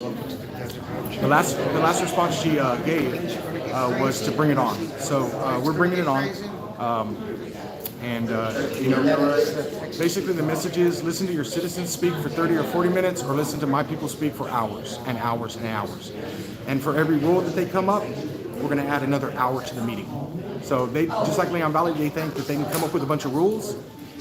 The last response she gave was to bring it on. So we're bringing it on. And basically the message is listen to your citizens speak for 30 or 40 minutes or listen to my people speak for hours and hours and hours. And for every rule that they come up, we're going to add another hour to the meeting. So they, just like Leon Valley, they think that they can come up with a bunch of rules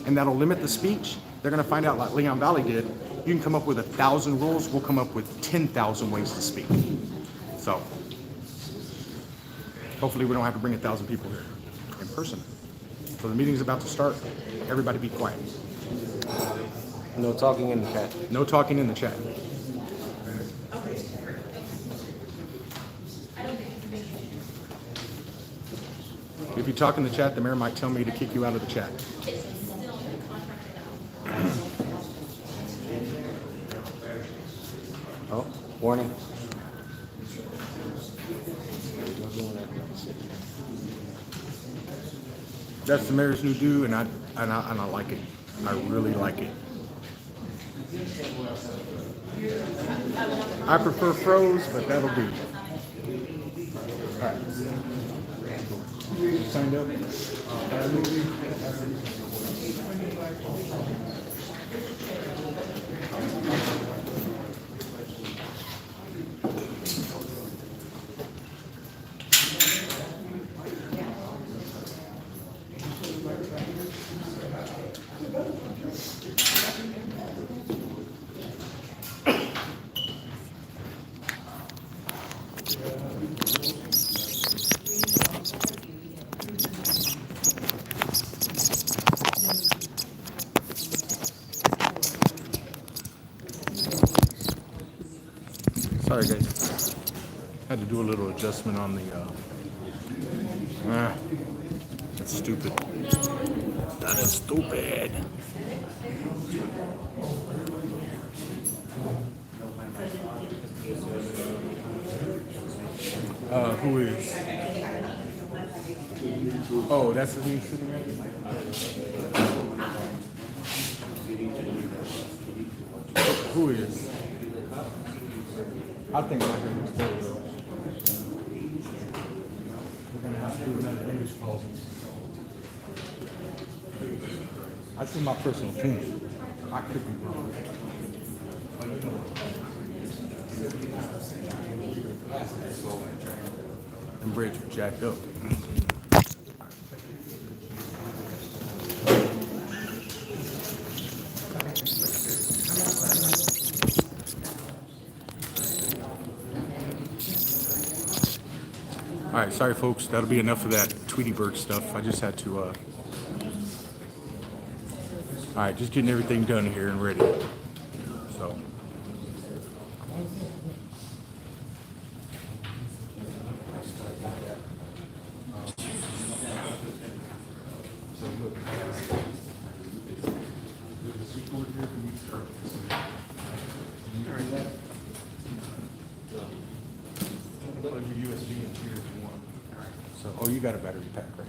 and that'll limit the speech. They're going to find out, like Leon Valley did, you can come up with 1,000 rules, we'll come up with 10,000 ways to speak. So hopefully we don't have to bring 1,000 people here in person. So the meeting's about to start. Everybody be quiet. No talking in the chat. No talking in the chat. If you talk in the chat, the mayor might tell me to kick you out of the chat. Oh, warning. That's the mayor's new do, and I like it. I really like it. I prefer froze, but that'll do. All right. Signed up. Sorry, guys. Had to do a little adjustment on the. That's stupid. That is stupid. Who is? Oh, that's the thing sitting right there. Who is? I think my name is Taylor. We're gonna have to do another English call. That's in my personal opinion. I could be wrong. And bridge were jacked up. All right, sorry folks, that'll be enough of that Tweety Bird stuff. I just had to, all right, just getting everything done here and ready, so. So, oh, you got a battery pack, right?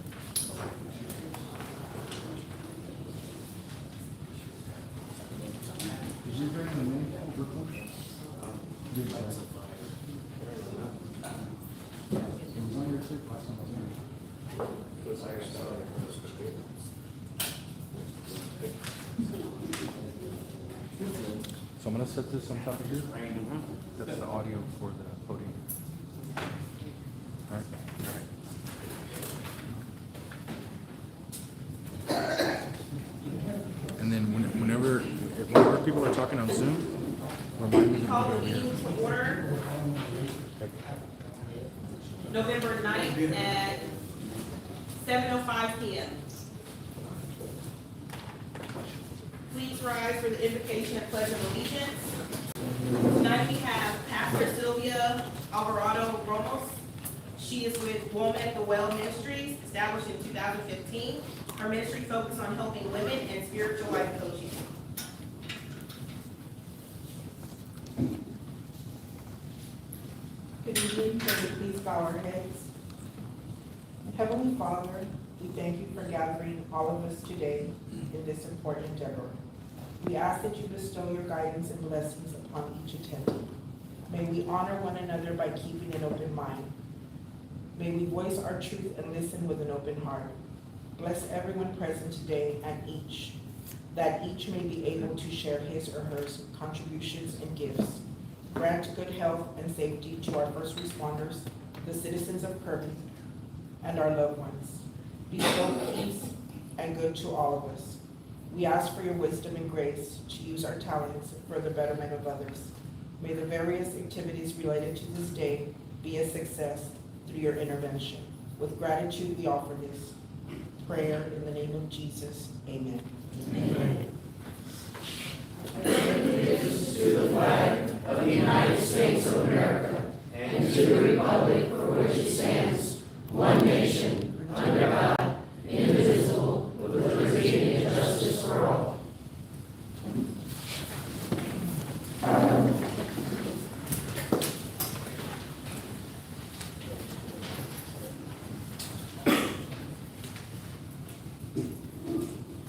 So I'm gonna set this on top of here. That's the audio for the podium. All right. And then whenever people are talking on Zoom, remind me to Call move the over here. meeting to order. November 9th at 7:05 p.m. Please rise for the invocation and pledge of allegiance. Tonight we have Pastor Sylvia Alvarado Ramos. She is with Woman at the Well Ministries, established in 2015. Her ministry focuses on helping women and spiritual life coaching. Good evening, can we please bow our heads? Heavenly Father, we thank you for gathering all of us today in this important endeavor. We ask that you bestow your guidance and blessings upon each attendee. May we honor one another by keeping an open mind. May we voice our truth and listen with an open heart. Bless everyone present today that each may be able to share his or her contributions and gifts. Grant good health and safety to our first responders, the citizens of Kirby, and our loved ones. Bestow peace and good to all of us. We ask for your wisdom and grace to use our talents for the betterment of others. May the various activities related to this day be a success through your intervention. With gratitude, we offer this prayer in the name of Jesus. Amen. Amen. To the flag of the United States of America and to the republic for which it stands, one nation, under God, indivisible, with liberty and justice for all.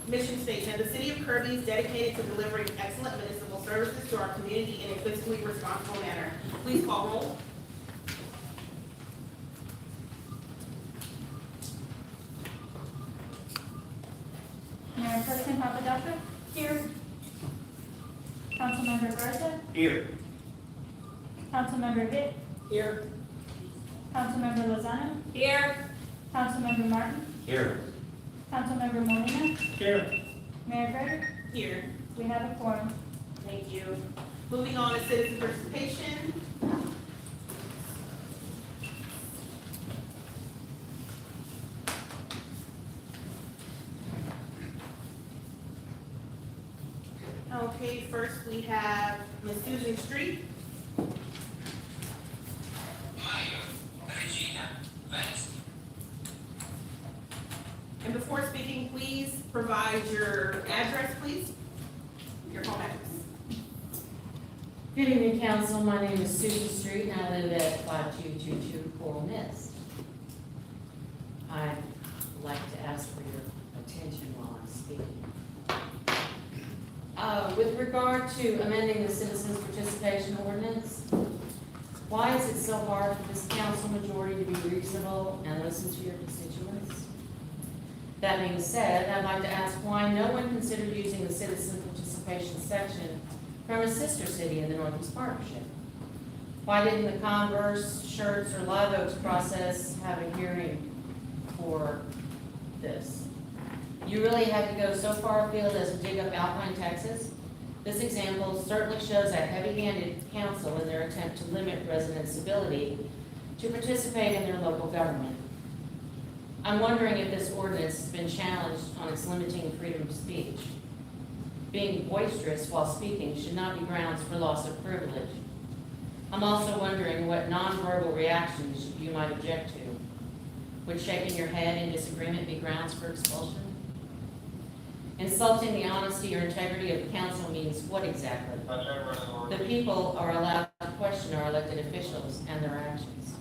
Mission statement: the city of Kirby is dedicated to delivering excellent municipal services to our community in a fiscally responsible manner. Please call roll. Mayor Pro Tem Papadopoulos. Here. Councilmember Garza. Here. Councilmember Vitt. Here. Councilmember Lozano. Here. Councilmember Martin. Here. Councilmember Molina. Here. Mayor Frederick. Here. We have a quorum. Thank you. Moving on to citizen participation. Okay, first we have Ms. Susan Street. And before speaking, please provide your address, please. Your home address. Good evening, council. My name is Susan Street, and I live at 5222 Coral Nest. I'd like to ask for your attention while I'm speaking. With regard to amending the citizens participation ordinance, why is it so hard for this council majority to be reasonable and listen to your constituents? That being said, I'd like to ask why no one considered using the citizen participation section from a sister city in the Northeast Partnership. Why didn't the Converse, Shirts, or Live Oaks process have a hearing for this? You really had to go so far afield as to dig up Alpine, Texas? This example certainly shows a heavy-handed council in their attempt to limit residents' ability to participate in their local government. I'm wondering if this ordinance has been challenged on its limiting freedom of speech. Being boisterous while speaking should not be grounds for loss of privilege. I'm also wondering what nonverbal reactions you might object to. Would shaking your head in disagreement be grounds for expulsion? Insulting the honesty or integrity of the council means what exactly? The people are allowed to question our elected officials and their actions.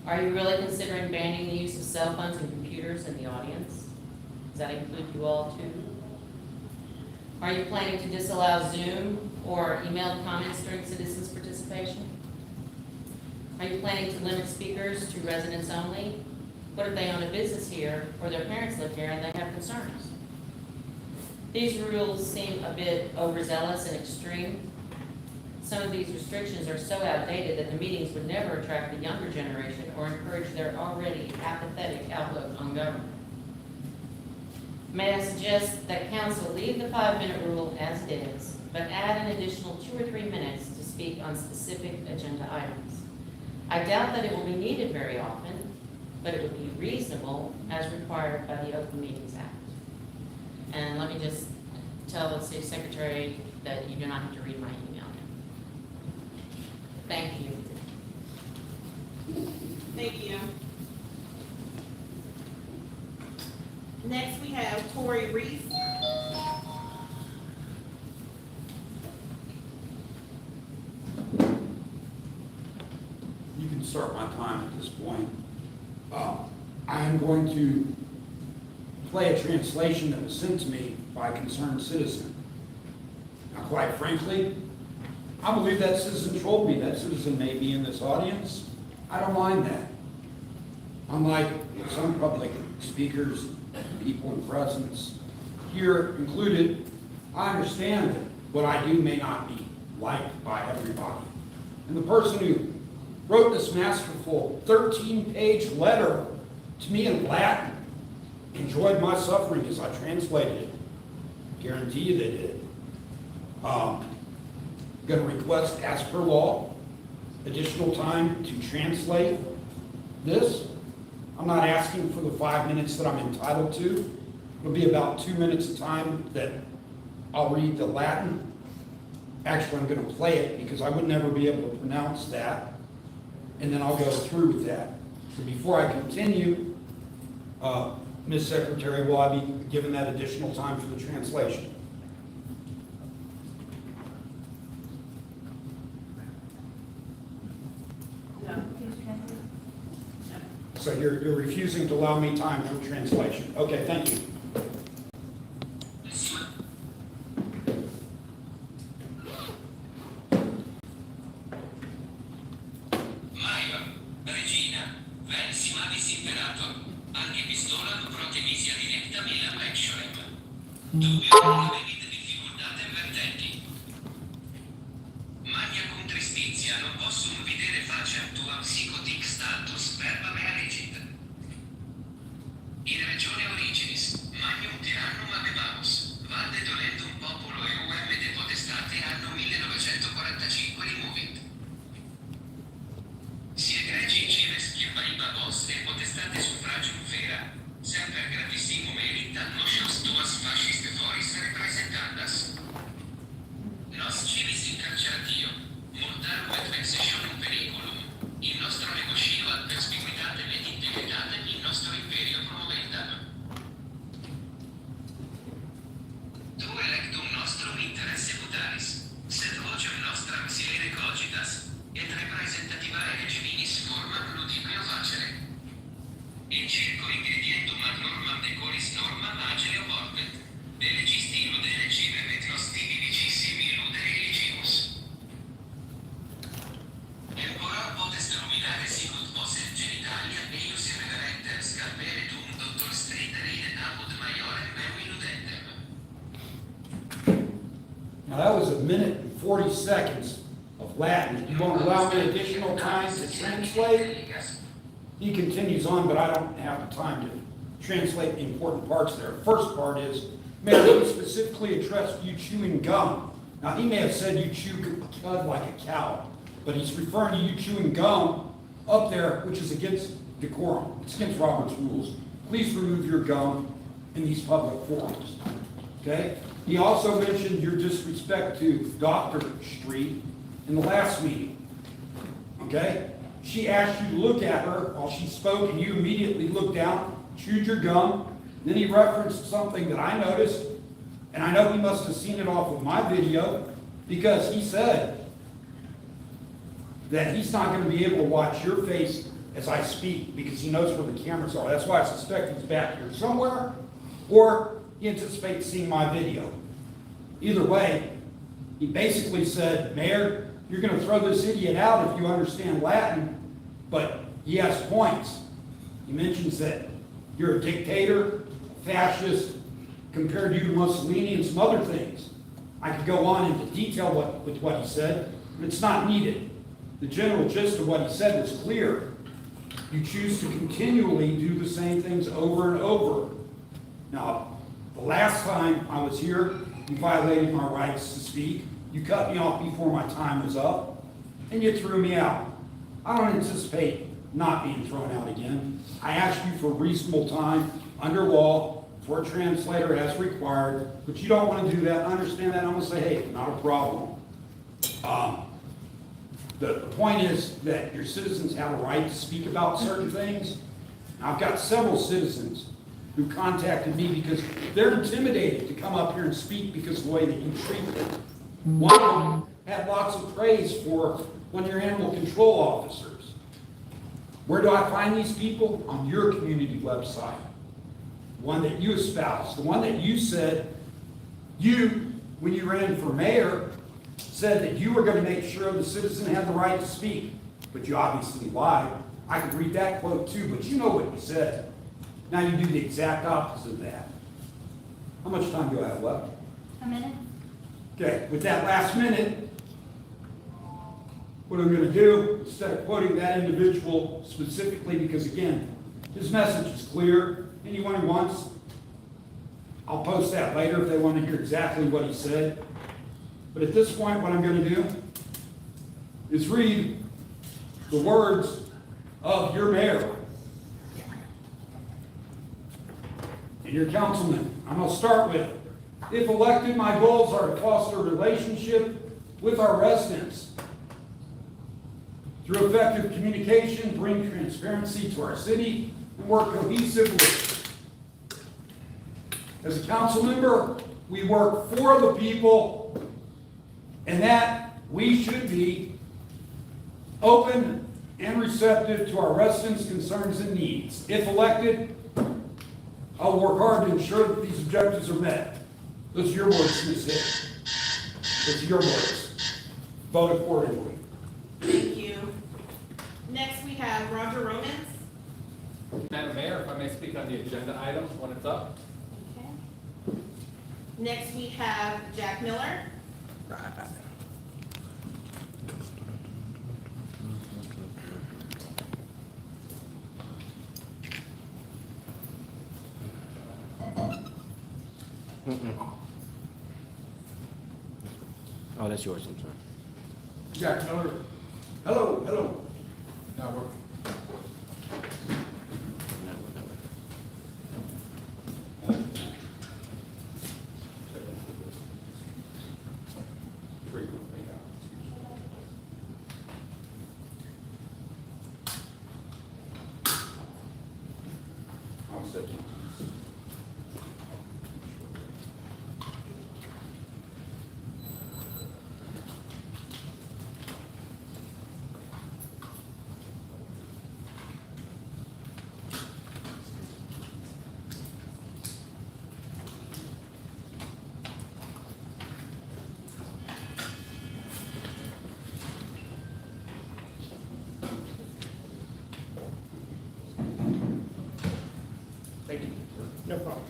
Are you really considering banning the use of cell phones and computers in the audience? Does that include you all too? Are you planning to disallow Zoom or emailed comments during citizens' participation? Are you planning to limit speakers to residents only? What if they own a business here or their parents live here and they have concerns? These rules seem a bit overzealous and extreme. Some of these restrictions are so outdated that the meetings would never attract the younger generation or encourage their already apathetic outlook on government. May I suggest that council leave the 5-minute rule as it is, but add an additional 2 or 3 minutes to speak on specific agenda items. I doubt that it will be needed very often, but it would be reasonable as required by the Open Meetings Act. And let me just tell the city secretary that you do not have to read my email now. Thank you. Thank you. Next, we have Tori Reese. You can start my time at this point. I am going to play a translation that was sent to me by a concerned citizen. Now, quite frankly, I believe that citizen told me that citizen may be in this audience. I don't mind that. Unlike some public speakers, people in presence, here included, I understand that what I do may not be liked by everybody. And the person who wrote this masterful 13-page letter to me in Latin enjoyed my suffering as I translated it. Guarantee you they did. Going to request, as per law, additional time to translate this. I'm not asking for the 5 minutes that I'm entitled to. It'll be about 2 minutes of time that I'll read the Latin. Actually, I'm going to play it because I would never be able to pronounce that. And then I'll go through with that. So before I continue, Ms. Secretary, will I be given that additional time for the translation? No. So you're refusing to allow me time for translation. Okay, thank you. Now that was 1 minute and 40 seconds of Latin. You won't allow me additional time to translate? He continues on, but I don't have the time to translate the important parts there. First part is, Mayor, he specifically addressed you chewing gum. Now he may have said you chew cud like a cow, but he's referring to you chewing gum up there, which is against decorum. It's against Robert's rules. Please remove your gum in these public forums. Okay? He also mentioned your disrespect to Dr. Street in the last meeting. Okay? She asked you to look at her while she spoke, and you immediately looked down, chewed your gum. Then he referenced something that I noticed, and I know he must have seen it off of my video, because he said that he's not going to be able to watch your face as I speak because he knows where the cameras are. That's why I suspect he's back here somewhere, or he anticipates seeing my video. Either way, he basically said, Mayor, you're going to throw this idiot out if you understand Latin, but he has points. He mentions that you're a dictator, a fascist, compared you to Mussolini and some other things. I could go on into detail with what he said, but it's not needed. The general gist of what he said was clear. You choose to continually do the same things over and over. Now, the last time I was here, you violated my rights to speak. You cut me off before my time was up, and you threw me out. I don't anticipate not being thrown out again. I asked you for reasonable time under law for a translator as required, but you don't want to do that. I understand that. I'm going to say, hey, not a problem. The point is that your citizens have a right to speak about certain things. Now, I've got several citizens who contacted me because they're intimidated to come up here and speak because of the way that you treat them. One of them had lots of praise for one of your animal control officers. Where do I find these people? On your community website. The one that you espoused, the one that you said, when you ran for mayor, said that you were going to make sure the citizen had the right to speak, but you obviously lied. I could read that quote too, but you know what you said. Now you do the exact opposite of that. How much time do I have left? A minute. Okay, with that last minute, what I'm going to do, instead of quoting that individual specifically, because again, his message is clear, anyone who wants, I'll post that later if they want to hear exactly what he said. But at this point, what I'm going to do is read the words of your mayor and your councilman. I'm going to start with, if elected, my goals are to foster a relationship with our residents. Through effective communication, bring transparency to our city, and work cohesively. As a council member, we work for the people, and that we should be open and receptive to our residents' concerns and needs. If elected, I'll work hard to ensure that these objectives are met. Those are your words, Ms. Hick. Those are your words. Vote accordingly. Thank you. Next, we have Roger Romans. Madam Mayor, if I may speak on the agenda items when it's up. Okay. Next, we have Jack Miller. Oh, that's yours, I'm sorry. Jack Miller. Hello, hello. Now we're. Thank you. No problem.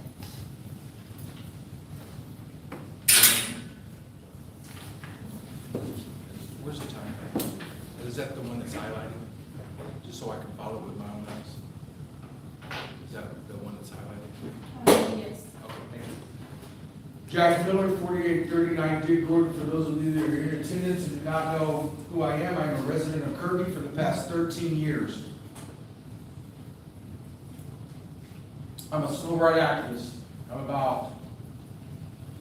Where's the time? Is that the one that's highlighted? Just so I can follow with my own eyes. Is that the one that's highlighted? Yes. Okay, thank you. Jack Miller, 4839 Duke Road. For those of you that are here in attendance and do not know who I am a resident of Kirby for the past 13 years. I'm a civil rights activist. I'm about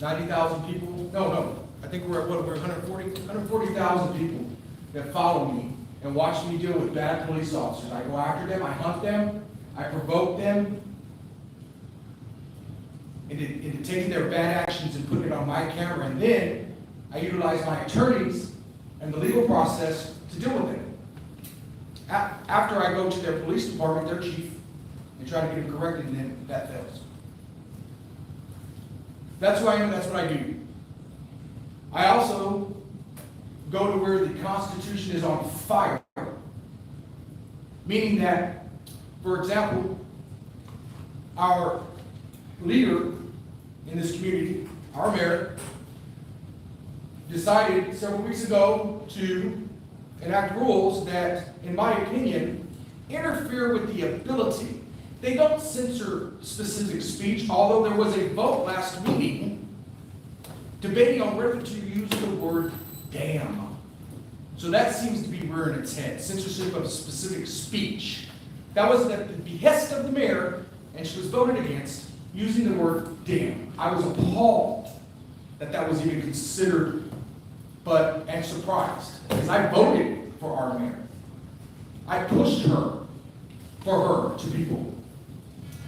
90,000 people. No, I think we're at what? We're 140,000 people that follow me and watch me deal with bad police officers. I go after them, I hunt them, I provoke them into taking their bad actions and putting it on my camera, and then I utilize my attorneys and the legal process to deal with it. After I go to their police department, their chief, and try to get them corrected, and then that fails. That's who I am, that's what I do. I also go to where the Constitution is on fire. Meaning that, for example, our leader in this community, our mayor, decided several weeks ago to enact rules that, in my opinion, interfere with the ability. They don't censor specific speech, although there was a vote last meeting debating on whether to use the word damn. So that seems to be rearing its head, censorship of specific speech. That was at the behest of the mayor, and she was voted against using the word damn. I was appalled that that was even considered, and surprised, because I voted for our mayor. I pushed her, for her to people.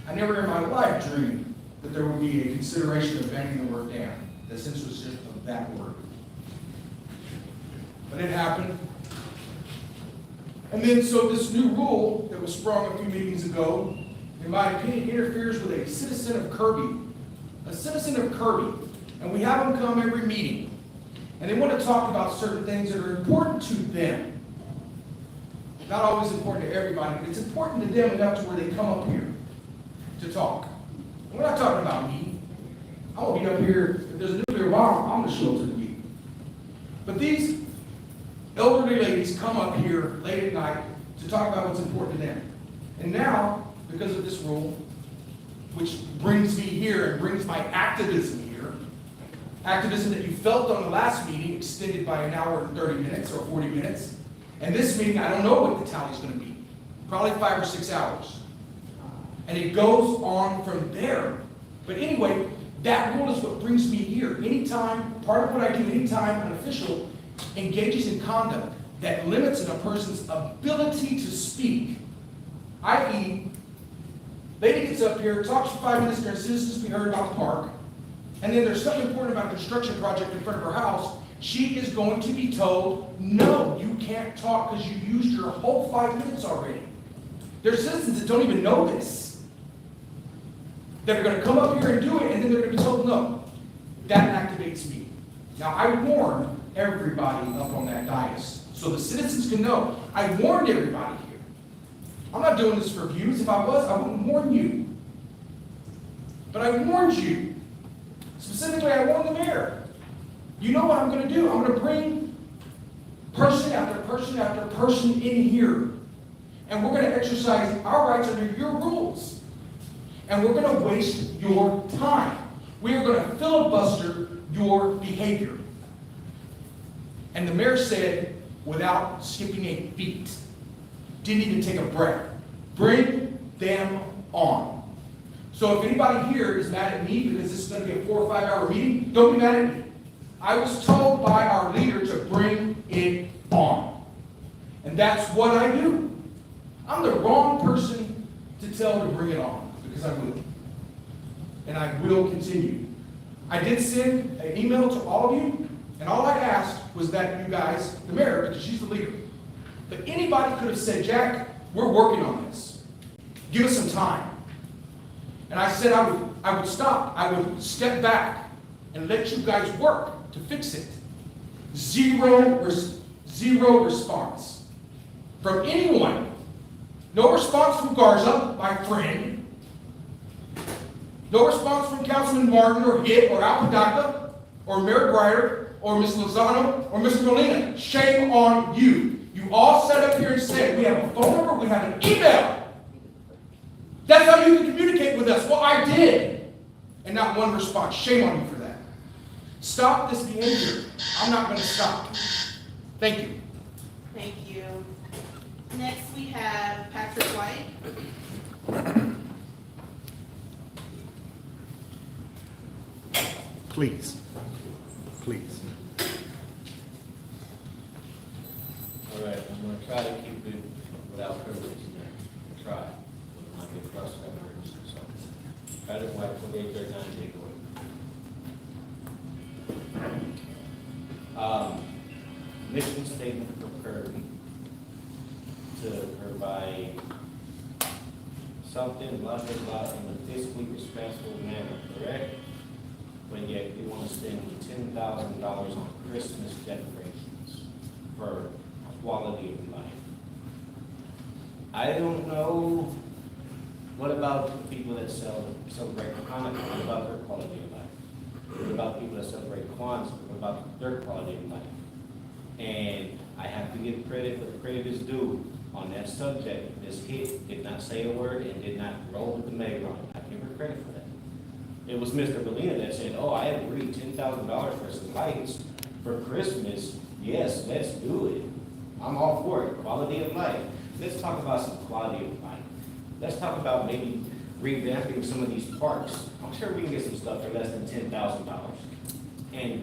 I never in my life dreamed that there would be a consideration of banning the word damn, the censorship of that word. But it happened. And then so this new rule that was sprung a few meetings ago, in my opinion, interferes with a citizen of Kirby. A citizen of Kirby. And we have them come every meeting. and they want to talk about certain things that are important to them. Not always important to everybody, but it's important to them enough to where they come up here to talk. And we're not talking about me. I'm going to be up here, if there's a nuclear bomb, I'm going to show up to the meeting. But these elderly ladies come up here late at night to talk about what's important to them. And now, because of this rule, which brings me here and brings my activism here, activism that you felt on the last meeting extended by an hour and 30 minutes or 40 minutes, and this meeting, I don't know what the tally's going to be. Probably 5 or 6 hours. And it goes on from there. But anyway, that rule is what brings me here. Anytime, part of what I do, anytime an official engages in conduct that limits a person's ability to speak, i.e., lady gets up here, talks for 5 minutes during citizens be heard about the park, and then there's something important about a construction project in front of her house, she is going to be told, no, you can't talk because you used your whole 5 minutes already. There's citizens that don't even know this, that are going to come up here and do it, and then they're going to be told no. That activates me. Now, I warn everybody up on that dais so the citizens can know. I warned everybody here. I'm not doing this for views. If I was, I wouldn't warn you. But I warned you. Specifically, I warned the mayor. You know what I'm going to do. I'm going to bring person after person after person in here. And we're going to exercise our rights under your rules. And we're going to waste your time. We are going to filibuster your behavior. And the mayor said, without skipping a beat, didn't even take a breath, bring them on. So if anybody here is mad at me because this is going to be a 4 or 5 hour meeting, don't be mad at me. I was told by our leader to bring it on. And that's what I do. I'm the wrong person to tell to bring it on, because I will. And I will continue. I did send an email to all of you, and all I asked was that you guys, the mayor, because she's the leader, but anybody could have said, Jack, we're working on this. Give us some time. And I said I would stop. I would step back and let you guys work to fix it. Zero response from anyone. No response from Garza, my friend. No response from Councilman Martin or Hitt or Apodaca or Mayor Breyer or Ms. Lozano or Mr. Molina. Shame on you. You all sat up here and said, we have a phone number, we have an email. That's how you can communicate with us. Well, I did. And not one response. Shame on you for that. Stop this behavior. I'm not going to stop. Thank you. Thank you. Next, we have Patrick White. Please. Please. All right, I'm gonna try to keep it without privilege in there. I'll try. I'm not get frustrated. So, try to wipe 2839 take away. Mission statement for Kirby to provide something blah blah blah in a fiscally responsible manner, correct? But yet you want to spend $10,000 on Christmas decorations for quality of life. I don't know. What about the people that celebrate Hanukkah? What about their quality of life? What about people that celebrate Kwanzaa? What about their quality of life? And I have to give credit where the credit is due. On that subject, this kid did not say a word and did not roll with the Megron. I give her credit for that. It was Mr. Molina that said, oh, I agree, $10,000 for some lights for Christmas. Yes, let's do it. I'm all for it. Quality of life. Let's talk about some quality of life. Let's talk about maybe revamping some of these parks. I'm sure we can get some stuff for less than $10,000. And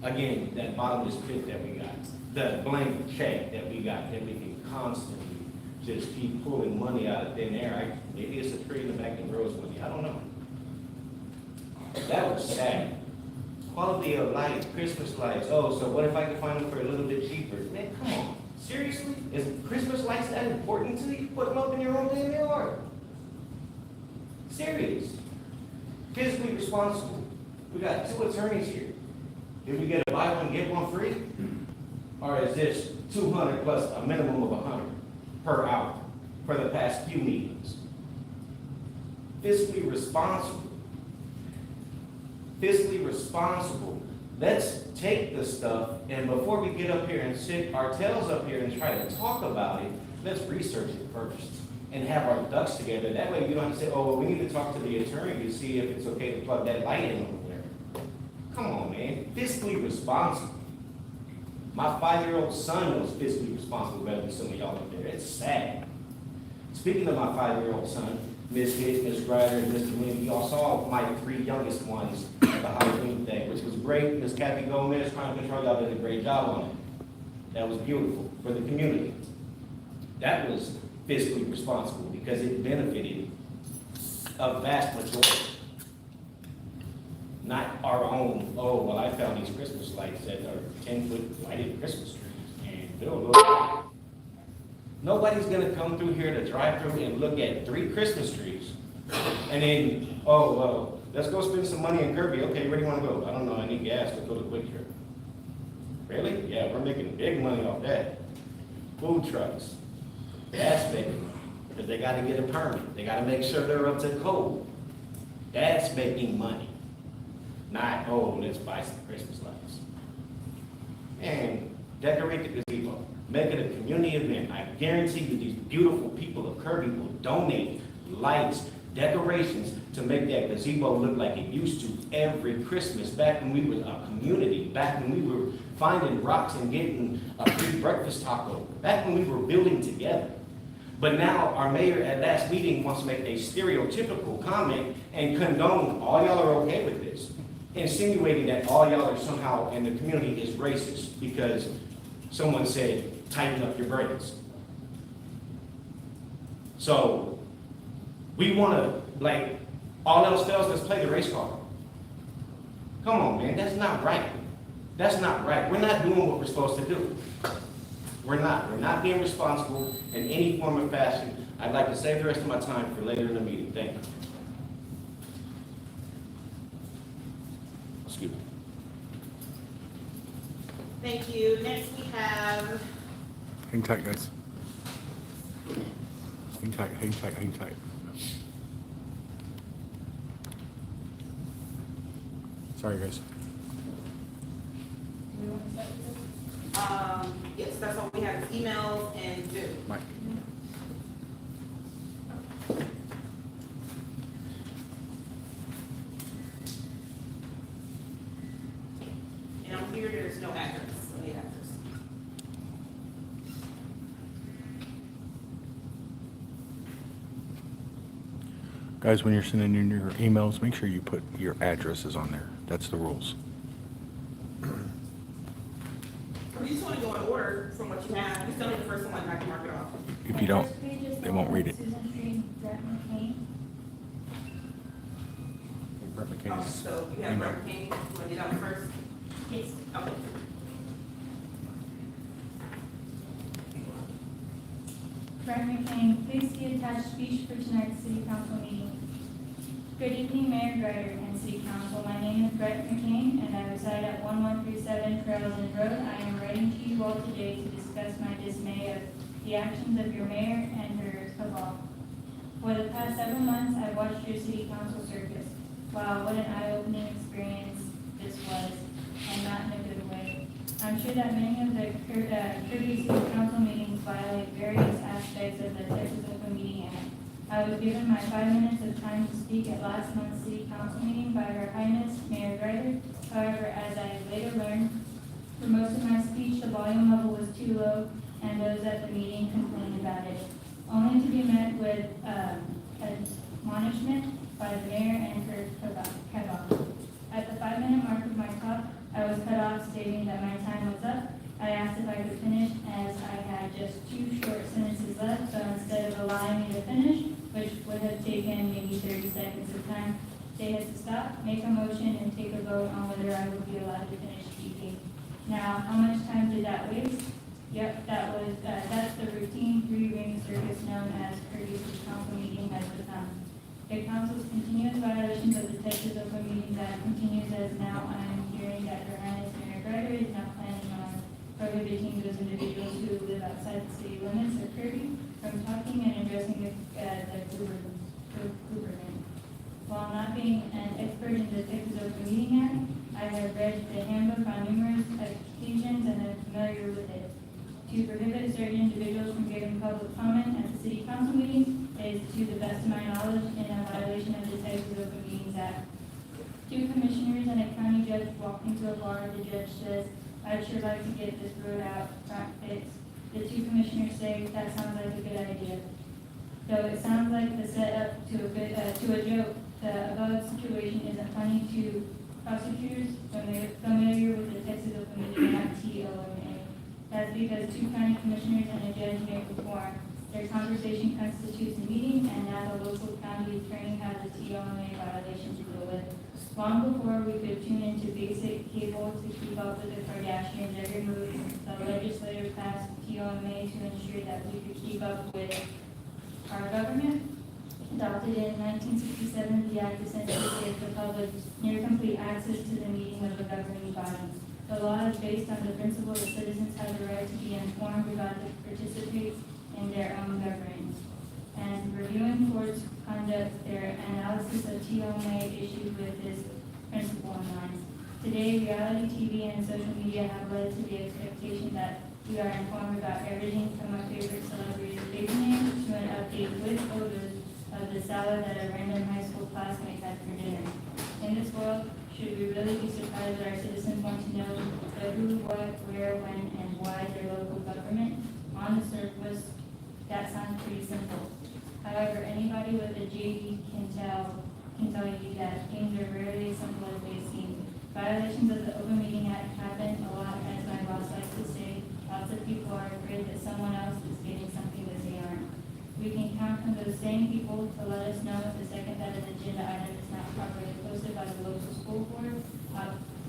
again, that bottomless pit that we got, the blank check that we got, that we can constantly just keep pulling money out of thin air. Maybe it's a tree in the back that grows money. I don't know. That was sad. Quality of life, Christmas lights. Oh, so what if I could find them for a little bit cheaper? Man, come on. Seriously? Is Christmas lights that important to you? Put them up in your own damn yard. Serious. Physically responsible. We got 2 attorneys here. Did we get a buy one, get one free? Or is this 200 plus a minimum of 100 per hour for the past few meetings? Fiscally responsible. Fiscally responsible. Let's take the stuff, and before we get up here and sit our tails up here and try to talk about it, let's research it first and have our ducks together. That way you don't have to say, oh, well, we need to talk to the attorney to see if it's okay to plug that light in over there. Come on, man. Fiscally responsible. My 5-year-old son was fiscally responsible better than some of y'all up there. It's sad. Speaking of my 5-year-old son, Miss Hicks, Miss Ryder, and Mr. Williams, y'all saw my 3 youngest ones at the Halloween thing, which was great. Miss Kathy Gomez, Crime Control, y'all did a great job on it. That was beautiful for the community. That was fiscally responsible because it benefited a vast majority. Not our own, oh, well, I found these Christmas lights that are 10-foot lighted Christmas trees, and they'll look. Nobody's gonna come through here to drive through and look at 3 Christmas trees, and then, oh, well, let's go spend some money in Kirby. Okay, where do you wanna go? I don't know, I need gas to go to Quick Trip. Really? Yeah, we're making big money off that. Food trucks, gas making, because they gotta get a permit. They gotta make sure they're up to code. That's making money. Not, oh, let's buy some Christmas lights. And decorate the gazebo. Make it a community event. I guarantee you these beautiful people of Kirby will donate lights, decorations to make that gazebo look like it used to every Christmas. Back when we were a community, back when we were finding rocks and getting a free breakfast taco, back when we were building together. But now our mayor at last meeting wants to make a stereotypical comment and condone all y'all are okay with this, insinuating that all y'all are somehow in the community is racist because someone said, tighten up your brakes. So we want to, like, all else fails, let's play the race card. Come on, man, that's not right. That's not right. We're not doing what we're supposed to do. We're not. We're not being responsible in any form or fashion. I'd like to save the rest of my time for later in the meeting. Thank you. Excuse me. Thank you. Next we have, Hang tight, guys. Hang tight, hang tight, hang tight. Sorry, guys. yes, that's all we have, is emails and Zoom. Mike. And I'm here, there's no address, no address. Guys, when you're sending in your emails, make sure you put your addresses on there. That's the rules. We just want to go in order from what you have. Just tell me the first one, I can mark it off. If you don't, they won't read it. Susan Street, Brett McCain. Brett Oh, McCain's so you have email. Brett King, you want to do that one first? Yes. Okay. Brett McCain, please see attached speech for tonight's city council meeting. Good evening, Mayor Greider and City Council. My name is Brett McCain, and I reside at 1137 Carrollton Road. I am writing to you all today to discuss my dismay of the actions of your mayor and her cabal. For the past 7 months, I've watched your city council circus. Wow, what an eye-opening experience this was, and not in a good way. I'm sure that many of the Kirby City Council meetings violate various aspects of the Texas Open Meeting Act. I was given my 5 minutes of time to speak at last month's City Council meeting by Her Highness Mayor Greider. However, as I later learned, for most of my speech, the volume level was too low, and those at the meeting complained about it, only to be met with admonishment by the mayor and her cabal. At the 5-minute mark of my talk, I was cut off, stating that my time was up. I asked if I could finish, as I had just 2 short sentences left, so instead of allowing me to finish, which would have taken maybe 30 seconds of time, they had to stop, make a motion, and take a vote on whether I would be allowed to finish speaking. Now, how much time did that waste? Yep, that's the routine 3-ring circus known as Kirby City Council meeting has become. The council's continuous violations of the Texas Open Meetings Act continues, as now I am hearing that Her Highness prohibiting those individuals who live outside the city limits of Kirby from talking and addressing the Cooperman. While not being an expert in the Texas Open Meeting Act, I have read the handbook on numerous occasions and am familiar with it. To prohibit certain individuals from giving public comment at the city council meeting is, to the best of my knowledge, in a violation of the Texas Open Meetings Act. Two commissioners and a county judge walked into a bar. The judge says, "I'd sure like to get this road out front fixed." The two commissioners say, "That sounds like a good idea." Though it sounds like the setup to a joke, the above situation isn't funny to prosecutors familiar with the Texas Open Meeting Act, TOMA. That's because two county commissioners and a judge may perform. Their conversation constitutes a meeting, and now the local county attorney has a TOMA violation to deal with. Long before we could tune into basic cable to keep up with the Kardashians every move, the legislature passed TOMA to ensure that we could keep up with our government. Adopted in 1967, the act essentially gives the public near complete access to the meeting of the governing body. The law is based on the principle that citizens have the right to be informed about to participate in their own governance. And reviewing courts conduct their analysis of TOMA issued with this principle in mind. Today, reality TV and social media have led to the expectation that we are informed about everything from our favorite celebrity's baby name to an update with photos of the salad that a random high school classmate had for dinner. In this world, should we really be surprised that our citizens want to know the who, what, where, when, and why their local government? On the surface, that sounds pretty simple. However, anybody with a JD can tell you that things are rarely as simple as they seem. Violations of the Open Meeting Act happen a lot, as my boss likes to say. Lots of people are afraid that someone else is getting something that they aren't. We can count on those same people to let us know the second that an agenda item is not properly posted by the local school board,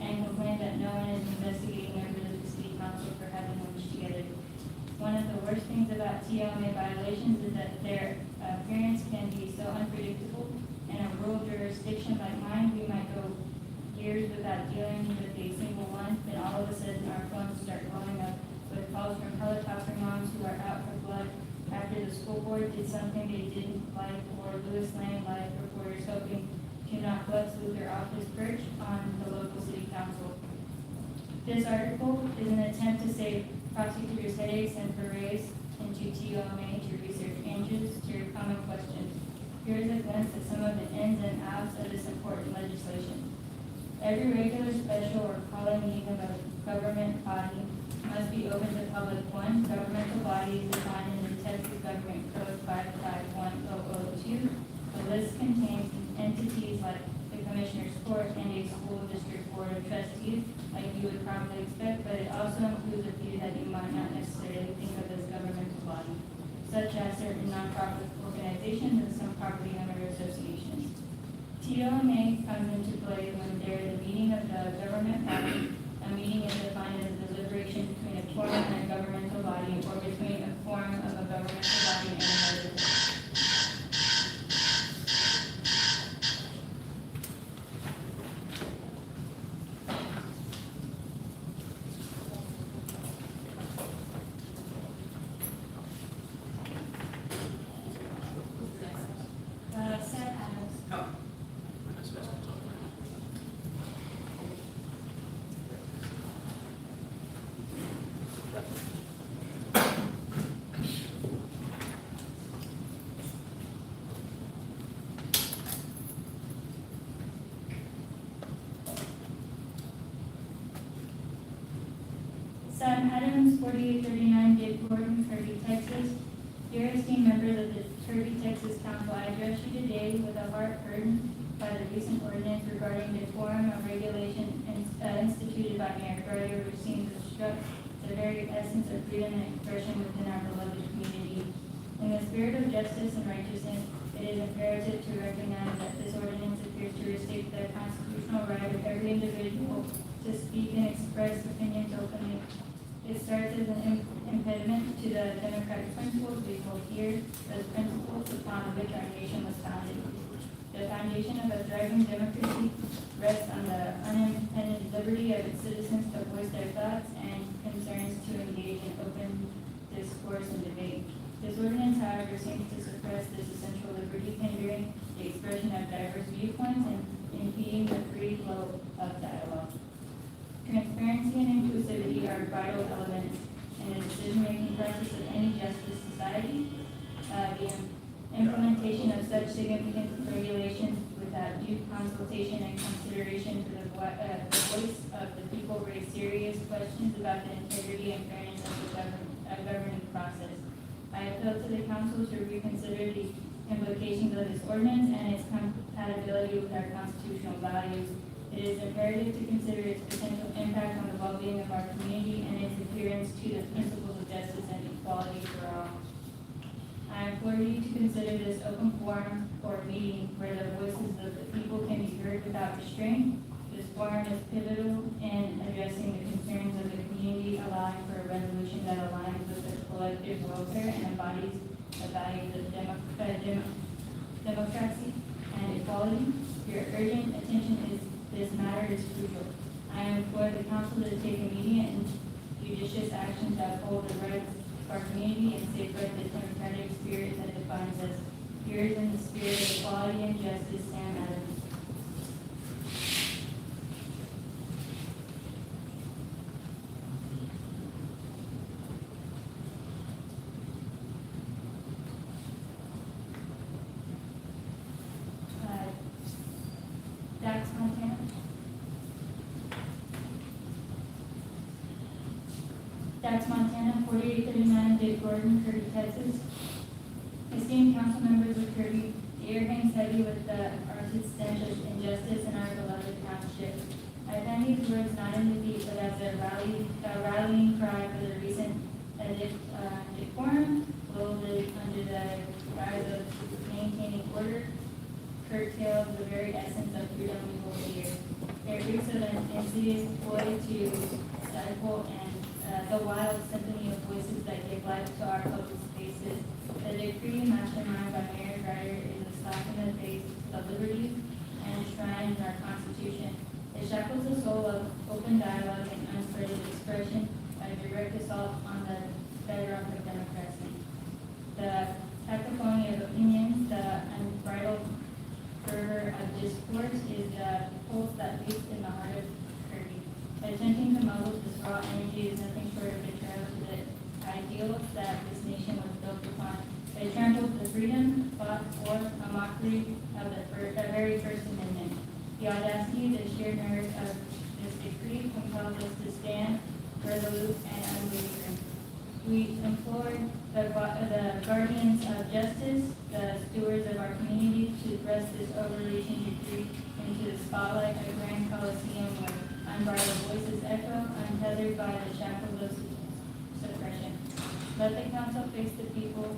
and complain that no one is investigating members of the city council for having lunch together. One of the worst things about TOMA violations is that their appearance can be so unpredictable. In a rural jurisdiction like mine, we might go years without dealing with a single one, then all of a sudden our phones start blowing up with calls from helicopter moms who are out for blood after the school board did something they didn't like, or Lewis Lane live reporters hoping to not bust Luther off his perch on the local city council. This article is an attempt to save prosecutors' headaches and forays into TOMA to research answers to your common questions. Here is a glimpse at some of the ins and outs of this important legislation. Every regular, special, or calling meeting of a government body must be open to public. One, governmental body is defined in the Texas Government Code 551002. The list contains entities like the Commissioner's Court and a school district board of trustees, like you would probably expect, but it also includes a few that you might not necessarily think of as governmental bodies, such as certain nonprofit organizations and some property owner associations. TOMA comes into play when there is a meeting of the government body. A meeting is defined as a deliberation between a quorum and a governmental body, or between a quorum of a governmental body and a resident. Seth Adams. Sam Adams, 4839 Dave Gordon, Kirby, Texas. Dear esteemed members of the Kirby, Texas Council, I address you today with a heart burdened by the recent ordinance regarding the forum of regulation instituted by Mayor Gardner, which seems to obstruct the very essence of freedom and expression within our beloved community. In the spirit of justice and righteousness, it is imperative to recognize that this ordinance appears to restrict the constitutional right of every individual to speak and express opinions openly. It starts as an impediment to the democratic principles we hold dear, those principles upon which our nation was founded. The foundation of a thriving democracy rests on the unimpeded liberty of its citizens to voice their thoughts and concerns, to engage in open discourse and debate. This ordinance, however, seems to suppress this essential liberty, hindering the expression of diverse viewpoints and impeding the free flow of dialogue. Transparency and inclusivity are vital elements in the decision-making process of any justice society. The implementation of such significant regulations without due consultation and consideration for the voice of the people raise serious questions about the integrity and fairness of the governing process. I appeal to the council to reconsider the implications of this ordinance and its compatibility with our constitutional values. It is imperative to consider its potential impact on the well-being of our community and its adherence to the principles of justice and equality for all. I implore you to consider this open forum or meeting where the voices of the people can be heard without restraint. This forum is pivotal in addressing the concerns of the community, allowing for a resolution that aligns with the collective welfare and embodies the values of democracy and equality. Your urgent attention is this matter is crucial. I implore the council to take immediate and judicious action to uphold the rights of our community and safeguard the democratic spirit that defines us. Yours in the spirit of equality and justice, Sam Adams. Dax, Montana. Dax, Montana, 4839, Dick Gordon, Kirby, Texas. Esteemed council members of Kirby, the air hangs heavy with the arctic stench of injustice in our beloved township. I pen these words not in defeat, but as a rallying cry for the recent decorum wielded under the guise of maintaining order, curtails the very essence of freedom we hold dear. Their use of an insidious ploy to stifle and the wild symphony of voices that give life to our public spaces. The decree mastermind by Mayor Ryder is a slap in the face of liberty and enshrined in our Constitution. It shackles the soul of open dialogue and unspoiled expression, a direct assault on the bedrock of democracy. The cacophony of opinions, the unbridled fervor of discourse is the pulse that beats in the heart of Kirby. Attempting to muzzle this raw energy is nothing short of betrayal to the ideals that this nation was built upon. They trampled the freedom, fought for a mockery of the very First Amendment. The audacity, the sheer nerve of this decree compels us to stand resolute and unwavering. We implore the guardians of justice, the stewards of our community, to thrust this overreaching decree into the spotlight of Grand Coliseum where unbridled voices echo, untethered by the shackles of suppression. Let the council face the people,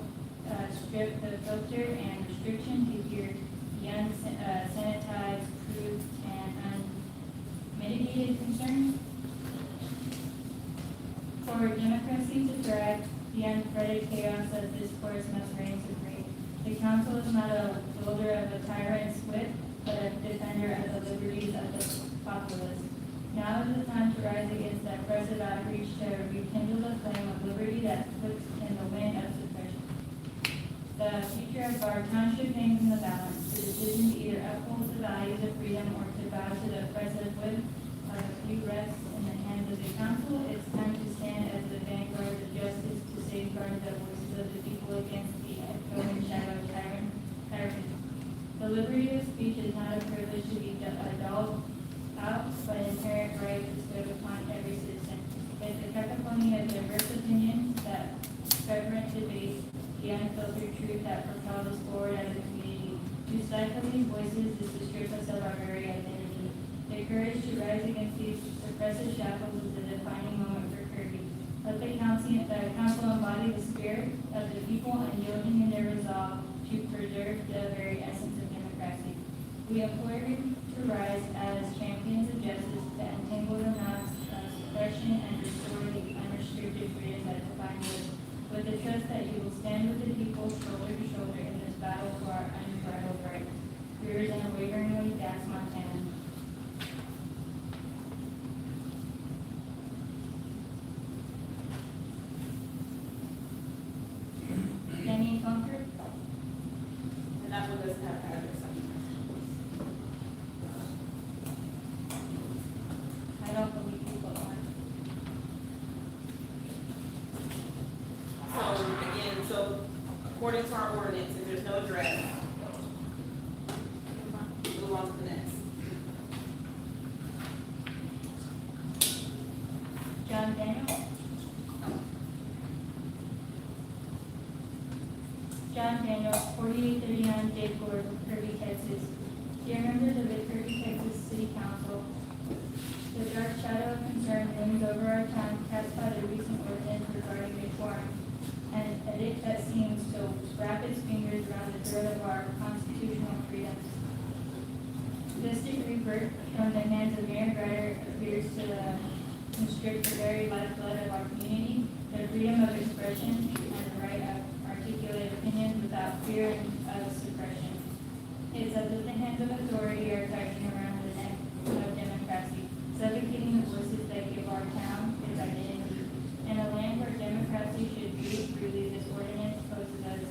strip the filter and restriction to hear the unsanitized, crude, and unmitigated concerns. For democracy to thrive, the unfettered chaos of discourse must reign supreme. The council is not a wielder of a tyrant's whip, but a defender of the liberties of the populace. Now is the time to rise against that oppressive outreach, to rekindle the flame of liberty that flips in the wind of suppression. The future of our township hangs in the balance. The decision to either uphold the values of freedom or to bow to the oppressive whip of a few rests in the hands of the council. It's time to stand as the vanguard of justice to safeguard the voices of the people against the echoing shadow of tyranny. The liberty of speech is not a privilege to be dulled out, but an inherent right bestowed upon every citizen. It's the cacophony of diverse opinions, that reverent debate, the unfiltered truth that propels us forward as a community. To stifle these voices is to strip us of our very identity. The courage to rise against these suppressive shackles is the defining moment for Kirby. Let the council embody the spirit of the people, unyielding in their resolve to preserve the very essence of democracy. We implore you to rise as champions of justice, to untangle the knots of suppression and restore the unrestricted freedom that defines us, with the trust that you will stand with the people shoulder to shoulder in this battle for our unbridled rights. Yours Gas, Montana. Danny Concord? And that one doesn't have an address on I don't believe you put one. it. So again, so according to our ordinance, if there's no address, move on to the next. John Daniel? John Daniel, 4839 Dave Gord, Kirby, Texas. Dear members of the Kirby, Texas City Council, the dark shadow of concern looms over our town cast by the recent ordinance regarding reform, an edict that seems to wrap its fingers around the throat of our constitutional freedoms. This decree birthed from the hands of Mayor Grider appears to constrict the very lifeblood of our community, the freedom of expression and the right of articulate opinions without fear of suppression. It says that the hands of authority are tightening around the neck of democracy, suffocating the voices that give our town its identity. In a land where democracy should breathe freely, this ordinance poses as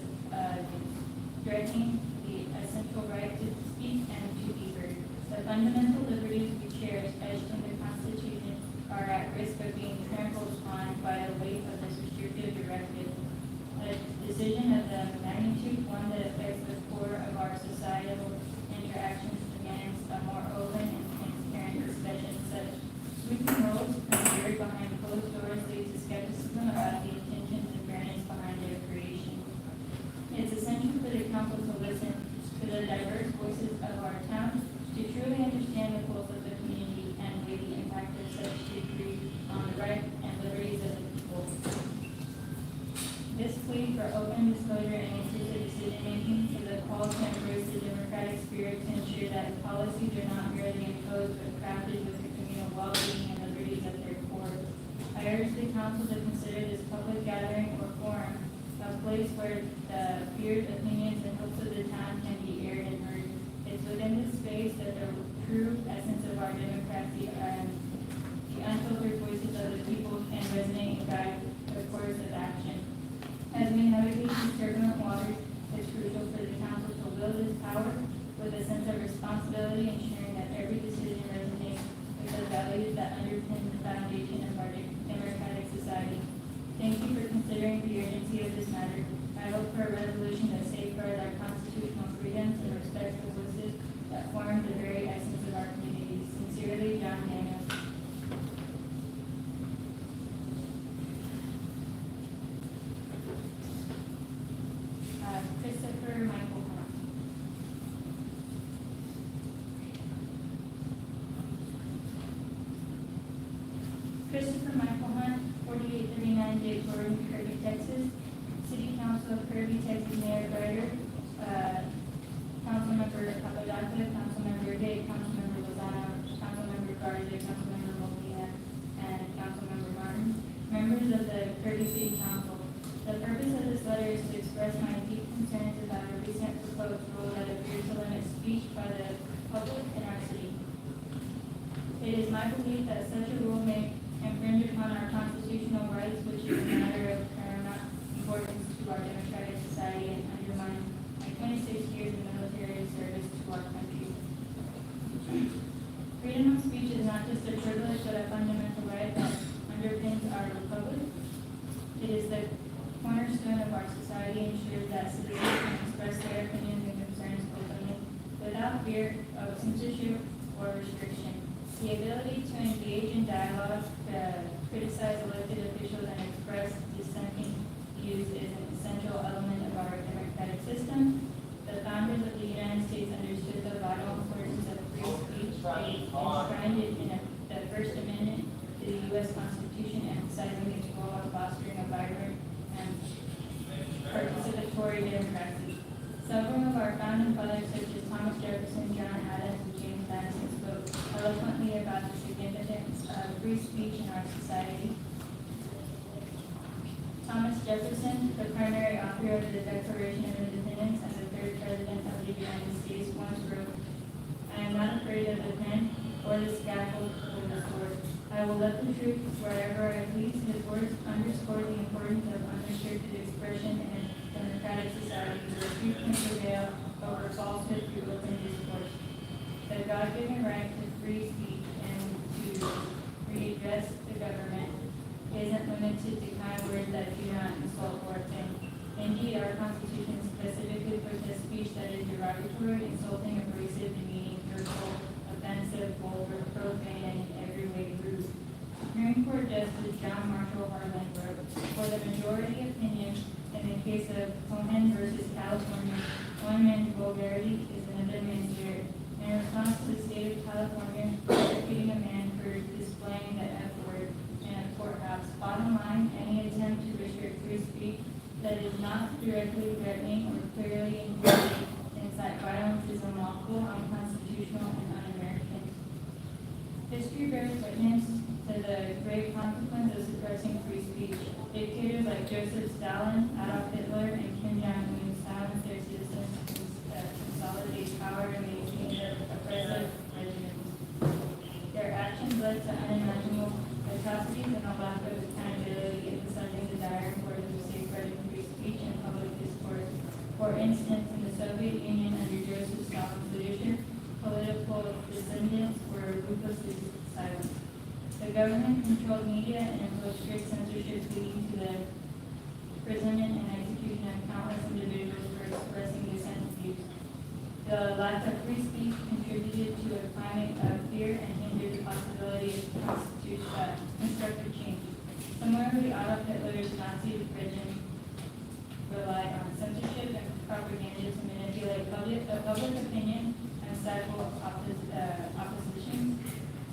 threatening the essential right to speak and to be heard. The fundamental liberties we cherish etched in the Constitution are at risk of being trampled on by the weight of this restrictive directive. A decision of the magnitude, one that affects the core of our societal interactions, demands a more open and transparent discussion. Such sweeping rules considered behind closed doors lead to skepticism about the intentions and fairness behind their creation. It's essential for the council to listen to the diverse voices of our town, to truly understand the pulse of the community and weigh the impact of such decree on the right and liberties of the people. This plea for open disclosure and inclusive decision-making is a call to embrace the democratic spirit to ensure that policies are not merely imposed but crafted with the communal well-being and liberties at their core. I urge the council to consider this public gathering or forum a place where the feared opinions and hopes of the town can be aired and heard. It's within this space that the true essence of our democracy and the unfiltered voices of the people can resonate and guide the course of action. As we navigate these turbulent waters, it's crucial for the council to wield its power with a sense of responsibility, ensuring that every decision resonates with the values that underpin the foundation of our democratic society. Thank you for considering the urgency of this matter. I hope for a resolution that safeguards our constitutional freedoms and respects the voices that form the very essence of our community. Sincerely, John Daniels. Christopher Michael Hunt. Christopher Michael Hunt, 4839 J. Gordon, Kirby, Texas. City Council of Kirby, Texas. Mayor Grider, Councilmember Papadakis, Councilmember Day, Councilmember Lozano, Councilmember Garza, Councilmember Molina, and Councilmember Martin. Members of the Kirby City Council. The purpose of this letter is to express my deep concerns about a recent proposed rule that appears to limit speech by the public in our city. It is my belief that such a rule may infringe upon our constitutional rights, which is a matter of paramount importance to our democratic society and undermine my 26 years of military service to our country. Freedom of speech is not just a privilege, but a fundamental right that underpins our republic. It is the cornerstone of our society, ensures that citizens can express their opinions and concerns openly without fear of censorship or restriction. The ability to engage in dialogue, criticize elected officials, and express dissenting views is an essential element of our democratic system. The founders of the United States understood the vital importance of free speech. They enshrined it in the First Amendment to the U.S. Constitution, emphasizing its role of fostering a vibrant and participatory democracy. Several of our founding fathers, such as Thomas Jefferson, John Adams, and James Madison, spoke eloquently about the significance of free speech in our society. Thomas Jefferson, the primary author of the Declaration of Independence and the third President of the United States, once wrote, I am not afraid of the pen or the scaffold or the sword. I will let the truth wherever I please. His words underscore the importance of unrestricted expression in a democratic society where truth can prevail over falsehood through open discourse. The God-given right to free speech and to redress the government isn't limited to kind words that do not insult or offend. Indeed, our Constitution specifically prohibits speech that is derogatory, insulting, abrasive, demeaning, hurtful, offensive, vulgar, profane, and in every way rude. Supreme Court Justice John Marshall Harlan wrote, for the majority opinion in the case of Cohen versus California, one man's vulgarity is another man's spirit. In response to the state of California prosecuting a man for displaying the F word in a courthouse, bottom line, any attempt to restrict free speech that is not directly threatening or clearly intended to incite violence is unlawful, unconstitutional, and un-American. History bears witness to the grave consequence of suppressing free speech. Dictators like Joseph Stalin, Adolf Hitler, and Kim Jong-un silenced their citizens to consolidate power and maintain their oppressive regimes. Their actions led to unimaginable atrocities and a lack of accountability, emphasizing the dire importance of safeguarding free speech and public discourse. For instance, in the Soviet Union under Joseph Stalin's leadership, political dissidents were ruthlessly silenced. The government controlled media and imposed strict censorship, leading to the imprisonment and execution of countless individuals for expressing dissent views. The lack of free speech contributed to a climate of fear and hindered the possibility of constructive change. Similarly, Adolf Hitler's Nazi regime relied on censorship and propaganda to manipulate public opinion and stifle opposition.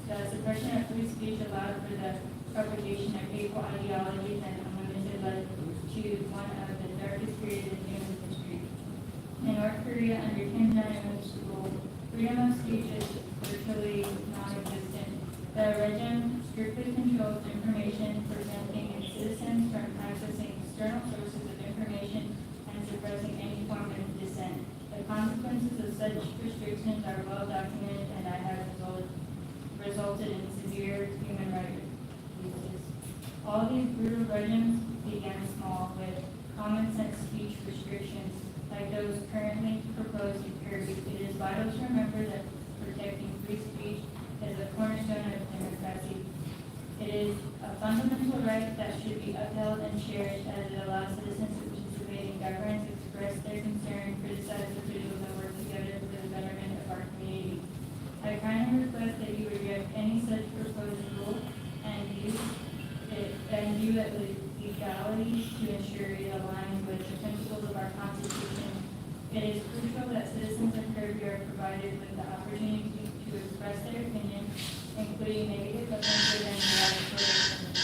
The suppression of free speech allowed for the propagation of hateful ideologies and unlimited led to one of the darkest periods in human history. In North Korea, under Kim Jong-un's rule, freedom of speech is virtually non-existent. The regime strictly controls information, preventing its citizens from accessing external sources of information and suppressing any form of dissent. The consequences of such restrictions are well documented and have resulted in severe human rights abuses. All these brutal regimes began small with common sense speech restrictions like those currently proposed in Kirby. It is vital to remember that protecting free speech is a cornerstone of democracy. It is a fundamental right that should be upheld and cherished as it allows citizens to participate in governance, express their concern, criticize officials, and work together for the betterment of our community. I kindly request that you reject any such proposed rule and use it with legality to ensure it aligns with the principles of our Constitution. It is crucial that citizens of Kirby are provided with the opportunity to express their opinion, including negative, offensive, and derogatory opinions.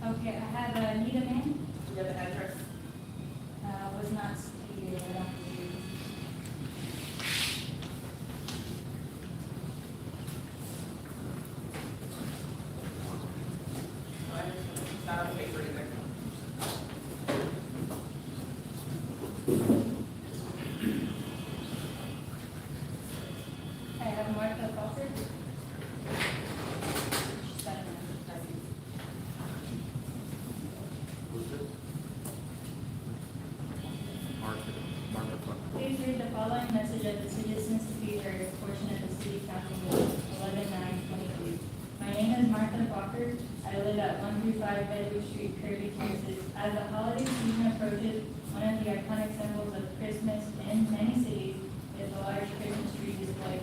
Okay, I have Anita Man. Do you have an address? Was not stated, I don't believe. It's not on the paper either. I have Martha Crawford. Please read the following message of the citizens to be heard, portion of the city council meeting, 11/9/23. My name is Martha Walker. I live at 135 Bedford Street, Kirby, Texas. As the holiday season approaches, one of the iconic symbols of Christmas in many cities is the large Christmas tree display.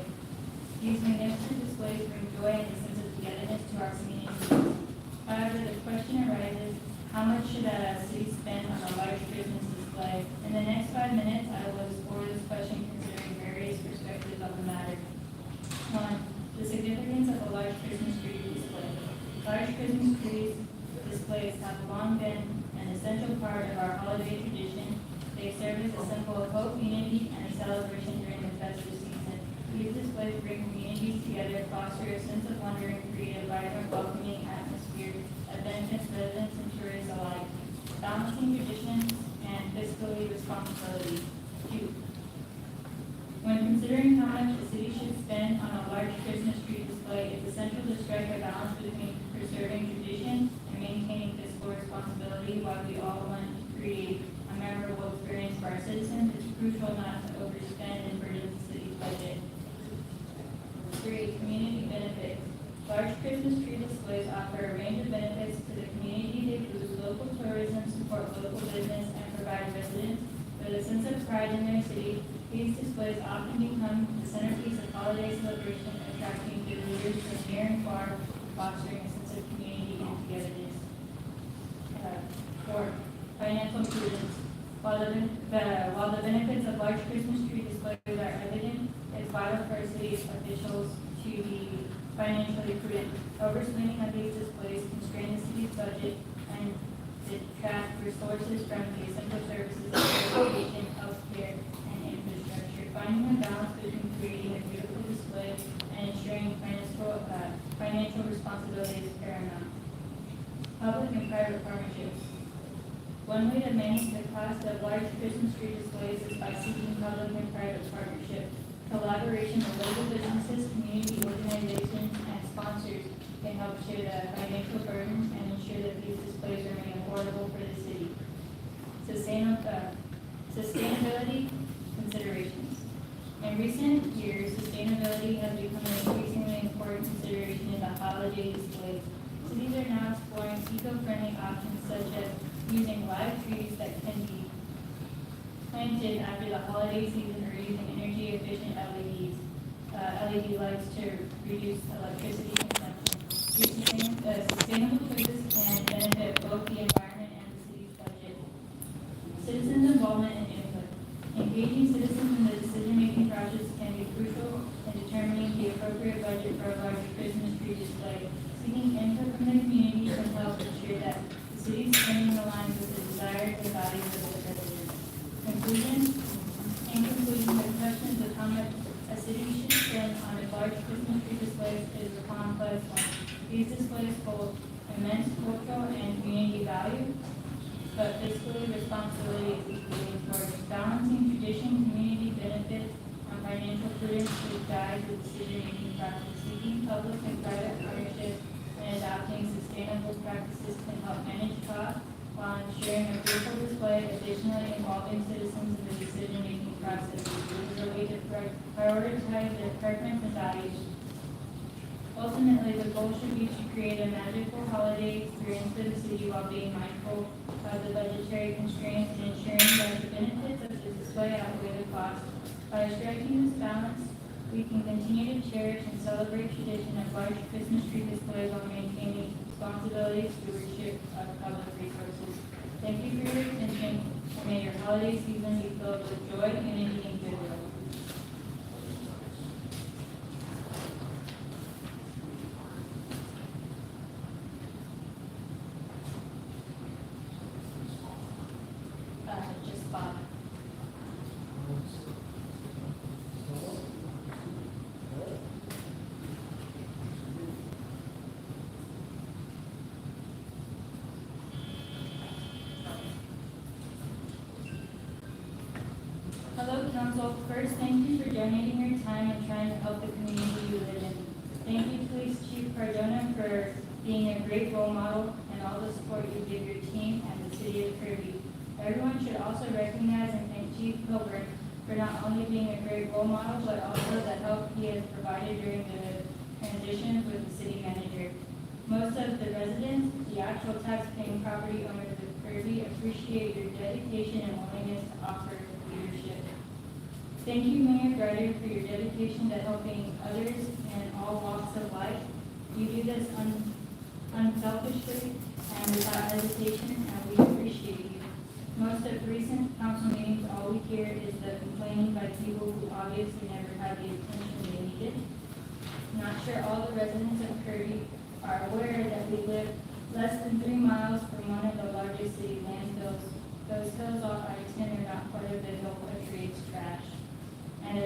These magnificent displays bring joy and a sense of togetherness to our community. However, the question arises, how much should a city spend on a large Christmas display? display. In the next 5 minutes, I will explore this question considering various perspectives of the matter. 1. The significance of a large Christmas tree display. Large Christmas trees displays have long been an essential part of our holiday tradition. They serve as a symbol of hope, unity, and a celebration during the festive season. These displays bring communities together, foster a sense of wonder, and create a vibrant, welcoming atmosphere that benefits residents and tourists alike. Balancing traditions and fiscally responsibility. 2. When considering how much the city should spend on a large Christmas tree display, it's essential to strike a balance between preserving tradition and maintaining fiscal responsibility. While we all want to create a memorable experience for our citizens, it's crucial not to overspend and burden the city's budget. 3. Community benefits. Large Christmas tree displays offer a range of benefits to the community. They boost local tourism, support local business, and provide residents with a sense of pride in their city. These displays often become the centerpiece of holiday celebration, attracting visitors from near and far, fostering a sense of community and togetherness. 4. Financial prudence. While the benefits of large Christmas tree displays are evident, it's vital for city officials to be financially prudent. Overspending of these displays constrain the city's budget and detract resources from the essential services of education, healthcare, and infrastructure. Finding a balance between creating a beautiful display and ensuring financial responsibility is paramount. Public and private partnerships. One way to manage the cost of large Christmas tree displays is by seeking public and private partnership. Collaboration with local businesses, community organizations, and sponsors can help share the financial burden and ensure that these displays remain affordable for the city. Sustainability considerations. In recent years, sustainability has become an increasingly important consideration in the holiday displays. Cities are now exploring eco-friendly options such as using live trees that can be planted after the holiday season or using energy-efficient LEDs, LED lights to reduce electricity consumption. These sustainable choices can benefit both the environment and the city's budget. Citizens' involvement and input. Engaging citizens in the decision-making process can be crucial in determining the appropriate budget for a large Christmas tree display. Seeking input from the community can help ensure that the city's spending aligns with the desires and values of the residents. In conclusion, the questions of how much a city should spend on a large Christmas tree display is a complex one. These displays hold immense cultural and community value, but fiscally responsibility is equally important. Balancing tradition, community benefits, and financial prudence should guide the decision-making process. Seeking public and private partnerships and adopting sustainable practices can help manage costs while ensuring a beautiful display. Additionally, involving citizens in the decision-making process is a way to prioritize their preference and values. Ultimately, the goal should be to create a magical holiday experience for the city while being mindful of the budgetary constraints and ensuring that the benefits of the display outweigh the cost. By striking this balance, we can continue to cherish and celebrate tradition of large Christmas tree displays while maintaining responsibility stewardship of public resources. Thank you for your attention, and may your holiday season be filled with joy, unity, and goodwill. Just Bob. Hello, Council. First, thank you for donating your time and trying to help the community you live in. Thank you, Police Chief Cardona, for being a great role model and all the support you give your team and the city of Kirby. Everyone should also recognize and thank Chief Pilgrim for not only being a great role model, but also the help he has provided during the transition with the city manager. Most of the residents, the actual tax-paying property owners of Kirby, appreciate your dedication and willingness to offer leadership. Thank you, Mayor Grider, for your dedication to helping others in all walks of life. You do this unselfishly and without hesitation, and we appreciate you. Most of recent council meetings, all we hear is the complaining by people who obviously never had the attention they needed. Not sure all the residents of Kirby are aware that we live less than 3 miles from one of the largest city landfills. Those hills off I-10 are not part of the hill country, it's trash. And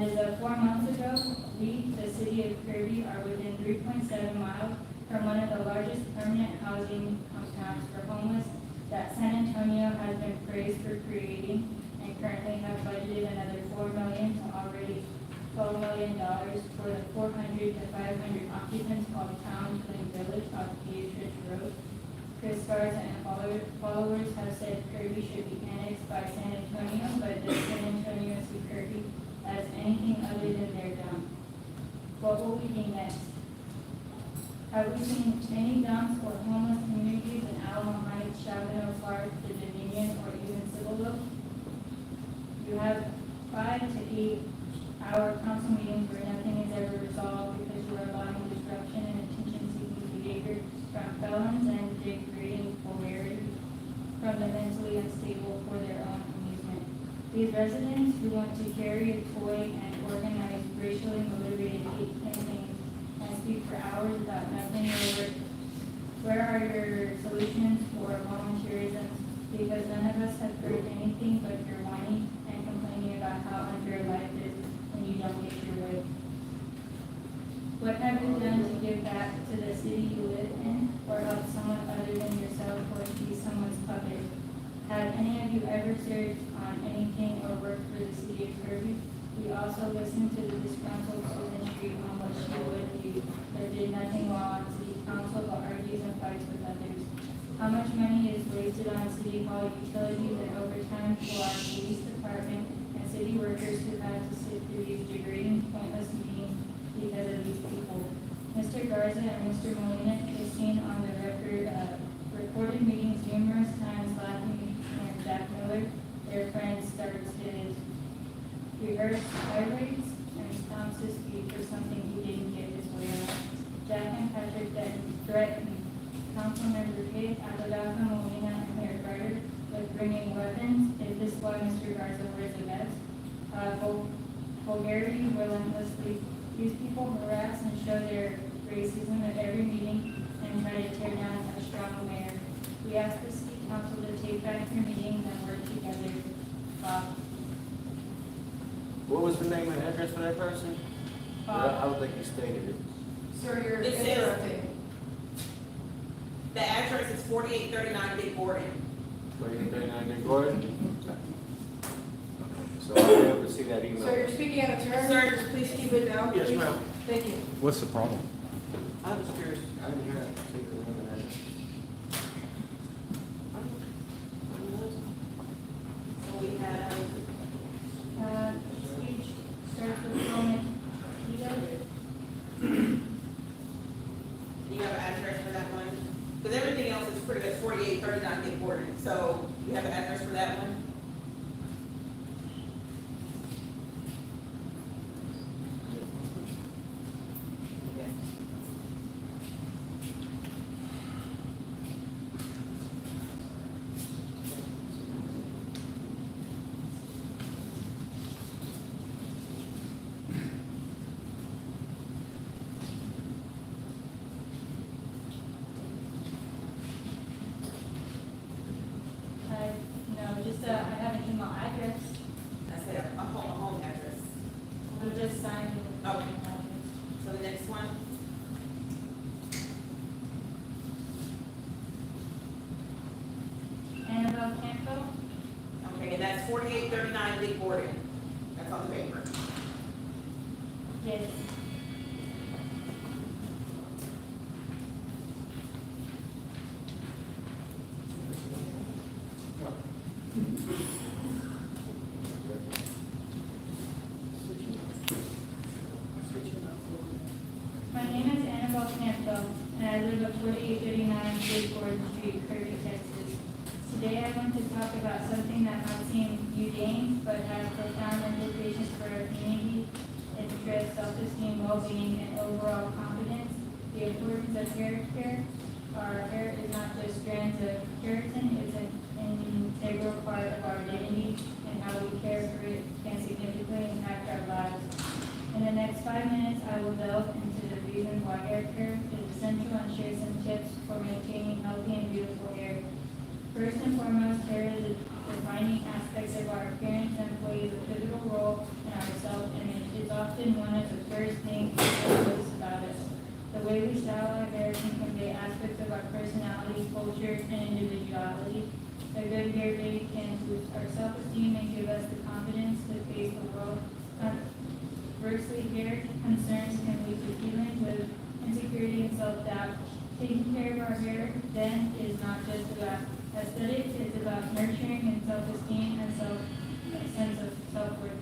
as of 4 months ago, we, the city of Kirby, are within 3.7 miles from one of the largest permanent housing compounds for homeless that San Antonio has been praised for creating, and currently have budgeted another $4 million to already $12 million for the 400 to 500 occupants called Town Clean Village off Beatrice Road. Chris Garza and followers have said Kirby should be annexed by San Antonio, but does San Antonio see Kirby as anything other than their dump? What will we be next? Have we seen any dumps or homeless communities in Alamo Heights, Chavano Park, the Dominion, or even Cibolo? You have 5 to 8 hour council meetings where nothing is ever resolved because you are allowing disruption and attention-seeking behavior from felons and degrading polarity from the mentally unstable for their own amusement. These residents who want to carry a toy and organize racially motivated hate campaigns and speak for hours about nothing will work. Where are your solutions for volunteerism? Because none of us have heard anything but your whining and complaining about how unfair life is when you don't get your way. What have you done to give back to the city you live in, or help someone other than yourself, or be someone's puppet? Have any of you ever served on anything or worked for the city of Kirby? We also listened to the disgruntled Susan Street on what she would do, but did nothing while on city council but argues and fights with others. How much money is wasted on city hall utilities and overtime for our police department and city workers who have to sit through these degrading, pointless meetings because of these people? Mr. Garza and Mr. Molina is seen on the record recorded meetings numerous times laughing, and Jack Miller, their friend, starts his rehearsed tirades and stomps his feet for something he didn't get his way on. Jack and Patrick then threatened Councilmember Hayes, Aguadaca, Molina, and Mayor Carter with bringing weapons. Is this why Mr. Garza wears a vest? Vulgarity relentlessly. These people harass and show their racism at every meeting and try to tear down a strong mayor. We ask the city council to take back your meetings and work together. Bob. What was the name and address for that person? I don't think you stated it. Sir, you're interrupting. The address is 4839 Big Gordon. 3839 Big Gordon? So I'll be able to see that email. So you're speaking out of turn? Sir, just please keep it down. Yes, ma'am. Thank you. What's the problem? I was curious, I didn't hear that particular name and address. So we have, Speech starts with comment. you have an address for that one? Because everything else is pretty much 4839 Big Gordon. So you have an address for that one? I have an email address. I said a home address. We'll just sign it. Okay. So the next one? Annabelle Campbell. Okay, and that's 4839 Big Gordon. That's on the paper. Yes. My name is Annabelle Campbell, and I live at 4839 Big Gordon Street, Kirby, Texas. Today I want to talk about something that might seem mundane, but has profound implications for our community, interest, self-esteem, well-being, and overall confidence. The importance of hair care. Our hair is not just strands of keratin, it's an the next 5 minutes, I will delve into the reasons why hair care is essential and share some tips for maintaining healthy and beautiful hair. First and foremost, hair is a defining aspect of our appearance and plays a pivotal role in our self-image. It's often one of the first things people notice about us. The way we style our hair can convey aspects of our personality, culture, and individuality. A good hair day can boost our self-esteem and give us the confidence to face the world. Conversely, hair concerns can lead to feelings of insecurity and self-doubt. Taking care of our hair, then, is not just about aesthetics, it's about nurturing and self-esteem and a sense of self-worth.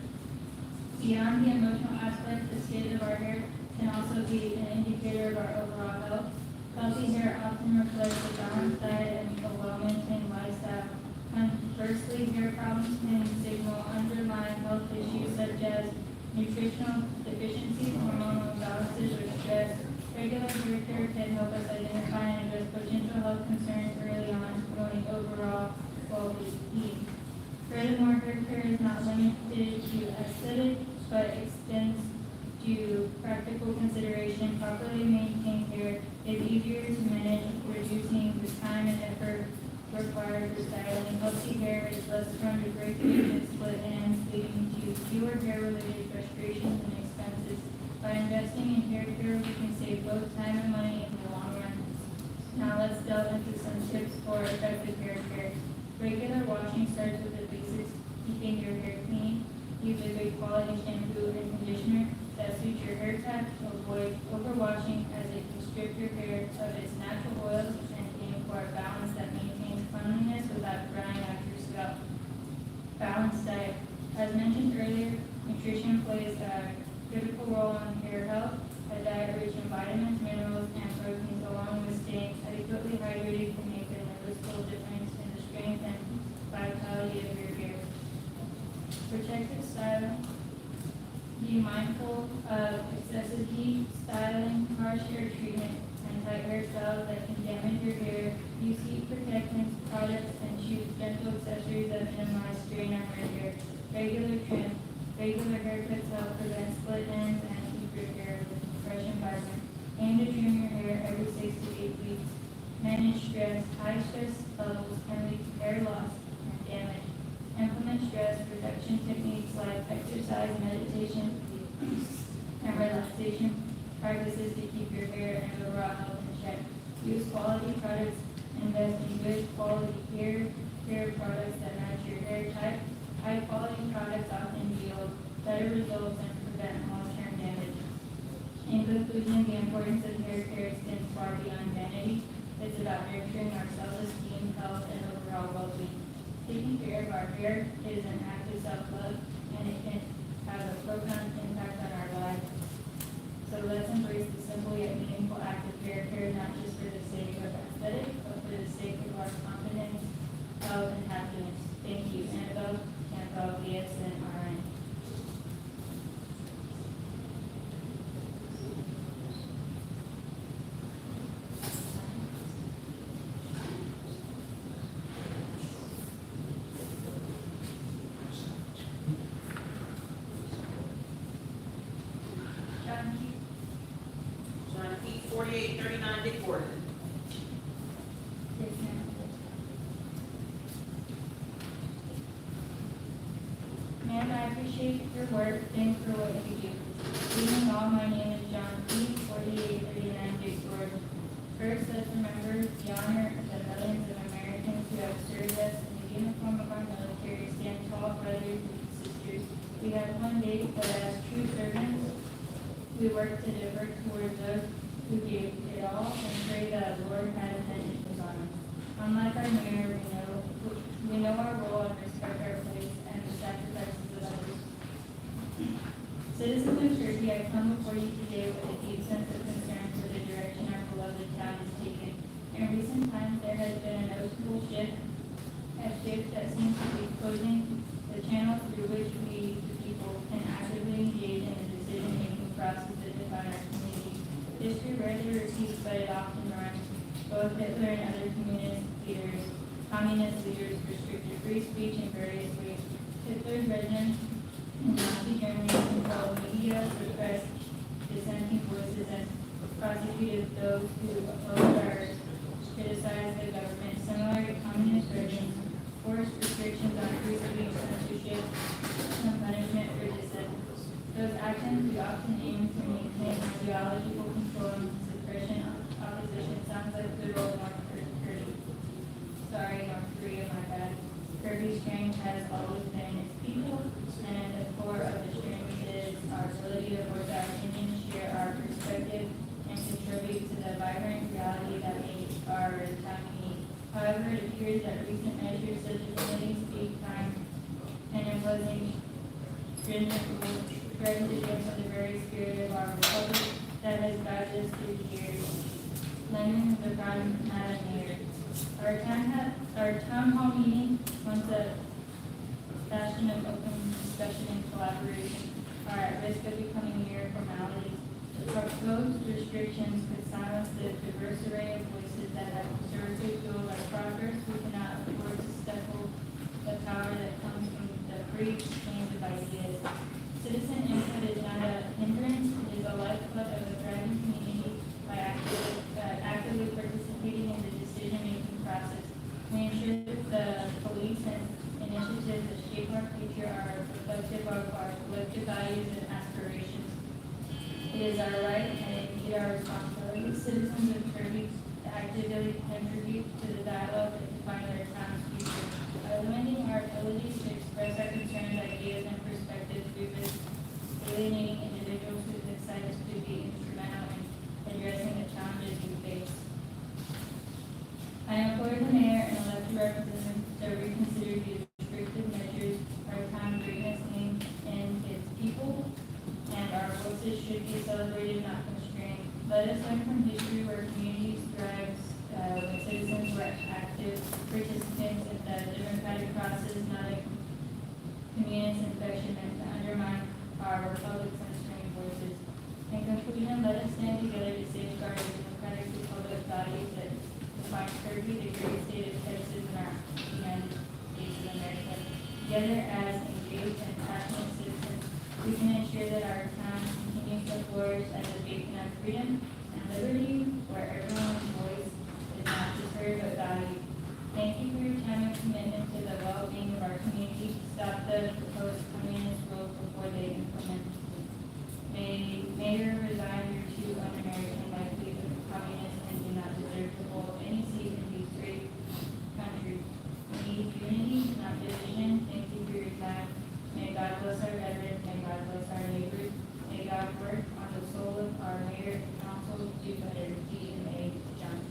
Beyond the emotional aspect, the state of our hair can also be an indicator of our overall health. Healthy hair often reflects a balanced diet and a well-maintained lifestyle. Conversely, hair problems can signal underlying health issues such as nutritional deficiencies, hormonal imbalances, or stress. Regular hair care can help us identify and address potential health concerns early on, promoting overall well-being. Furthermore, hair care is not limited to aesthetic, but extends to practical consideration. Properly maintained hair is easier to manage, reducing the time and effort required for styling. Healthy hair is less prone to breakage and split ends, leading to fewer hair-related frustrations and expenses. By investing in hair care, we can save both time and money in the long run. Now let's delve into some tips for effective hair care. Regular washing starts with the basics, keeping your hair clean. Use a good quality shampoo and conditioner that suits your hair type. Avoid overwashing as it can strip your hair of its natural oils and aim for a balance that maintains cleanliness without drying out your scalp. Balanced diet. As mentioned earlier, nutrition plays a critical role in hair health. A diet rich in vitamins, minerals, and proteins, along with staying adequately hydrated, can make a noticeable difference in the strength and vitality of your hair. Protective styling. Be mindful of excessive heat, styling, harsh hair treatment, and tight hairstyles that can damage your hair. Use heat protectants, products, and choose gentle accessories that minimize strain on your hair. Regular trim. Regular haircuts help prevent split ends and keep your hair fresh and vibrant. Aim to trim your hair every 6 to 8 weeks. Manage stress. High stress levels can lead to hair loss and damage. Implement stress reduction techniques like exercise, meditation, and relaxation practices to keep your hair and overall health in check. Use quality products. Invest in good quality hair products that match your hair type. High quality products often yield better results and prevent long-term damage. In conclusion, the importance of hair care extends far beyond vanity. It's about nurturing our self-esteem, health, and overall well-being. Taking care of our hair is an act of self-love, and it can have a profound impact on our lives. So let's embrace the simple yet meaningful act of hair care, not just for the sake of aesthetic, but for the sake of our confidence, health, and happiness. Thank you, Annabelle Campbell, BSN RN. John P. 4839 Dick Gordon. Yes, ma'am. Ma'am, I appreciate your work. Thanks for what you do. Evening all, my name is John P. 4839 Dick Gordon. First, let's remember the honor of the millions of Americans who have served us in the uniform of our military. Stand tall, brothers and sisters. We have one day, but as true servants, we work to divert towards those who gave it all and pray that the Lord had intentions on us. Unlike our mayor, we know our role and respect our place and the sacrifices of others. Citizens of Kirby, I come before you today with a deep sense of concern for the direction our beloved town is taking. In recent times, there has been a noticeable shift that seems to be closing the channels through which we, the people, can actively engage in the decision-making process that define our community. History rarely repeats, but it often runs. Both Hitler and other communist leaders restricted free speech in various ways. Hitler's regime in Nazi Germany controlled media, the press, those who oppose or criticize the government, similar to communist regimes, force restrictions on free speech, censorship, and punishment for dissent. Those actions we often aim to maintain ideological control and suppression of opposition. Sounds like good old North Korea. Sorry, North Korea, my bad. Kirby's strength has always been its people, and at the core of the strength is our ability to voice our opinions, share our perspective, and contribute to the vibrant reality that makes our time unique. However, it appears that recent measures such as limiting speed time and imposing stringent rules threaten to dampen the very spirit of our republic that has guided us through the years. Lemon, the Brown, Madam Mayor. Our town hall meeting, once a bastion of open discussion and collaboration, are at risk of becoming mere formalities. The proposed restrictions could silence the diverse array of voices that have historically fueled our progress. We cannot afford to stifle the power that comes from the free exchange of ideas. Citizen input is not a hindrance, it is a lifeblood of a thriving community by actively participating in the decision-making process. We ensure that the beliefs and initiatives that shape our future are reflective of our collective values and aspirations. It is our right and indeed our responsibility, citizens of Kirby, to actively contribute to the dialogue that defines our town's future. By limiting our abilities to express our concerns, ideas, and perspectives, we've been alienating individuals whose insights could be instrumental in addressing the challenges we face. I implore the mayor and elected representatives to reconsider the restrictive measures our town greatness aims in its people, and our voices should be celebrated, not constrained. Let us learn from history where communities thrive when citizens were active participants in the democratic process, not a communist infection meant to undermine our republic's censoring voices. In conclusion, let us stand together to safeguard the democratic republic values that define Kirby, the great state of Texas, and our United States of America. Together as engaged and passionate citizens, we can ensure that our town continues to flourish as a beacon of freedom and liberty, where everyone's voice is not just heard but valued. Thank you for your time and commitment to the well-being of our community. Stop the proposed communist rules before they implement. May Mayor resign, you're too un-American, likely the communists, and do not deserve to hold any seat in these great countries. We need unity, not division. Thank you for your time. May God bless our veterans. May God bless our neighbors. May God work on the soul of our mayor and council. Do better. D&A John.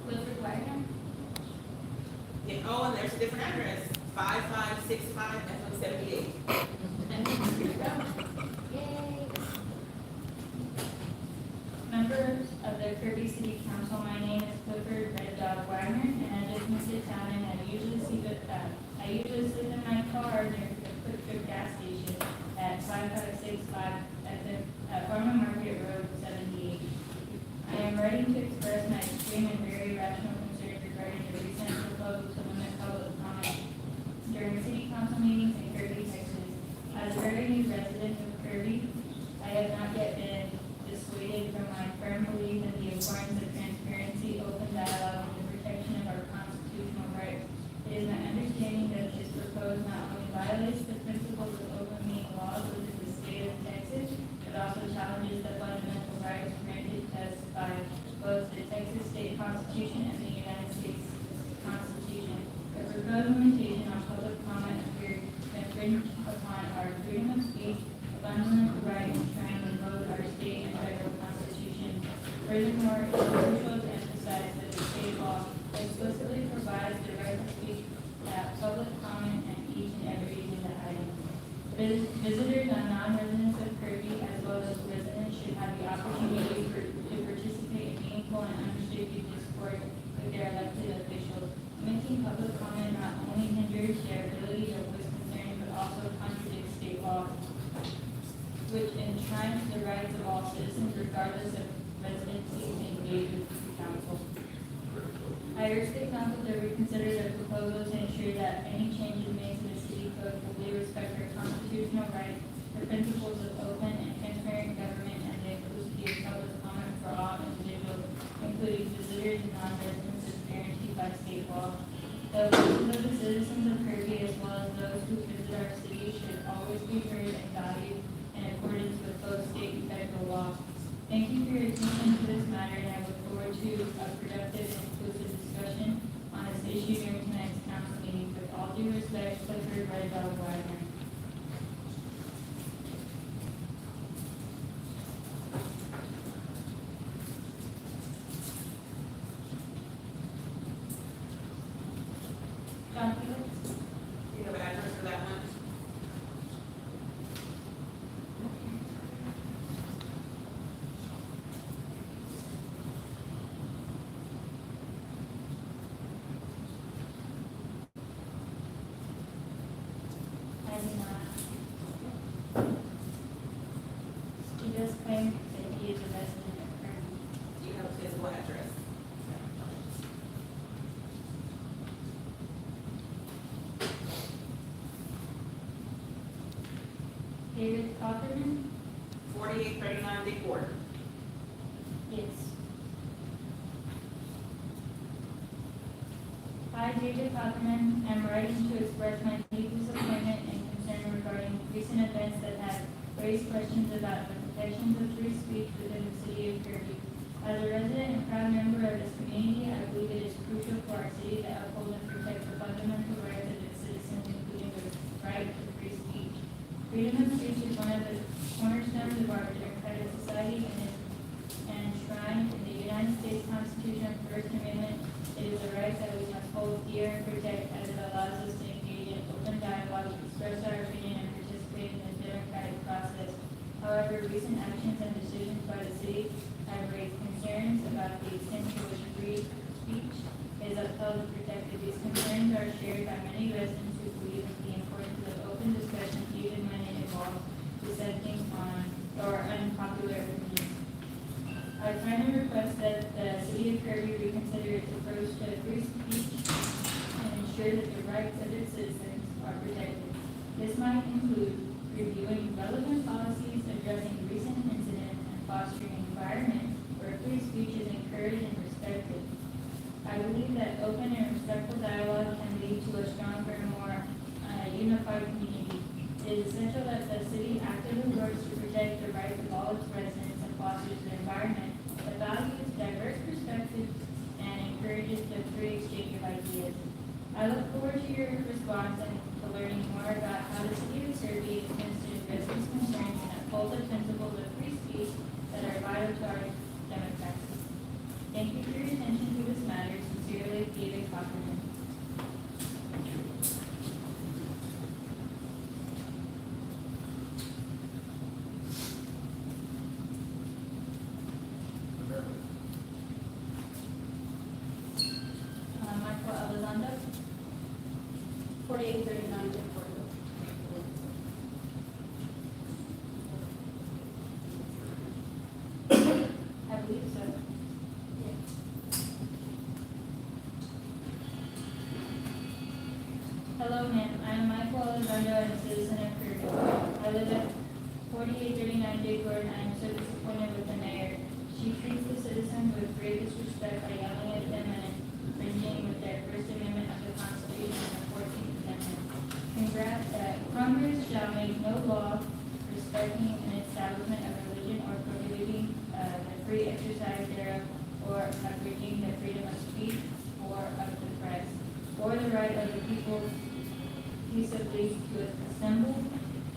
Wilfred Wagner. And, oh, and there's a different address, 5565 FM 78. And here we go. Yay. Members of the Kirby City Council, my name is Clifford Red Dog Wagner, and I just moved to town, and I usually sit in my car near the Quick Trip gas station at 5565 at Farmer Market Road 78. I am writing to express my extreme and very rational concerns regarding the recent proposal to limit public comment during city council meetings in Kirby, Texas. As a very new resident of Kirby, I have not yet been dissuaded from my firm belief in the importance of transparency, open dialogue, and the protection of our constitutional rights. It is my understanding that this proposal not only violates the principles of open meeting laws within the state of Texas, but also challenges the fundamental rights granted to us by both the Texas State Constitution and the United States Constitution. The proposed limitation on public comment appears to infringe upon our freedom of speech, fundamental right enshrined in both our state and federal constitutions. Furthermore, it is crucial to emphasize that the state law explicitly provides the right to speak at public comment and each and every agenda item. Visitors and non-residents of Kirby, as well as residents, should have the opportunity to participate in meaningful and unrestricted discourse with their elected officials. enshrines the rights of all citizens regardless of residency and engage with the council. I urge the council to reconsider the proposal to ensure that any changes made to the city code fully respect our constitutional rights, the principles of open and transparent government, and the inclusivity of public comment for all individuals, including visitors and non-residents, as guaranteed by state law. The voices of the citizens of Kirby, as well as those who visit our city, should always be heard and valued in accordance with both state and federal law. Thank you for your attention to this matter, and I look forward to a productive and inclusive discussion on this issue during tonight's council meeting. With all due respect, Clifford Red Bell Wagner. John Felix? You have an address for that one? I do not. He does claim that he is a resident of Kirby. Do you have a physical address? David Copperman? 4839 Dick Ward. Yes. I, David Copperman, am writing to express my deep disappointment and concern regarding recent events that have raised questions about the protections of free speech within the city of Kirby. As a resident and proud member of this community, I believe it is crucial for our city to uphold and protect the fundamental rights of its citizens, including the right to free speech. Freedom of speech is one of the cornerstones of our democratic society and is enshrined in the United States Constitution First Amendment. It is a right that we must hold dear and protect, as it allows us to engage in open dialogue, express our opinion, and participate in the democratic process. However, recent actions and decisions by the city have raised concerns about the extent to which free speech is upheld and protected. These concerns are shared by many residents who believe in the importance of open discussion, even when it involves dissenting on or unpopular opinions. I kindly request that the city of Kirby reconsider its approach to free speech and ensure that the rights of its citizens are protected. This might include reviewing relevant policies, addressing recent incidents, and fostering an environment where free speech is encouraged and respected. I believe that open and respectful dialogue can lead to a stronger and more unified community. It is essential that the city actively works to protect the rights of all its residents and fosters an environment that values diverse perspectives and encourages the free exchange of ideas. I look forward to your response and to learning more about how the city of Kirby intends to address these concerns and uphold the principles of free speech that are vital to our democracy. Thank you for your attention to this matter. Sincerely, David Copperman. Michael Elizondo. 4839 Dick Ward. I believe so. Hello, ma'am. I am Michael Elizondo and a citizen of Kirby. I live at 4839 Dick Road, and I am so disappointed with the mayor. She treats the citizens with great disrespect by yelling at them and infringing with their First Amendment of the Constitution and the 14th Amendment. Congress shall make no law respecting an establishment of religion or prohibiting the free exercise thereof, or abridging the freedom of speech or of the press, or the right of the people peaceably to assemble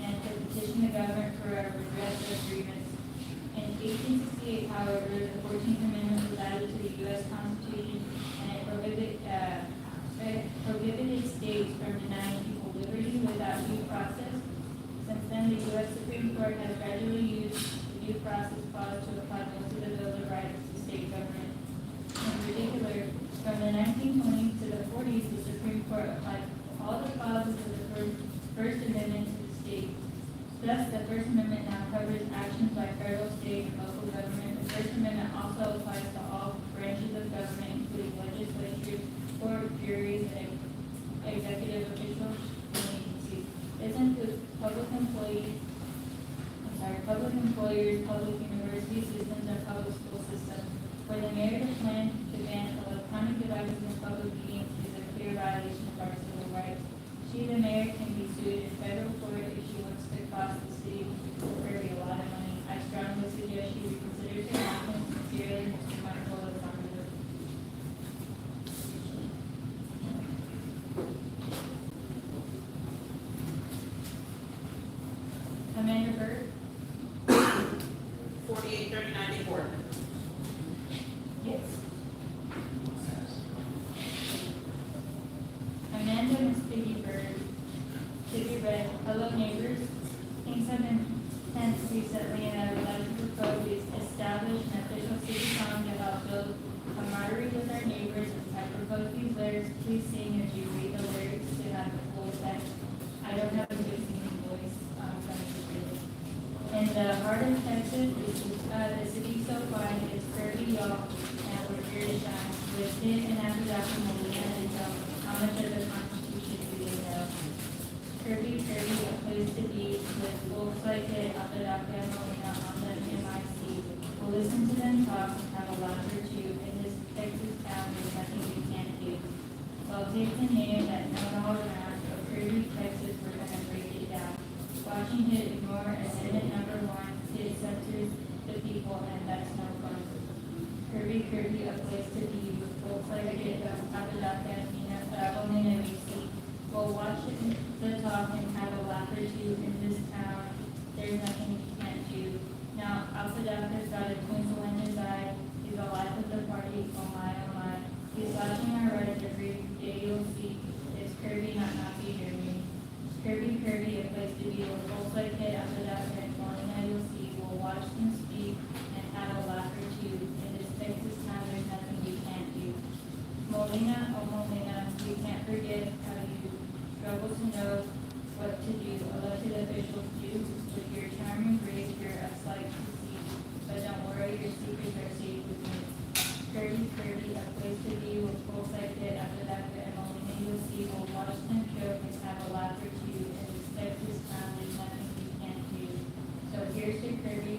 and to petition the government for a redress of grievance. In 1868, however, the 14th Amendment was added to the U.S. Constitution, and it prohibited states from denying people liberty without due process. Since then, the U.S. Supreme Court has gradually used the due process clause to apply most of the Bill of Rights to state government. In particular, from the 1920s to the 40s, the Supreme Court applied all the clauses of the First Amendment to the states. Thus, the First Amendment now covers actions by federal, state, and local government. The First Amendment also applies to all branches of government, including legislatures, court, juries, and executive officials and agencies. This includes public employees, public employers, public university systems, and public school systems. For the mayor to plan to ban electronic devices in public meetings is a clear violation of our civil rights. She, the mayor, can be sued in federal court if she wants to cost the city of Kirby a lot of money. I strongly suggest she reconsider her actions. Sincerely, Mr. Michael Alexander. Amanda Burt. 4839 Dearborn. Yes. Amanda Miss Piggy Bird. Piggy Red. Hello neighbors. Things have been tense recently, and I would like to propose we establish an official city song to help build camaraderie with our neighbors. I propose these lyrics. Please sing as you read the lyrics to have the full effect. I don't have a good singing voice. In the heart of Texas, the city so quiet, it's Kirby, y'all, and we're here to shine. With him and after that, Molina and tell how much of the Constitution do they know? Kirby, a place to be, with folks like it, Apodaca, Molina, on the MIC. We'll listen to them talk and have a laugh or two. In this Texas town, there's nothing we can't do. Well, take the name that known all around, of Kirby, Texas, we're gonna break it down. Watching it ignore amendment number 1, it censors the people, and that's no fun. Kirby, a place to be, with folks like it, Apodaca, Molina, MIC. We'll watch the talk and have a laugh or two. In this town, there's nothing you can't do. Now, Apodaca's got a twinkle in his eye. He's the life of the party, oh my, oh my. He's watching our rights every day you'll see. It's Kirby, not Nazi Germany. Kirby, a place to be, with folks like it, Apodaca, and Molina, you'll see. We'll watch them speak and have a laugh or two. In this Texas town, there's nothing we can't do. Molina, oh Molina, we can't forget how you struggle to know what to do. Elected officials do. With your charming grace, you're a sight to see. But don't worry, your secrets are safe with me. Kirby, a place to be, with folks like it, Apodaca, and Molina, you'll see. We'll watch them joke and have a laugh or two. In this Texas town, there's nothing we can't do. So here's to Kirby,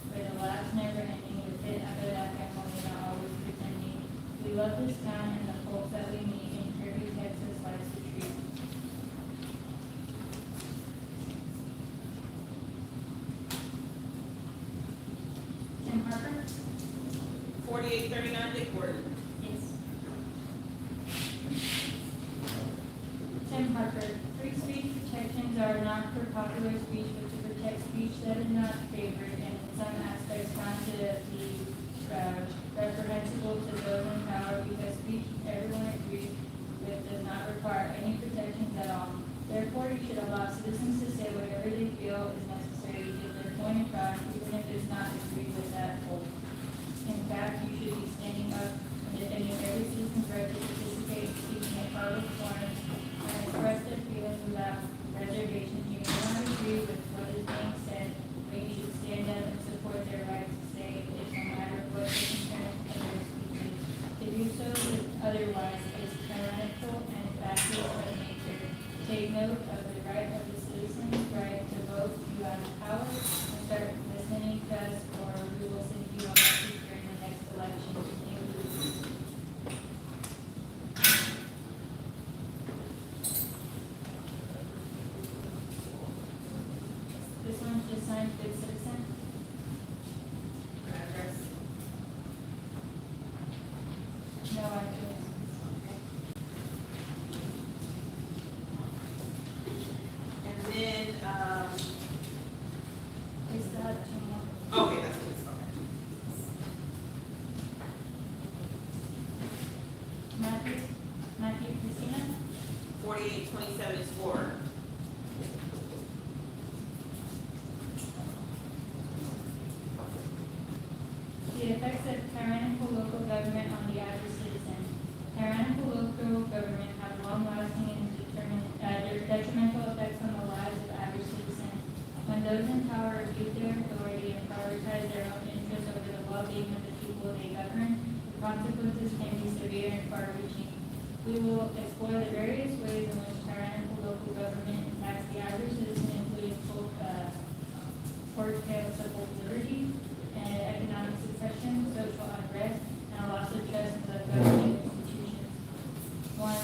where the laughs never ending, with it, Apodaca, and Molina, always pretending. We love this town and the folks that we meet in Kirby, Texas, life's a treat. Tim Parker? 4839 Dearborn. Yes. Tim Parker, free speech protections are not for popular speech, but to protect speech that is not favored and in some aspects found to be reprehensible to those in power, because speech everyone agrees with does not require any protections at all. Therefore, you should allow citizens to say whatever they feel is necessary to get their point across, even if it's not agreed with that whole. In fact, you should be standing up and defending every citizen's right to participate, speaking in public forums, and express their feelings without reservation. You may not agree with what is being said, but you should stand up and support their right to say it, no matter what the concern of their speech is. To do so otherwise is tyrannical and factious by nature. Take note of the right of the citizen's right to vote. You have the power and start listening to us, or we will send you a message during the next election. Thank you. This one's just signed good citizen. Address. No, I do. And then, We still have 2 more. okay, that's what it's okay. Matthew Christina. 4827 is for. those in power abuse their authority and prioritize their own interests over the well-being of the people they govern, the consequences can be severe and far-reaching. We will explore the various ways in which tyrannical local government impacts the average citizen, including curtails civil liberty and economic suppression, social unrest, and a loss of trust in the governing institutions. 1.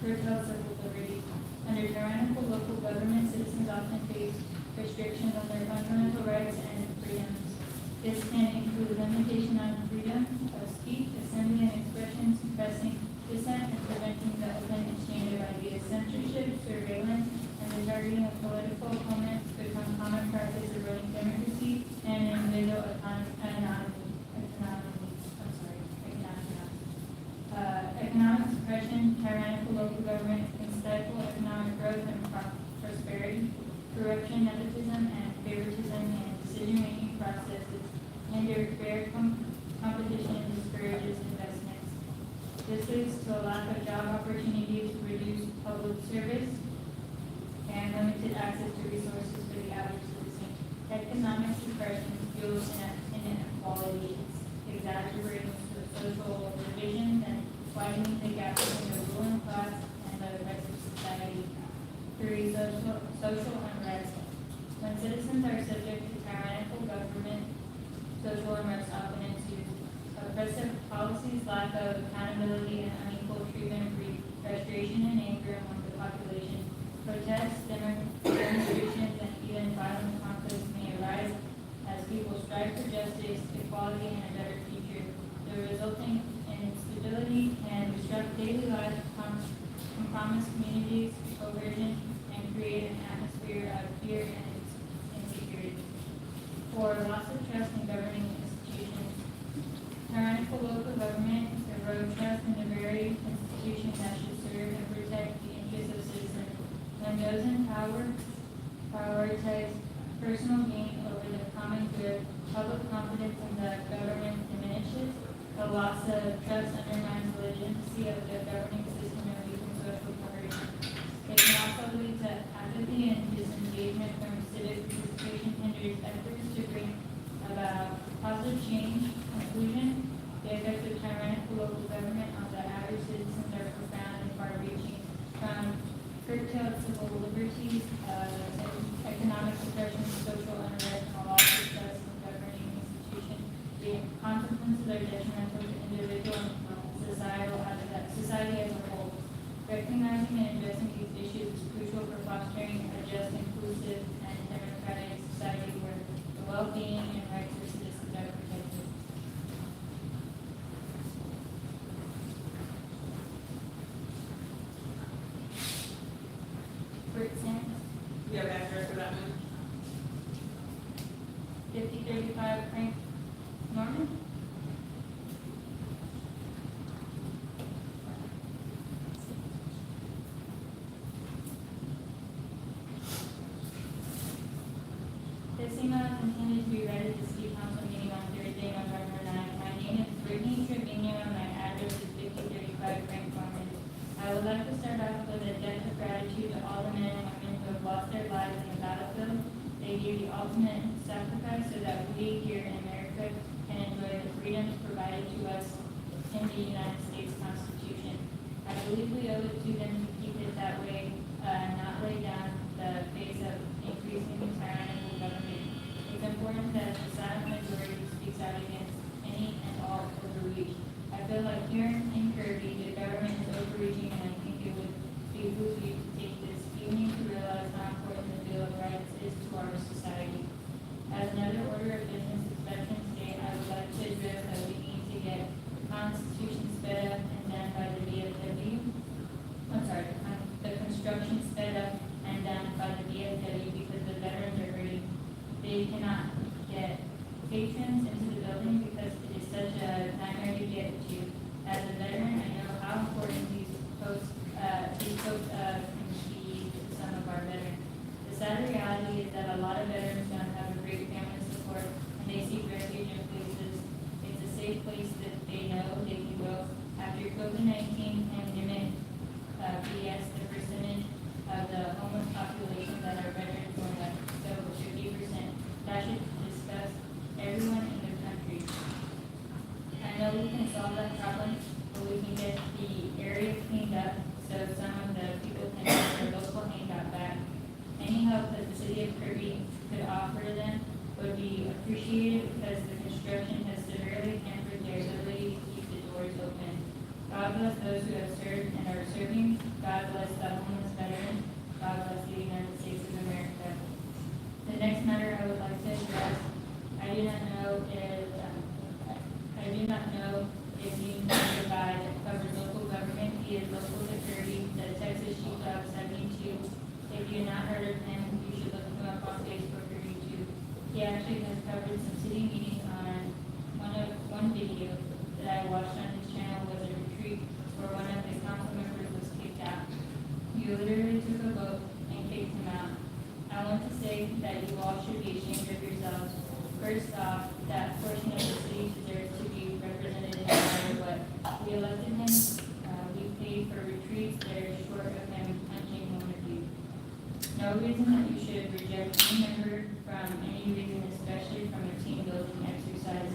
Curtail civil liberty. Under tyrannical local government, citizens often face restrictions on their fundamental rights and freedoms. This can include limitation on freedom of speech, assembly, and expression, suppressing dissent, and preventing the open exchange of ideas. Censorship, surveillance, and the targeting of political opponents become common practice, eroding democracy and individual economic suppression. Tyrannical local government can stifle economic growth and prosperity. Corruption, nepotism, and favoritism in decision-making processes hinder fair competition and discourages investments. This leads to a lack of job opportunities, reduced public service, and limited access to resources for the average citizen. Economic suppression fuels inequality, exacerbating social divisions and widening the gap between the ruling class and the rest of society. 3. Social unrest. When citizens are subject to tyrannical government, social unrest often ensues. Oppressive policies, lack of accountability, and unequal treatment breed frustration and anger among the population. Protests, demonstrations, and even violent conflicts may arise as people strive for justice, equality, and a better future. The resulting instability can disrupt daily life, compromise communities, coercion, and create an atmosphere of fear and insecurity. 4. Loss of trust in governing institutions. Tyrannical local government erodes trust in the very institutions that should serve and protect the interests of citizens. When those in power prioritize personal gain over the common good, public confidence in the government diminishes. The loss of trust undermines the legitimacy of the governing system and weakens social cohesion. It can also lead to apathy and disengagement from civic participation, hinders efforts to bring about positive change. Conclusion: the effects of tyrannical local government on the average citizens are profound and far-reaching, from curtailed civil liberties, economic suppression, social unrest, and a loss of trust in governing institutions. The consequences are detrimental to individual and society as a whole. Recognizing and addressing these issues is crucial for fostering a just, inclusive, and democratic society where the well-being and rights of citizens are protected. You have address for that one? 5035 Frank Norman. This email is intended to be read at the City Council meeting on Thursday, November 9th. My name is Brittany Trevino and my address is 5035 Frank Norman. I would like to start off with a debt of gratitude to all the men and women who have lost their lives in the battlefield. They gave the ultimate sacrifice so that we here in America can enjoy the freedoms provided to us in the United States Constitution. I believe we owe it to them to keep it that way, not lay down the face of increasing tyrannical government. It's important that the silent majority speaks out against any and all overreach. I feel like here in Kirby, the government is overreaching, and I think it would behoove you to take this evening to realize how important the Bill of Rights is to our society. As another order of business is Veterans Day, I would like to address that we need to get the Constitution sped up and done by the VFW. The construction sped up and done by the VFW because the veterans are hurting. They cannot get patrons into the building because it is such a nightmare to get to. As a veteran, I know how important these posts can be to some of our veterans. The sad reality is that a lot of veterans don't have a great family support and they seek refuge in places. It's a safe place that they know they can go. After COVID-19 pandemic BS, the percentage of the homeless population that our veterans were so appreciated because the construction has severely hampered their ability to keep the doors open. God bless those who have served and are serving. God bless the homeless veterans. God bless the United States of America. The next matter I would like to address, I do not know if you know the guy that covers local government. He is local to Kirby, the Texas Sheepdog 72. If you have not heard of him, you should look him up on Facebook or YouTube. He actually has covered some city meetings on one video that I watched on his channel was a retreat where one of the council members was kicked out. You literally took a vote and kicked him out. I want to say that you all should be ashamed of yourselves. First off, that portion of the city deserves to be represented in no matter what. We elected him, we paid for retreats that are short of him punching one of you. No reason that you should reject any member from any reason, especially from a team building exercise.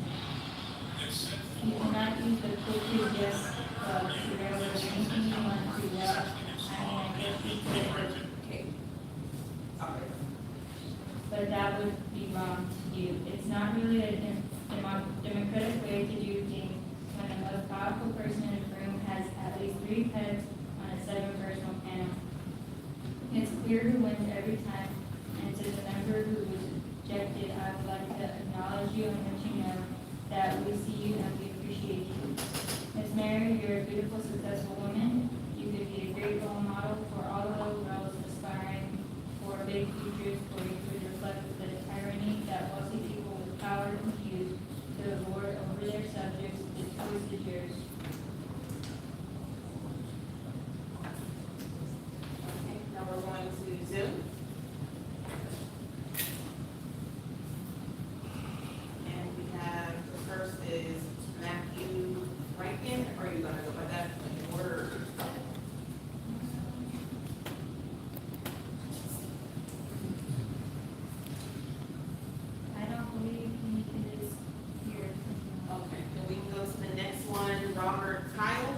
You cannot use the quick yes to railroad anything you want to well. I guess you could, but that would be wrong to do. It's not really a democratic way to do things when the most powerful person in the room has at least 3 heads on a 7-person panel. It's clear who wins every time, and to the member who was rejected, I would like to acknowledge you and let you know that we see you and we appreciate you. Ms. Mary, you're a beautiful, successful woman. You could be a great role model for all of those girls aspiring for big futures, for you to reflect the tyranny that wealthy people with power confuse to lord over their subjects. The choice is yours. Okay, now we're going to Zoom. And we have, the first is Matthew Rankin. Are you gonna go by that in order? I don't believe he is here. Okay, then we can go to the next one, Robert Kyle.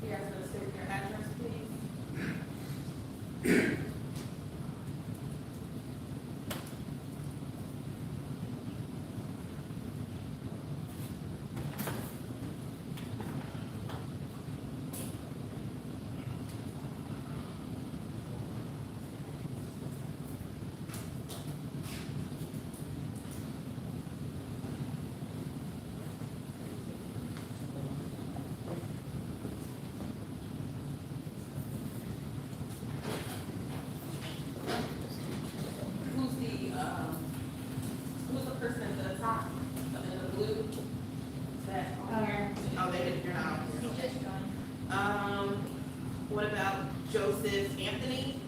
You guys gonna state your address, please? Who's the person at the top, in the blue? That, oh, they didn't, you're not on He here. just joined. What about Joseph Anthony?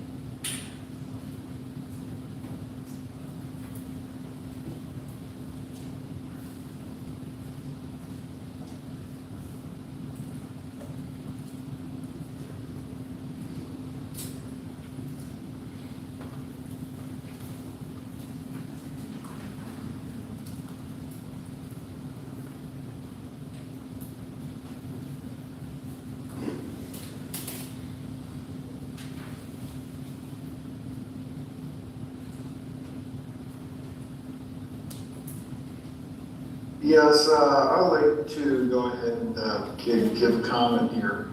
Yes, I'd like to go ahead and give a comment here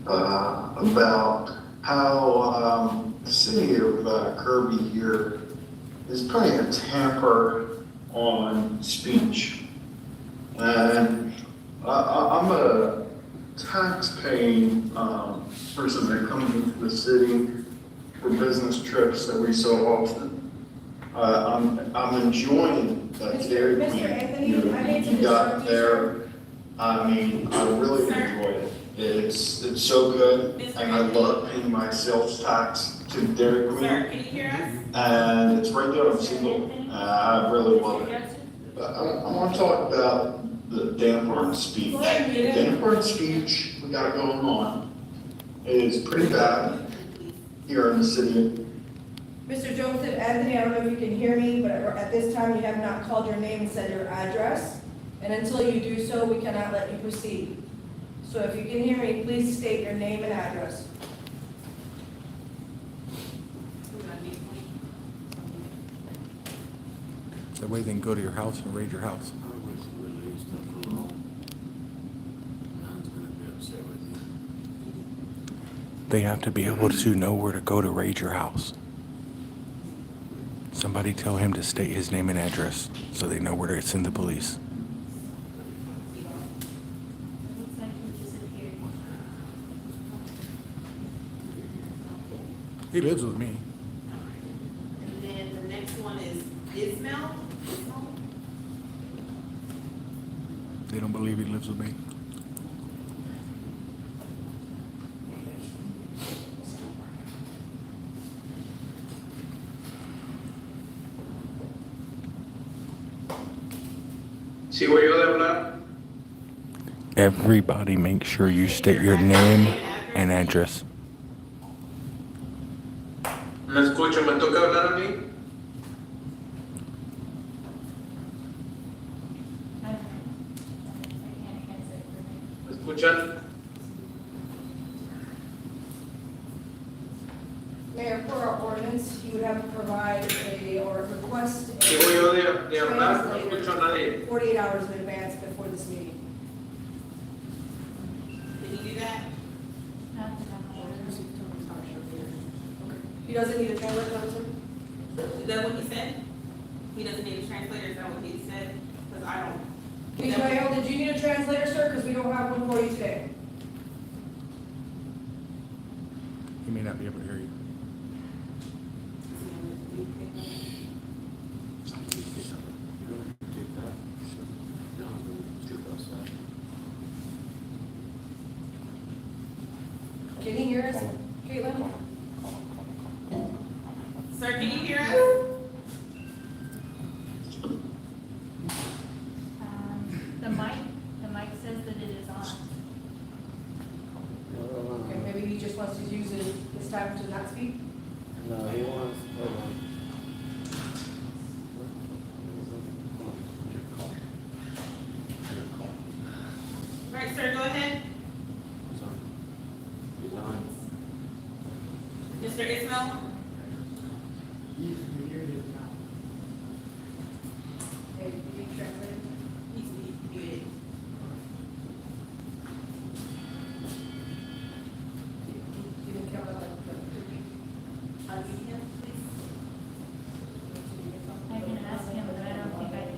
about how the city of Kirby here is putting a tamper on speech. And I'm a tax-paying person that comes into the city for business trips every so often. I'm enjoying that Dairy Mr. Queen Anthony, I need to you got interrupt you, there. I mean, I really Sir? enjoy it. It's so good, Mr. and I Anthony? love paying my sales tax to Dairy Queen. Sir, can you hear us? And it's right there on Siegel. I really love it. But I want to talk about the damper speech. Damper speech we got going on is pretty bad here in the city. Mr. Joseph, Anthony, I don't know if you can hear me, but at this time you have not called your name and said your address. And until you do so, we cannot let you proceed. So if you can hear me, please state your name and address. That way they can go to your house and raid your house. They have to be able to know where to go to raid your house. Somebody tell him to state his name and address so they know where to send the police. Looks like he disappeared. He lives with me. And then the next one is Ismail. They don't believe he lives with me. ¿Sigo yo de hablar? Everybody make sure you state your name and address. ¿Me escucho? ¿Me toca hablar a mí? I can't say for me. ¿Me escuchan? Mayor, per our ordinance, you would have to provide or request ¿Sigo yo de hablar? No escucho a nadie. 48 hours in advance before this meeting. Can you do that? Not that I'm aware of. He doesn't need a translator, officer? Is that what he said? He doesn't need a translator, is that what he said? Because I don't. Ismael, did you need a translator, sir? Because we don't have one for you today. He may not be able to hear you. Can he hear us, Caitlin? Sir, can you hear us? The mic says that it is on. Okay, maybe he just wants to use his time to not speak? No, he wants, hold on. All right, sir, go ahead. Mr. Ismail? Hey, you need a translator? He's muted. You didn't count out Unmute him, please. I can ask him, but I don't think I can.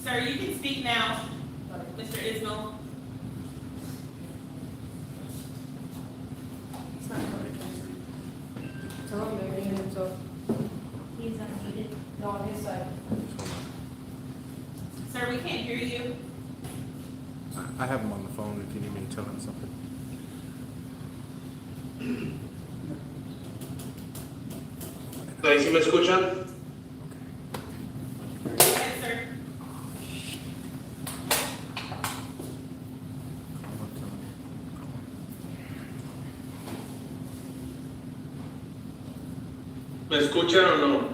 Sir, you can speak now, Mr. Ismail. Tell him you're muting himself. He's unmuted. No, on his side. Sir, we can't hear you. I have him on the phone if you need me to tell him something. ¿Ahí sí me escuchan? Go ahead, sir. ¿Me escuchan o no?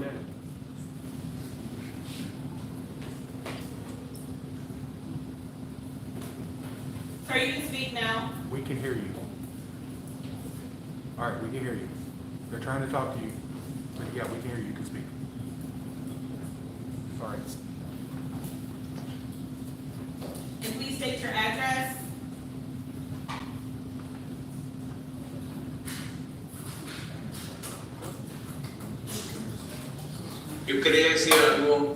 Sir, you can speak now. We can hear you. All right, we can hear you. They're trying to talk to you. But yeah, we can hear you. You can speak. Sorry. And please state your address. Yo quería decir algo.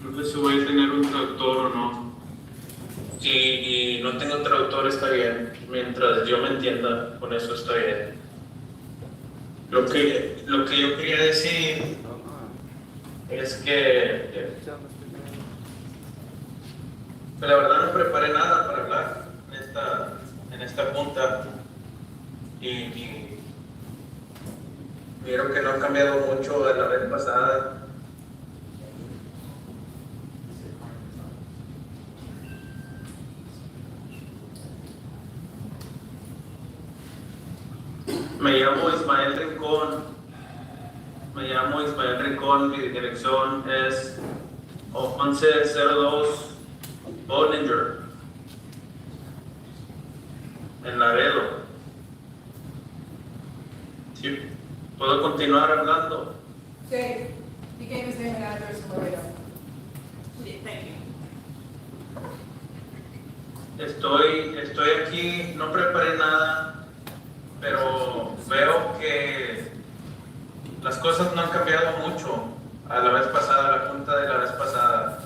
No sé si voy a tener un traductor o no. Si no tengo traductor está bien. Mientras yo me entienda, con eso está bien. Lo que yo quería decir es que la verdad no preparé nada para hablar en esta junta y vieron que no ha cambiado mucho de la vez pasada Rincón. Me llamo Ismael Rincón, mi dirección es 1102 Bollinger, en Laredo. ¿Sí? ¿Puedo continuar hablando? Dave, he gave his name and address in Laredo. Thank you. Estoy aquí, no preparé nada, pero veo que las cosas no han cambiado mucho a la vez pasada, la junta de la vez pasada.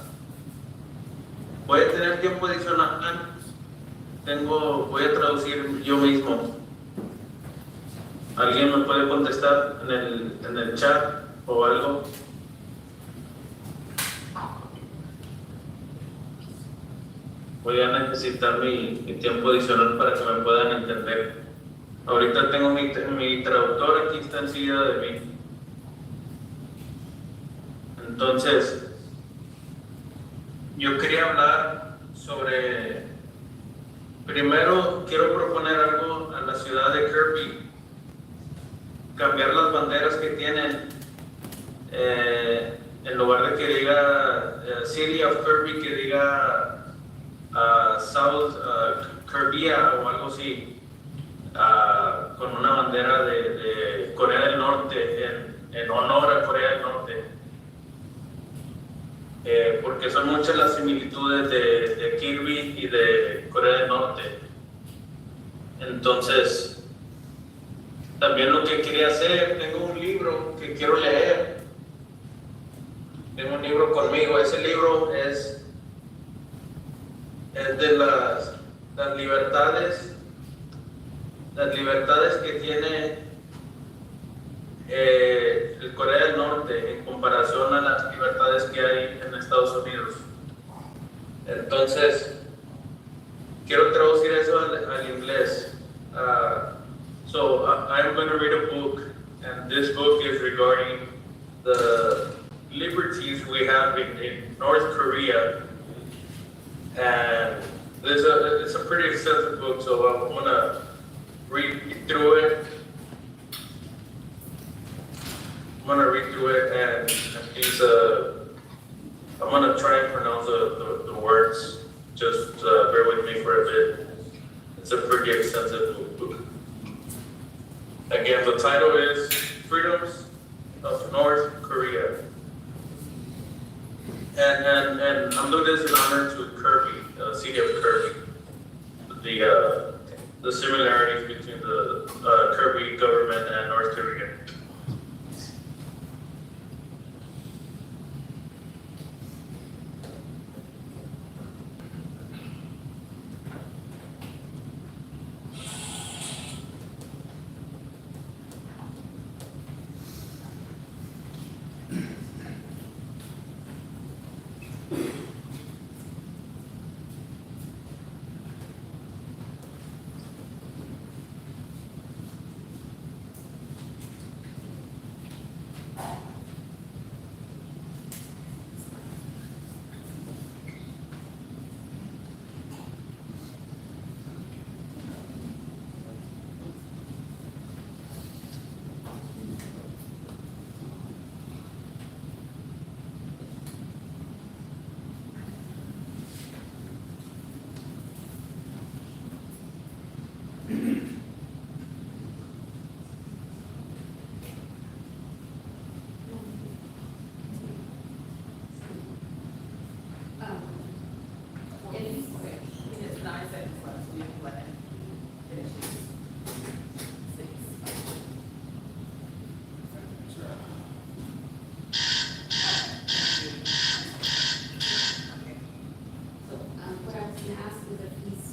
Voy a tener tiempo adicional, voy a traducir yo mismo. ¿Alguien me puede contestar en el chat o algo? Voy a necesitar mi tiempo adicional para que me puedan entender. Ahorita tengo mi traductor aquí, está enseguida de mí. Entonces, yo quería hablar sobre, primero quiero proponer algo a la ciudad de Kirby, cambiar las banderas que tienen, en lugar de que diga City of Kirby, que diga South Kirby o algo así, con una bandera de Corea del Norte, en honor a Corea del Norte. Porque son muchas las similitudes de Kirby y de Corea del Norte. Entonces, también lo que quería hacer, tengo un libro que quiero leer. Tengo un libro conmigo. Ese libro es de las libertades que tiene el Corea del Norte en comparación a las libertades que hay en Estados Unidos. Entonces, quiero traducir eso al inglés. So I'm going to read a book, and this book is regarding the liberties we have in North Korea. And it's a pretty extensive book, so I'm going to read through it. I'm going to read through it, and I'm going to try and pronounce the words. Just bear with me for a bit. It's a pretty extensive book. Again, the title is Freedoms of North Korea. And I'm doing this in honor to Kirby, the city of Kirby. The similarities between the Kirby government and North Korea. It's 9 seconds left, so you can let him finish his six. So, what I was gonna ask is if he's,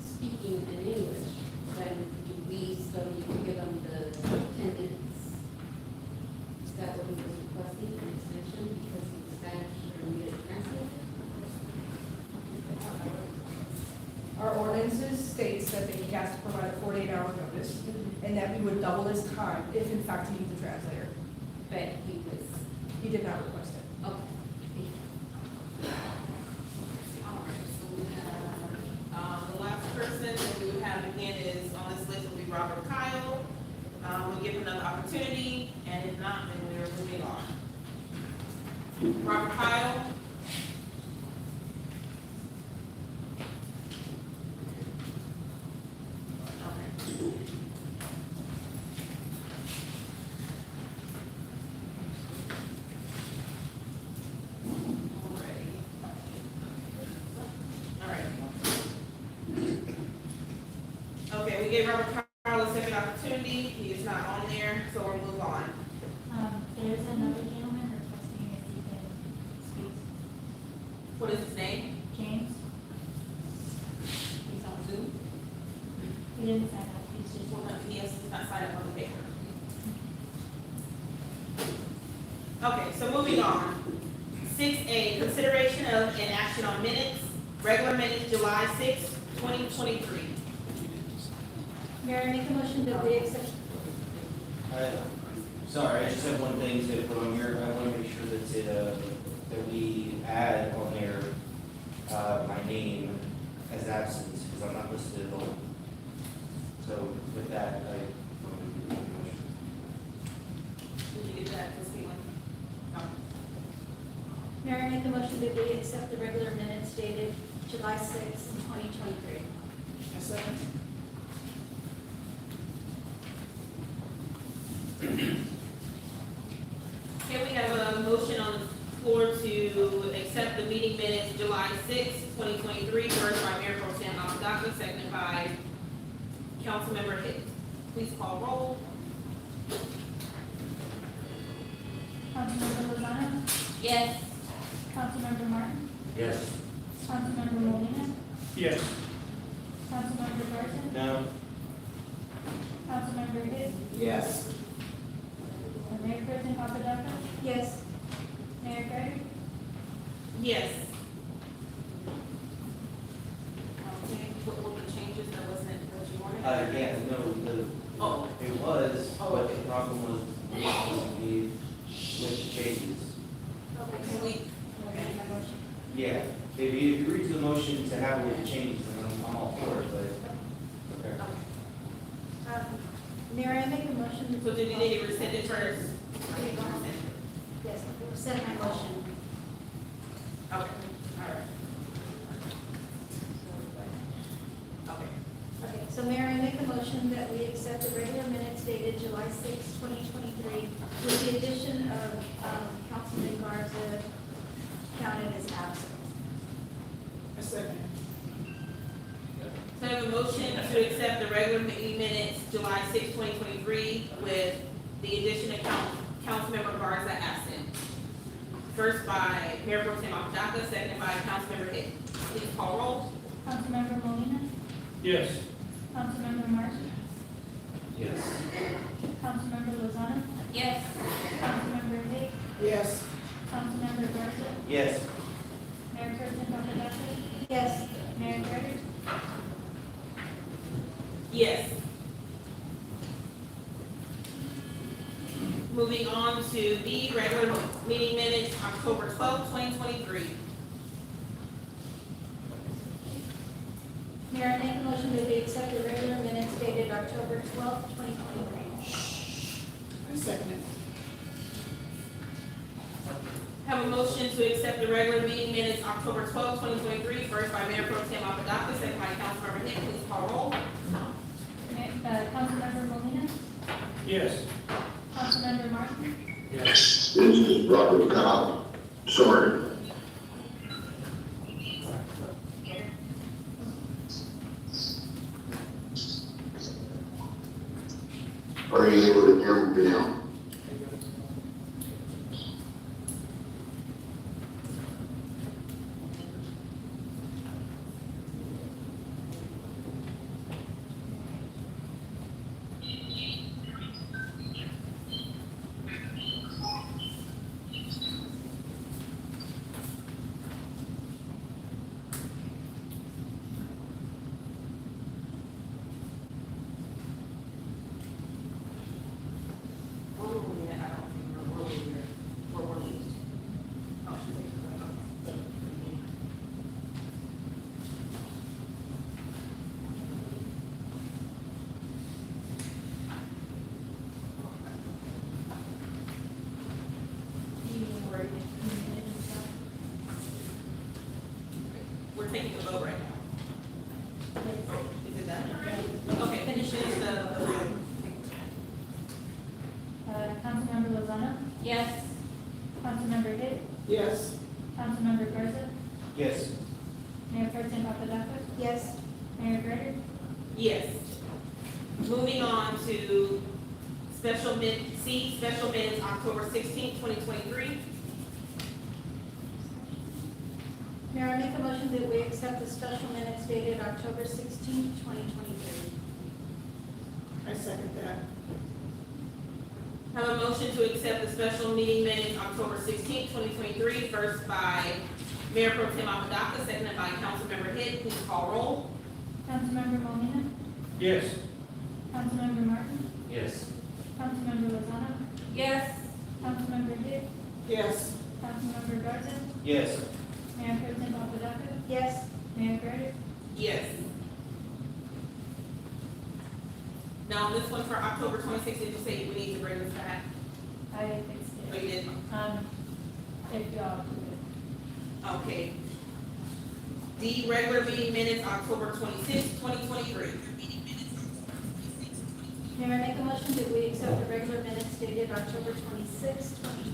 speaking in English, then do we still need to give him the attendance? Is that what he was requesting, an extension, because he's Spanish or needed a translator? Our ordinances states that he has to provide a 48-hour notice, and that we would double his time if in fact he needs a translator. But he was, He did not request it. okay. The last person that we would have again is on this list will be Robert Kyle. give him another opportunity, and if not, then we're moving on. Robert Kyle. Okay. All right. Okay, we gave Robert Kyle a second opportunity. He is not on there, so we'll move on. There's another gentleman requesting if he can speak. What is his name? James, He's on Zoom. he didn't sign up, he's just. Well, no, he has not signed up on the paper. Okay, so moving on. 6A, consideration of and action on minutes, regular minutes, July 6, 2023. Mayor, I make a motion that we accept. Sorry, I just have one thing to put on here. I want to make sure that we add on there, my name as absent, because I'm not listed at all. So with that, I want to make a motion. Did you get that, Ms. Keelan? No. Mayor, I make a motion that we accept the regular minutes dated July 6, 2023. Okay, we have a motion on the floor to accept the meeting minutes July 6, 2023, first by Mayor Pro Tem Amadaka, seconded by Councilmember Hicks. Please call roll. Councilmember Lozano, Yes. Councilmember Martin, Yes. Councilmember Molina, Yes. Councilmember Garza, No. Councilmember Hicks, Yes. and Mayor Pro Tem Amadaka, Yes. Mayor Carter. Yes. Okay, what were the changes that wasn't, what you wanted? Yeah, no, Oh, it was, but the problem was we switched changes. okay, can we, okay. Yeah, if you agree to the motion to have it with changes, then I'm all for it, but, okay. Mayor, I make a motion. So did you need to rescind it first? Okay, go ahead. Yes, rescind my motion. Okay, all right. Okay. Okay, so Mayor, I make a motion that we accept the regular minutes dated July 6, 2023, with the addition of Councilman Garza counted as absent. A second. So I have a motion to accept the regular meeting minutes, July 6, 2023, with the addition of Councilmember Garza absent. First by Mayor Pro Tem Amadaka, seconded by Councilmember Hicks. Please call roll. Councilmember Molina, Yes. Councilmember Martin, Yes. Councilmember Lozano, Yes. Councilmember Hicks, Yes. Councilmember Garza, Yes. Mayor Pro Tem Amadaka, Yes. Mayor Carter. Yes. Moving on to the regular meeting minutes, October 12, 2023. Mayor, I make a motion that we accept the regular minutes dated October 12, 2023. A second. Have a motion to accept the regular meeting minutes, October 12, 2023, first by Mayor Pro Tem Amadaka, second by Councilmember Hicks. Please call roll. Councilmember Molina, Yes. Councilmember Martin, Yes. This is Robert Cobb. Sorry. Are you able to hear me now? Yes. Councilmember Hitt, Yes. Councilmember Garza, Yes. Mayor Pro Tem Apadaka, Yes. Mayor Greider. Yes. Moving on to special minutes, October 16th, 2023. Mayor, I make a motion that we accept the special minutes dated October 16th, 2023. I second that. Have a motion to accept the special meeting minutes October 16th, 2023, first by Mayor Pro Tem Apadaka, seconded by Councilmember Hitt. Please call roll. Councilmember Molina, Yes. Councilmember Martin, Yes. Councilmember Lozano, Yes. Councilmember Hitt, Yes. Councilmember Garza, Yes. Mayor Pro Tem Apadaka, Yes. Mayor Greider. Yes. Now, this one for October 26th, did you say we need to bring this back? I fixed Oh, it. you did? If y'all approve it. Okay. The regular meeting minutes, October 26th, 2023. Mayor, I make a motion that we accept the regular minutes dated October 26th, 2023.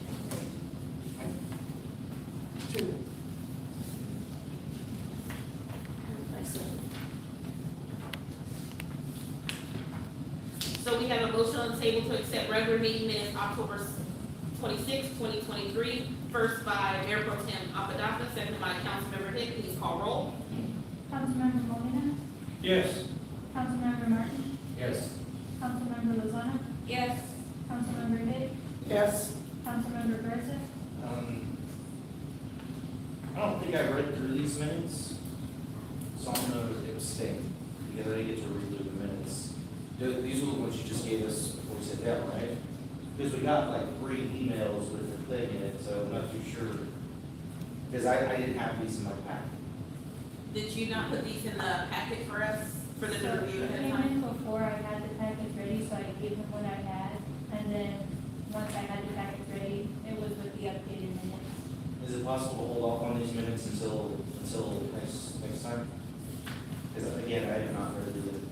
Two. So we have a motion on the table to accept regular meeting minutes October 26, 2023. First by Mayor Pro Tem Apadaka, seconded by Councilmember Hitt. Please call roll. Councilmember Molina, Yes. Councilmember Martin, Yes. Councilmember Lozano, Yes. Councilmember Hitt, Yes. Councilmember Garza, I don't think I read through these minutes, so I'm gonna abstain, because I didn't get to read through the minutes. These were the ones you just gave us before we sat down, right? Because we got like 3 emails with the thing in it, so I'm not too sure. Because I didn't have these in my packet. Did you not put these in the packet for us, for them to review ahead of came time? in before I had the packets ready, so I gave him what I had, and then once I had the packets ready, it was with the updated minutes. Is it possible to hold off on these minutes until next time? Because again, I have not read through it.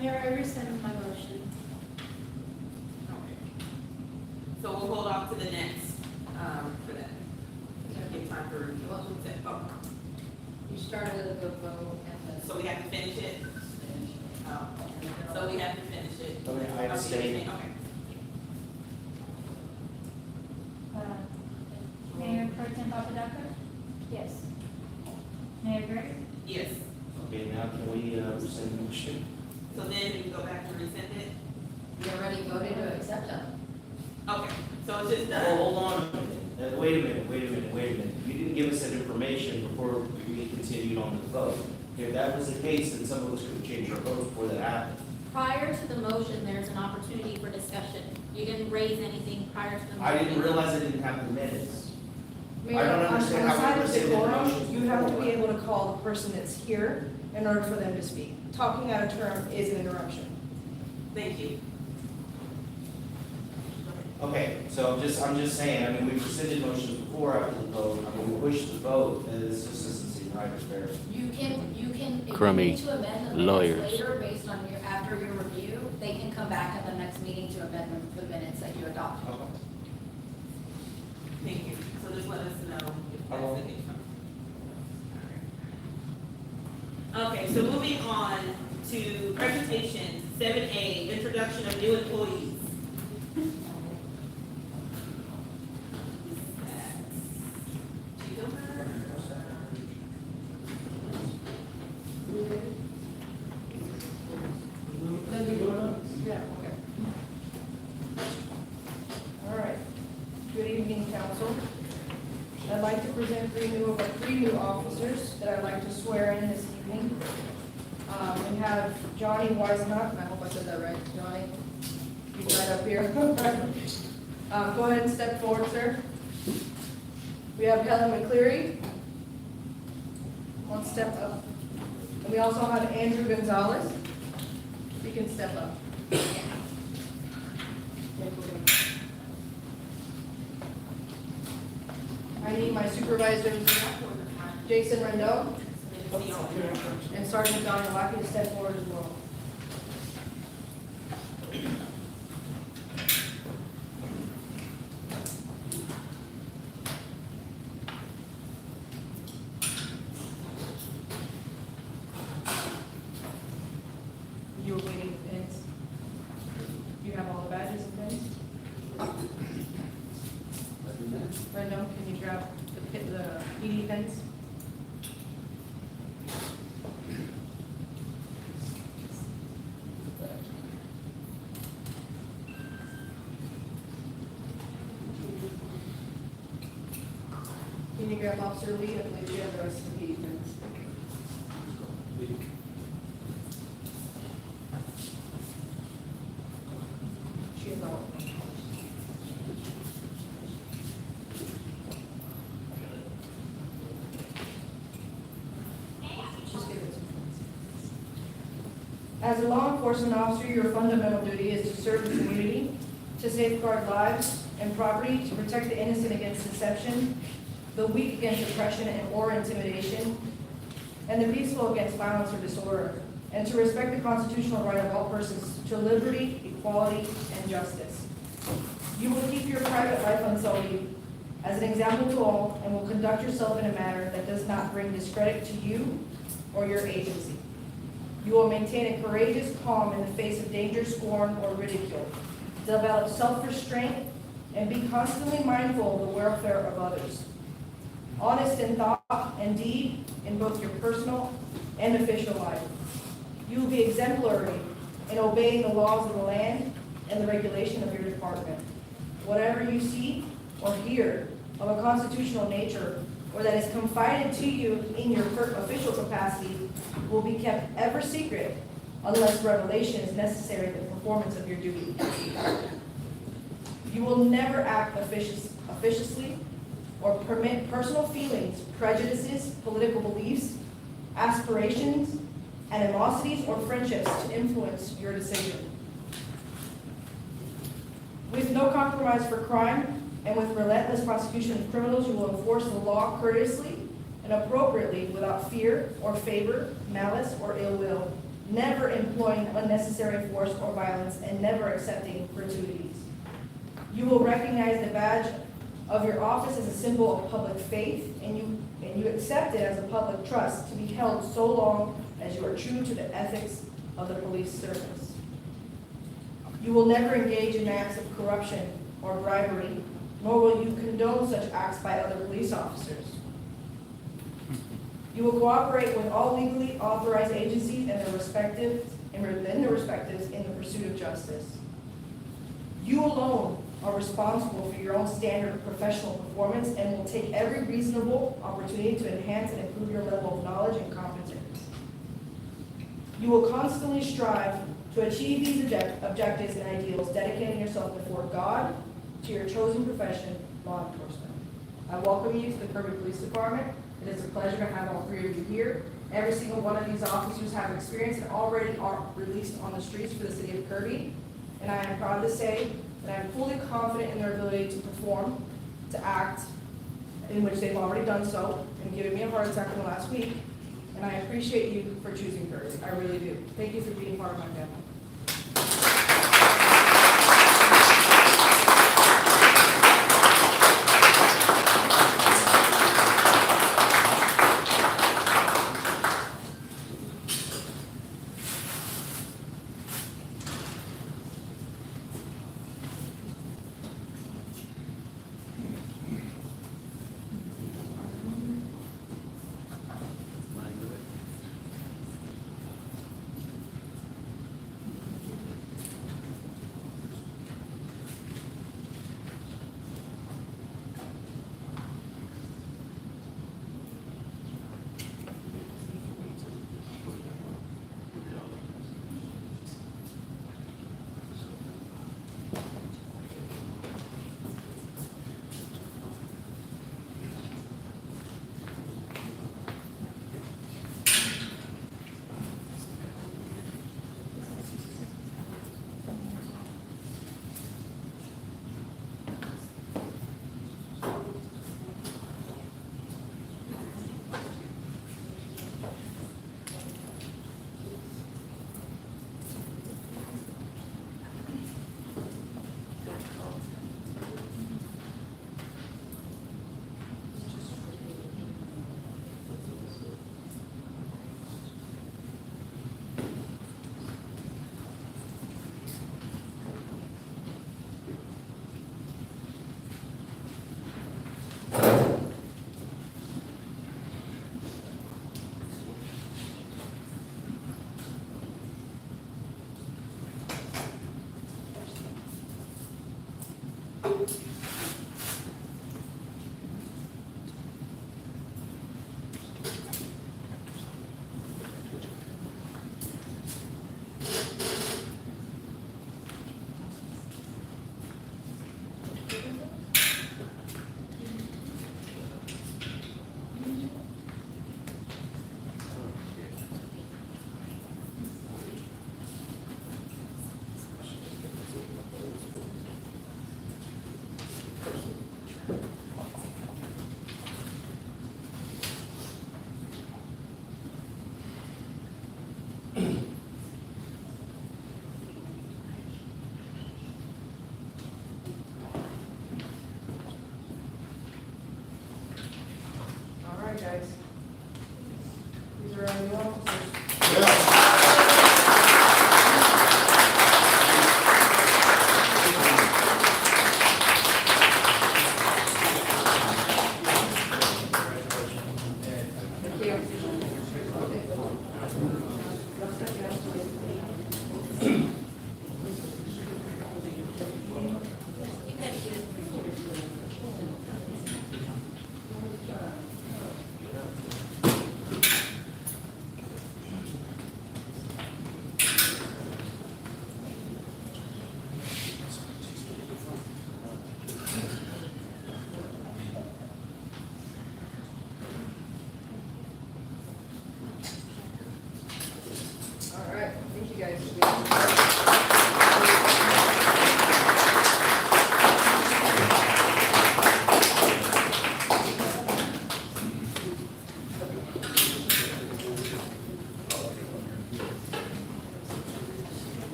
Mayor, I rescind my motion. Okay. So we'll hold off to the next, for that. Give time for review. Oh, You started a good vote and so we have to finish it? Oh, so we have to finish it. Okay, I abstain. Okay. Mayor Pro Tem Apadaka, Yes. Mayor Greider. Yes. Okay, now can we rescind the motion? So then we can go back and rescind it? You already voted to accept them. Okay, so it's just Well, done. hold on a minute. Wait a minute. You didn't give us that information before we continued on the vote. If that was the case, then some of us could have changed our vote before that happened. Prior to the motion, there's an opportunity for discussion. You didn't raise anything prior to the motion. I didn't realize I didn't have the minutes. Mayor, I don't on understand how we side of rescinded the decorum, motion. you have to be able to call the person that's here in order for them to speak. Talking out of term is an interruption. Thank you. Okay, so I'm just saying, I mean, we've rescinded motions before after the vote. I mean, we pushed the vote, and this just doesn't seem right or fair. You can, if you Crummy need to amend the lawyers. minutes later based on after your review, they can come back at the next meeting to amend the minutes that you adopted. Okay. Thank you. So just let us know if that's the case. Okay, so moving on to presentation 7A, introduction of new employees. All right. Good evening, council. I'd like to present three new officers that I'd like to swear in this evening. We have Johnny Weisenhunt, I hope I said that right, Johnny. He's right up here. Go ahead and step forward, sir. We have Helen McCleary. One step up. And we also have Andrew Gonzalez. You can step up. I need my supervisors, Jason Rendell and Sergeant Donnie Wacky to step forward as well. you grab Officer Lee? I believe you have the rest of the evenings. She is all. Just give it to me. As a law enforcement officer, your fundamental duty is to serve the community, to safeguard lives and property, to protect the innocent against deception, the weak against oppression or intimidation, and the peaceful against violence or disorder, and to respect the constitutional right of all persons to liberty, equality, and justice. You will keep your private life unsullied as an example to all, and will conduct yourself in a manner that does not bring discredit to you or your agency. You will maintain a courageous calm in the face of danger, scorn, or ridicule. Develop self-restraint and be constantly mindful of the welfare of others. Honest in thought and deed in both your personal and official life. You will be exemplary in obeying the laws of the land and the regulation of your department. Whatever you see or hear of a constitutional nature or that is confided to you in your official capacity will be kept ever secret unless revelation is necessary to the performance of your duty. You will never act officiously or permit personal feelings, prejudices, political beliefs, aspirations, animosities, or friendships to influence your decision. With no compromise for crime and with relentless prosecution of criminals, you will enforce the law courteously and appropriately without fear or favor, malice, or ill will, never employing unnecessary force or violence, and never accepting gratuities. You will recognize the badge of your office as a symbol of public faith, and you accept it as a public trust to be held so long as you are true to the ethics of the police service. You will never engage in acts of corruption or bribery, nor will you condone such acts by other police officers. You will cooperate with all legally authorized agencies and their respectives in the pursuit of justice. You alone are responsible for your own standard of professional performance and will take every reasonable opportunity to enhance and improve your level of knowledge and competence. You will constantly strive to achieve these objectives and ideals, dedicating yourself before God to your chosen profession, law enforcement. I welcome you to the Kirby Police Department. It is a pleasure to have all three of you here. Every single one of these officers have experience and already are released on the streets for the city of Kirby. And I am proud to say that I'm fully confident in their ability to perform, to act, in which they've already done so, and given me a heart attack in the last week. And I appreciate you for choosing Kirby. I really do. Thank you for being part of my family.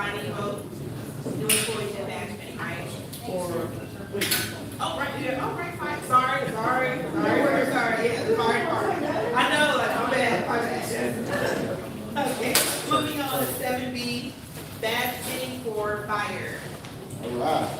final vote, doing employee advancement, right? Or, oh, right, yeah, oh, right, fine, sorry, yeah, the fire department. I know, like, my bad. Okay, moving on to 7B, badging for fire. All right.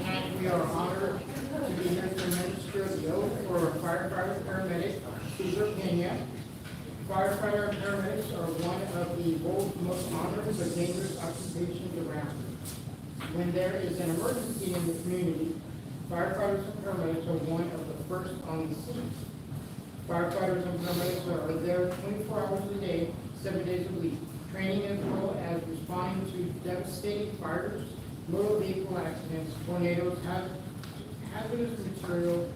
And we are honored to be here to administer the oath for firefighter paramedic Cesar Pena. Firefighter and paramedics are one of the world's most honored but dangerous occupations around. When there is an emergency in the community, firefighters and paramedics are one of the first on the scene. Firefighters and paramedics are there 24 hours a day, 7 days a week, training as well as responding to devastating fires, motor vehicle accidents, tornadoes, hazardous material,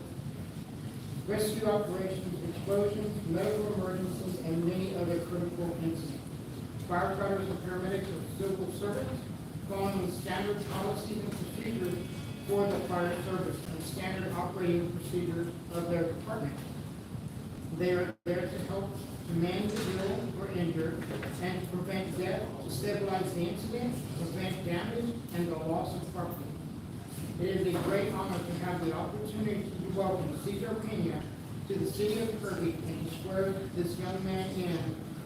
rescue operations, explosions, medical emergencies, and many other critical incidents. Firefighters and paramedics are civil servants, following standard policies and procedures for the fire service and standard operating procedures of their department. They are there to help to manage the ill or injured and to prevent death, to stabilize the incident, prevent damage, and the loss of property. It is a great honor to have the opportunity to welcome Cesar Pena to the city of Kirby and to swear this young man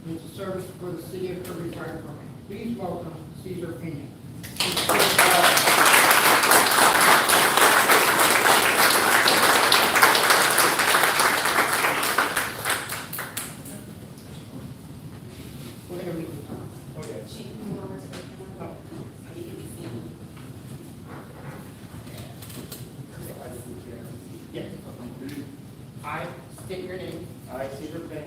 into service for the city of Kirby Fire Department. Please welcome Cesar Pena. Yes. I state your name. I, Cesar Pena.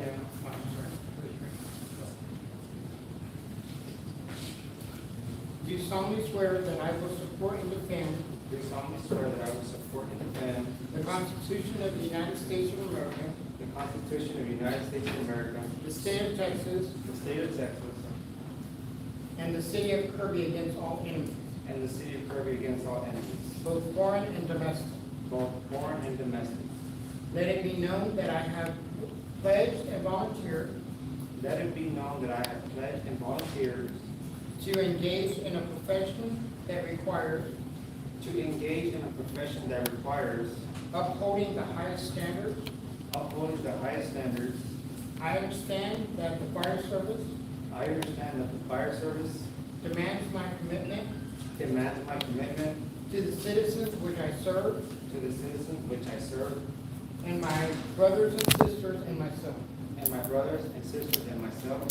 Do solemnly swear that I will support and defend. Do solemnly swear that I will support and defend The Constitution of the United States of America. the Constitution of the United States of America, The state of Texas. the state of Texas, And the city of Kirby against all enemies, and the city of Kirby against all enemies, both foreign and domestic. both foreign and domestic. Let it be known that I have pledged and volunteered Let it be known that I have pledged and volunteered to engage in a profession that requires to engage in a profession that requires upholding the highest standards. upholding the highest standards. I understand that the fire service I understand that the fire service demands my commitment demands my commitment to the citizens which I serve, to the citizens which I serve, and my brothers and sisters and myself. and my brothers and sisters and myself.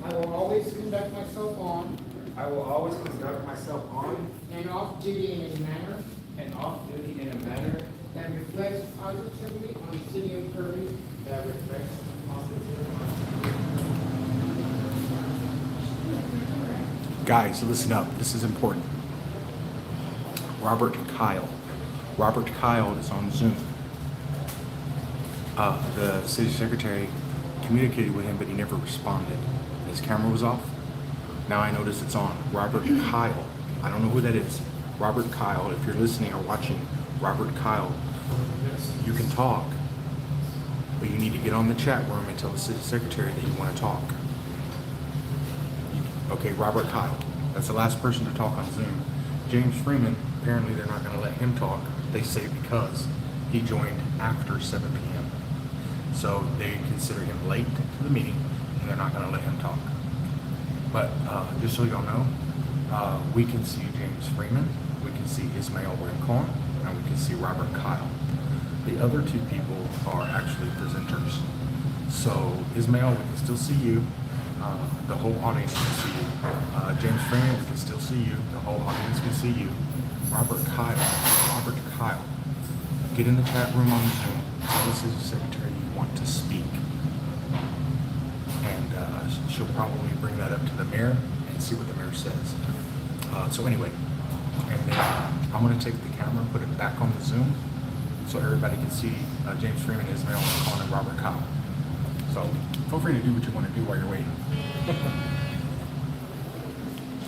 I will always conduct myself on I will always conduct myself on and off duty in a manner and off duty in a manner that reflects positively on the city of Kirby, that reflects positively. Guys, listen up. This is important. Robert Kyle. Robert Kyle is on Zoom. The city secretary communicated with him, but he never responded. His camera was off. Now I notice it's on. Robert Kyle. I don't know who that is. Robert Kyle. If you're listening or watching, Robert Kyle, you can talk, but you need to get on the chat room and tell the city secretary that you want to talk. Okay, Robert Kyle. That's the last person to talk on Zoom. James Freeman, apparently they're not going to let him talk. They say because he joined after 7 p.m. So they consider him late to the meeting, and they're not going to let him talk. But just so y'all know, we can see James Freeman, we can see Ismail Rincon, and we can see Robert Kyle. The other two people are actually presenters. So Ismail, we can still see you. The whole audience can see you. James Freeman, we can still see you. The whole audience can see you. Robert Kyle, get in the chat room on Zoom. Tell the city secretary you want to speak. And she'll probably bring that up to the mayor and see what the mayor says. So anyway, and then I'm going to take the camera, put it back on the Zoom, so everybody can see James Freeman, Ismail Rincon, and Robert Kyle. So feel free to do what you want to do while you're waiting.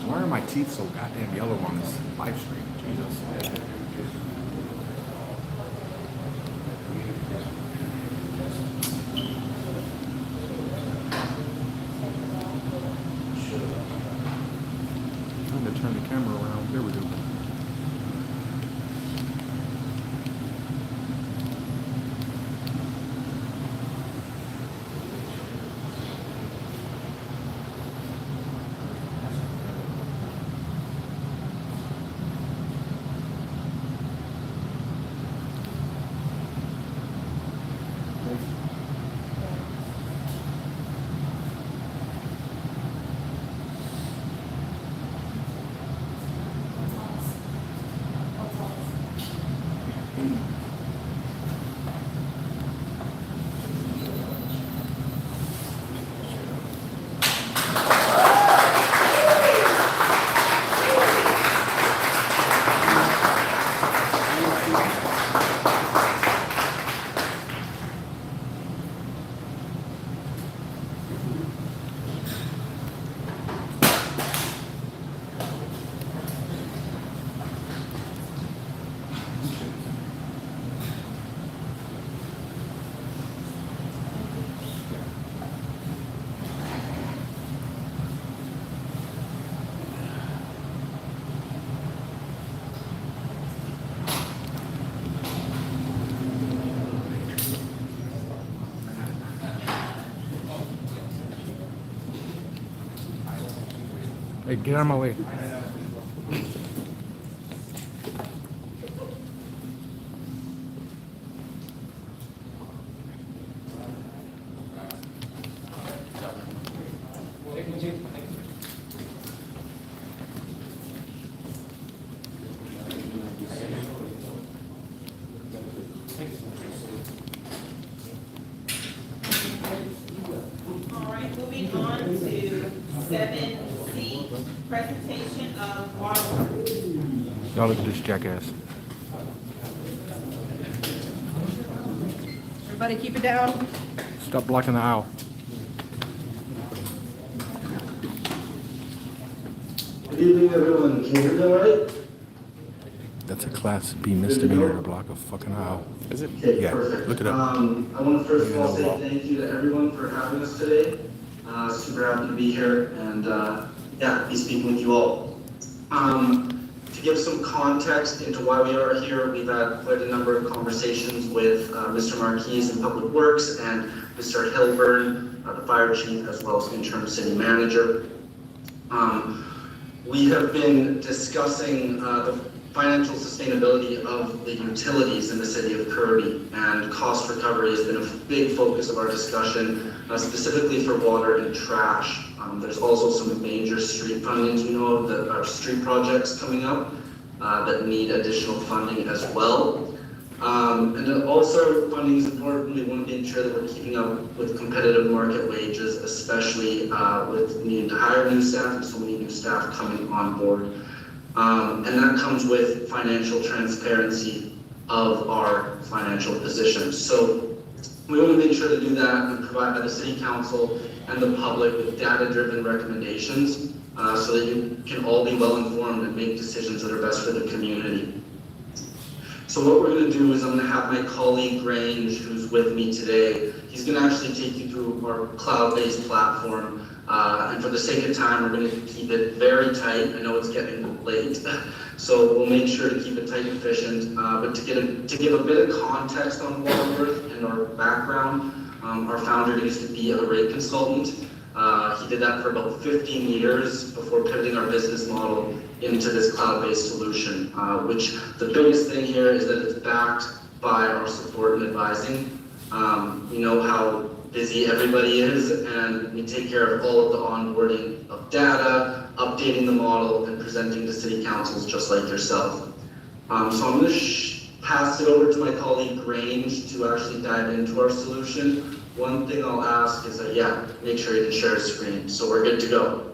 Why are my teeth so goddamn yellow on this live stream? Jesus. Trying to turn the camera around. There we go. Hey, get out of my way. All right, moving on to 7C, presentation of waterworks. Y'all look at this jackass. Everybody keep it down. Stop blocking the aisle. Good evening, everyone. Can you hear me all right? That's a Class B misdemeanor to block a fucking aisle. Is it? Okay, Yeah, perfect. look it up. I want to first of all say thank you to everyone for having us today. Super happy to be here and be speaking with you all. To give some context into why we are here, we've had quite a number of conversations with Mr. Marquise in Public Works and Mr. Hilburn, the fire chief, as well as interim city manager. We have been discussing the financial sustainability of the utilities in the city of Kirby, and cost recovery has been a big focus of our discussion, specifically for water and trash. There's also some major street fundings we know of that are street projects coming up that need additional funding as well. And then also funding is important. We want to ensure that we're keeping up with competitive market wages, especially with needing to hire new staff and so many new staff coming on board. And that comes with financial transparency of our financial positions. So we want to make sure to do that and provide the city council and the public with data-driven recommendations so that you can all be well informed and make decisions that are best for the community. So what we're going to do is I'm going to have my colleague Grange, who's with me today, he's going to actually take you through our cloud-based platform. And for the sake of time, we're going to keep it very tight. I know it's getting late, so we'll make sure to keep it tight and efficient. But to give a bit of context on Waterworth and our background, our founder used to be a rate consultant. He did that for about 15 years before pivoting our business model into this cloud-based solution, which the biggest thing here is that it's backed by our support and advising. We know how busy everybody is, and we take care of all of the onboarding of data, updating the model, and presenting to city councils just like yourself. So I'm going to pass it over to my colleague Grange to actually dive into our solution. One thing I'll ask is that, make sure you can share a screen. So we're good to go.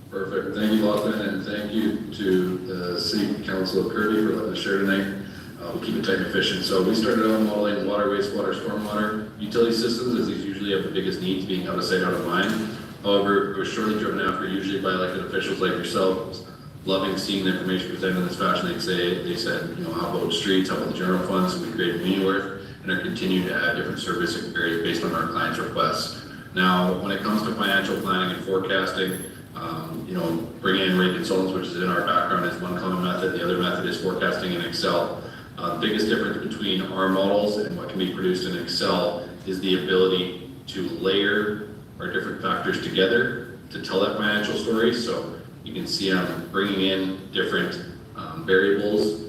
Perfect. Thank you, Lachlan, and thank you to the City Council of Kirby for letting us share tonight. We'll keep it tight and efficient. So we started out modeling water, wastewater, stormwater, utility systems, as these usually have the biggest needs, being out of sight, out of mind. However, it was shortly driven after, usually by elected officials like yourselves, loving seeing the information presented in this fashion. They said, you know, how about streets, how about the general funds, and we created community worth, and are continuing to add different service areas based on our clients' requests. Now, when it comes to financial planning and forecasting, you know, bringing in rate consultants, which is in our background, is one common method. The other method is forecasting in Excel. The biggest difference between our models and what can be produced in Excel is the ability to layer our different factors together to tell that financial story. So you can see I'm bringing in different variables.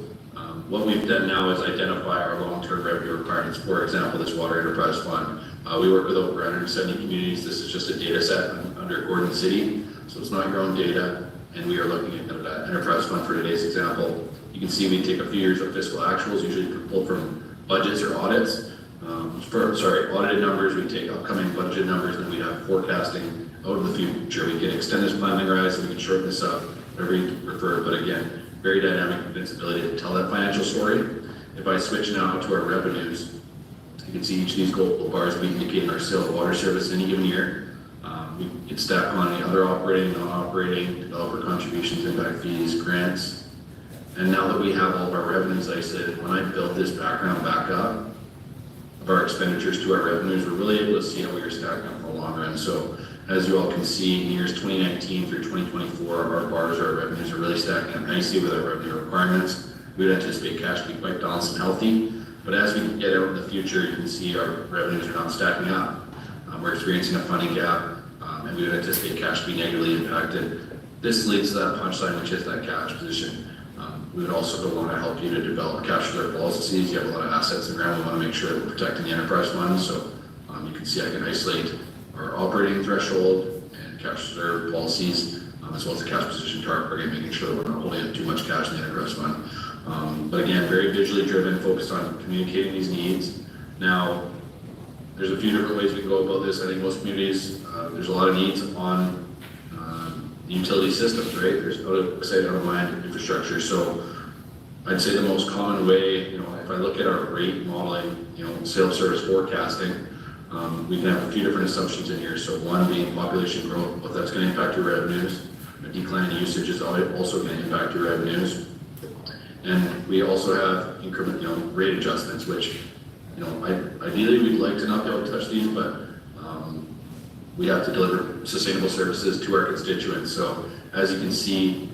What we've done now is identify our long-term revenue requirements. For example, this Water Enterprise Fund. We work with over 170 communities. This is just a data set under Gordon City, so it's not your own data. And we are looking at that enterprise fund for today's example. You can see we take a few years of fiscal actuals, usually pulled from budgets or audits. Audited numbers, we take upcoming budget numbers, and we have forecasting out in the future. We can extend this planning horizon, we can shorten this up, whatever you prefer, but again, very dynamic in its ability to tell that financial story. If I switch now to our revenues, you can see each of these gold bars we indicating our sale of water service in any given year. We can stack on the other operating, non-operating, developer contributions, impact fees, grants. And now that we have all of our revenues, like I said, when I build this background back up of our expenditures to our revenues, we're really able to see how we are stacking up for the long run. So as you all can see, in years 2019 through 2024, our bars, our revenues are really stacking up nicely with our revenue requirements. We would anticipate cash to be quite balanced and healthy. But as we get out in the future, you can see our revenues are not stacking up. We're experiencing a funding gap, and we would anticipate cash to be negatively impacted. This leads to that punchline, which is that cash position. We would also want to help you to develop cash flow policies. You have a lot of assets in the ground. We want to make sure that we're protecting the enterprise fund. So you can see I can isolate our operating threshold and cash reserve policies, as well as the cash position target, making sure that we're not holding too much cash in the enterprise fund. But again, very visually driven, focused on communicating these needs. Now, there's a few different ways we can go about this. I think most communities, there's a lot of needs on the utility systems, right? There's out of mind infrastructure. So I'd say the most common way, you know, if I look at our rate modeling, you know, sales service forecasting, we can have a few different assumptions in here. So one being population growth, but that's going to impact your revenues. A decline in usage is also going to impact your revenues. And we also have increment, you know, rate adjustments, which, you know, ideally we'd like to not be able to touch these, but we have to deliver sustainable services to our constituents. So as you can see,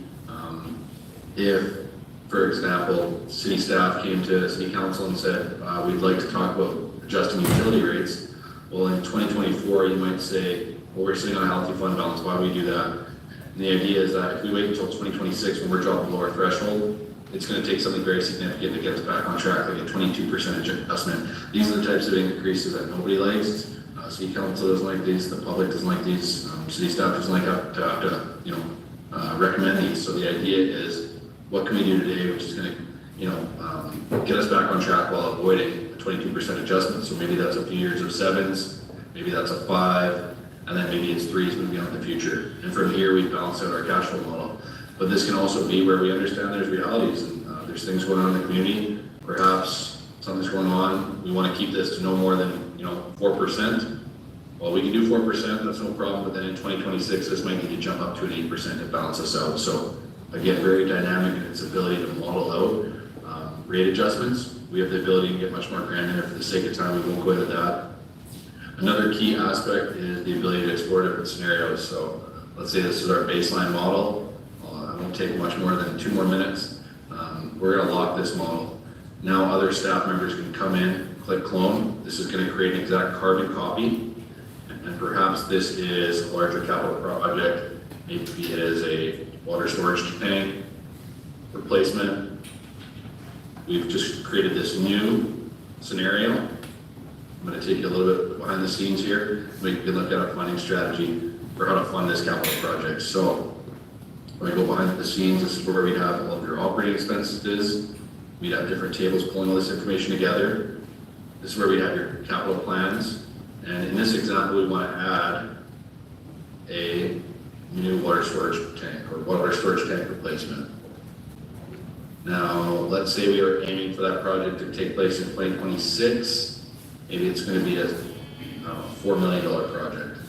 if, for example, city staff came to city council and said, we'd like to talk about adjusting utility rates, well, in 2024, you might say, well, we're sitting on a healthy fund balance, why do we do that? And the idea is that if we wait until 2026 when we're dropping below our threshold, it's going to take something very significant to get us back on track, like a 22% adjustment. These are the types of increases that nobody likes. City council doesn't like these, the public doesn't like these, city staff doesn't like to have to, you know, recommend these. So the idea is, what can we do today, which is going to, you know, get us back on track while avoiding a 22% adjustment. So maybe that's a few years of 7s, maybe that's a 5, and then maybe it's 3s moving on in the future. And from here, we balance out our cash flow model. But this can also be where we understand there's realities and there's things going on in the community. Perhaps something's going on. We want to keep this to no more than, you know, 4%. Well, we can do 4%, that's no problem. But then in 2026, this might need to jump up to an 8% to balance us out. So again, very dynamic in its ability to model out rate adjustments. We have the ability to get much more granular. For the sake of time, we won't go into that. Another key aspect is the ability to explore different scenarios. So let's say this is our baseline model. It won't take much more than 2 more minutes. We're going to lock this model. Now other staff members can come in, click clone. This is going to create an exact carbon copy. And perhaps this is a larger capital project. Maybe it is a water storage tank replacement. We've just created this new scenario. I'm going to take you a little bit behind the scenes here. We can look at a funding strategy for how to fund this capital project. So when I go behind the scenes, this is where we'd have all of your operating expenses. We'd have different tables pulling all this information together. This is where we'd have your capital plans. And in this example, we want to add a new water storage tank or water storage tank replacement. Now, let's say we are aiming for that project to take place in 2026. Maybe it's going to be a $4 million project.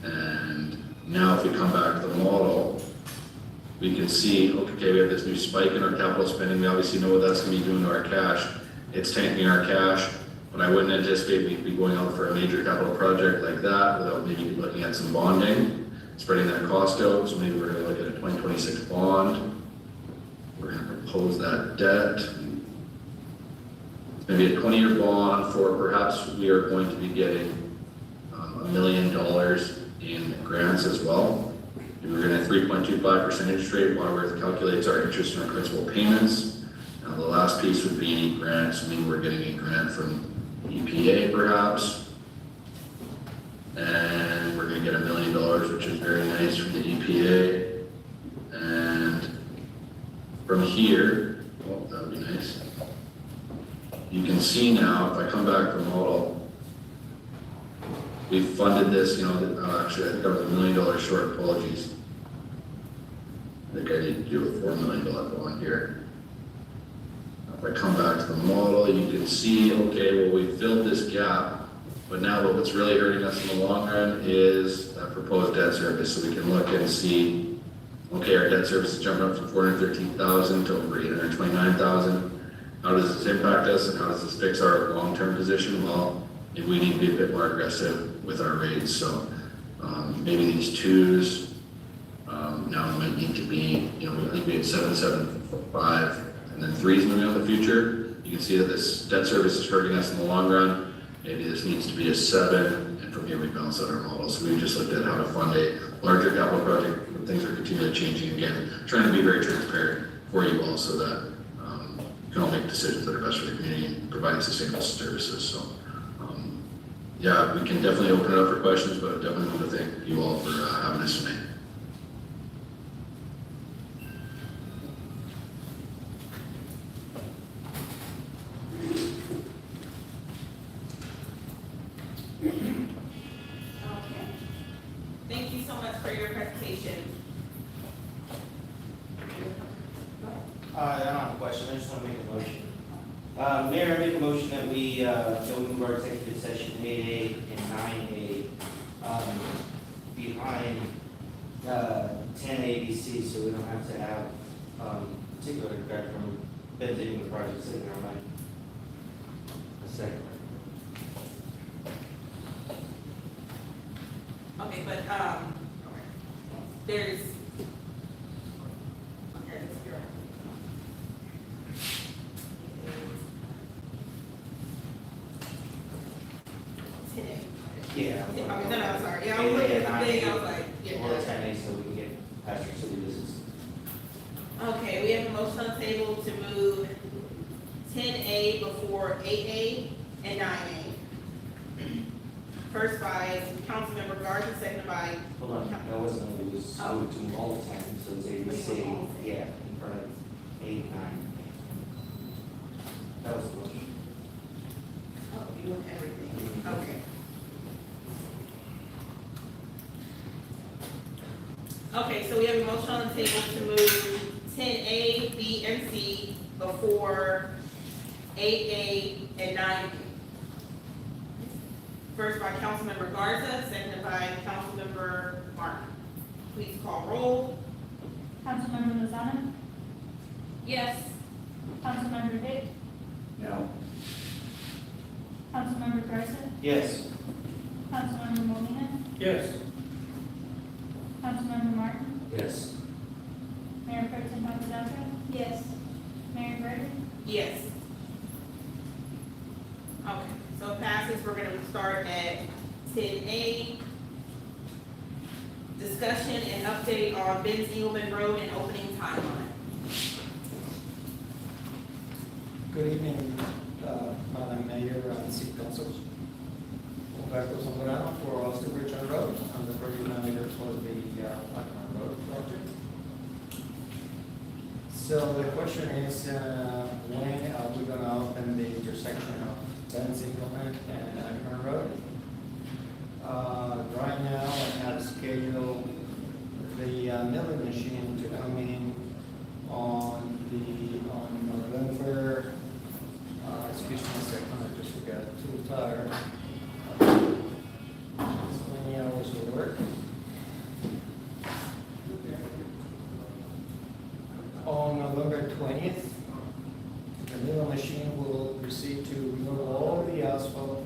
And now if we come back to the model, we can see, okay, we have this new spike in our capital spending. We obviously know what that's gonna be doing to our cash. It's tanking our cash, but I wouldn't anticipate we'd be going out for a major capital project like that without maybe looking at some bonding, spreading that cost out. So maybe we're gonna look at a 2026 bond. We're gonna propose that debt. Maybe a 20-year bond for perhaps we are going to be getting $1 million in grants as well. If we're getting a 3.25% interest rate, Waterworth calculates our interest and our principal payments. Now the last piece would be grants. I mean, we're getting a grant from EPA perhaps. And we're gonna get $1 million, which is very nice from the EPA. And from here, oh, that would be nice. You can see now, if I come back to the model, we funded this, actually I think I was $1 million short, apologies. I think I need to do a $4 million bond here. If I come back to the model, you can see, okay, well, we filled this gap, but now what's really hurting us in the long run is that proposed debt service. So we can look and see, okay, our debt service is jumping up from 413,000 to over 829,000. How does this impact us and how does this fix our long-term position? Well, maybe we need to be a bit more aggressive with our rates. So maybe these twos now might need to be, I think we had 7.75 and then threes moving out in the future. You can see that this debt service is hurting us in the long run. Maybe this needs to be a 7, and from here we balance out our model. So we just looked at how to fund a larger capital project when things are continually changing again, trying to be very transparent for you all so that you can all make decisions that are best for the community and providing sustainable services. So yeah, we can definitely open it up for questions, but I definitely want to thank you all for having this tonight. Okay. Thank you so much for your presentation. I don't have a question, I just want to make a motion. Mayor, I make a motion that we move our executive session 8A and 9A behind 10ABC, so we don't have to have particular regard from benefiting the project sitting in our mind. A second. Okay, but, there's, Yeah. no, I'm sorry. Yeah, I'm looking at the thing, I was like, yeah. Or 10A, so we can get past our city visits. Okay, we have a motion on the table to move 10A before 8A and 9A. First by Councilmember Garza, seconded by. Hold on, that wasn't, it was moved to move all the time, so it's ABC, yeah, in front of 8, 9. That was the motion. Oh, you want everything, okay. Okay, so we have a motion on the table to move 10A, B, and C before 8A and 9B. First by Councilmember Garza, seconded by Councilmember Martin. Please call roll. Councilmember Lozano? Yes. Councilmember Vick? No. Councilmember Garza? Yes. Councilmember Molina, Yes. Councilmember Martin? Yes. Mayor Pro Tem Papadakis? Yes. Mayor Burton? Yes. Okay, so it passes. We're gonna start at 10A. Discussion and update on Benz Engelman Road and opening timeline. Good evening, Madam Mayor and City Council. Humberto Zamorano for Austin Bridge and Road. I'm the project manager for the Blackman Road project. So the question is, when are we going to open the intersection of Benz Engelman and Blackman Road? Right now, I have scheduled the milling machine to come in on November. Excuse me a second, I just got too tired. 20 hours of work. 15th. The middle machine will proceed to remove all of the asphalt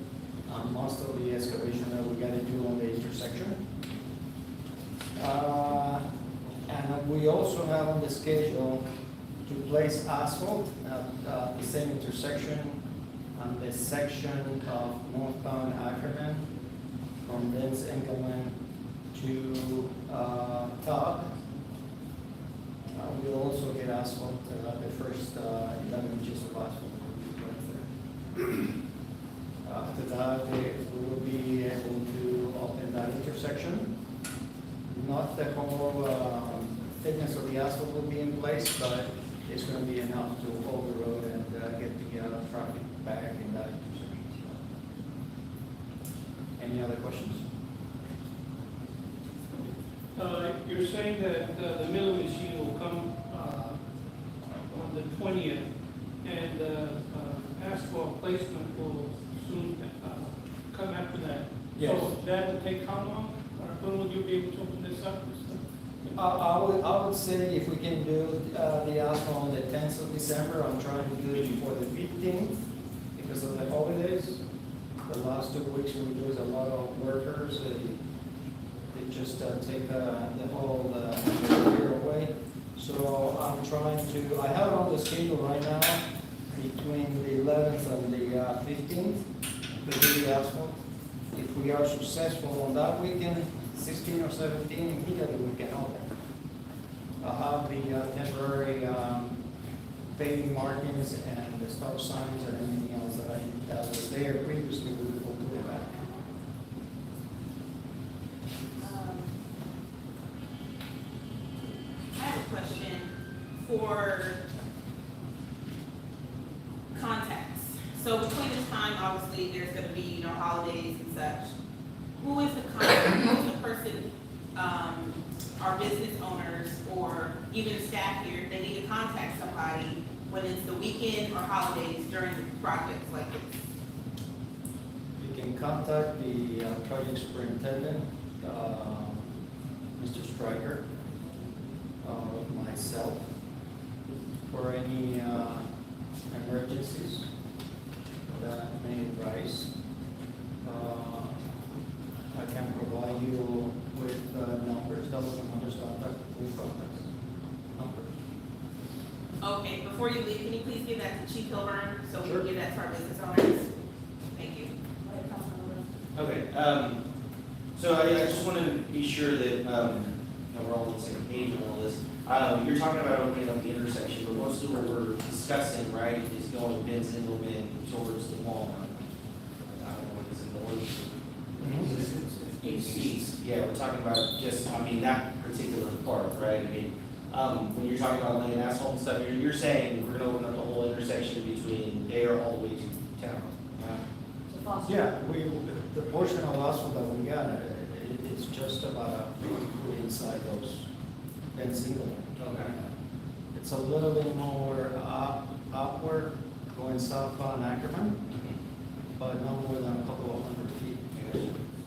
and most of the excavation that we gotta do on the intersection. And we also have on the schedule to place asphalt at the same intersection on the section of northbound Ackerman from Vince Engelman to Todd. We'll also get asphalt, the first 11 inches of asphalt will be right there. After that, we will be able to open that intersection. Not the whole thickness of the asphalt will be in place, but it's going to be enough to hold the road and get the traffic back in that intersection. Any other questions? You're saying that the milling machine will come on the 20th, and asphalt placement will soon come after that. Yes. So that will take how long? Or when will you be able to open this up? I would say if we can do the asphalt on the 10th of December, I'm trying to do it before the 15th because of the holidays. The last 2 weeks we lose a lot of workers. They just take the whole year away. So I'm trying to, I have it on the schedule right now between the 11th and the 15th to do the asphalt. If we are successful on that weekend, 16 or 17, immediately we can open. I'll have the temporary paving markings and the stop signs and anything else that was there previously, we will put it back. I have a question for contacts. So between this time, obviously, there's gonna be, you know, holidays and such. Who is the contact, who is the person, our business owners or even staff here, they need to contact somebody when it's the weekend or holidays during projects like this? You can contact the project superintendent, Mr. Stryker, myself, for any emergencies that may arise. I can provide you with numbers, those numbers, contact, with contacts, numbers. Okay, before you leave, can you please give that to Chief Hilburn so we can give that to our business owners? Thank you. Okay, so I just want to be sure that, you know, we're all on the same page on all this. You're talking about opening up the intersection, but most of what we're discussing, right, is going Vince Engelman towards the Walmart. I don't know what is in the order. East, yeah, we're talking about just, I mean, that particular part, right? I mean, when you're talking about laying asphalt and stuff, you're saying we're gonna open up the whole intersection between there all the way to town. Yeah, the portion of asphalt that we got, it's just about inside those fencing. Okay. It's a little bit more upward, going southbound Ackerman, but no more than a couple of hundred feet.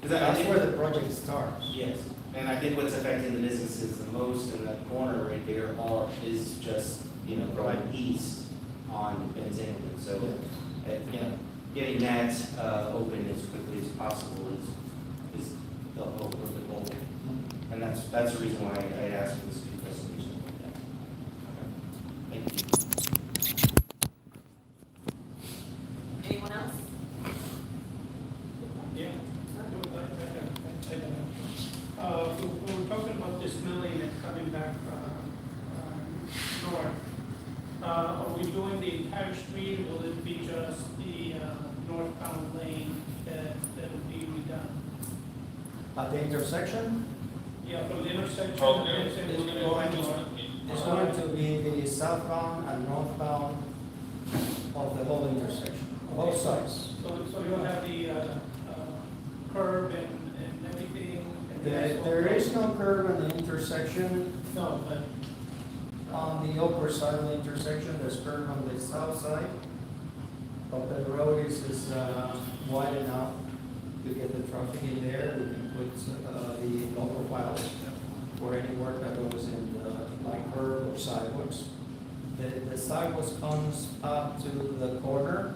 That's where the project starts. Yes, and I think what's affecting the businesses the most in that corner right there is just, you know, going east on Vince Engelman. So, you know, getting that open as quickly as possible is the hope of the goal. And that's the reason why I asked for this to be presentation like that. Thank you. Anyone else? Yeah. When we're talking about this milling and coming back north, are we doing the entire street, or will it be just the northbound lane that will be redone? At the intersection, Yeah, from the intersection. it's going to be the southbound and northbound of the whole intersection, both sides. So you'll have the curb and everything? There is no curve in the intersection. No, but On the upper side of the intersection, there's curve on the south side. But the road is wide enough to get the traffic in there. We can put the low profiles for any work that goes in like curb or sidewalks. The sidewalk comes up to the corner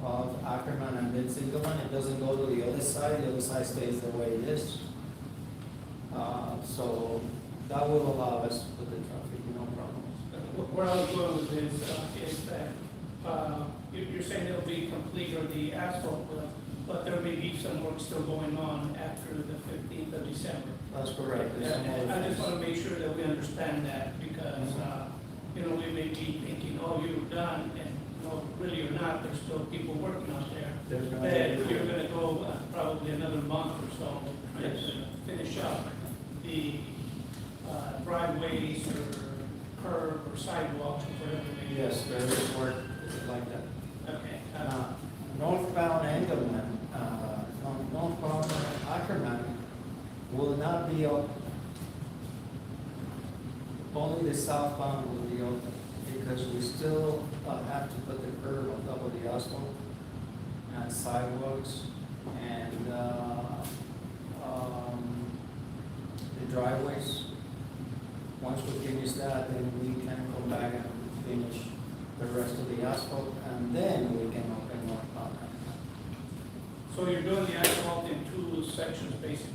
of Ackerman and then Singleman. It doesn't go to the other side stays the way it is. So that will allow us to put the traffic, no problems. Where I was going with this is that you're saying it'll be complete or the asphalt, but there may be some work still going on after the 15th of December. That's correct. There's some other I just things. want to make sure that we understand that because, we may be thinking, oh, you're done, and no, really you're not. There's still people working out there. There's gonna And be- you're going to go probably another month or so trying to finish up the driveways or curb or sidewalks or whatever it may be. Yes, there is work like that. Okay. Northbound Engelman, northbound Ackerman will not be open. Only the southbound will be open because we still have to put the curb on top of the asphalt and sidewalks and the driveways. Once we finish that, then we can come back and finish the rest of the asphalt and then we can open northbound. So you're doing the asphalt in two sections, basically?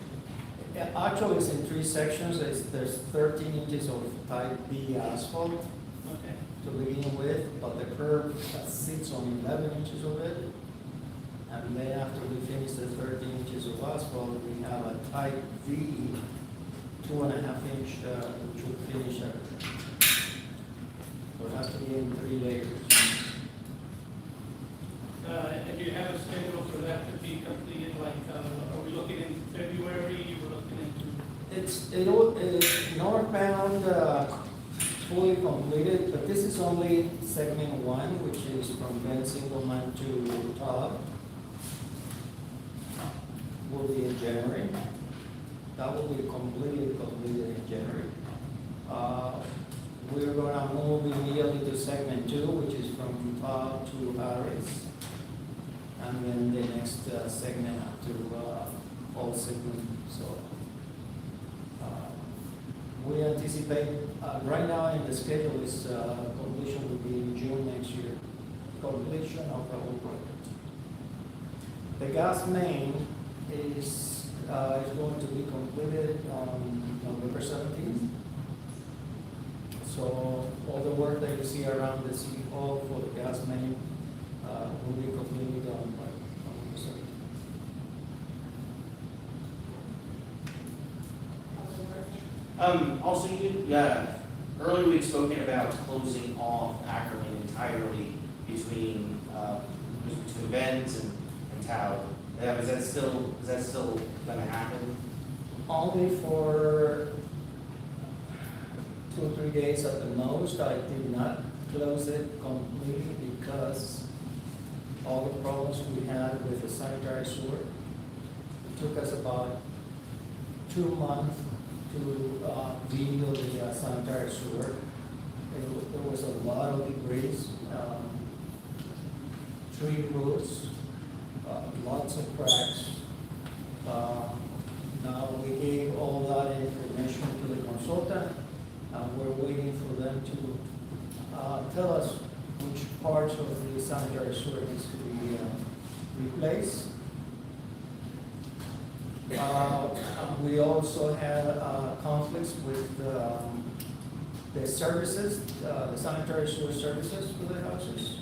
Yeah, actually, it's in three sections. There's 13 inches of type B asphalt Okay. to begin with, but the curb sits on 11 inches of it. And then after we finish the 13 inches of asphalt, we have a type V, 2.5 inch, which will finish everything. So it has to be in 3 layers. And do you have a schedule for that to be completed, like, are we looking in February, we're looking into? Northbound, fully completed, but this is only segment 1, which is from Ben Singleman to Todd. Will be in January. That will be completed in January. We're gonna move immediately to segment 2, which is from Todd to Harris. And then the next segment up to all segment. So we anticipate, right now in the schedule is completion will be in June next year. Completion of the whole project. The gas main is going to be completed on November 17th. So all the work that you see around the city hall for the gas main will be completed on November 17th. Also, earlier we'd spoken about closing off Ackerman entirely between Benz and Tao. Is that still gonna happen? Only for 2 or 3 days at the most. I did not close it completely because all the problems we had with the sanitary sewer. It took us about 2 months to rebuild the sanitary sewer. There was a lot of debris, tree roots, lots of cracks. Now we gave all that information to the consultant, and we're waiting for them to tell us which parts of the sanitary sewer needs to be replaced. We also had conflicts with the services, the sanitary sewer services for the houses,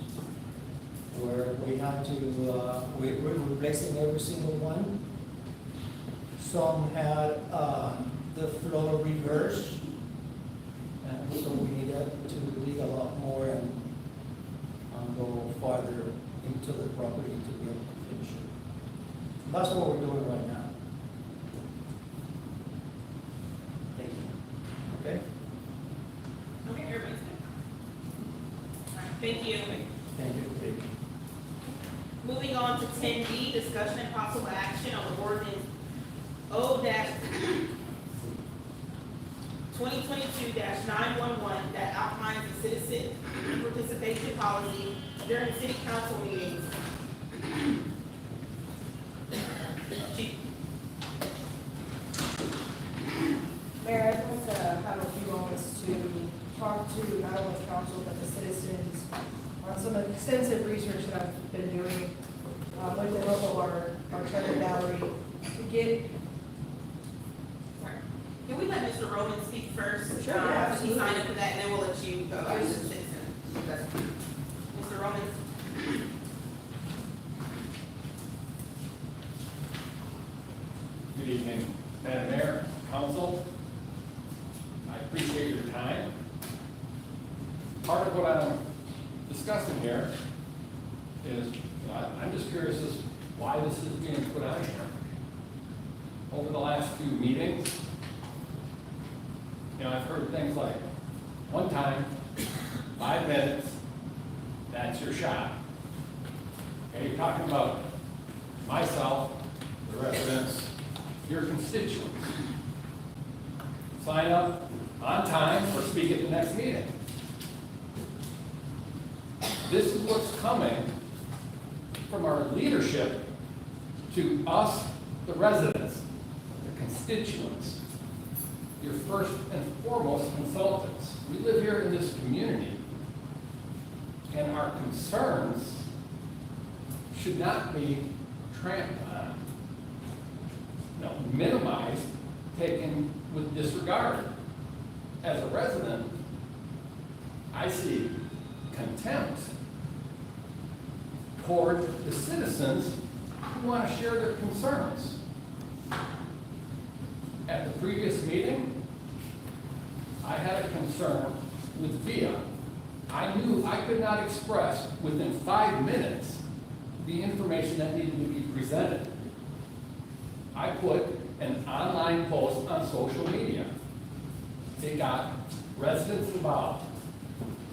where we had to, we're replacing every single one. Some had the flow reversed, and so we needed to dig a lot more and go farther into the property to be able to finish it. That's what we're doing right now. Thank you. Okay? Okay, everybody's good. All right, thank you. Thank you. Moving on to 10B, discussion and possible action on the ordinance O-2022-911 that outlines the citizen participation policy during city council meetings. Chief. Mayor, I'd like to have a few moments to talk to not only council council, but the citizens, on some extensive research that I've been doing with the help of our treasurer Valerie, to get. Can we let Mr. Roman speak first? Sure, yeah, Since he absolutely. signed up for that, and then we'll let you go as a citizen. Mr. Roman? Good evening, Madam Mayor, Council. I appreciate your time. Part of what I'm discussing here is, I'm just curious as why this is being put on here. Over the last few meetings, I've heard things like, one time, 5 minutes, that's your shot. Okay, you're talking about myself, the residents, your constituents. Sign up on time or speak at the next meeting. This is what's coming from our leadership to us, the residents, the constituents, your first and foremost consultants. We live here in this community, and our concerns should not be trampled on, minimized, taken with disregard. As a resident, I see contempt toward the citizens who want to share their concerns. At the previous meeting, I had a concern with VIA. I knew I could not express within 5 minutes the information that needed to be presented. I put an online post on social media. It got residents involved.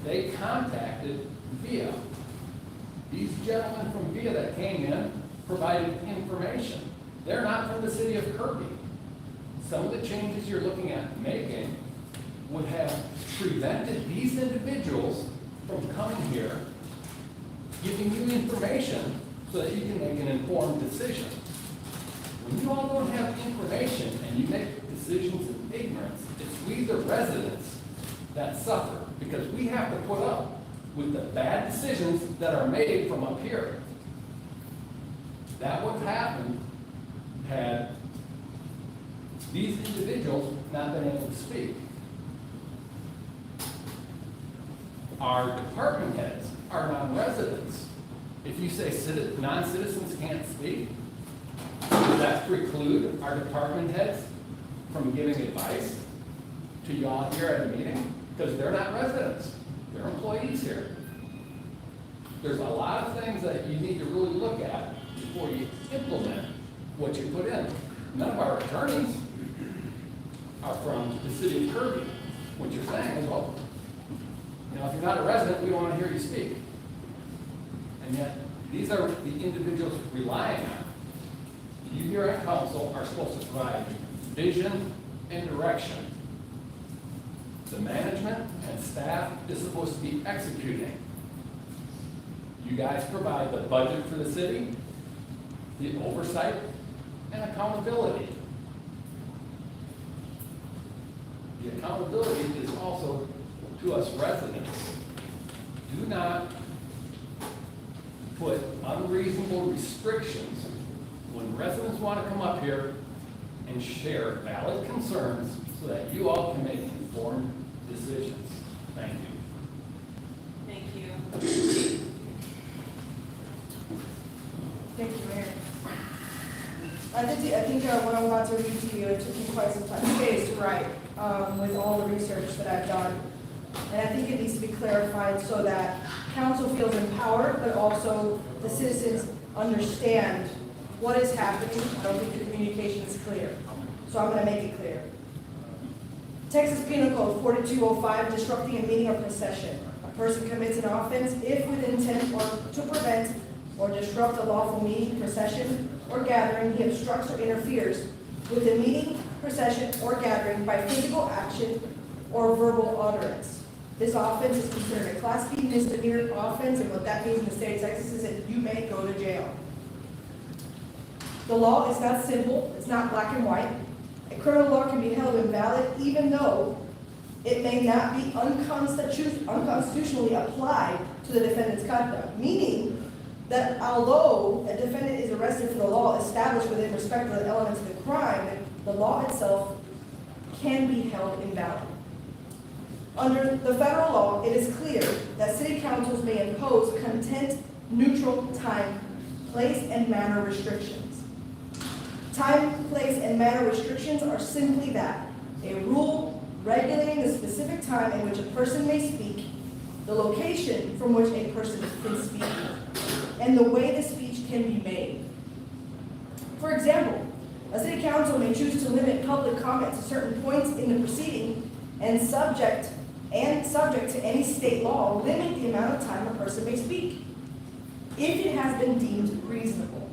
They contacted VIA. These gentlemen from VIA that came in provided information. They're not from the city of Kirby. Some of the changes you're looking at making would have prevented these individuals from coming here, giving you information so that you can make an informed decision. When you all don't have information and you make decisions in ignorance, it's we, the residents, that suffer because we have to put up with the bad decisions that are made from up here. That would have happened had these individuals not been able to speak. Our department heads are non-residents. If you say non-citizens can't speak, does that preclude our department heads from giving advice to y'all here at a meeting? Because they're not residents. They're employees here. There's a lot of things that you need to really look at before you implement what you put in. None of our attorneys are from the city of Kirby. What you're saying is, well, if you're not a resident, we don't want to hear you speak. And yet, these are the individuals relying on. You here at council are supposed to provide vision and direction. The management and staff is supposed to be executing. You guys provide the budget for the city, the oversight, and accountability. The accountability is also to us residents. Do not put unreasonable restrictions when residents want to come up here and share valid concerns so that you all can make informed decisions. Thank you. Thank you. Thank you, Mayor. I think what I'm about to read to you, it took me quite some time to write with all the research that I've done. And I think it needs to be clarified so that council feels empowered, but also the citizens understand what is happening. I don't think the communication is clear. So I'm going to make it clear. Texas Penal Code 4205, disrupting a meeting or procession. A person commits an offense if with intent or to prevent or disrupt a lawful meeting, procession, or gathering, he obstructs or interferes with the meeting, procession, or gathering by physical action or verbal utterance. This offense is considered a Class B misdemeanor offense, and what that means in the state of Texas is that you may go to jail. The law is not simple, it's not black and white. A criminal law can be held invalid even though it may not be unconstitutionally applied to the defendant's conduct, meaning that although a defendant is arrested for the law established within respect to the elements of the crime, the law itself can be held invalid. Under the federal law, it is clear that city councils may impose content-neutral time, place, and manner restrictions. Time, place, and manner restrictions are simply that, a rule regulating the specific time in which a person may speak, the location from which a person can speak, and the way the speech can be made. For example, a city council may choose to limit public comment to certain points in the proceeding and subject to any state law, limit the amount of time a person may speak, if it has been deemed reasonable.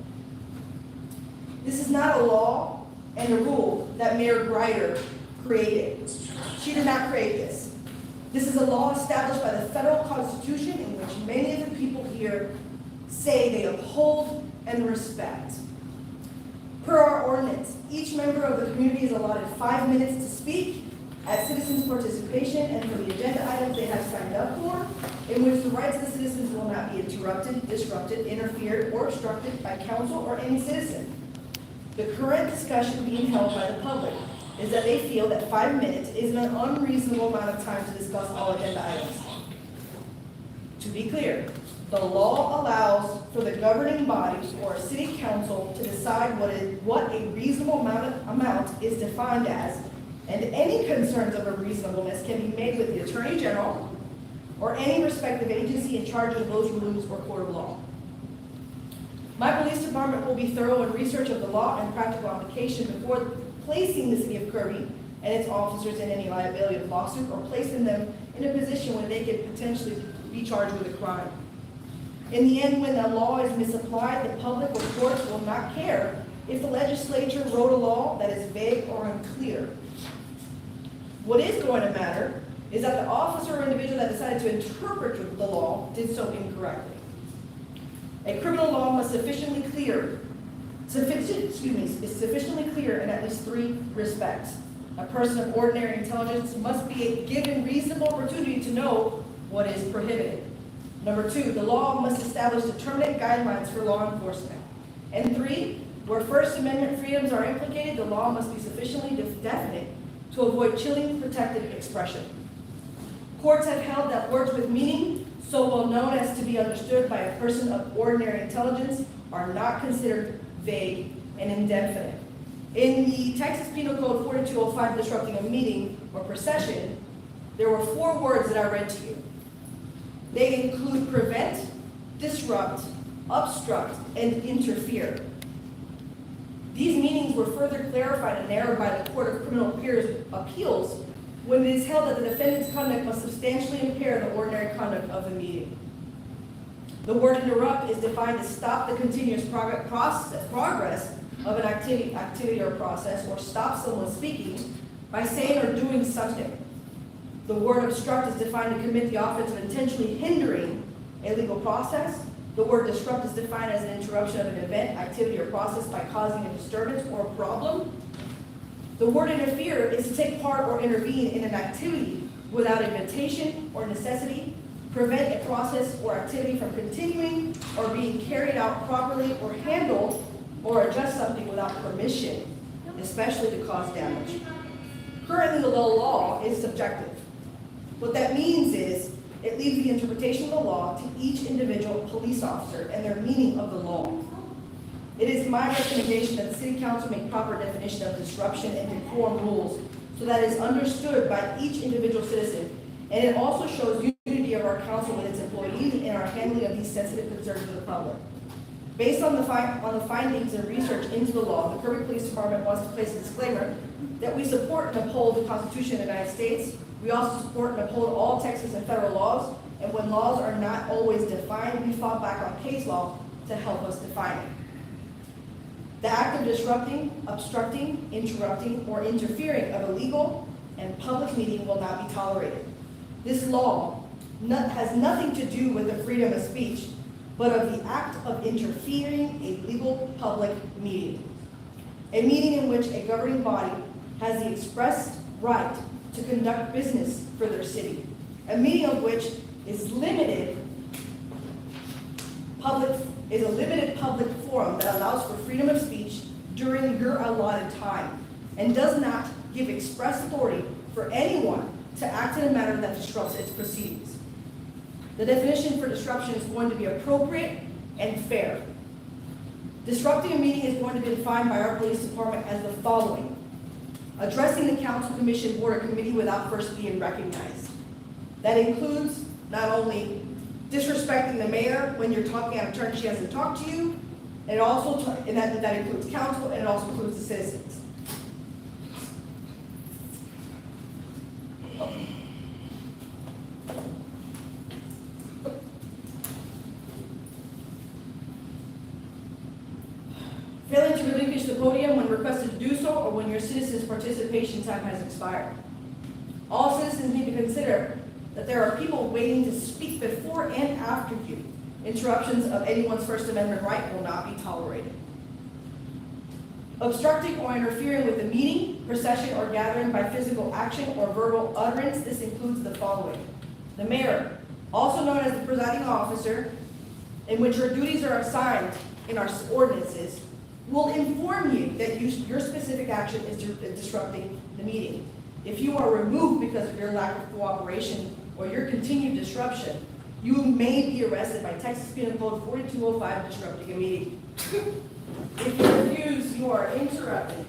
This is not a law and a rule that Mayor Greider created. She did not create this. This is a law established by the federal constitution in which many of the people here say they uphold and respect. Per our ordinance, each member of the community is allotted 5 minutes to speak at citizens' participation and for the agenda items they have signed up for, in which the rights of the citizens will not be interrupted, disrupted, interfered, or obstructed by council or any citizen. The current discussion being held by the public is that they feel that 5 minutes is an unreasonable amount of time to discuss all agenda items. To be clear, the law allows for the governing body or a city council to decide what a reasonable amount is defined as, and any concerns of a reasonableness can be made with the Attorney General or any respective agency in charge of those rulings or court of law. My police department will be thorough in research of the law and practical application before placing the city of Kirby and its officers in any liability of lawsuit or placing them in a position where they could potentially be charged with a crime. In the end, when the law is misapplied, the public or courts will not care if the legislature wrote a law that is vague or unclear. What is going to matter is that the officer or individual that decided to interpret the law did so incorrectly. A criminal law must is sufficiently clear in at least 3 respects. A person of ordinary intelligence must be given reasonable opportunity to know what is prohibited. Number 2, the law must establish determinate guidelines for law enforcement. And 3, where First Amendment freedoms are implicated, the law must be sufficiently definite to avoid chilling protected expression. Courts have held that words with meaning, so well known as to be understood by a person of ordinary intelligence, are not considered vague and indefinite. In the Texas Penal Code 4205, disrupting a meeting or procession, there were 4 words that I read to you. They include prevent, disrupt, obstruct, and interfere. These meanings were further clarified and narrowed by the Court of Criminal Appeals when it is held that the defendant's conduct must substantially impair the ordinary conduct of the meeting. The word interrupt is defined to stop the continuous progress of an activity or process, or stop someone speaking by saying or doing something. The word obstruct is defined to commit the offense of intentionally hindering a legal process. The word disrupt is defined as an interruption of an event, activity, or process by causing a disturbance or a problem. The word interfere is to take part or intervene in an activity without invitation or necessity, prevent a process or activity from continuing or being carried out properly, or handle or adjust something without permission, especially to cause damage. Currently, the law is subjective. What that means is it leaves the interpretation of the law to each individual police officer and their meaning of the law. It is my recommendation that the City Council make proper definition of disruption and conform rules so that it is understood by each individual citizen, and it also shows unity of our council with its employees in our handling of these sensitive concerns of the public. Based on the findings and research into the law, the Kirby Police Department wants to place a disclaimer that we support and uphold the Constitution of the United States. We also support and uphold all Texas and federal laws, and when laws are not always defined, we fall back on case law to help us define it. The act of disrupting, obstructing, interrupting, or interfering of a legal and public meeting will not be tolerated. This law has nothing to do with the freedom of speech, but of the act of interfering a legal public meeting. A meeting in which a governing body has the expressed right to conduct business for their city, a meeting of which is a limited public forum that allows for freedom of speech during your allotted time and does not give express authority for anyone to act in a manner that disrupts its proceedings. The definition for disruption is going to be appropriate and fair. Disrupting a meeting is going to be defined by our police department as the following: addressing the council, commission, board, or committee without first being recognized. That includes not only disrespecting the mayor when you're talking out of turn, she hasn't talked to you, and it also, that includes council, and it also includes the citizens. Failing to relinquish the podium when requested to do so, or when your citizens' participation time has expired. All citizens need to consider that there are people waiting to speak before and after you. Interruptions of anyone's First Amendment right will not be tolerated. Obstructing or interfering with the meeting, procession, or gathering by physical action or verbal utterance. This includes the following: the mayor, also known as the presiding officer, in which her duties are assigned in our ordinances, will inform you that your specific action is disrupting the meeting. If you are removed because of your lack of cooperation or your continued disruption, you may be arrested by Texas Penal Code 4205, disrupting a meeting. If you refuse, you are interrupted.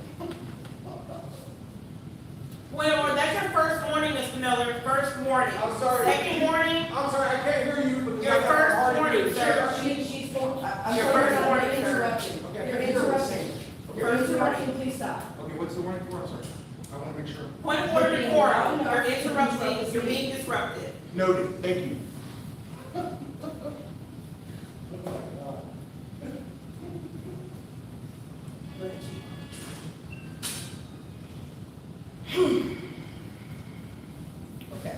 Well, that's your first warning, Mr. Miller, first warning. I'm sorry. Second warning. I'm sorry, I can't hear you because Your I have a first hard warning, sir. She's I'm Your sorry, first warning, you're sir. interrupting. Okay, You're I hear what you're saying. interrupting. Okay, You're First interrupting, please stop. Okay, what's the warning for? I'm sorry. I want to make sure. Point of order before, you're interrupting, you're being disrupted. Noted, thank you. Okay.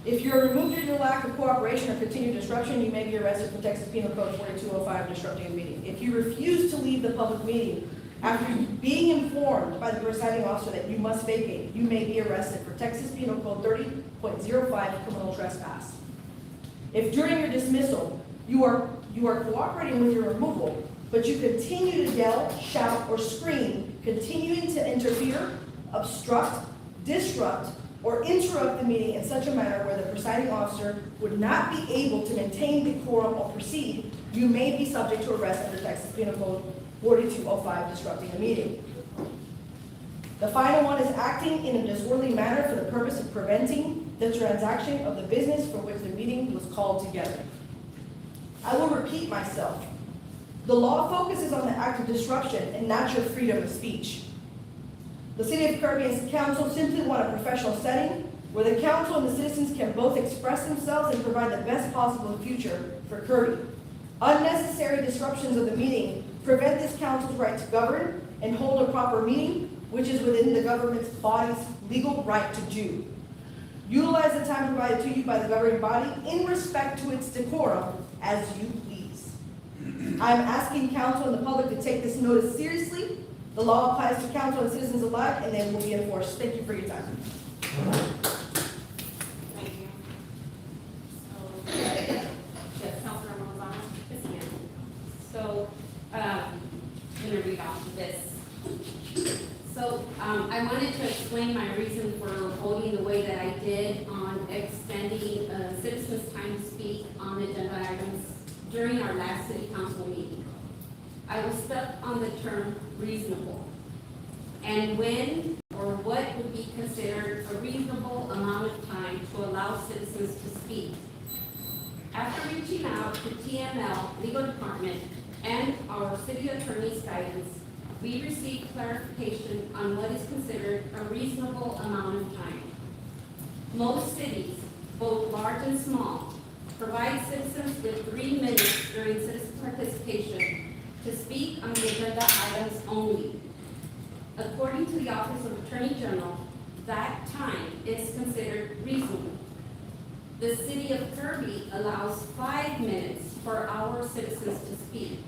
If you're removed due to lack of cooperation or continued disruption, you may be arrested for Texas Penal Code 4205, disrupting a meeting. If you refuse to leave the public meeting after being informed by the presiding officer that you must vacate, you may be arrested for Texas Penal Code 30.05, criminal trespass. If during your dismissal, you are cooperating with your removal, but you continue to yell, shout, or scream, continuing to interfere, obstruct, disrupt, or interrupt the meeting in such a manner where the presiding officer would not be able to maintain decorum or proceed, you may be subject to arrest under Texas Penal Code 4205, disrupting the meeting. The final one is acting in a disorderly manner for the purpose of preventing the transaction of the business for which the meeting was called together. I will repeat myself. The law focuses on the act of disruption and not your freedom of speech. The City of Kirby and Council simply want a professional setting where the council and the citizens can both express themselves and provide the best possible future for Kirby. Unnecessary disruptions of the meeting prevent this council's right to govern and hold a proper meeting, which is within the government's body's legal right to do. Utilize the time provided to you by the governing body in respect to its decorum as you please. I am asking council and the public to take this notice seriously. The law applies to council and citizens alike, and they will be enforced. Thank you for your time. Thank you. Yes, Councilor Rosano? Yes, ma'am. So, I'm gonna read off this. So, I wanted to explain my reason for voting the way that I did on extending citizens' time to speak on agenda items during our last city council meeting. I was stuck on the term reasonable, and when or what would be considered a reasonable amount of time to allow citizens to speak. After reaching out to TML Legal Department and our city attorney's guidance, we received clarification on what is considered a reasonable amount of time. Most cities, both large and small, provide citizens with 3 minutes during citizen participation to speak on the agenda items only. According to the Office of Attorney General, that time is considered reasonable. The city of Kirby allows 5 minutes for our citizens to speak.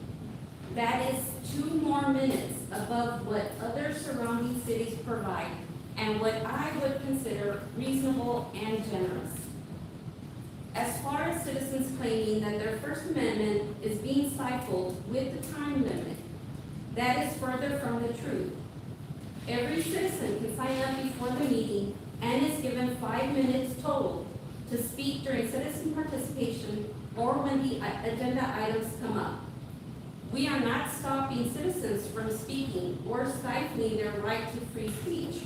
That is 2 more minutes above what other surrounding cities provide and what I would consider reasonable and generous. As far as citizens claiming that their First Amendment is being stifled with the time limit, that is further from the truth. Every citizen can sign up before the meeting and is given 5 minutes total to speak during citizen participation or when the agenda items come up. We are not stopping citizens from speaking or stifling their right to free speech,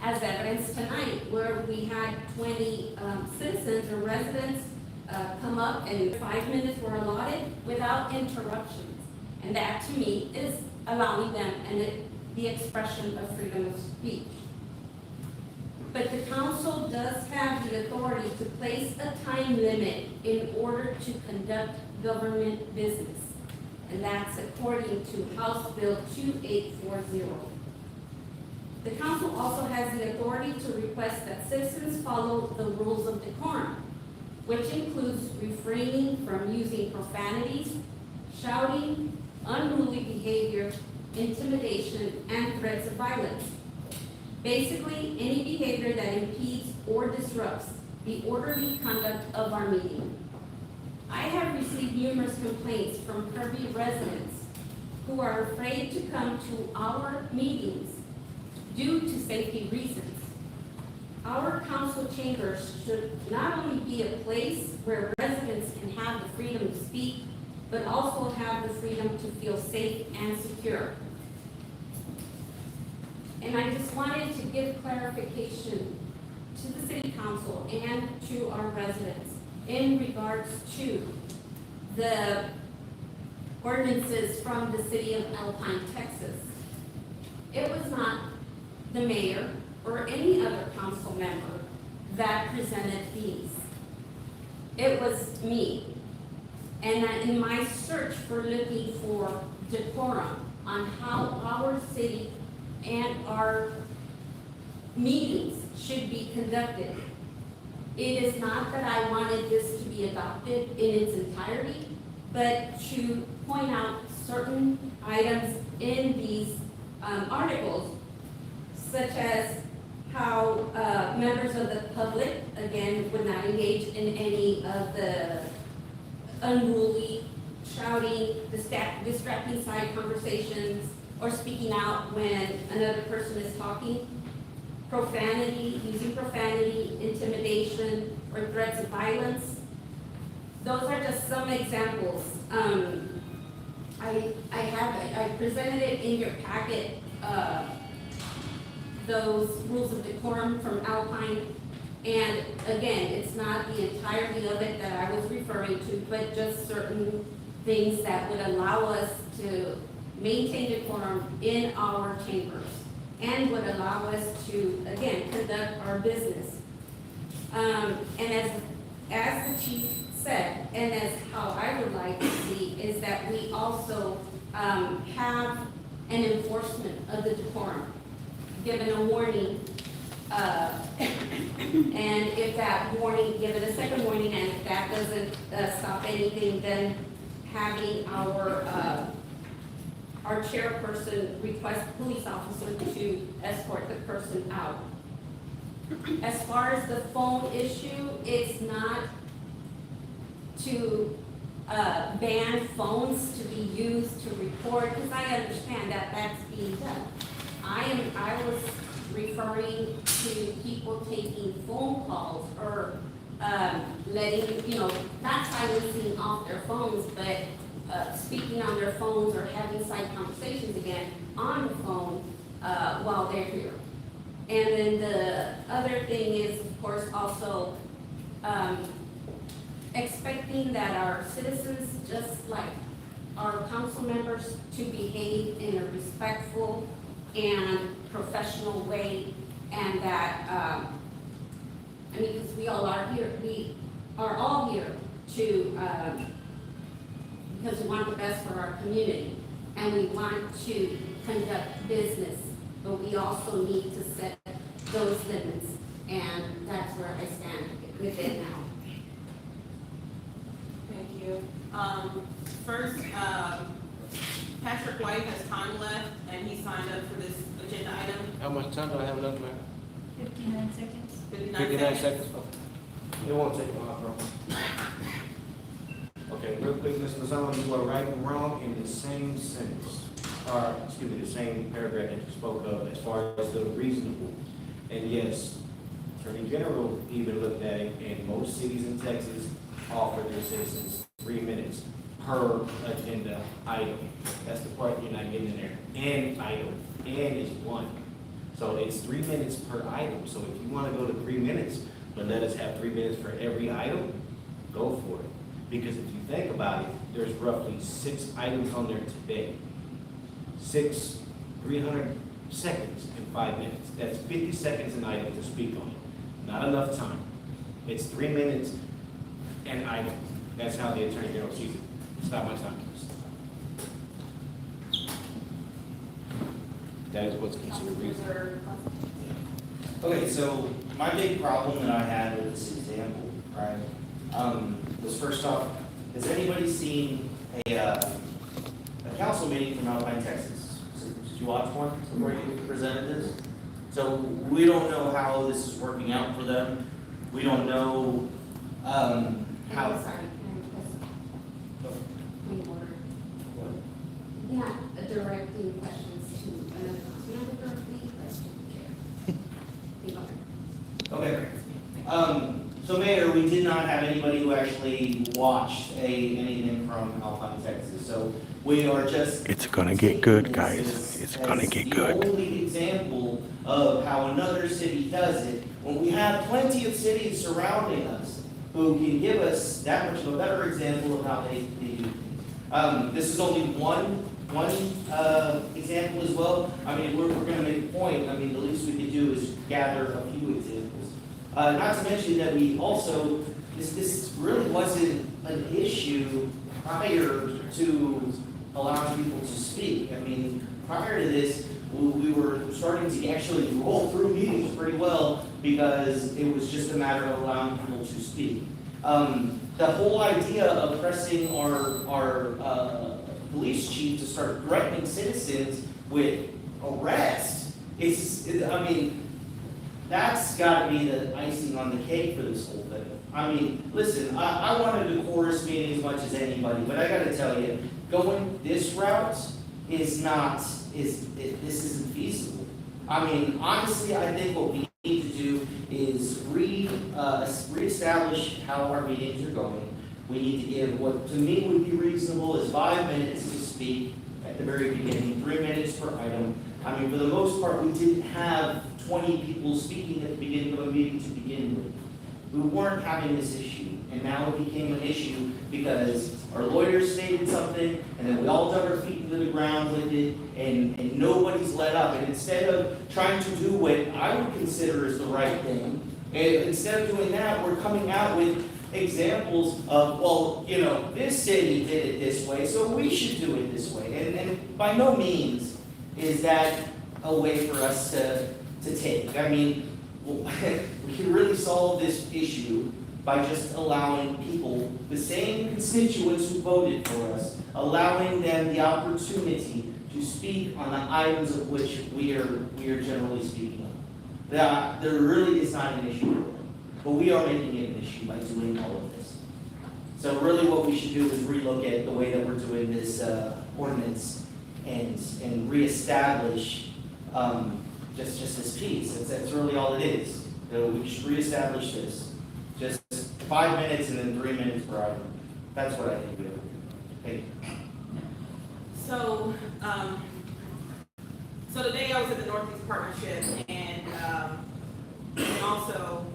as evidenced tonight, where we had 20 citizens or residents come up and 5 minutes were allotted without interruptions. And that, to me, is allowing them the expression of freedom of speech. But the council does have the authority to place a time limit in order to conduct government business. And that's according to House Bill 2840. The council also has the authority to request that citizens follow the rules of decorum, which includes refraining from using profanities, shouting, unruly behavior, intimidation, and threats of violence. Basically, any behavior that impedes or disrupts the orderly conduct of our meeting. I have received numerous complaints from Kirby residents who are afraid to come to our meetings due to safety reasons. Our council chambers should not only be a place where residents can have the freedom to speak, but also have the freedom to feel safe and secure. And I just wanted to give clarification to the city council and to our residents in regards to the ordinances from the city of Alpine, Texas. It was not the mayor or any other council member that presented these. It was me. And in my search for looking for decorum on how our city and our meetings should be conducted, it is not that I wanted this to be adopted in its entirety, but to point out certain items in these articles, such as how members of the public, again, would not engage in any of the unruly shouting, distracting side conversations, or speaking out when another person is talking. Profanity, using profanity, intimidation, or threats of violence. Those are just some examples. I presented it in your packet, those rules of decorum from Alpine. And again, it's not the entirety of it that I was referring to, but just certain things that would allow us to maintain decorum in our chambers and would allow us to, again, conduct our business. And as the chief said, and as how I would like to see, is that we also have an enforcement of the decorum, given a warning, and if that warning, give it a second warning, and if that doesn't stop anything, then having our chairperson request police officer to escort the person out. As far as the phone issue, it's not to ban phones to be used to record, because I understand that that's being done. I was referring to people taking phone calls or letting, not silencing off their phones, but speaking on their phones or having side conversations again on the phone while they're here. And then the other thing is, of course, also expecting that our citizens, just like our council members, to behave in a respectful and professional way, and that, because we all are here, we are all here to, because we want the best for our community, and we want to conduct business, but we also need to set those limits, and that's where I stand with it now. Thank you. First, Patrick White has time left, and he signed up for this agenda item. How much time do I have left, Mayor? 59 seconds. 59 seconds. It won't take long, bro. Okay, real quick, Mr. Lozano, you are right and wrong in the same sentence, or, excuse me, the same paragraph that you spoke of as far as the reasonable. And yes, Attorney General even looked at it, and most cities in Texas offer their citizens 3 minutes per agenda item. That's the part you're not getting in there. And item, and is one. So it's 3 minutes per item. So if you want to go to 3 minutes, but let us have 3 minutes for every item, go for it. Because if you think about it, there's roughly 6 items on there today. 300 seconds in 5 minutes. That's 50 seconds an item to speak on it. Not enough time. It's 3 minutes an item. That's how the Attorney General sees it. It's not my time. That is what's considered reasonable. Okay, so my big problem that I had with this example, right, was first off, has anybody seen a council meeting from Alpine, Texas? Did you watch one before you presented this? So we don't know how this is working out for them. We don't know how. Sorry, point of order. Yeah, directing questions to another council member directly, Okay. So Mayor, we did not have anybody who actually watched anything from Alpine, Texas. So we are just. It's gonna get good, guys. It's gonna get good. The only example of how another city does it, when we have plenty of cities surrounding us who can give us that much of a better example of how they do things. This is only one example as well. I mean, we're gonna make a point. I mean, the least we could do is gather a few examples. Not to mention that we also, this really wasn't an issue prior to allowing people to speak. I mean, prior to this, we were starting to actually roll through meetings pretty well because it was just a matter of allowing people to speak. The whole idea of pressing our police chief to start threatening citizens with arrest that's got to be the icing on the cake for this whole thing. I mean, listen, I wanted a decorous meeting as much as anybody, but I got to tell you, going this route this isn't feasible. I mean, honestly, I think what we need to do is reestablish how our meetings are going. We need to give what to me would be reasonable is 5 minutes to speak at the very beginning, 3 minutes per item. I mean, for the most part, we didn't have 20 people speaking at the beginning of a meeting to begin with. We weren't having this issue, and now it became an issue because our lawyers stated something, and then we all dug our feet into the ground with it, and nobody's let up. And instead of trying to do what I would consider is the right thing, and instead of doing that, we're coming out with examples of, well, you know, this city did it this way, so we should do it this way. And by no means is that a way for us to take. I mean, we can really solve this issue by just allowing people, the same constituents who voted for us, allowing them the opportunity to speak on the items of which we are generally speaking of. There really is not an issue for them, but we are making it an issue by doing all of this. So really what we should do is relook at the way that we're doing this ordinance and reestablish just this piece. That's really all it is. We should reestablish this. Just 5 minutes and then 3 minutes per item. That's what I think we have to do. Thank you. So, so today I was at the Northeast Partnership, and also,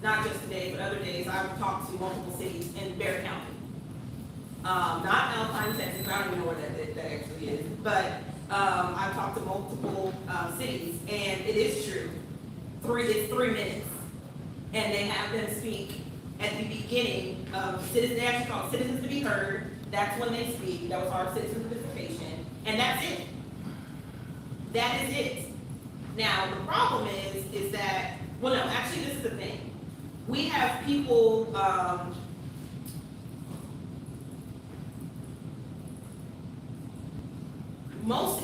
not just today, but other days, I've talked to multiple cities in Bexar County. Not Alpine, Texas, I don't even know where that actually is, but I've talked to multiple cities, and it is true. It's 3 minutes, and they have them speak at the beginning of citizens. They actually call it citizens to be heard. That's when they speak. That was our citizen participation, and that's it. That is it. Now the problem is that, well, no, actually this is the thing. We have people.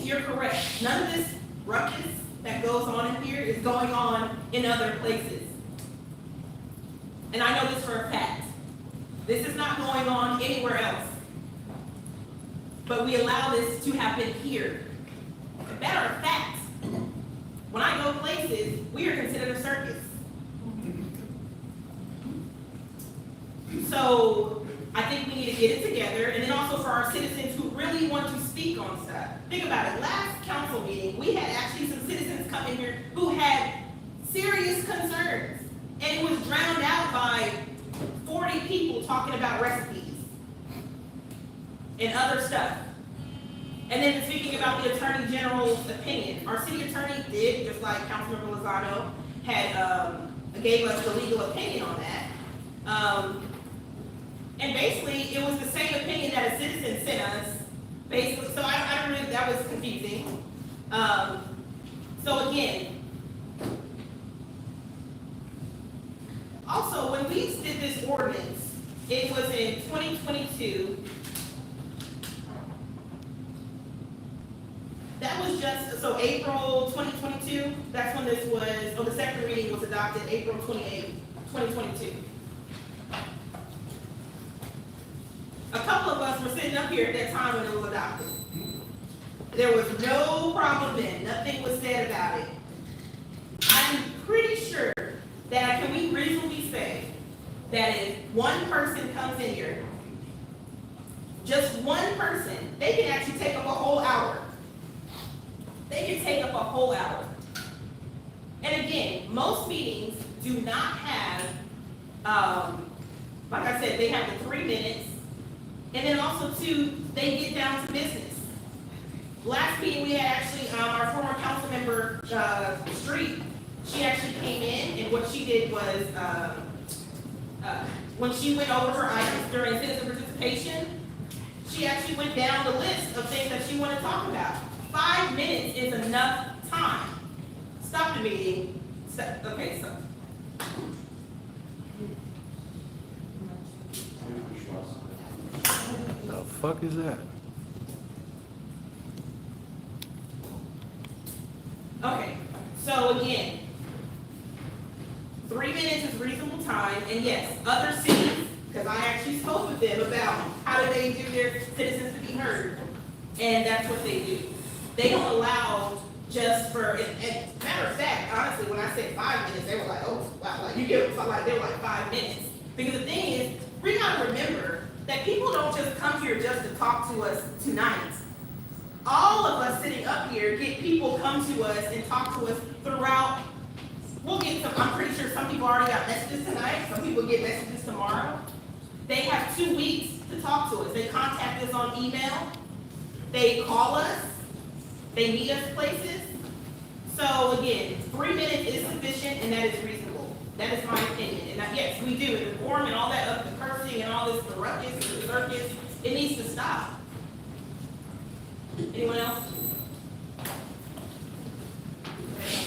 You're correct. None of this ruckus that goes on in here is going on in other places. And I know this for a fact. This is not going on anywhere else. But we allow this to happen here. As a matter of fact, when I go places, we are considered a circus. So I think we need to get it together, and then also for our citizens who really want to speak on stuff. Think about it, last council meeting, we had actually some citizens come in here who had serious concerns, and it was drowned out by 40 people talking about recipes and other stuff. And then speaking about the Attorney General's opinion, our city attorney did, just like Councilmember Lozano had gave us the legal opinion on that. And basically, it was the same opinion that a citizen sent us. Basically, so I don't really, that was confusing. So again, also when we did this ordinance, it was in 2022. That was just, so April 2022, that's when this was, the second reading was adopted, April 28, 2022. A couple of us were sitting up here at that time when it was adopted. There was no problem then, nothing was said about it. I'm pretty sure that, can we reasonably say, that if one person comes in here, just one person, they can actually take up a whole hour. They can take up a whole hour. And again, most meetings do not have, like I said, they have the 3 minutes, and then also too, they get down to business. Last meeting we had actually, our former council member, Street, she actually came in, and what she did was, when she went over her items during citizen participation, she actually went down the list of things that she wanted to talk about. 5 minutes is enough time. Stop the meeting. Okay, so. The fuck is that? Okay, so again, 3 minutes is reasonable time, and yes, other cities, because I actually spoke with them about how do they do their citizens to be heard, and that's what they do. They don't allow just for, and matter of fact, honestly, when I said 5 minutes, they were like, oh, wow, like you get, like they were like 5 minutes. Because the thing is, we gotta remember that people don't just come here just to talk to us tonight. All of us sitting up here get people come to us and talk to us throughout. We'll get some, I'm pretty sure some people already got messages tonight, some people get messages tomorrow. They have 2 weeks to talk to us. They contact us on email, they call us, they meet us places. So again, 3 minutes is sufficient and that is reasonable. That is my opinion. And yes, we do. The form and all that, the cursing and all this, the ruckus and the circus, it needs to stop. Anyone else?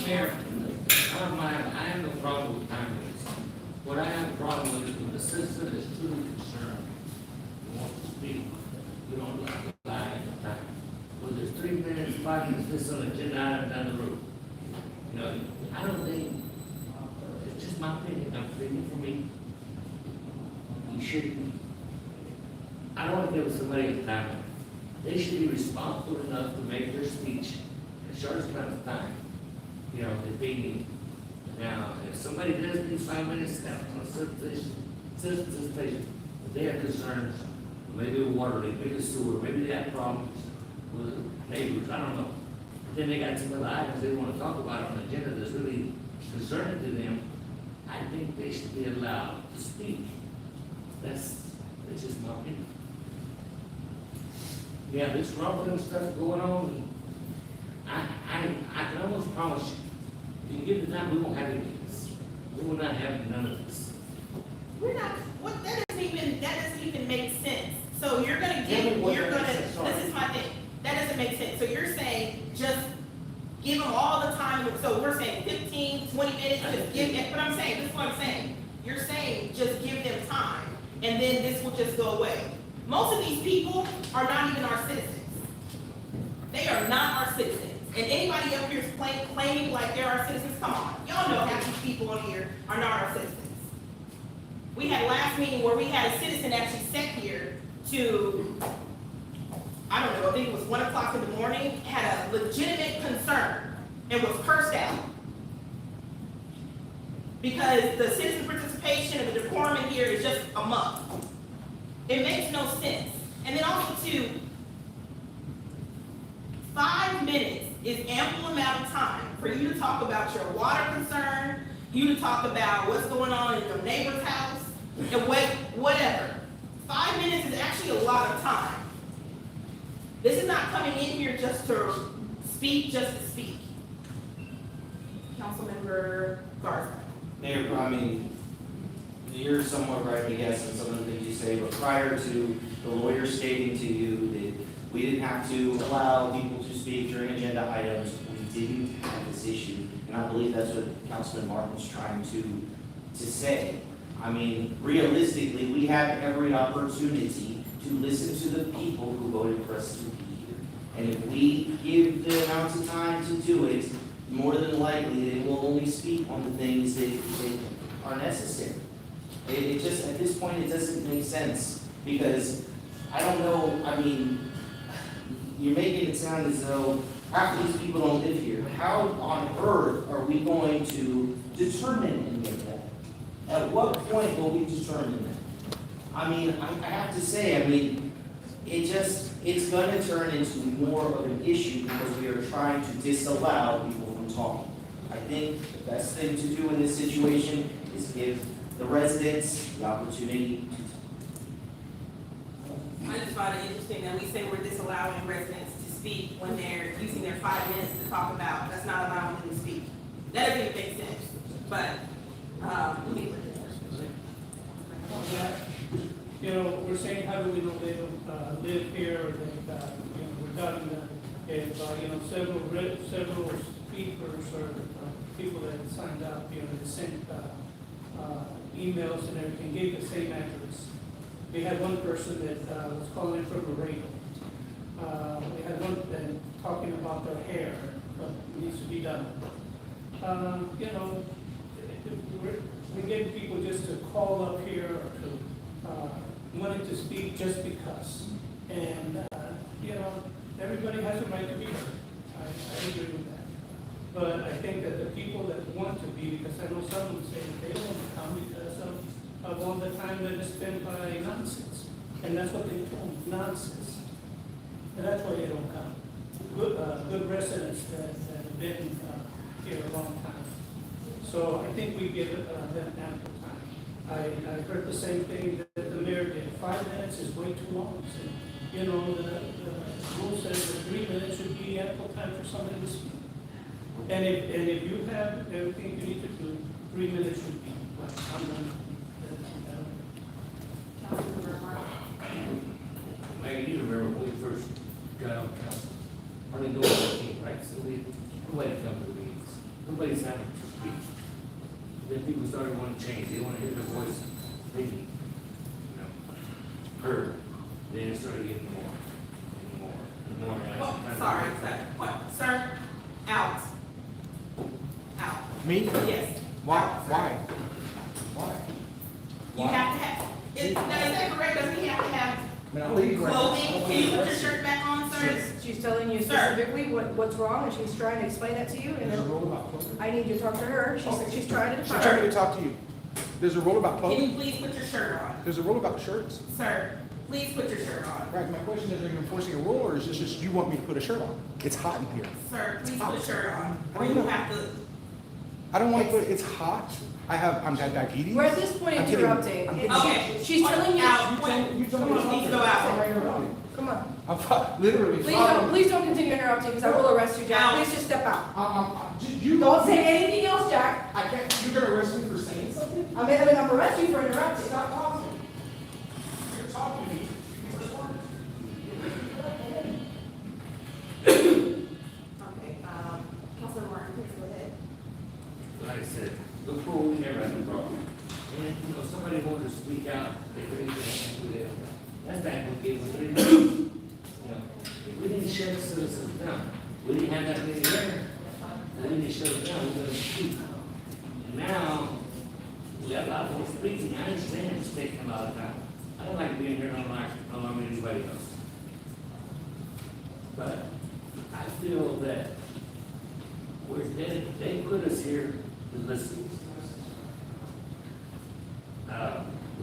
Mayor, I have no problem with time limits. What I have a problem with is when the citizen is truly concerned, and wants to speak, we don't have to lie at the time. When there's 3 minutes, 5 minutes, this on agenda item down the road. You know, I don't think, it's just my opinion, I'm speaking for me. You shouldn't, I don't want to give somebody a time limit. They should be responsible enough to make their speech in the shortest amount of time. You know, if they need. Now, if somebody does need 5 minutes, that's on citizen's patient. If they have concerns, maybe a water leak, maybe a sewer, maybe they have problems with neighbors, I don't know. But then they got some other items they want to talk about on the agenda that's really concerning to them. I think they should be allowed to speak. That's just my opinion. Yeah, this rumbling stuff going on, I can almost promise you, if you give the time, we won't have any of this. We will not have none of this. We're not, what, that doesn't even make sense. So you're gonna give, this is my thing, that doesn't make sense. So you're saying, just give them all the time, so we're saying 15, 20 minutes, just give, but I'm saying, this is what I'm saying. You're saying, just give them time, and then this will just go away. Most of these people are not even our citizens. They are not our citizens. And anybody up here is claiming like they're our citizens, come on. Y'all know half these people on here are not our citizens. We had a last meeting where we had a citizen actually sit here to, I don't know, I think it was 1 o'clock in the morning, had a legitimate concern and was cursed out. Because the citizen participation and the decorum in here is just a month. It makes no sense. And then also too, 5 minutes is ample amount of time for you to talk about your water concern, you to talk about what's going on in your neighbor's house, and whatever. 5 minutes is actually a lot of time. This is not coming in here just to speak, just to speak. Councilmember Garza. Mayor, I mean, you're somewhat right, I guess, in some of the things you say, but prior to the lawyer stating to you that we didn't have to allow people to speak during agenda items, we didn't have this issue. And I believe that's what Councilman Martin was trying to say. I mean, realistically, we have every opportunity to listen to the people who voted for us to be here. And if we give the amount of time to do it, more than likely, they will only speak on the things that are necessary. It just, at this point, it doesn't make sense, because I don't know, I mean, you're making it sound as though half of these people don't live here. How on earth are we going to determine any of that? At what point will we determine that? I mean, I have to say, I mean, it's gonna turn into more of an issue because we are trying to disallow people from talking. I think the best thing to do in this situation is give the residents the opportunity to talk. I just find it interesting that we say we're disallowing residents to speak when they're using their 5 minutes to talk about, that's not allowing them to speak. That doesn't even make sense, but, you know, we're saying, how do we know they don't live here, or that, you know, we're talking that if, you know, several speakers or people that signed up, you know, they sent emails and everything, gave the same address. We had one person that was calling from a radio. We had one that talking about their hair, what needs to be done. You know, we're getting people just to call up here or to wanting to speak just because. And, you know, everybody has a right to be heard. I agree with that. But I think that the people that want to be, because I know some of them say that they don't want to come because of all the time that is spent by nonsense. And that's what they call nonsense. And that's why they don't come. Good residents that have been here a long time. So I think we give them ample time. I heard the same thing that the mayor did. 5 minutes is way too long. So, you know, the rule says that 3 minutes should be ample time for somebody to speak. And if you have everything you need to do, 3 minutes should be. I'm done. Mayor, you remember when we first got on council, on the door, right? So nobody come to the meetings. Nobody's having to speak. Then people started wanting to change. They want to hear their voice maybe, you know, heard. Then it started getting more and more and more. well, sorry, what, sir? Out. Out. Me? Yes. Why? You have to have, is that correct? Doesn't he have to have Leave clothing? Can you put your shirt back on, sir? She's telling you Sir. specifically what's wrong, and she's trying to explain that to you, and There's a then rule about clothing. I need you to talk to her. She's trying to She's define. trying to talk to you. There's a rule about Can you clothing. please put your shirt on? There's a rule about shirts. Sir, please put your shirt on. Right, my question is, are you enforcing a rule, or is this just you want me to put a shirt on? It's hot in here. Sir, please put a shirt on, or you have to. I don't want to put, it's hot. I'm diabetes. We're at this point I'm getting- interrupting. I'm And getting- she's telling you. Out. You told me Come on, please go out. Come on. I'm literally. Please don't continue interrupting, because I will arrest you, Jack. Out. Please just step out. You Don't say anything else, Jack. I can't, you're gonna arrest me for saying something? I'm gonna arrest you for interrupting. Stop talking. You're talking to me. Okay, Councilor Martin, please go ahead. Like I said, look for we never had a problem. And, you know, somebody wanted to speak out, they couldn't do that. That's back when people didn't, you know, we didn't shut citizens down. We didn't have that many there. And then they shut it down, we gotta speak. And now, we have a lot of folks speaking, I understand it's taking a lot of time. I don't like being here, I don't like anybody else. But I feel that they put us here to listen.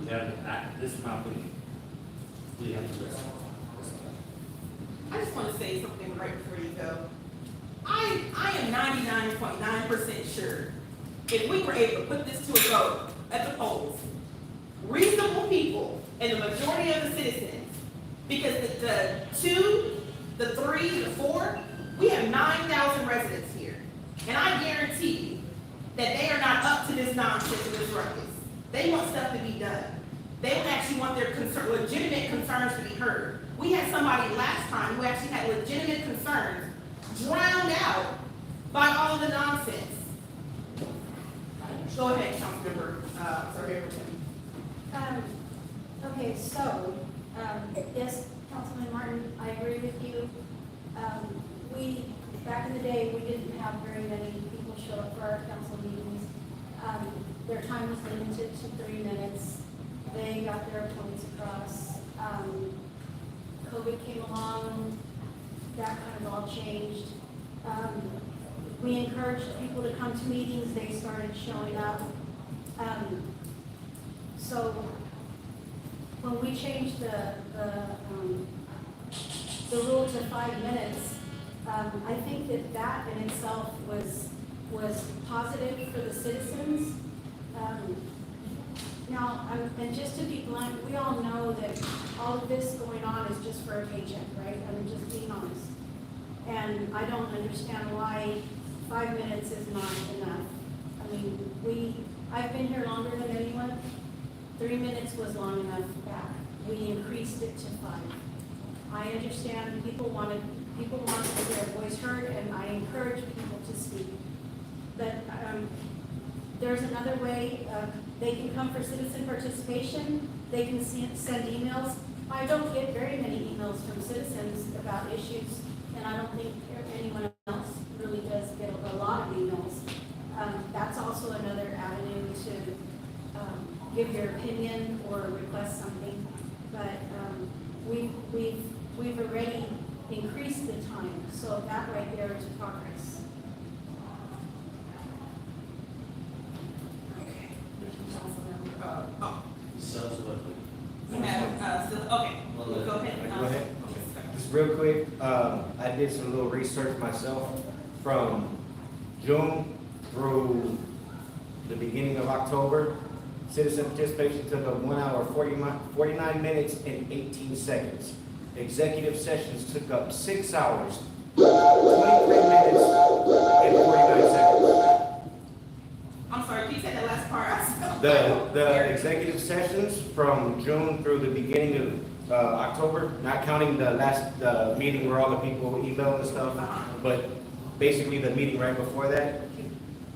We have to act, this is my opinion. We have to listen. I just want to say something right before you go. I am 99.9% sure if we were able to put this to a vote at the polls, reasonable people and the majority of the citizens, because the 2, the 3, the 4, we have 9,000 residents here. And I guarantee you that they are not up to this nonsense and this ruckus. They want stuff to be done. They actually want their legitimate concerns to be heard. We had somebody last time who actually had legitimate concerns drowned out by all of the nonsense. Go ahead, Councilmember, sorry, Okay, so, yes, Councilman Martin, I agree with you. Back in the day, we didn't have very many people show up for our council meetings. Their time was limited to 3 minutes. They got their points across. COVID came along, that kind of all changed. We encouraged people to come to meetings, they started showing up. So when we changed the rule to 5 minutes, I think that in itself was positive for the citizens. Now, and just to be blunt, we all know that all of this going on is just for a paycheck, right? I mean, just being honest. And I don't understand why 5 minutes is not enough. I mean, I've been here longer than anyone. 3 minutes was long enough back. We increased it to 5. I understand people want to get their voice heard, and I encourage people to speak. But there's another way. They can come for citizen participation. They can send emails. I don't get very many emails from citizens about issues, and I don't think anyone else really does get a lot of emails. That's also another avenue to give your opinion or request something. But we've already increased the time, so that right there is progress. Go ahead. Just real quick, I did some little research myself from June through the beginning of October. Citizen participation took up 1 hour, 49 minutes and 18 seconds. Executive sessions took up 6 hours, 23 minutes and 49 seconds. I'm sorry, can you say that last part? The executive sessions from June through the beginning of October, not counting the last meeting where all the people emailed and stuff, but basically the meeting right before that,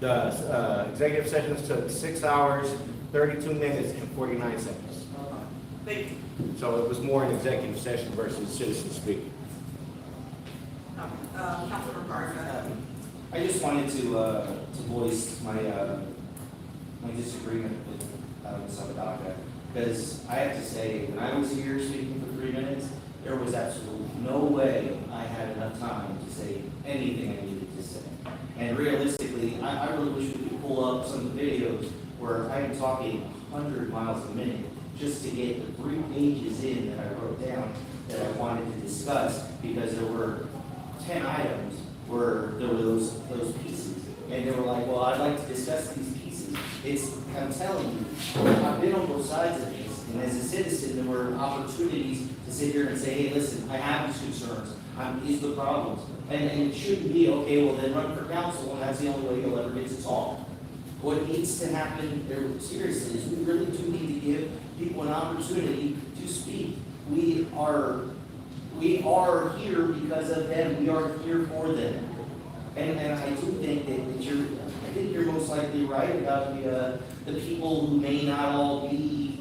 the executive sessions took 6 hours, 32 minutes and 49 seconds. Thank you. So it was more an executive session versus citizen speaking. Councilmember Garza. I just wanted to voice my disagreement with Ms. Abadaga, because I have to say, when I was here speaking for 3 minutes, there was absolutely no way I had enough time to say anything I needed to say. And realistically, I really wish we could pull up some of the videos where I'm talking 100 miles a minute just to get the 3 pages in that I wrote down that I wanted to discuss, because there were 10 items where there were those pieces. And they were like, well, I'd like to discuss these pieces. I'm telling you, I've been on both sides of this, and as a citizen, there were opportunities to sit here and say, hey, listen, I have these concerns, these are the problems. And it shouldn't be, okay, well, then run for council, and that's the only way you'll ever get to talk. What needs to happen there, seriously, is we really do need to give people an opportunity to speak. We are here because of them. We are here for them. And I do think that you're most likely right about the people who may not all be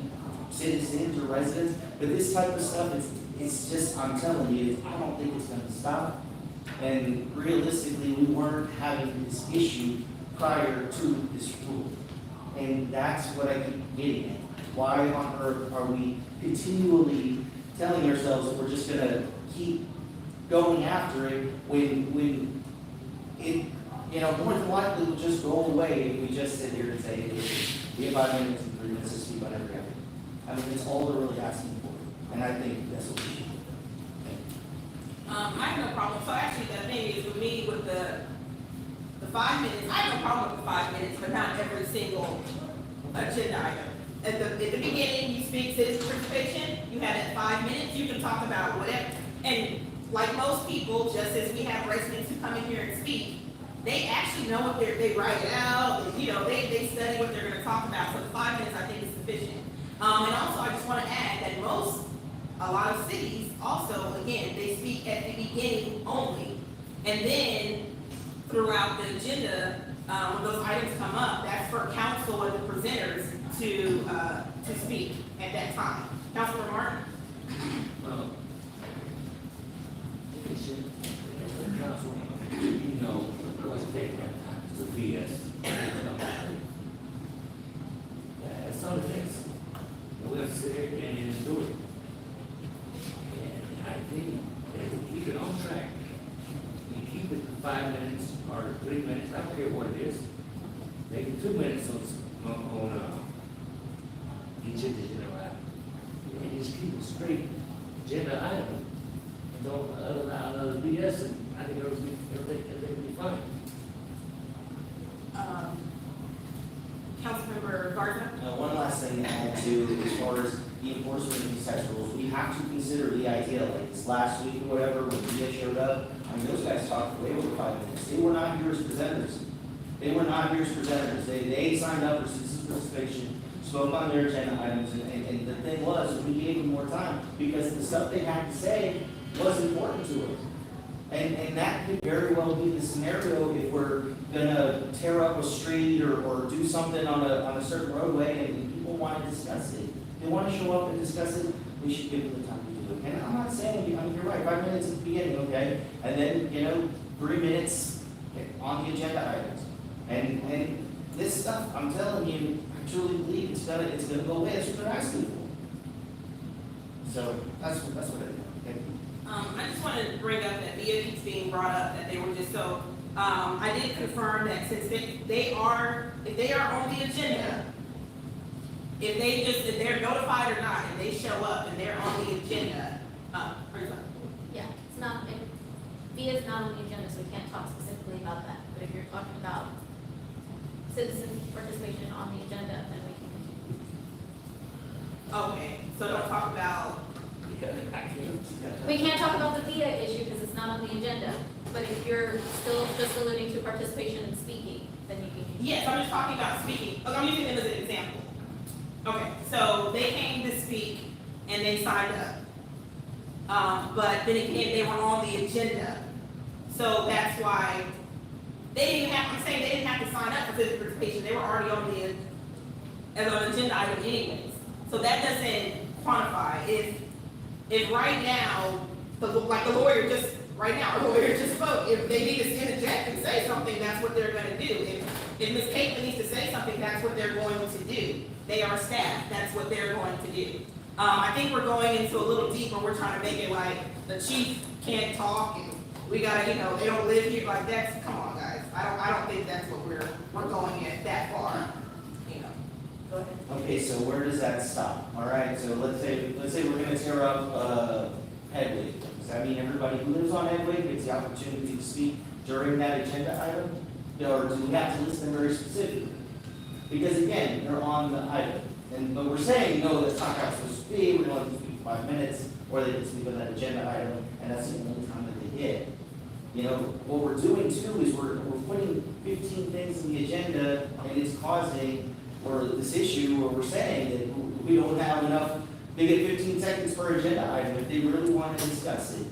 citizens or residents, but this type of stuff, it's just, I'm telling you, I don't think it's going to stop. And realistically, we weren't having this issue prior to this rule. And that's what I keep getting at. Why on earth are we continually telling ourselves that we're just gonna keep going after it when it, more than likely will just go away if we just sit here and say, we have 5 minutes and 3 minutes to speak on every item. I mean, it's all they're really asking for, and I think that's what we should do. I have no problem. So actually, the thing is with me with the 5 minutes, I have no problem with the 5 minutes, but not every single agenda item. At the beginning, you speak citizen participation, you have that 5 minutes, you can talk about whatever. And like most people, just as we have residents who come in here and speak, they actually know what they write it out, they study what they're gonna talk about. So the 5 minutes I think is sufficient. And also I just wanna add that a lot of cities also, again, they speak at the beginning only. And then throughout the agenda, when those items come up, that's for council and the presenters to speak at that time. Councilor Martin? Well, you know, what's taking the BS. That's all it is. We'll sit here and just do it. And I think that we keep it on track. We keep it to 5 minutes or 3 minutes, I don't care what it is. Maybe 2 minutes on each agenda item. And just keep it straight, agenda item. And don't allow other BS, and I think everything will be fine. Councilmember Gardner? One last thing to add to, as far as the enforcement of these tax rules, we have to consider the idea, like this last week or whatever, when Dia showed up, I mean, those guys talked way over 5 minutes. They were not here as presenters. They signed up for citizen participation, spoke on their agenda items, and the thing was, we gave them more time, because the stuff they had to say was important to us. And that could very well be the scenario if we're gonna tear up a street or do something on a certain roadway and people wanna discuss it. They wanna show up and discuss it, we should give them the time to do it. And I'm not saying, I mean, you're right, 5 minutes at the beginning, okay? And then, 3 minutes on the agenda items. And this stuff, I'm telling you, I truly believe it's gonna go away, that's what they're asking for. So, that's what I think. Okay? I just wanted to bring up that VIA keeps being brought up, that they were just so, I did confirm that since if they are on the agenda, if they're notified or not, and they show up and they're on the agenda, Yeah, it's not, VIA is not on the agenda, so we can't talk specifically about that. But if you're talking about citizen participation on the agenda, then we can. Okay, so don't talk about. We can't talk about the VIA issue because it's not on the agenda. But if you're still just alluding to participation and speaking, then you can. Yes, I'm just talking about speaking. I'm using them as an example. Okay, so they came to speak and they signed up. But then again, they were on the agenda. So that's why they didn't have to sign up for citizen participation. They were already on as an agenda item anyways. So that doesn't quantify. If right now, the lawyer just spoke, if they need to interject and say something, that's what they're gonna do. If Ms. Caitlin needs to say something, that's what they're going to do. They are staff, that's what they're going to do. I think we're going into a little deeper, we're trying to make it like the chief can't talk and we gotta, they don't live here, like that's, come on guys. I don't think that's what we're going at that far, Go ahead. Okay, so where does that stop? All right, so let's say we're gonna tear up Headway. Does that mean everybody who lives on Headway gets the opportunity to speak during that agenda item? Or do we have to list them very specifically? Because again, they're on the item. But we're saying, no, that's not how it's supposed to be, we want them to speak 5 minutes, or they can speak on that agenda item, and that's the only time that they get. What we're doing too is we're putting 15 things in the agenda, and it's causing this issue where we're saying that we don't have enough, they get 15 seconds per agenda item if they really want to discuss it.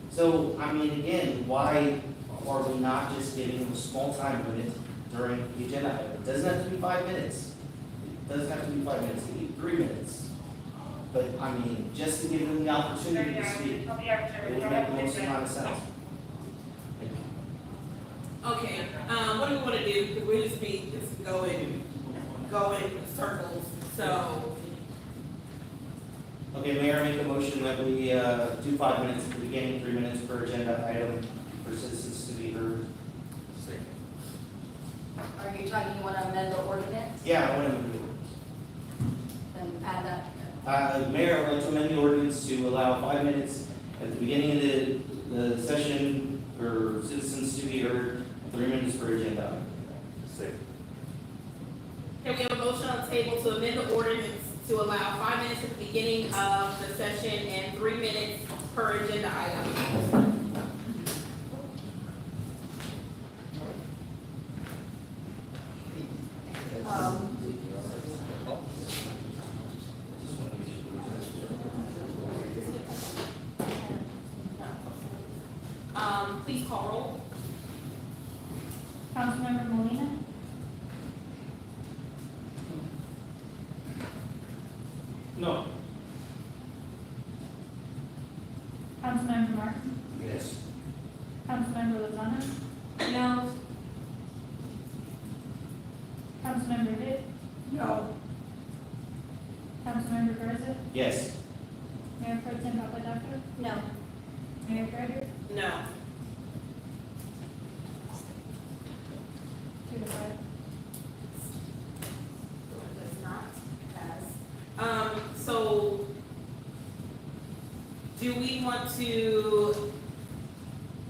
So, I mean, again, why are we not just giving them a small time limit during the agenda item? It doesn't have to be 5 minutes. It doesn't have to be 5 minutes, it can be 3 minutes. But, I mean, just to give them the opportunity to speak, it would make the most amount of sense. Okay, what do we wanna do? Because we just go in circles, so. Okay, Mayor, I make a motion that we, do 5 minutes at the beginning, 3 minutes per agenda item for citizens to be heard. Are you talking, you want to amend the ordinance? Yeah, I want to do Then add that. Mayor, I would like to amend the ordinance to allow 5 minutes at the beginning of the session for citizens to be heard, 3 minutes per agenda item. Can we have a motion on the table to amend the ordinance to allow 5 minutes at the beginning of the session and 3 minutes per agenda item? Please call roll. Councilmember Molina, No. Councilmember Martin, Yes. Councilmember Lozano, No. Councilmember Vitt, No. Councilmember Garza, Yes. Mayor Pro Tem Papadakis, No. Mayor Greider, No. 2 to 5. Does not pass. So, do we want to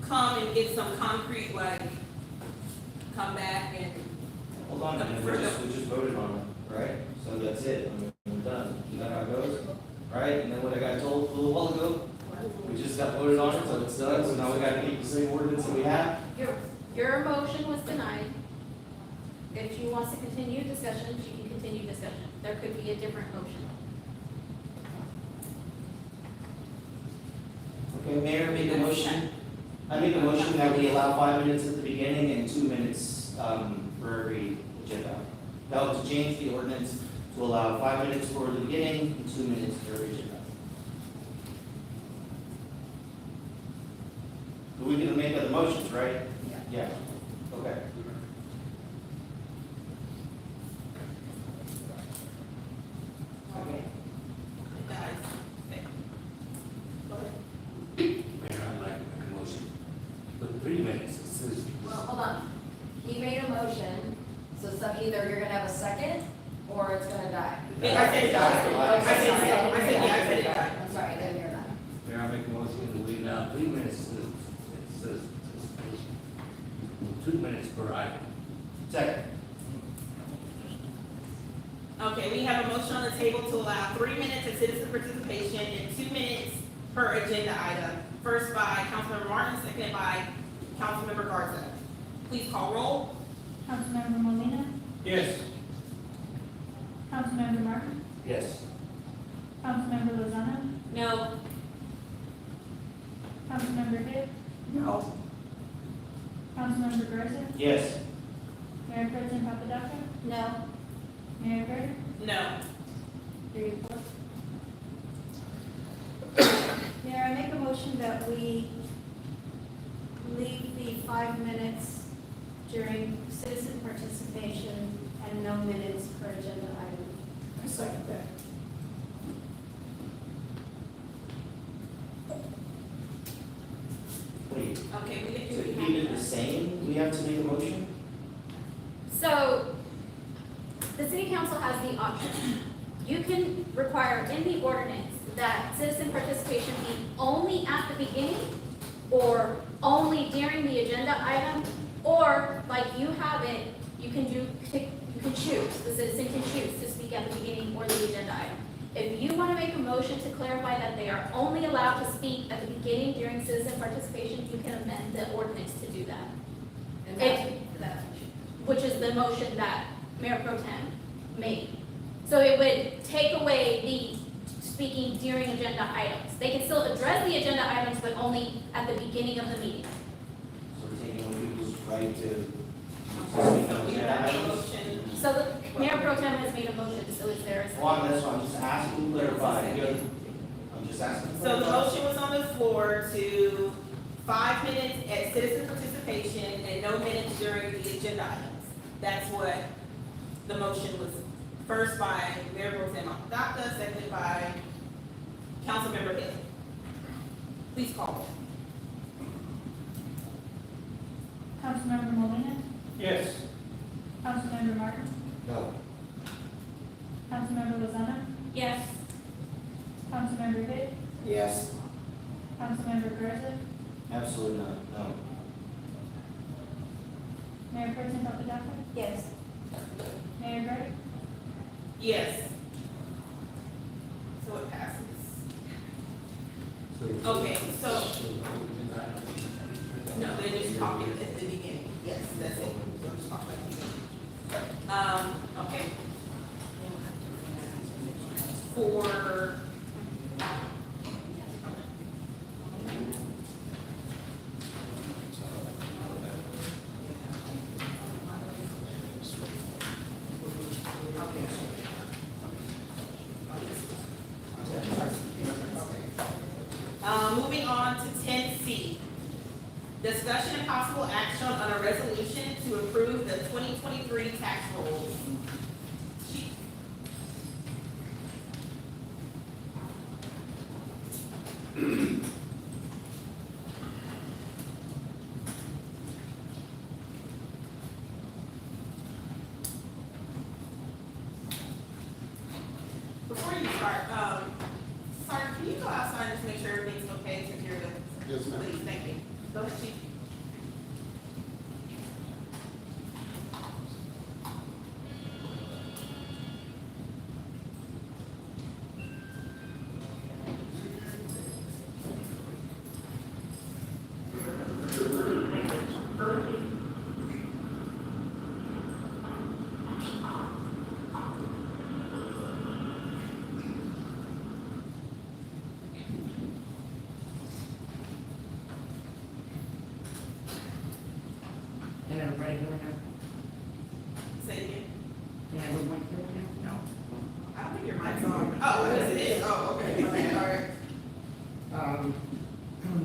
come and get some concrete, like, come back and? Hold on, we just voted on it, right? So that's it, I mean, we're done. Is that how it goes? Right, and then what I got told a little while ago, we just got voted on it, so it's done, so now we gotta keep the same ordinance that we have. Your motion was denied. If she wants to continue discussion, she can continue discussion. There could be a different motion. Okay, Mayor, make a motion. I make a motion that we allow 5 minutes at the beginning and 2 minutes, for every agenda. That was to change the ordinance to allow 5 minutes for the beginning and 2 minutes for every agenda. We can make other motions, right? Yeah. Okay. Okay. Guys. Mayor, I'd like to make a motion. But 3 minutes, it says. Well, hold on. He made a motion, so either you're gonna have a second, or it's gonna die. I said it. I said it. I'm sorry, I didn't hear that. Mayor, I make a motion that we allow 3 minutes, it says 2 minutes per item. Second. Okay, we have a motion on the table to allow 3 minutes of citizen participation and 2 minutes per agenda item. First by Councilmember Martin, seconded by Councilmember Garza. Please call roll. Councilmember Molina, Yes. Councilmember Martin, Yes. Councilmember Lozano, No. Councilmember Vitt, No. Councilmember Garza, Yes. Mayor Pro Tem Papadakis, No. Mayor Greider, No. 3 to 4. Mayor, I make a motion that we leave the 5 minutes during citizen participation and no minutes per agenda item. I second that. Wait, Okay, we to can keep it the same, we have to make a motion? So, the city council has the option. You can require in the ordinance that citizen participation be only at the beginning, or only during the agenda item, or like you have it, you can choose, the citizen can choose to speak at the beginning or the agenda item. If you want to make a motion to clarify that they are only allowed to speak at the beginning during citizen participation, you can amend the ordinance to do that. And that's Which is the motion that Mayor Pro Tem made. So it would take away the speaking during agenda items. They can still address the agenda items, but only at the beginning of the meeting. So we're taking away people's right to speak on We agenda have a items? motion. So the Mayor Pro Tem has made a motion, so is there a second? Well, that's why I'm just asking to clarify. I'm just asking to So the clarify. motion was on the floor to 5 minutes at citizen participation and no minutes during the agenda items. That's what the motion was, first by Mayor Pro Tem Apodaca, seconded by Councilmember Hill. Please call. Councilmember Molina, Yes. Councilmember Martin, No. Councilmember Lozano, Yes. Councilmember Hitt, Yes. Councilmember Garza, Absolutely not, no. Mayor Pro Tem Apodaca, Yes. Mayor Gray, Yes. So it passes. Okay, so, no, they're just talking at the beginning. Yes, that's it. We're just talking at the beginning. Okay. For. Moving on to 10C. Discussion and possible action on a resolution to approve the 2023 tax rolls. Before you start, Sergeant, can you go outside and just make sure everything's okay, secure the. Yes, ma'am. Please, thank you. Go ahead, Chief. Can everybody hear me now? Say it again. Can everyone hear me now? No. I don't think your mic's on. Oh, yes, it is. Oh, okay. Okay, all right.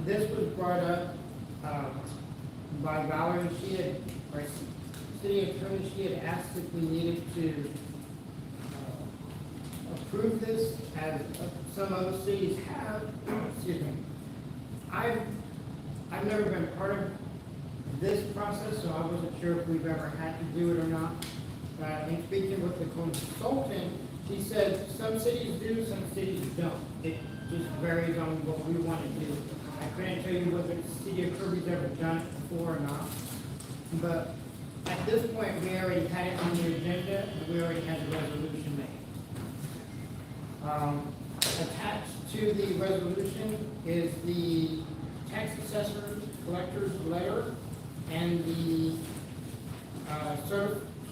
This was brought up, by Valerie. She had, our city attorney, she had asked if we needed to, approve this as some other cities have. Excuse me. I've never been part of this process, so I wasn't sure if we've ever had to do it or not. In speaking with the consultant, she said some cities do, some cities don't. It just varies on what we want to do. I couldn't tell you whether the city of Kirby's ever done it before or not. But at this point, we already had it on the agenda, and we already had the resolution made. Attached to the resolution is the tax assessor collector's letter and the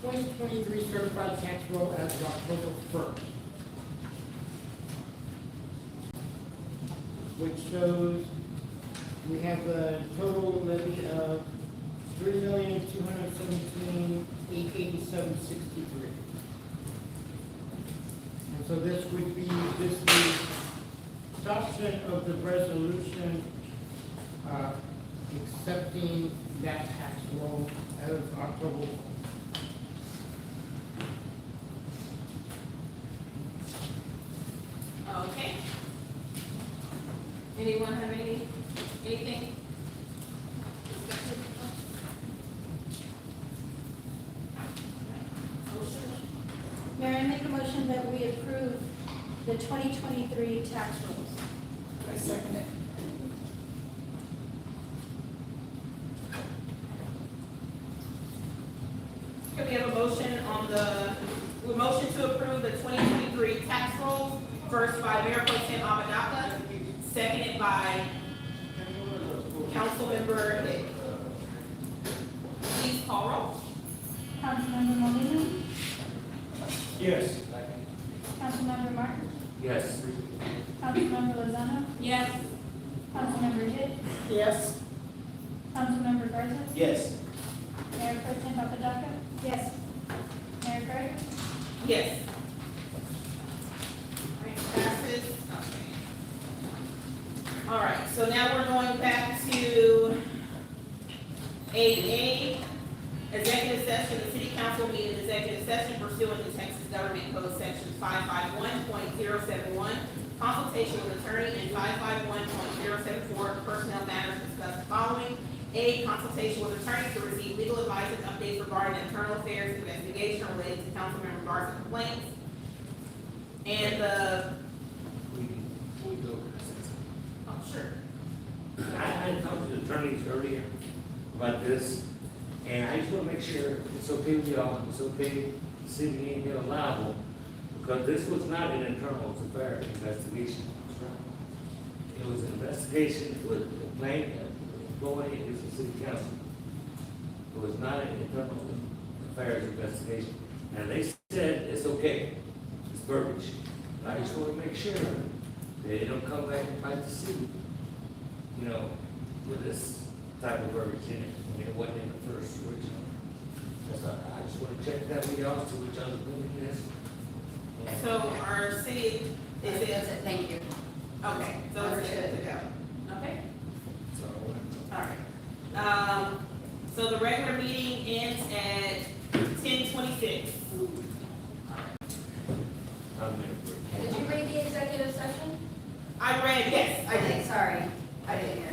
2023 certified tax roll as of October 1st, which shows we have a total levy of $3,217,887.63. And so this would be just the adoption of the resolution accepting that tax roll as of October 1st. Okay. Anyone have anything? Mayor, I make a motion that we approve the 2023 tax rolls. I second it. Can we have a motion on motion to approve the 2023 tax rolls, first by Mayor Pro Tem Apodaca, seconded by Councilmember Hitt. Please call roll. Councilmember Molina, Yes. Councilmember Martin, Yes. Councilmember Lozano, Yes. Councilmember Hitt, Yes. Councilmember Garza, Yes. Mayor Pro Tem Apodaca, Yes. Mayor Gray, Yes. All right, passes. Okay. All right, so now we're going back to 8A, executive session, the city council meeting in executive session pursuant to Texas Government Code Section 551.071, consultation with attorney, and 551.074, personnel matters discussed following. A, consultation with attorney to receive legal advice and updates regarding internal affairs investigation related to council member regards and complaints. And the, oh, sure. I talked to the attorneys earlier about this, and I just want to make sure it's okay with y'all, it's okay, the city ain't held liable, because this was not an internal affair investigation. It was an investigation with a complaint, employee against the city council. It was not an internal affairs investigation, and they said it's okay, it's verbiage. I just want to make sure that they don't come back and fight the city, you know, with this type of verbiage in it, when it wasn't in the first original. That's all. I just want to check that with y'all, see which other building is. So our city is it? Thank you. Okay, so it's good to go. Okay, all right. So the regular meeting ends at 10:26. Did you read the executive session? I read, yes, I Okay, did. sorry, I didn't hear it.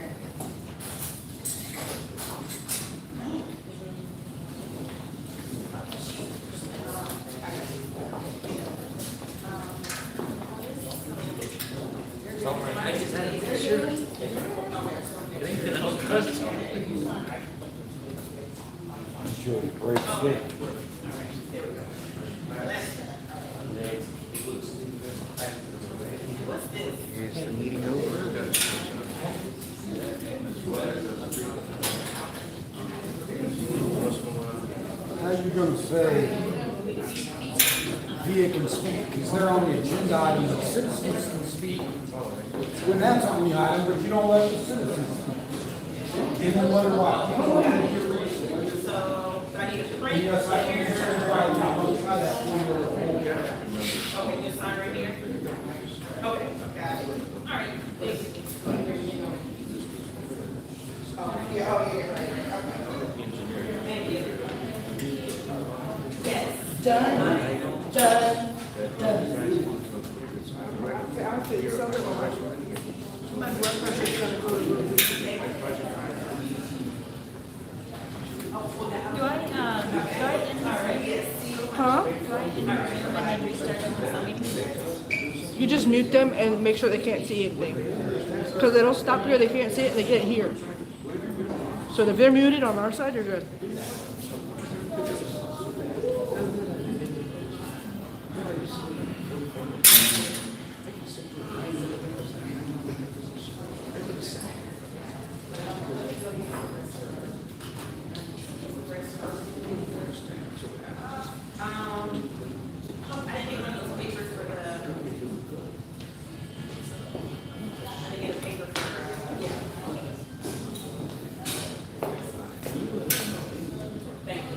I just had to make sure. It ain't been no custom. Sure, great stick. What's this? Is the meeting over? How you gonna say Via can speak, because they're on the agenda item, the citizens can speak. When that's on the item, but you don't let the citizens speak. Give them what they want. So, do I need a print? Yes, I can turn it right now, I'll try that for you. Okay, just sign right here? Okay, got it. All right, thank you. Oh, yeah, okay. Thank you. Yes. Done, done, done. I'll tell you something. My blood pressure is gonna go to the roof. Do I interrupt? Huh? Do I interrupt and then restart the meeting? You just mute them and make sure they can't see anything. Because it'll stop here, they can't see it, they can't hear. So if they're muted on our side, you're good. I didn't get one of those papers for the. I didn't get a paper for, yeah. Thank you.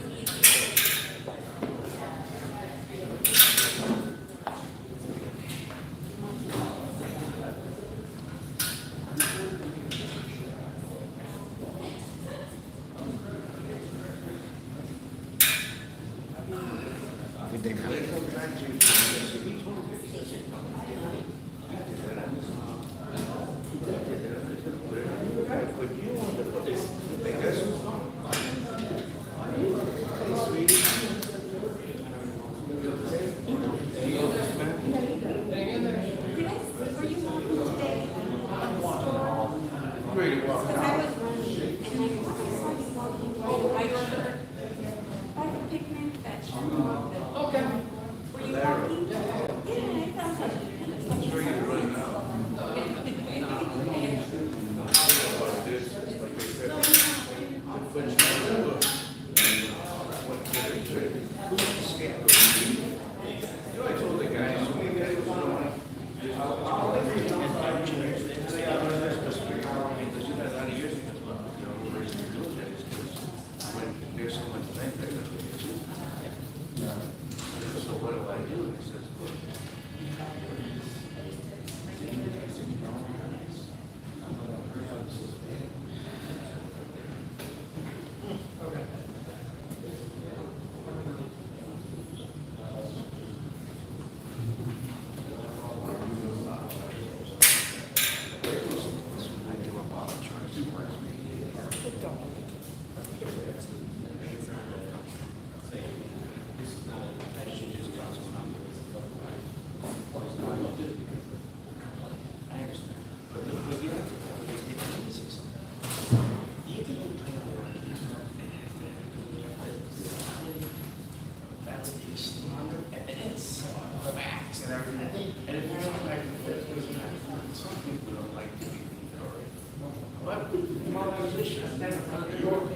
position, I stand in front of the door.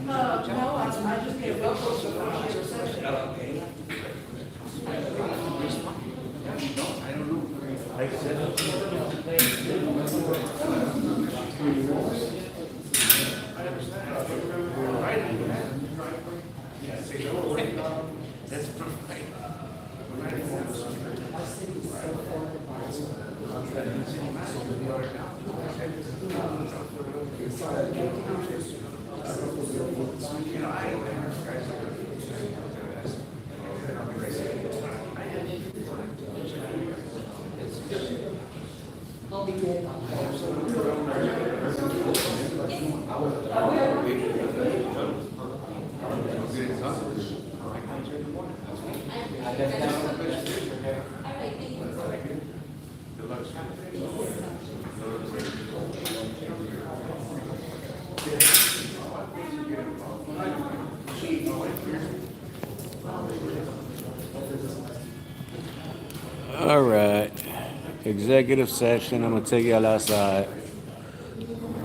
No, I just get a vote for the session. Okay. I don't know. Like I All right, executive session. I'm gonna take y'all outside.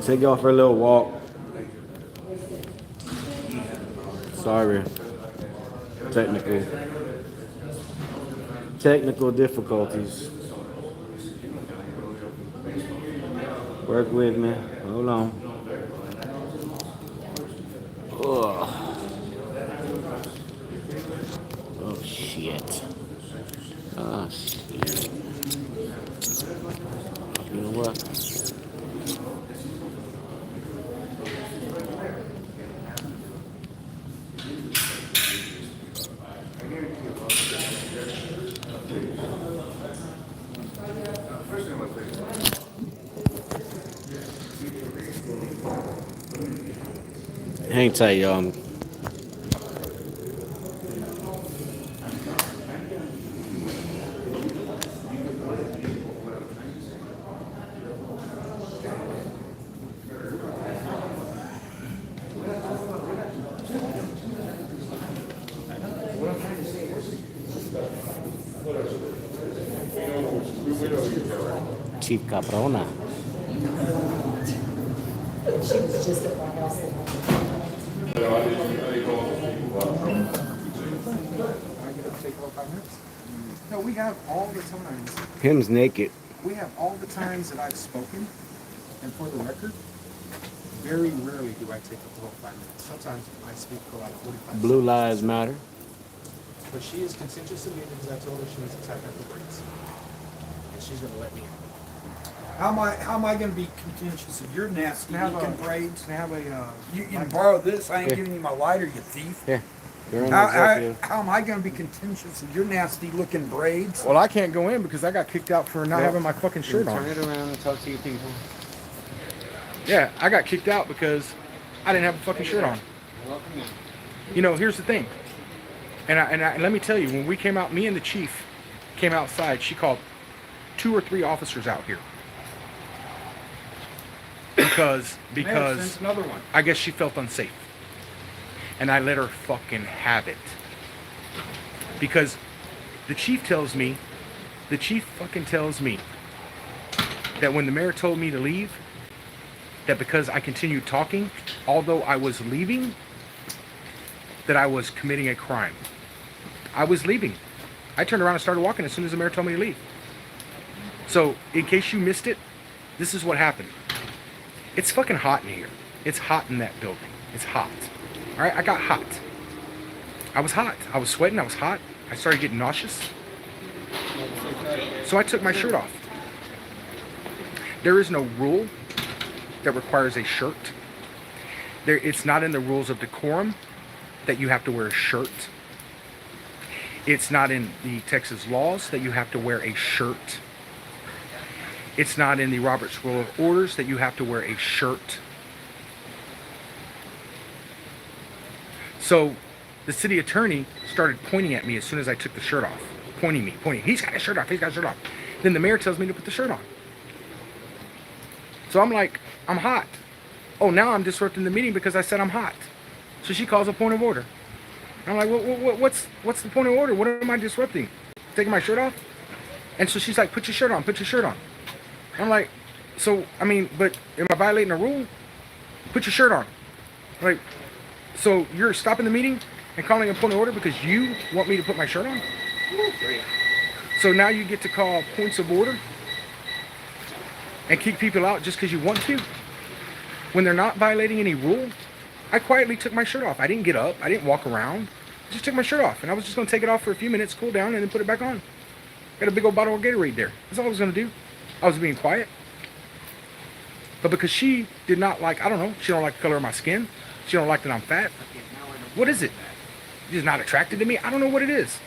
Take y'all for a little walk. Sorry, technical difficulties. Work with me. Hold on. Ugh. Oh shit. Oh shit. You know what? Hang tight, y'all. Chief Caprona. She was just at my house. No, we have all the times. Him's naked. We have all the times that I've spoken, and for the record, very rarely do I take a full 5 minutes. Sometimes I speak for like 45 minutes. Blue Lives Matter. But she is contentious of me because I told her she was a technical braids. And she's gonna let me in. How am I gonna be contentious if you're nasty looking braids? Can I have a, You can borrow this, I ain't Here. giving you my lighter, you thief. Here. You're in the executive. How am I gonna be contentious if you're nasty looking braids? well, I can't go in because I got kicked out for not having my fucking shirt on. Turn it around and talk to your people. Yeah, I got kicked out because I didn't have a fucking shirt on. You know, here's the thing. And let me tell you, when we came out, me and the chief came outside, she called 2 or 3 officers out here. Because Another one. I guess she felt unsafe. And I let her fucking have it. Because the chief fucking tells me that when the mayor told me to leave, that because I continued talking, although I was leaving, that I was committing a crime. I was leaving. I turned around and started walking as soon as the mayor told me to leave. So, in case you missed it, this is what happened. It's fucking hot in here. It's hot in that building. It's hot. All right, I got hot. I was hot. I was sweating. I was hot. I started getting nauseous. So I took my shirt off. There is no rule that requires a shirt. It's not in the rules of decorum that you have to wear a shirt. It's not in the Texas laws that you have to wear a shirt. It's not in the Robert's Rule of Orders that you have to wear a shirt. So the city attorney started pointing at me as soon as I took the shirt off. Pointing. He's got his shirt off. He's got his shirt off. Then the mayor tells me to put the shirt on. So I'm like, I'm hot. Oh, now I'm disrupting the meeting because I said I'm hot. So she calls a point of order. I'm like, what's the point of order? What am I disrupting? Taking my shirt off? And so she's like, put your shirt on, put your shirt on. I'm like, so, I mean, but am I violating a rule? Put your shirt on. Like, so you're stopping the meeting and calling a point of order because you want me to put my shirt on? So now you get to call points of order and kick people out just because you want to? When they're not violating any rule? I quietly took my shirt off. I didn't get up. I didn't walk around. I just took my shirt off. And I was just going to take it off for a few minutes, cool down, and then put it back on. Got a big old bottle of Gatorade there. That's all I was going to do. I was being quiet. But because she did not like, I don't know, she don't like the color of my skin. She don't like that I'm fat. What is it? She's not attracted to me? I don't know what it is.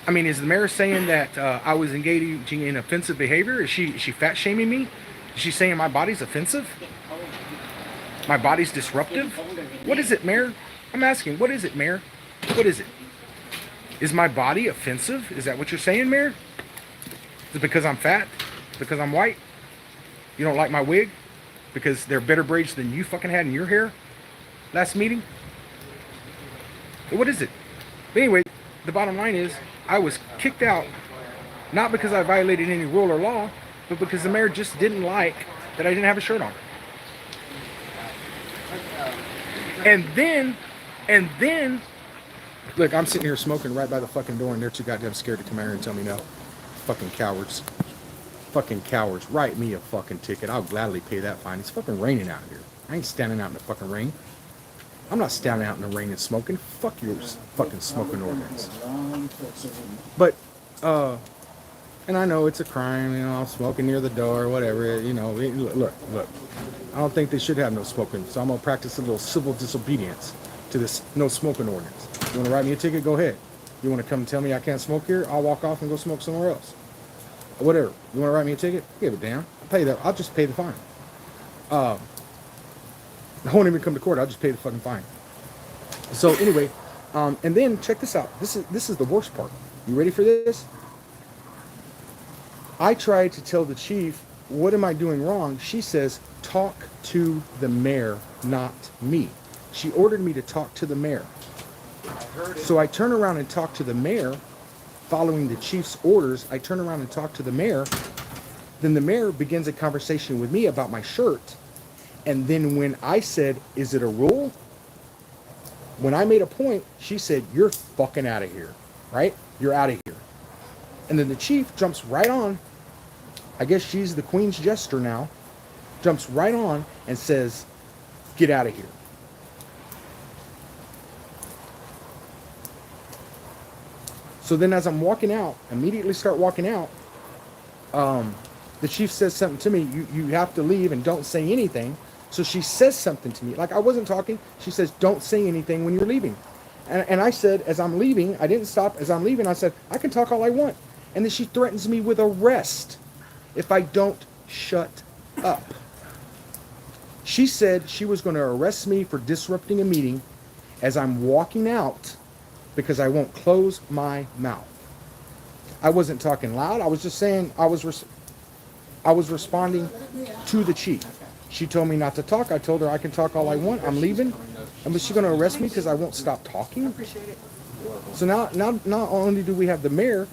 I mean, is the mayor saying that I was engaging in offensive behavior? Is she fat shaming me? Is she saying my body's offensive? My body's disruptive? What is it, Mayor? I'm asking, what is it, Mayor? What is it? Is my body offensive? Is that what you're saying, Mayor? Is it because I'm fat? Because I'm white? You don't like my wig? Because they're better braids than you fucking had in your hair last meeting? What is it? But anyway, the bottom line is, I was kicked out, not because I violated any rule or law, but because the mayor just didn't like that I didn't have a shirt on. And then, look, I'm sitting here smoking right by the fucking door, and they're too goddamn scared to come here and tell me no. Fucking cowards. Fucking cowards. Write me a fucking ticket. I'll gladly pay that fine. It's fucking raining out here. I ain't standing out in the fucking rain. I'm not standing out in the rain and smoking. Fuck your fucking smoking ordinance. But, and I know it's a crime, you know, I'm smoking near the door, whatever, you know, look. I don't think they should have no smoking, so I'm going to practice a little civil disobedience to this no smoking ordinance. You want to write me a ticket? Go ahead. You want to come and tell me I can't smoke here? I'll walk off and go smoke somewhere else. Whatever. You want to write me a ticket? Give it down. I'll just pay the fine. I won't even come to court. I'll just pay the fucking fine. So anyway, and then check this out. This is the worst part. You ready for this? I tried to tell the chief, what am I doing wrong? She says, talk to the mayor, not me. She ordered me to talk to the mayor. So I turn around and talk to the mayor, following the chief's orders. I turn around and talk to the mayor. Then the mayor begins a conversation with me about my shirt. And then when I said, is it a rule? When I made a point, she said, you're fucking out of here, right? You're out of here. And then the chief jumps right on. I guess she's the queen's jester now. Jumps right on and says, get out of here. So then as I'm walking out, immediately start walking out, the chief says something to me, you have to leave and don't say anything. So she says something to me, like I wasn't talking. She says, don't say anything when you're leaving. And I said, as I'm leaving, I didn't stop. As I'm leaving, I said, I can talk all I want. And then she threatens me with arrest if I don't shut up. She said she was going to arrest me for disrupting a meeting as I'm walking out because I won't close my mouth. I wasn't talking loud. I was just saying I was responding to the chief. She told me not to talk. I told her I can talk all I want. I'm leaving. And was she going to arrest me because I won't stop talking? So now not only do we have the mayor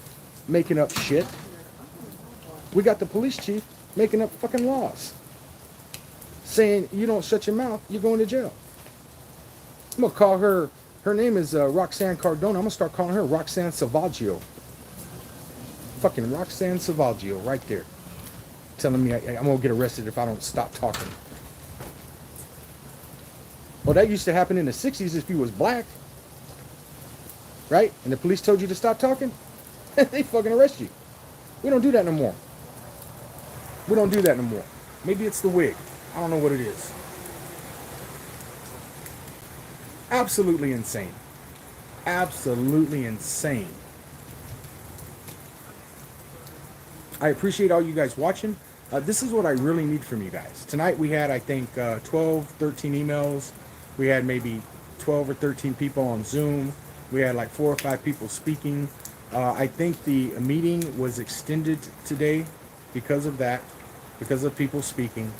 making up shit, we got the police chief making up fucking laws. Saying you don't shut your mouth, you're going to jail. I'm going to call her, her name is Roxanne Cardona. I'm going to start calling her Roxanne Savaggio. Fucking Roxanne Savaggio right there. Telling me I'm going to get arrested if I don't stop talking. Well, that used to happen in the 60s if you was black. Right? And the police told you to stop talking. They fucking arrest you. We don't do that no more. We don't do that no more. Maybe it's the wig. I don't know what it is. Absolutely insane. Absolutely insane. I appreciate all you guys watching. This is what I really need from you guys. Tonight we had, I think, 12, 13 emails. We had maybe 12 or 13 people on Zoom. We had like 4 or 5 people speaking. I think the meeting was extended today because of that, because of people speaking.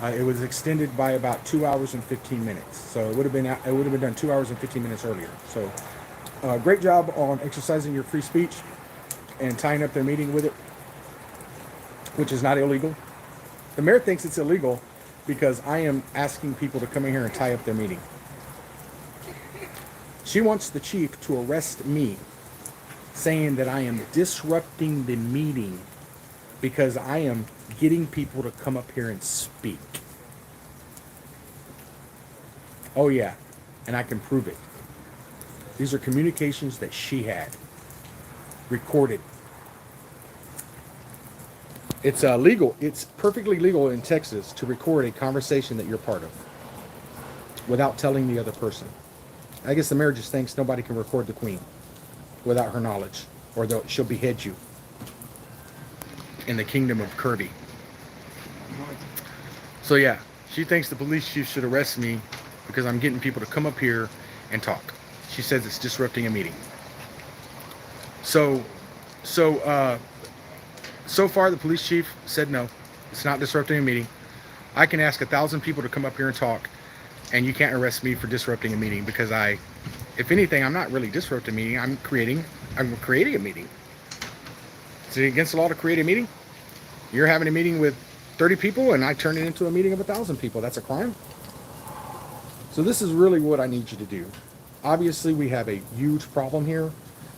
It was extended by about 2 hours and 15 minutes. So it would have been done 2 hours and 15 minutes earlier. So great job on exercising your free speech and tying up their meeting with it, which is not illegal. The mayor thinks it's illegal because I am asking people to come in here and tie up their meeting. She wants the chief to arrest me, saying that I am disrupting the meeting because I am getting people to come up here and speak. Oh yeah, and I can prove it. These are communications that she had recorded. It's legal. It's perfectly legal in Texas to record a conversation that you're part of without telling the other person. I guess the mayor just thinks nobody can record the queen without her knowledge, or she'll behead you in the kingdom of Kirby. So yeah, she thinks the police chief should arrest me because I'm getting people to come up here and talk. She says it's disrupting a meeting. So far the police chief said no, it's not disrupting a meeting. I can ask 1,000 people to come up here and talk, and you can't arrest me for disrupting a meeting because if anything, I'm not really disrupting a meeting. I'm creating a meeting. Is it against the law to create a meeting? You're having a meeting with 30 people and I turn it into a meeting of 1,000 people. That's a crime. So this is really what I need you to do. Obviously, we have a huge problem here.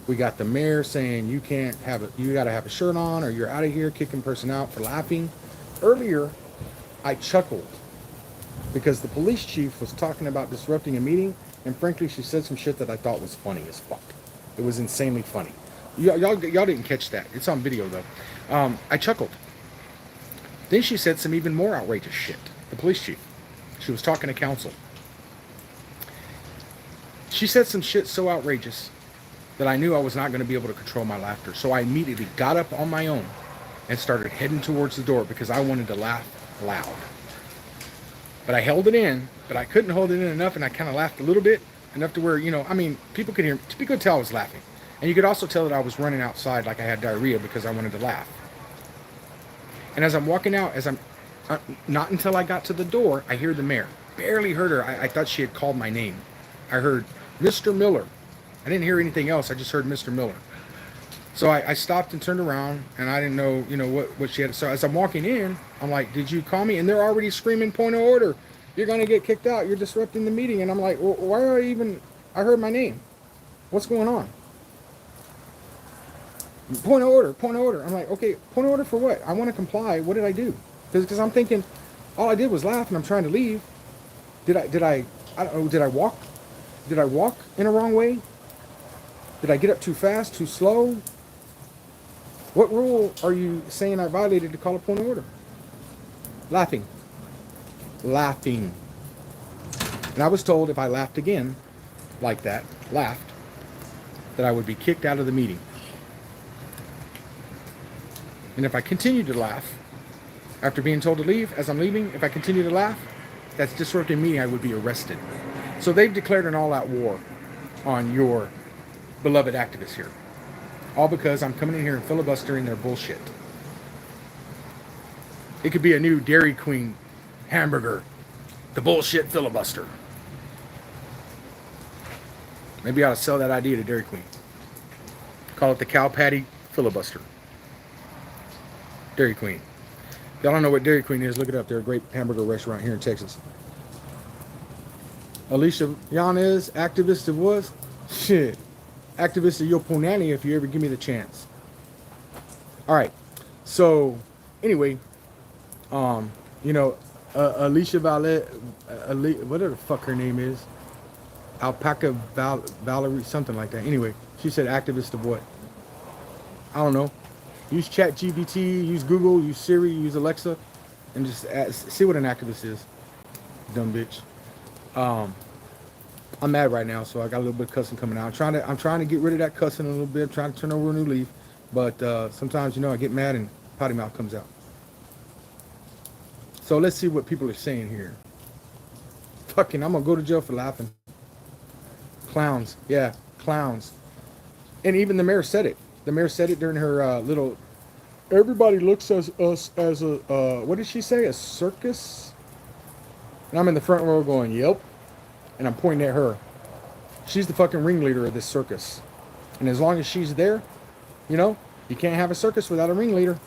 We got the mayor saying you got to have a shirt on or you're out of here, kicking person out for laughing. Earlier, I chuckled because the police chief was talking about disrupting a meeting, and frankly, she said some shit that I thought was funny as fuck. It was insanely funny. Y'all didn't catch that. It's on video though. I chuckled. Then she said some even more outrageous shit. The police chief. She was talking to council. She said some shit so outrageous that I knew I was not going to be able to control my laughter. So I immediately got up on my own and started heading towards the door because I wanted to laugh loud. But I held it in, but I couldn't hold it in enough, and I kind of laughed a little bit, enough to where, people could hear, people could tell I was laughing. And you could also tell that I was running outside like I had diarrhea because I wanted to laugh. And as I'm walking out, not until I got to the door, I hear the mayor. Barely heard her. I thought she had called my name. I heard Mr. Miller. I didn't hear anything else. I just heard Mr. Miller. So I stopped and turned around, and I didn't know, what she had. So as I'm walking in, I'm like, did you call me? And they're already screaming, point of order. You're going to get kicked out. You're disrupting the meeting. And I'm like, well, why are I heard my name. What's going on? Point of order, point of order. I'm like, okay, point of order for what? I want to comply. What did I do? Because I'm thinking, all I did was laugh, and I'm trying to leave. Did I don't know, did I walk? Did I walk in a wrong way? Did I get up too fast, too slow? What rule are you saying I violated to call a point of order? Laughing. Laughing. And I was told if I laughed again, like that, that I would be kicked out of the meeting. And if I continue to laugh, after being told to leave, as I'm leaving, if I continue to laugh, that's disrupting me, I would be arrested. So they've declared an all-out war on your beloved activists here. All because I'm coming in here and filibustering their bullshit. It could be a new Dairy Queen hamburger. The bullshit filibuster. Maybe I ought to sell that idea to Dairy Queen. Call it the cow patty filibuster. Dairy Queen. If y'all don't know what Dairy Queen is, look it up. They're a great hamburger restaurant here in Texas. Alicia Yanez, activist of was? Shit. Activist of Yo Punani if you ever give me the chance. Alright. So, anyway, Alicia whatever the fuck her name is. Alpaca Valerie, something like that. Anyway, she said activist of what? I don't know. Use ChatGPT, use Google, use Siri, use Alexa, and just see what an activist is. Dumb bitch. I'm mad right now, so I got a little bit of cussing coming out. I'm trying to get rid of that cussing a little bit. I'm trying to turn over a new leaf, but sometimes I get mad and potty mouth comes out. So let's see what people are saying here. Fucking, I'm gonna go to jail for laughing. Clowns, yeah, clowns. And even the mayor said it. The mayor said it during her little. Everybody looks at us as a what did she say? A circus. And I'm in the front row going, yep. And I'm pointing at her. She's the fucking ringleader of this circus. And as long as she's there, you can't have a circus without a ringleader.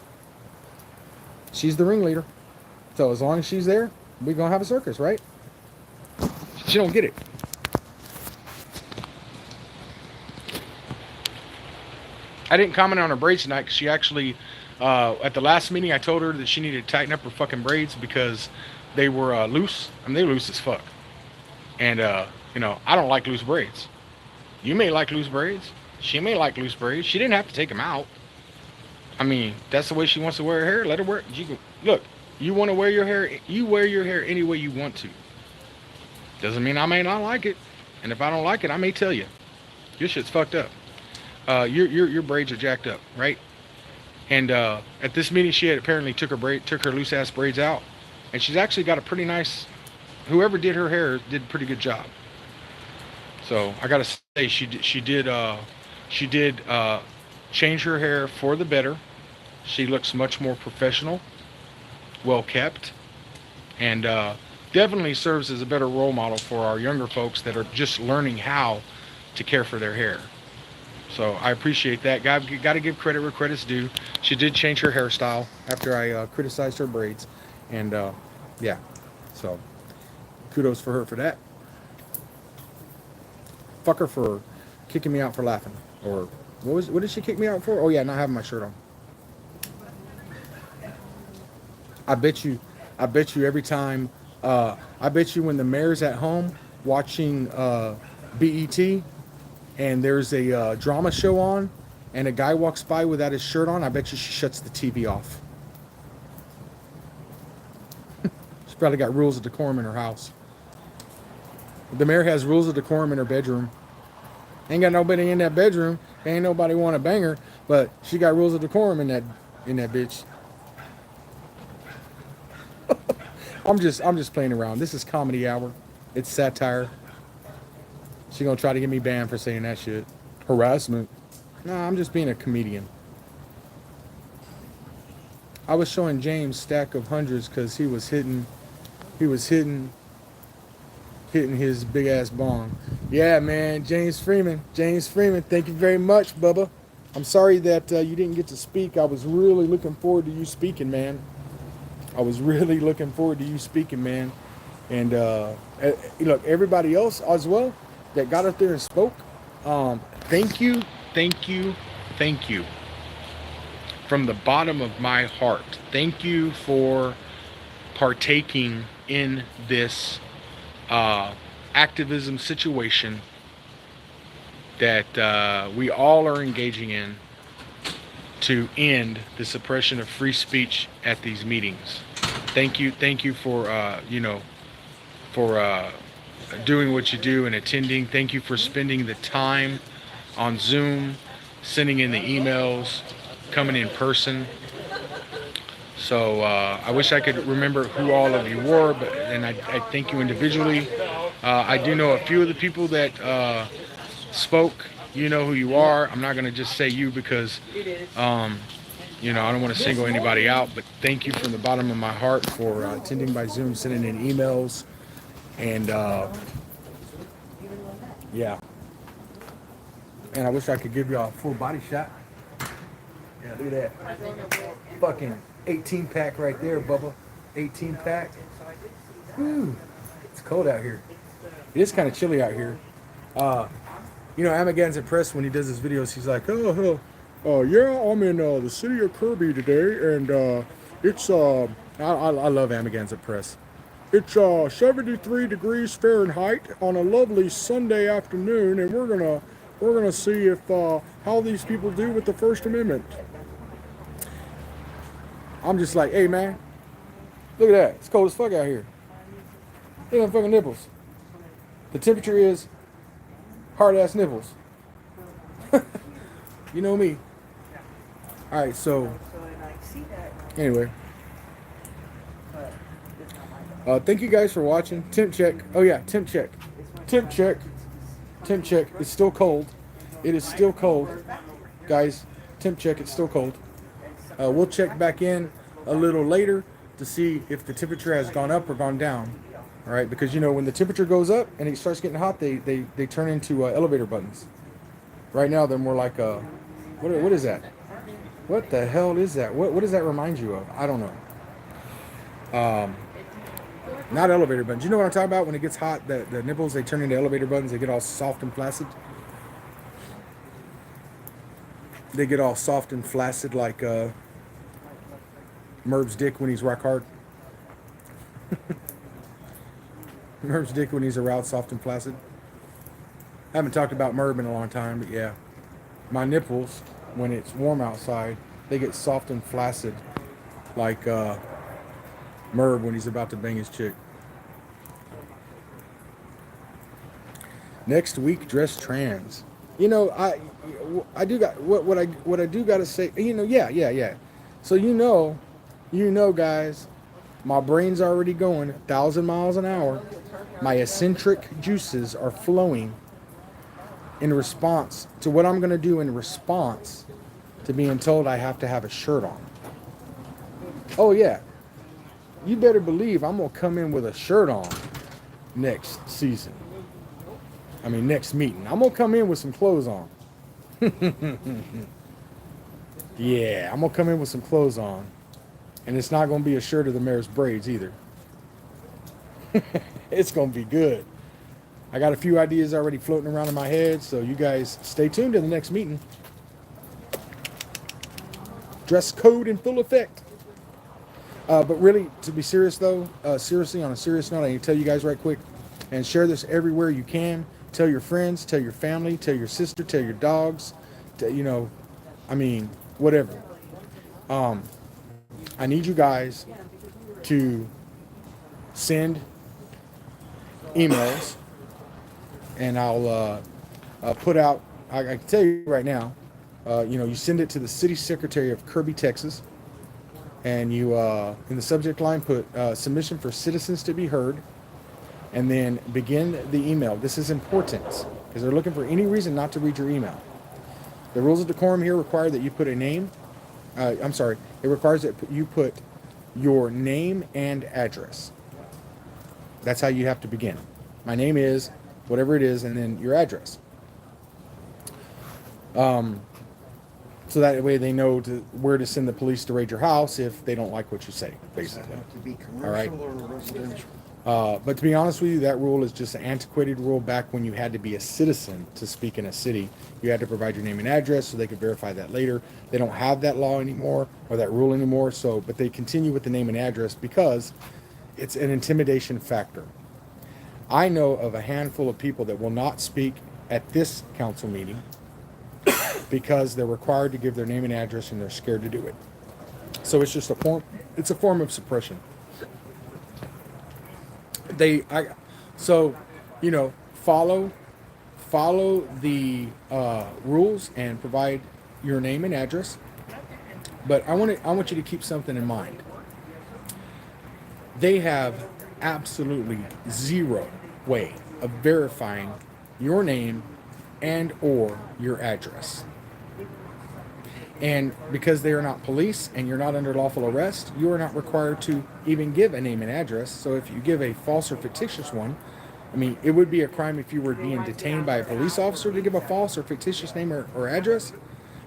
She's the ringleader. So as long as she's there, we're gonna have a circus, right? She don't get it. I didn't comment on her braids tonight because she actually, at the last meeting, I told her that she needed to tighten up her fucking braids because they were loose. I mean, they're loose as fuck. And, you know, I don't like loose braids. You may like loose braids. She may like loose braids. She didn't have to take them out. I mean, that's the way she wants to wear her hair. Let her wear it. You can, look, you want to wear your hair, you wear your hair any way you want to. Doesn't mean I may not like it. And if I don't like it, I may tell you. Your shit's fucked up. Your braids are jacked up, right? And at this meeting, she had apparently took her loose ass braids out, and she's actually got a pretty nice. Whoever did her hair did a pretty good job. So I gotta say, she did change her hair for the better. She looks much more professional, well kept, and definitely serves as a better role model for our younger folks that are just learning how to care for their hair. So I appreciate that. Got to give credit where credit's due. She did change her hairstyle after I criticized her braids, and yeah, so kudos for her for that. Fuck her for kicking me out for laughing, or what did she kick me out for? Oh yeah, not having my shirt on. I bet you every time. I bet you when the mayor's at home watching BET. And there's a drama show on, and a guy walks by without his shirt on, I bet you she shuts the TV off. She's probably got rules of decorum in her house. The mayor has rules of decorum in her bedroom. Ain't got nobody in that bedroom. Ain't nobody want to bang her, but she got rules of decorum in that bitch. I'm just playing around. This is comedy hour. It's satire. She gonna try to get me banned for saying that shit. Harassment. Nah, I'm just being a comedian. I was showing James stack of hundreds because he was hitting his big ass bong. Yeah, man, James Freeman, thank you very much, Bubba. I'm sorry that you didn't get to speak. I was really looking forward to you speaking, man. And look, everybody else as well that got up there and spoke, thank you from the bottom of my heart. Thank you for partaking in this activism situation that we all are engaging in to end the suppression of free speech at these meetings. Thank you for doing what you do and attending. Thank you for spending the time on Zoom, sending in the emails, coming in person. So I wish I could remember who all of you were, and I thank you individually. I do know a few of the people that spoke. You know who you are. I'm not going to just say you because, I don't want to single anybody out, but thank you from the bottom of my heart for attending by Zoom, sending in emails. And yeah, and I wish I could give you a full body shot. Yeah, look at that fucking 18 pack right there, Bubba. 18 pack. Whew. It's cold out here. It is kind of chilly out here. Amagan's impressed when he does his videos. He's like, yeah, I'm in the city of Kirby today, and it's I love Amagan's Press. It's 73 degrees Fahrenheit on a lovely Sunday afternoon, and we're gonna see if how these people do with the First Amendment. I'm just like, hey man, look at that. It's cold as fuck out here. Look at them fucking nipples. The temperature is hard ass nipples. You know me. All right, so anyway. Thank you guys for watching. Temp check. Oh yeah, temp check. Temp check. Temp check. It's still cold. It is still cold. Guys, temp check. It's still cold. We'll check back in a little later to see if the temperature has gone up or gone down. All right, because when the temperature goes up and it starts getting hot, they turn into elevator buttons. Right now they're more like what is that? What the hell is that? What does that remind you of? I don't know. Not elevator buttons. You know what I'm talking about? When it gets hot, the nipples, they turn into elevator buttons. They get all soft and flaccid. They get all soft and flaccid like Merv's dick when he's rock hard. Merv's dick when he's aroused, soft and flaccid. I haven't talked about Merv in a long time, but yeah. My nipples, when it's warm outside, they get soft and flaccid like Merv when he's about to bang his chick. Next week, dress trans. You know, I do got what I do got to say. You know, yeah. So you know, guys, my brain's already going 1,000 miles an hour. My eccentric juices are flowing in response to what I'm going to do in response to being told I have to have a shirt on. Oh yeah, you better believe I'm going to come in with a shirt on next season. I mean, next meeting. I'm going to come in with some clothes on. Yeah, I'm going to come in with some clothes on. And it's not going to be a shirt of the mayor's braids either. It's going to be good. I got a few ideas already floating around in my head, so you guys stay tuned to the next meeting. Dress code in full effect. But really, to be serious though, seriously, on a serious note, I need to tell you guys right quick, and share this everywhere you can. Tell your friends, tell your family, tell your sister, tell your dogs, whatever. I need you guys to send emails, and I'll put out, I can tell you right now, you send it to the city secretary of Kirby, Texas, and you, in the subject line, put submission for citizens to be heard, and then begin the email. This is important because they're looking for any reason not to read your email. The rules of decorum here require that you put a name. It requires that you put your name and address. That's how you have to begin. My name is whatever it is, and then your address. So that way they know where to send the police to raid your house if they don't like what you say, basically. To be commercial All right. or residential? But to be honest with you, that rule is just an antiquated rule. Back when you had to be a citizen to speak in a city, you had to provide your name and address so they could verify that later. They don't have that law anymore or that rule anymore. But they continue with the name and address because it's an intimidation factor. I know of a handful of people that will not speak at this council meeting because they're required to give their name and address and they're scared to do it. So it's just a form of suppression. Follow the rules and provide your name and address. But I want you to keep something in mind. They have absolutely zero way of verifying your name and or your address. And because they are not police and you're not under lawful arrest, you are not required to even give a name and address. So if you give a false or fictitious one, it would be a crime if you were being detained by a police officer to give a false or fictitious name or address,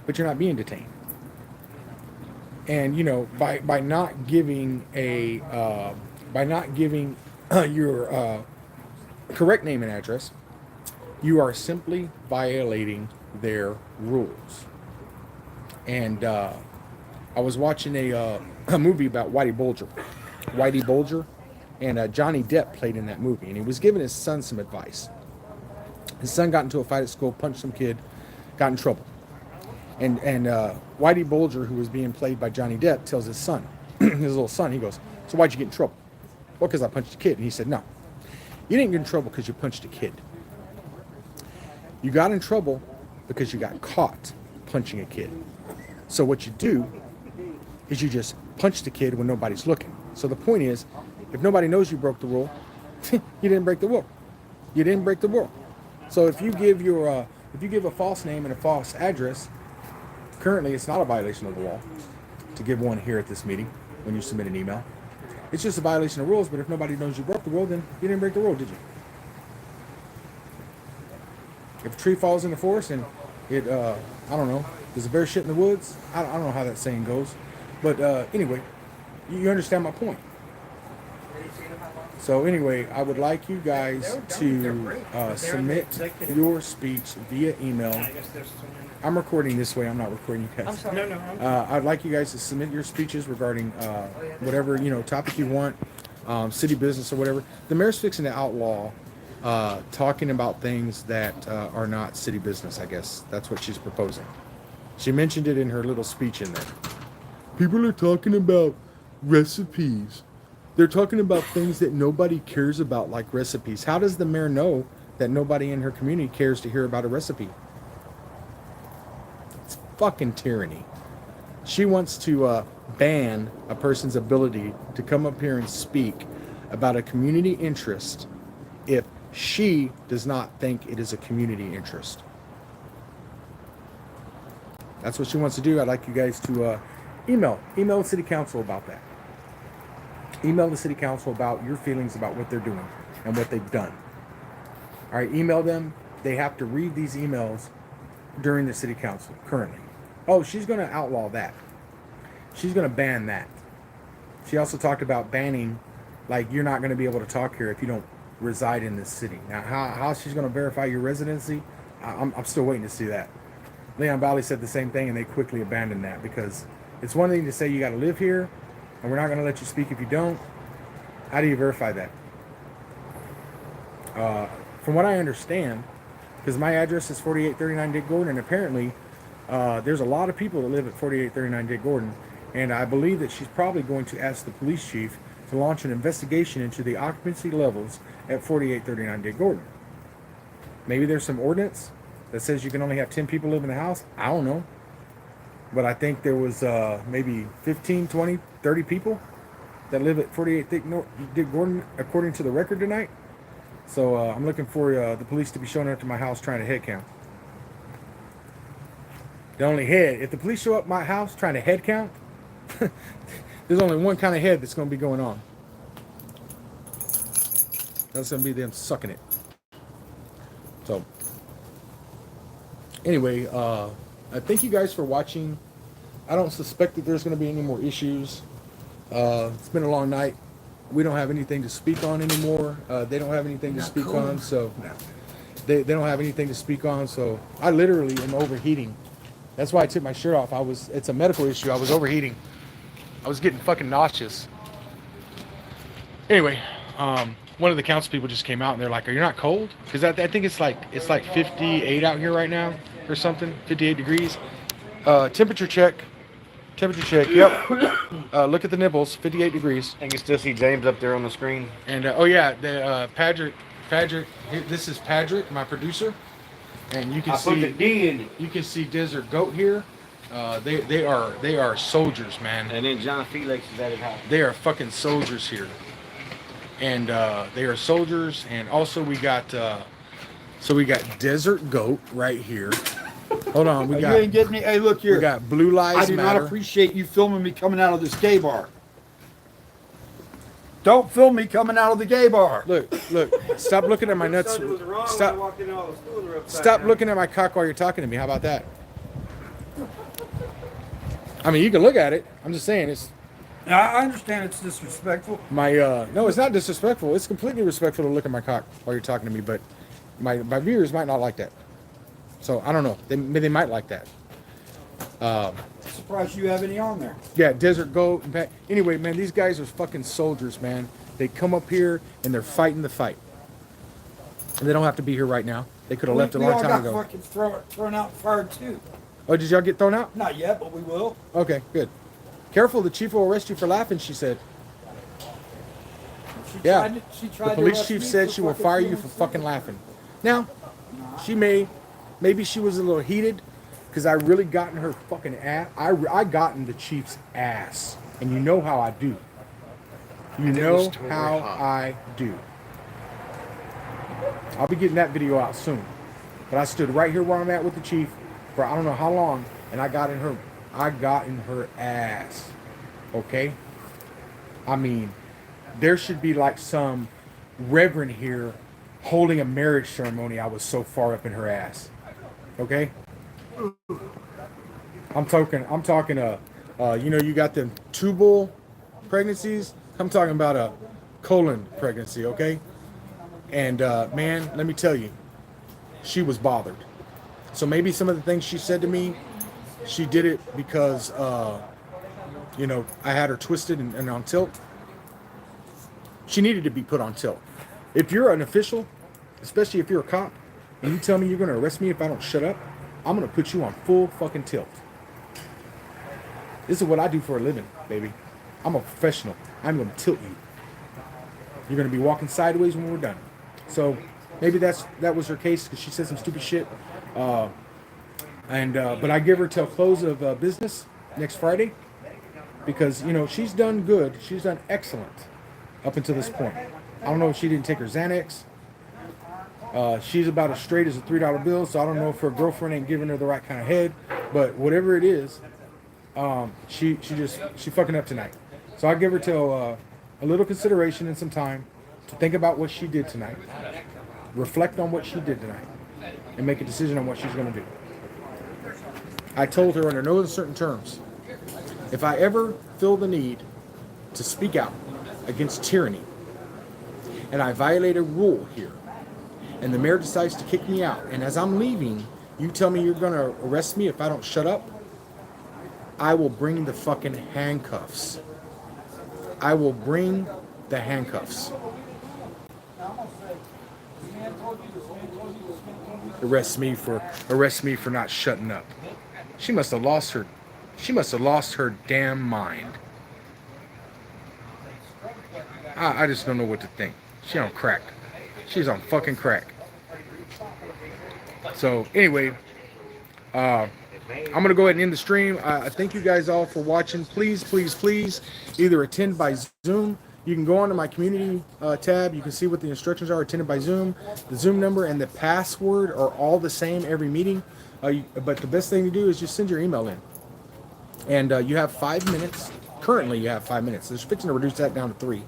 but you're not being detained. And by not giving your correct name and address, you are simply violating their rules. And I was watching a movie about Whitey Bulger, and Johnny Depp played in that movie, and he was giving his son some advice. His son got into a fight at school, punched some kid, got in trouble. And Whitey Bulger, who was being played by Johnny Depp, tells his son, his little son, he goes, "So why'd you get in trouble?" "Well, because I punched a kid." And he said, "No, you didn't get in trouble because you punched a kid. You got in trouble because you got caught punching a kid. So what you do is you just punch the kid when nobody's looking. So the point is, if nobody knows you broke the rule, you didn't break the rule. You didn't break the rule. So if you give a false name and a false address, currently it's not a violation of the law to give one here at this meeting when you submit an email. It's just a violation of rules, but if nobody knows you broke the rule, then you didn't break the rule, did you? If a tree falls in the forest and it, I don't know, there's a bear shit in the woods. I don't know how that saying goes. But anyway, you understand my point. So anyway, I would like you guys to submit your speech via email. I'm recording this way. I'm not recording you guys. I'm sorry. No. I'd like you guys to submit your speeches regarding whatever topic you want, city business or whatever. The mayor's fixing to outlaw talking about things that are not city business. I guess that's what she's proposing. She mentioned it in her little speech in there. People are talking about recipes. They're talking about things that nobody cares about, like recipes. How does the mayor know that nobody in her community cares to hear about a recipe? It's fucking tyranny. She wants to ban a person's ability to come up here and speak about a community interest if she does not think it is a community interest. That's what she wants to do. I'd like you guys to email the city council about that. Email the city council about your feelings about what they're doing and what they've done. All right, email them. They have to read these emails during the city council currently. Oh, she's going to outlaw that. She's going to ban that. She also talked about banning, like, you're not going to be able to talk here if you don't reside in this city. Now, how she's going to verify your residency, I'm still waiting to see that. Leon Valley said the same thing, and they quickly abandoned that because it's one thing to say you got to live here, and we're not going to let you speak if you don't. How do you verify that? From what I understand, because my address is 4839 Dick Gordon, and apparently there's a lot of people that live at 4839 Dick Gordon, and I believe that she's probably going to ask the police chief to launch an investigation into the occupancy levels at 4839 Dick Gordon. Maybe there's some ordinance that says you can only have 10 people live in the house. I don't know. But I think there was maybe 15, 20, 30 people that live at 48 Dick Gordon, according to the record tonight. So I'm looking for the police to be showing up to my house trying to head count. The only head, if the police show up at my house trying to head count, there's only one kind of head that's going to be going on. That's going to be them sucking it. So, anyway, I thank you guys for watching. I don't suspect that there's going to be any more issues. It's been a long night. We don't have anything to speak on anymore. They don't have anything to speak on, so they don't have anything to speak on. So I literally am overheating. That's why I took my shirt off. It's a medical issue. I was overheating. I was getting fucking nauseous. Anyway, one of the council people just came out and they're like, "Are you not cold?" Because I think it's like 58 out here right now or something. 58 degrees. Temperature check. Yep. Look at the nipples. 58 degrees. I can still see James up there on the screen. And oh yeah, the Patrick. This is Patrick, my producer, and you can see put the D in it. You can see Desert Goat here. They are soldiers, man. And then John Felix is at his house. They are fucking soldiers here, and they are soldiers. And also we got Desert Goat right here. Hold on, You ain't getting me. Hey, look here. We got Blue Lives I do Matter. not appreciate you filming me coming out of this gay bar. Don't film me coming out of the gay bar. Look. Stop looking at my nuts. Stop looking at my cock while you're talking to me. How about that? I mean, you can look at it. I'm just saying it's. I understand it's disrespectful. No, it's not disrespectful. It's completely respectful to look at my cock while you're talking to me, but my viewers might not like that. So I don't know. They might like that. Surprised you have any on there. Yeah, Desert Goat. Anyway, man, these guys are fucking soldiers, man. They come up here and they're fighting the fight. And they don't have to be here right now. They could have left a long time ago. We all got fucking thrown out and fired too. Oh, did y'all get thrown out? Not yet, but we will. Okay, good. Careful, the chief will arrest you for laughing, she said. The police chief said she will fire you for fucking laughing. Now, maybe she was a little heated because I really got in her fucking ass. I got in the chief's ass. And you know how I do. You know how I do. I'll be getting that video out soon. But I stood right here where I'm at with the chief for I don't know how long, and I got in her ass. Okay? I mean, there should be like some reverend here holding a marriage ceremony. I was so far up in her ass. Okay? I'm talking you know, you got them tubal pregnancies. I'm talking about a colon pregnancy, okay? And man, let me tell you, she was bothered. So maybe some of the things she said to me, she did it because, you know, I had her twisted and on tilt. She needed to be put on tilt. If you're an official, especially if you're a cop, and you tell me you're going to arrest me if I don't shut up, I'm going to put you on full fucking tilt. This is what I do for a living, baby. I'm a professional. I'm going to tilt you. You're going to be walking sideways when we're done. So maybe that was her case because she said some stupid shit. But I give her till close of business next Friday because, you know, she's done good. She's done excellent up until this point. I don't know if she didn't take her Xanax. She's about as straight as a $3 bill, so I don't know if her girlfriend ain't giving her the right kind of head. But whatever it is, she fucking up tonight. So I give her till a little consideration and some time to think about what she did tonight, reflect on what she did tonight, and make a decision on what she's going to do. I told her under no uncertain terms, if I ever feel the need to speak out against tyranny, and I violate a rule here, and the mayor decides to kick me out, and as I'm leaving, you tell me you're going to arrest me if I don't shut up, I will bring the fucking handcuffs. I will bring the handcuffs. Arrest me for not shutting up. She must have lost her damn mind. I just don't know what to think. She on crack. She's on fucking crack. So anyway, I'm gonna go ahead and end the stream. I thank you guys all for watching. Please, please, please, either attend by Zoom. You can go onto my community tab. You can see what the instructions are. Attended by Zoom. The Zoom number and the password are all the same every meeting. But the best thing to do is just send your email in. And you have 5 minutes. Currently, you have 5 minutes. They're fixing to reduce that down to 3.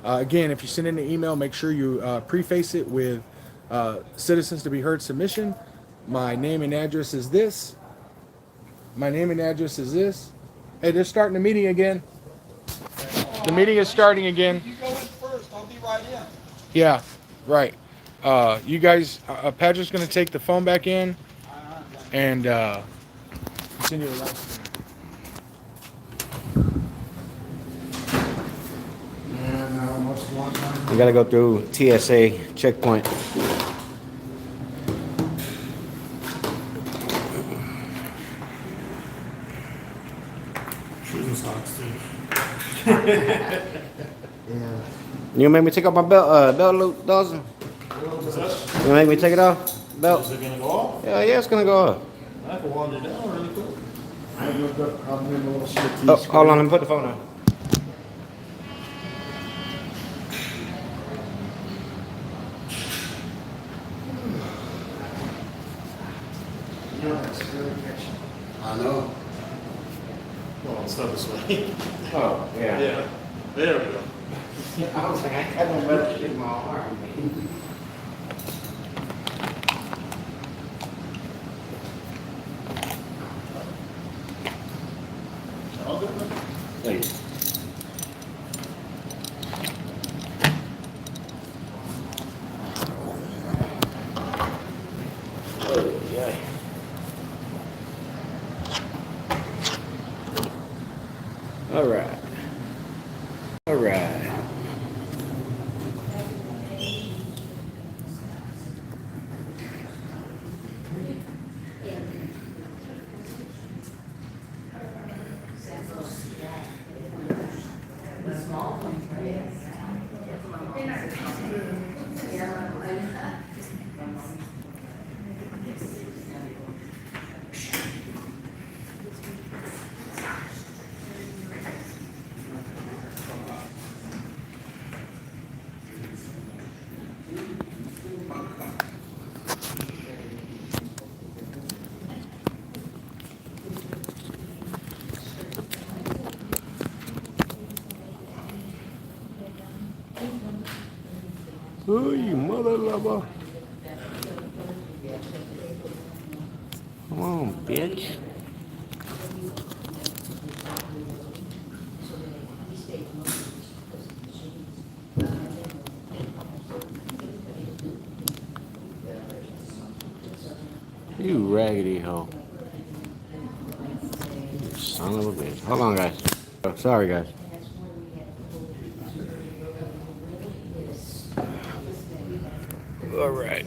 Again, if you send in an email, make sure you preface it with citizens to be heard submission. My name and address is this. My name and address is this. Hey, they're starting the meeting again. The meeting is starting again. You go in first, I'll be right in. Yeah, right. You guys, Patrick's going to take the phone back in and continue the live. We gotta go through TSA checkpoint. Shooting socks too. Yeah. You make me take off my belt loop, Dawson? You make me take it off? Belt? Is it gonna go off? Yeah, it's gonna go off. I can wander down really quick. Oh, hold on, let me put the phone on. I know. Well, it's not this way. Oh, yeah. Yeah. There we go. I was like, I got no metal shit in my arm, man. All good, man? Thanks. Oh, yeah. All right. All right. Oh, you mother lover. Come on, bitch. You raggedy hoe. You son of a bitch. Hold on, guys. Oh, sorry, guys. All right.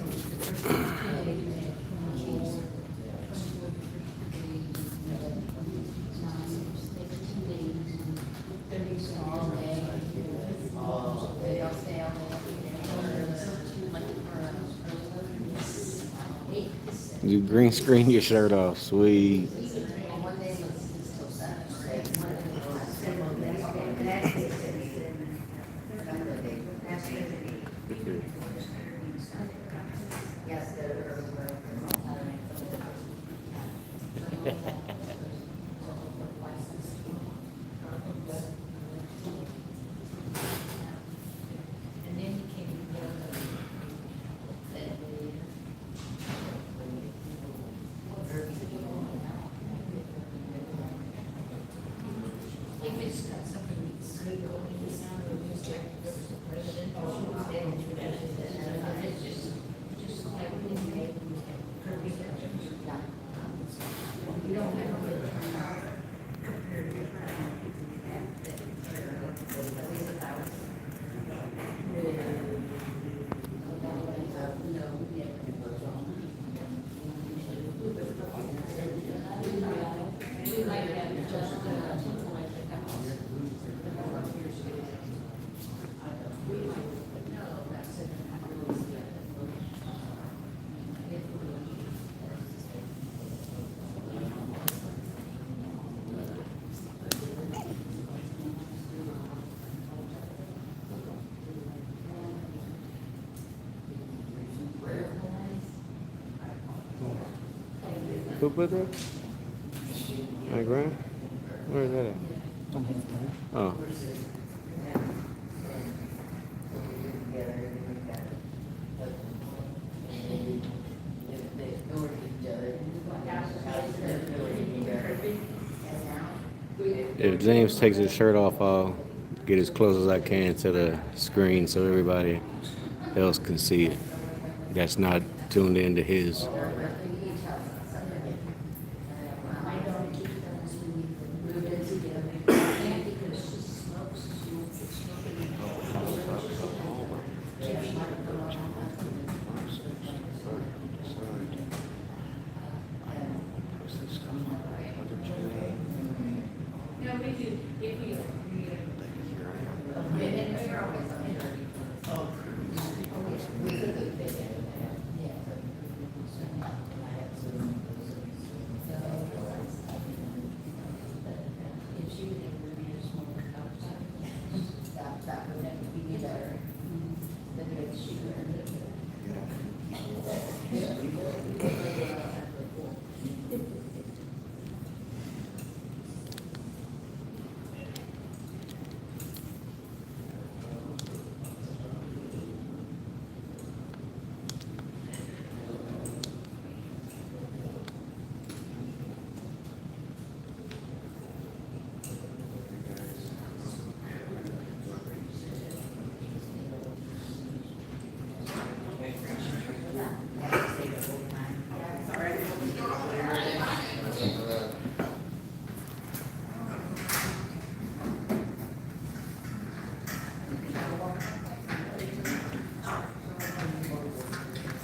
You green screen your shirt off, sweet. Who put that? My grand? Where is that at? Oh. If James takes his shirt off, I'll get as close as I can to the screen so everybody else can see it. That's not tuned into his.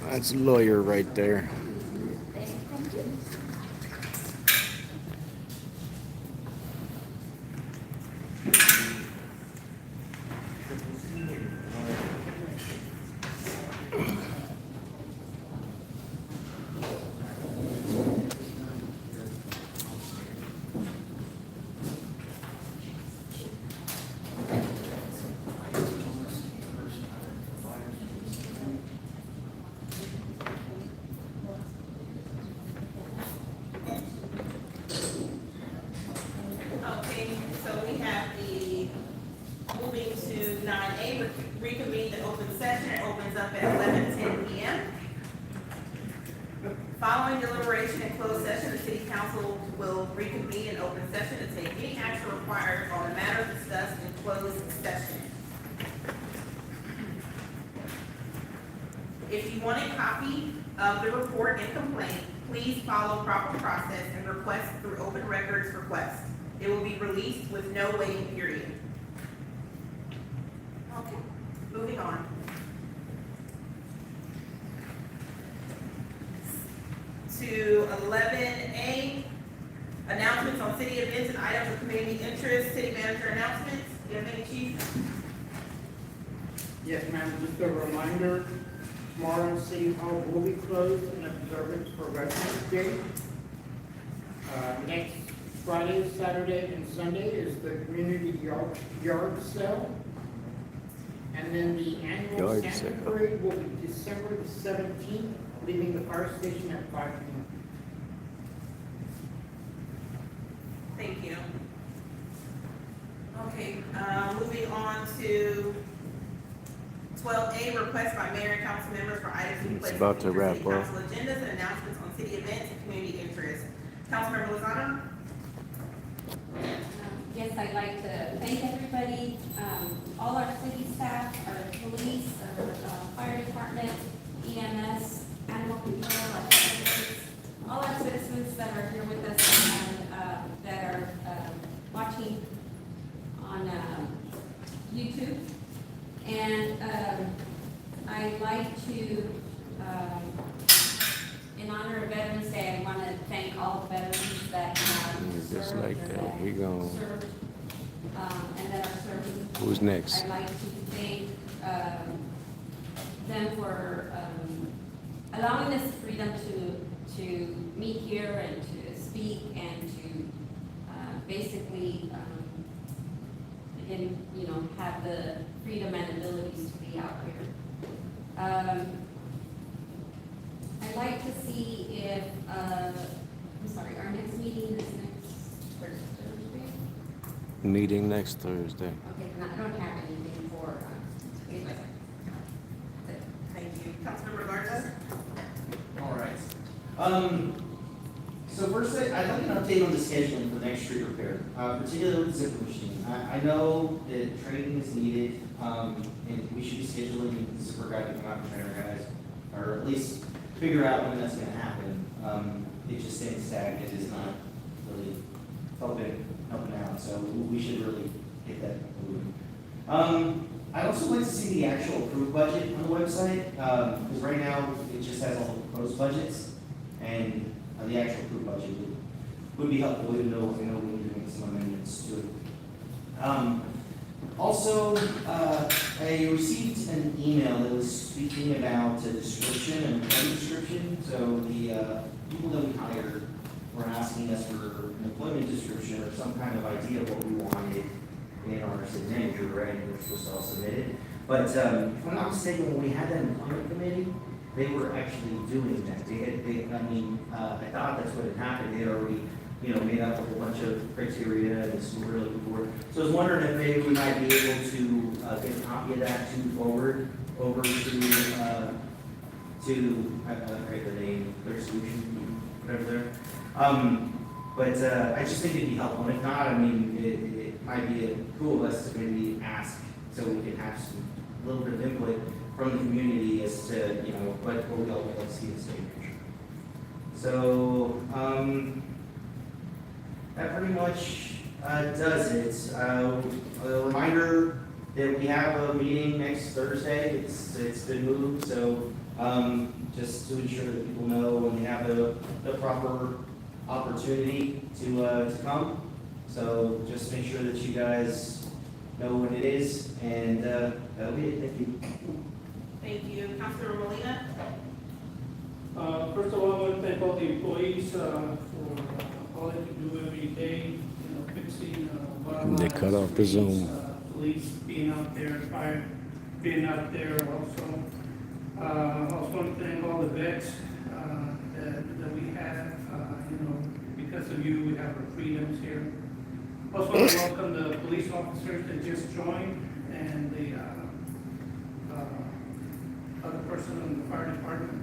That's a lawyer right there. Okay, so we have the, moving to 9A, reconvene the open session. It opens up at 11:10 p.m. Following deliberation in closed session, the city council will reconvene in open session to take any action required on the matter discussed in closed session. If you want a copy of the report and complaint, Please follow proper process and request through open records request. It will be released with no waiting period. Okay, moving on. To 11A, announcements on city events and items of community interest, city manager announcements. Do you have any, chief? Yes, ma'am, just a reminder, tomorrow City Hall will be closed in observance for Veterans Day. Next Friday, Saturday, and Sunday is the community yard sale. And then the annual Yard Santa sale. Parade will be December the 17th, leaving the fire station at 5 p.m. Thank you. Okay, moving on to 12A, request by mayor and council members for items to be It's placed about on to future wrap city up. council agendas and announcements on city events and community interest. Councilmember Lozano? Yes, I'd like to thank everybody, all our city staff, our police, our fire department, EMS, animal control, our citizens, all our citizens that are here with us and that are watching on YouTube. And I'd like to, in honor of Veterans Day, I want to thank all the veterans that have Just served like or that. We gon' served, and that are serving. Who's next? I'd like to thank them for allowing us freedom to meet here and to speak and to basically, again, you know, have the freedom and abilities to be out here. I'd like to see if, I'm sorry, our next meeting is next Thursday? Meeting next Thursday. Okay, and I don't have anything for, Thank you. Councilmember Garza? All right. So first, I'd like an update on the scheduling for next street repair, particularly with the zipper machine. I know that training is needed, and we should be scheduling the zipper guy to come out and train our guys, or at least figure out when that's gonna happen. It just staying stagnant is not really helping out, so we should really get that moving. I'd also like to see the actual approved budget on the website, because right now it just has all the proposed budgets, and the actual approved budget would be helpful, even though we know we're doing some amendments to it. Also, I received an email that was speaking about a description, an employment description. So the people that we hired were asking us for an employment description or some kind of idea of what we wanted in our city manager, right? And we're supposed to all submit it. But if I'm not mistaken, when we had that employment committee, they were actually doing that. I thought that's what had happened. They had already, made up a whole bunch of criteria and this was really looking forward. So I was wondering if maybe we might be able to get a copy of that to forward over to I forget the name, their solution, whatever there. But I just think it'd be helpful. And if not, it might be cool of us to maybe ask so we can have a little bit of input from the community as to, what we all would like to see in the state picture. So, that pretty much does it. A reminder that we have a meeting next Thursday. It's been moved, so just to ensure that people know when they have the proper opportunity to come. So just make sure that you guys know when it is, and that'll be it. Thank you. Thank you. Councilor Molina? First of all, I want to thank all the employees for all they can do every day, fixing wildlife. They cut off the Zoom. Police being out there, fire being out there also. I also want to thank all the vets that we have. Because of you, we have our freedoms here. Also want to welcome the police officers that just joined and the other person in the fire department.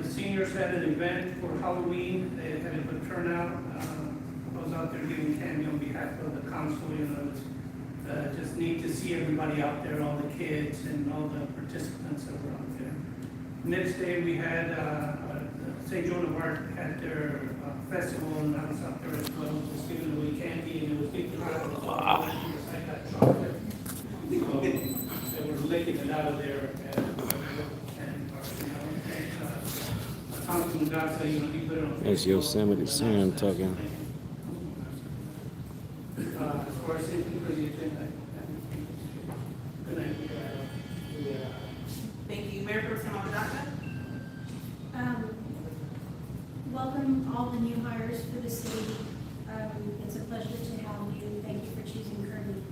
The seniors had an event for Halloween. They had a good turnout. I was out there giving candy on behalf of the council. It's just neat to see everybody out there, all the kids and all the participants that were out there. Next day, we had, St. Joan of Arc had their festival, and I was out there as well, just giving away candy, and it was big crowd. I got chocolate. They were licking it out of there, Congressman God said, he put it on. That's Yosemite Sam talking. As far as safety for the agenda. Good night. Thank you. Mayor Pro Tem Amadaka? Welcome all the new hires for the city. It's a pleasure to have you. Thank you for choosing Kirby.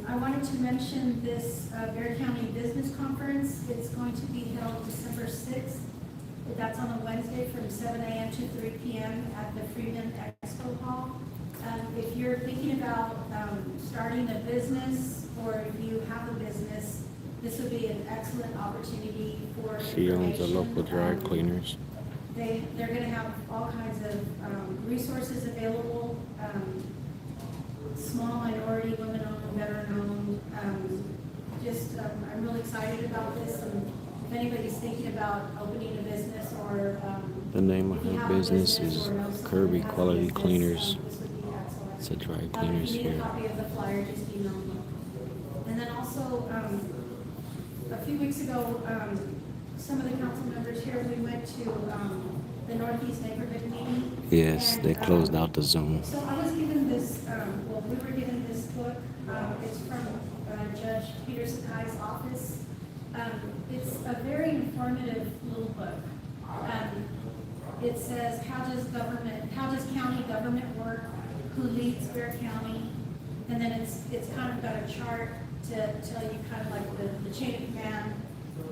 I wanted to mention this Bear County Business Conference. It's going to be held December 6th. That's on a Wednesday from 7 a.m. to 3 p.m. at the Freeman Expo Hall. If you're thinking about starting a business, or if you have a business, this would be an excellent opportunity for She owns a information. local dry cleaners. They're going to have all kinds of resources available, small minority, women-owned, veteran-owned. I'm really excited about this, and if anybody's thinking about opening a business or The name of if you her have a business business is or know someone Kirby who has a Quality business, Cleaners. this would be excellent. It's a dry If cleaners you need a here. copy of the flyer, just email me. And then also, a few weeks ago, some of the council members here, we went to the Northeast Neighborhood Meeting. Yes, and, they closed out the Zoom. So I was given this, we were given this book. It's from Judge Peter Sakai's office. It's a very informative little book. It says, how does county government work? Who leads Bear County? And then it's kind of got a chart to tell you kind of like the chain of command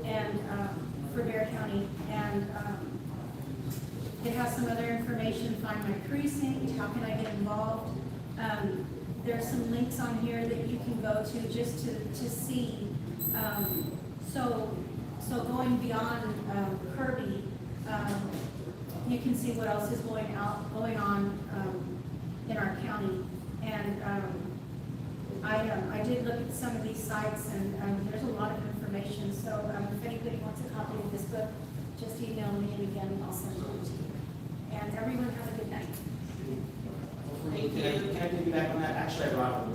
and for Bear County. And it has some other information, find my precinct, how can I get involved? There's some links on here that you can go to just to see. So going beyond Kirby, you can see what else is going on in our county. And I did look at some of these sites, and there's a lot of information. So if anybody wants a copy of this book, just email me, and again, I'll send it to you. And everyone have a good night. Can I take you back on that? Actually, I brought them.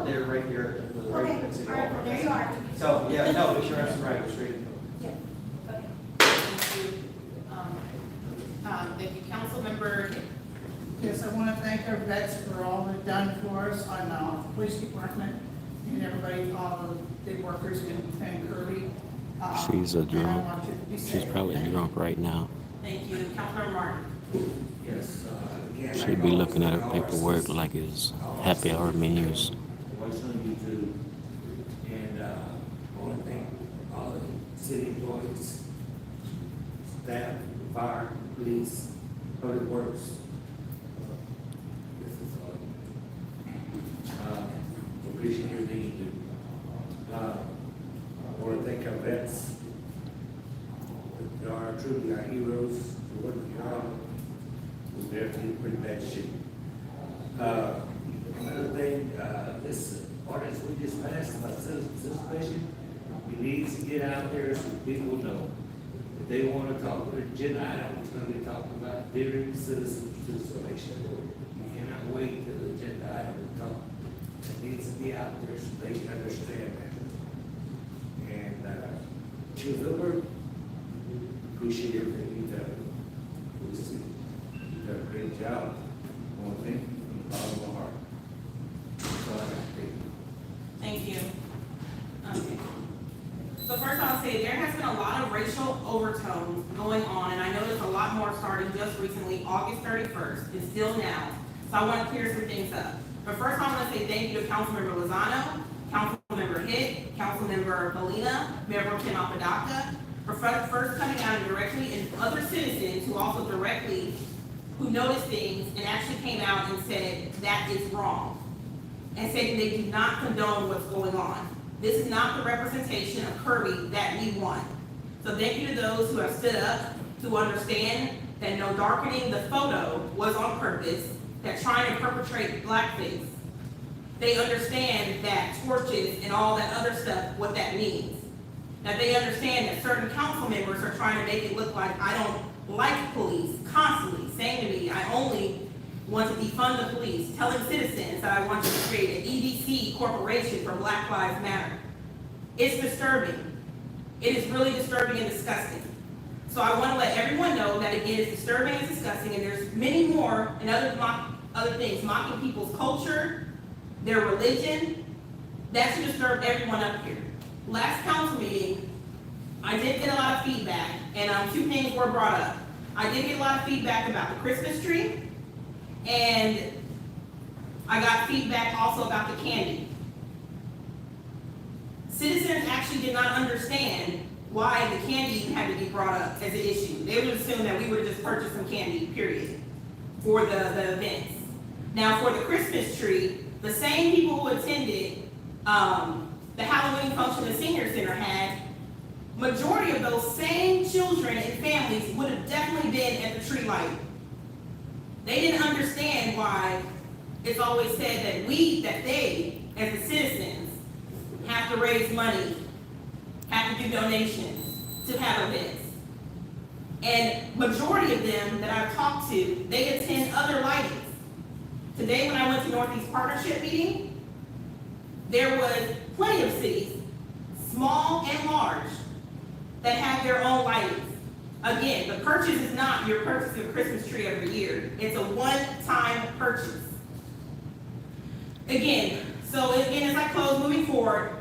They're right here. Okay, all right, there you are. So, yeah, no, but you're absolutely right, it's ready to go. Yeah, okay. Thank you. Thank you. Councilmember Hitt. Yes, I want to thank our vets for all they've done for us on the police department and everybody, all the workers in Kirby. She's a and I drunk. want you to be She's safe. probably drunk right now. Thank you. Councilmember Martin. Yes. She'd be looking at her paperwork like it's happy hour menus. What's on YouTube? And I want to thank all the city employees, staff, fire, police, public works. This is all. Appreciate everything you do. I want to thank our vets. They are truly our heroes. For what we are, we're in pretty bad shape. Another thing, this ordinance we just passed about citizen participation, we need to get out there so people know if they want to talk about agenda items, going to be talking about during citizen participation. You cannot wait till the agenda item to talk. It needs to be out there so they can understand that. And Chief Wilbur, appreciate everything you've done. You've done a great job. I want to thank you from the bottom of my heart. That's all I got to say. Thank you. Okay. So first I'll say there has been a lot of racial overtones going on, and I know there's a lot more starting just recently, August 31st, and still now. So I want to clear some things up. But first I want to say thank you to Councilmember Lozano, Councilmember Hitt, Councilmember Molina, Mayor Pro Tem Amadaka, for first coming out and directly, and other citizens who also directly, who noticed things and actually came out and said that is wrong, and saying they do not condone what's going on. This is not the representation of Kirby that we want. So thank you to those who have stood up to understand that no darkening the photo was on purpose, that trying to perpetrate blackface. They understand that torches and all that other stuff, what that means. that they understand that certain council members are trying to make it look like I don't like police, constantly saying to me, I only want to defund the police, telling citizens that I want to create an EDC corporation for Black Lives Matter. It's disturbing. It is really disturbing and disgusting. So I want to let everyone know that again, it's disturbing and disgusting, and there's many more and other things, mocking people's culture, their religion. That should disturb everyone up here. Last council meeting, I did get a lot of feedback, and 2 things were brought up. I did get a lot of feedback about the Christmas tree, and I got feedback also about the candy. Citizens actually did not understand why the candy had to be brought up as an issue. They would assume that we would have just purchased some candy, period, for the events. Now, for the Christmas tree, the same people who attended the Halloween function the senior center had, majority of those same children and families would have definitely been at the tree lighting. They didn't understand why it's always said that they, as the citizens, have to raise money, have to do donations to have events. And majority of them that I've talked to, they attend other lightings. Today when I went to Northeast Partnership meeting, there was plenty of cities, small and large, that have their own lightings. Again, the purchase is not you're purchasing a Christmas tree every year. It's a one-time purchase. Again, as I close, moving forward,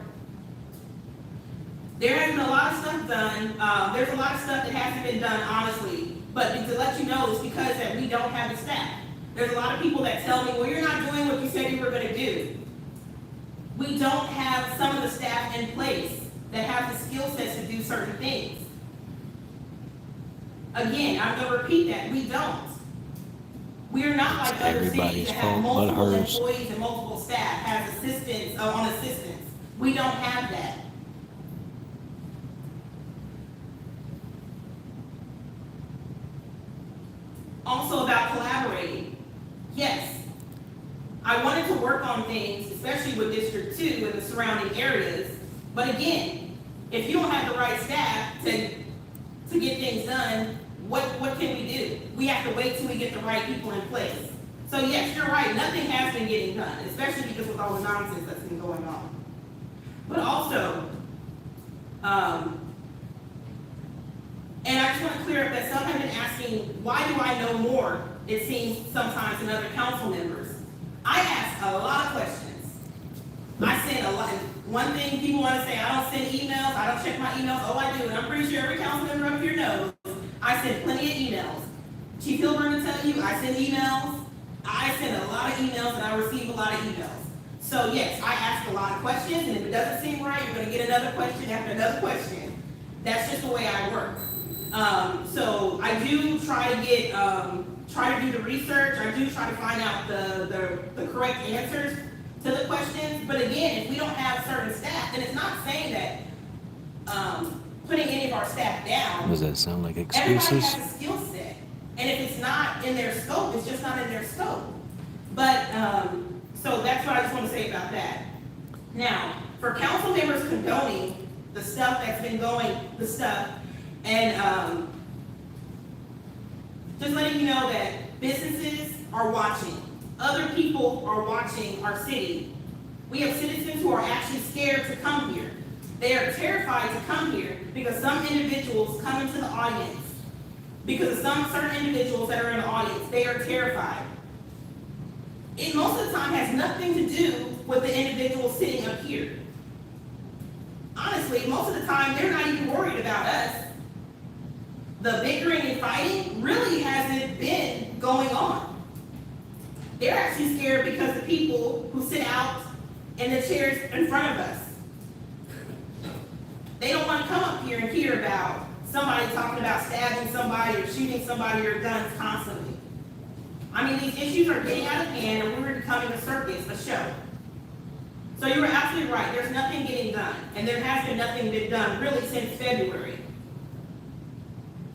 there has been a lot of stuff done. There's a lot of stuff that hasn't been done, honestly. But to let you know, it's because that we don't have the staff. There's a lot of people that tell me, well, you're not doing what you said you were going to do. We don't have some of the staff in place that have the skill sets to do certain things. Again, I'm going to repeat that. We don't. We are not like other cities that have multiple employees and multiple staff, have assistants on assistants. We don't have that. Also about collaborating. Yes, I wanted to work on things, especially with District 2 and the surrounding areas. But again, if you don't have the right staff to get things done, what can we do? We have to wait till we get the right people in place. So yes, you're right, nothing has been getting done, especially because of all the nonsense that's been going on. But also, and I just want to clear up that some have been asking, why do I know more, it seems sometimes, than other council members? I ask a lot of questions. I send a lot. One thing people want to say, I don't send emails, I don't check my emails. Oh, I do, and I'm pretty sure every council member up here knows. I send plenty of emails. Chief Hilburn will tell you, I send emails. I send a lot of emails, and I receive a lot of emails. So yes, I ask a lot of questions, and if it doesn't seem right, you're going to get another question after another question. That's just the way I work. So I do try to get, try to do the research. I do try to find out the correct answers to the questions. But again, if we don't have certain staff, then it's not saying that putting any of our staff down. Does that sound like Everybody excuses? has a skill set. And if it's not in their scope, it's just not in their scope. But, so that's what I just want to say about that. Now, for council members condoning the stuff that's been going, and just letting you know that businesses are watching. Other people are watching our city. We have citizens who are actually scared to come here. They are terrified to come here because some individuals come into the audience. Because of some certain individuals that are in the audience, they are terrified. It most of the time has nothing to do with the individual sitting up here. Honestly, most of the time, they're not even worried about us. The bickering and fighting really hasn't been going on. They're actually scared because the people who sit out in the chairs in front of us. They don't want to come up here and hear about somebody talking about stabbing somebody or shooting somebody or guns constantly. I mean, these issues are getting out of hand and we're becoming a circus, a show. So you were absolutely right. There's nothing getting done. And there has been nothing been done really since February.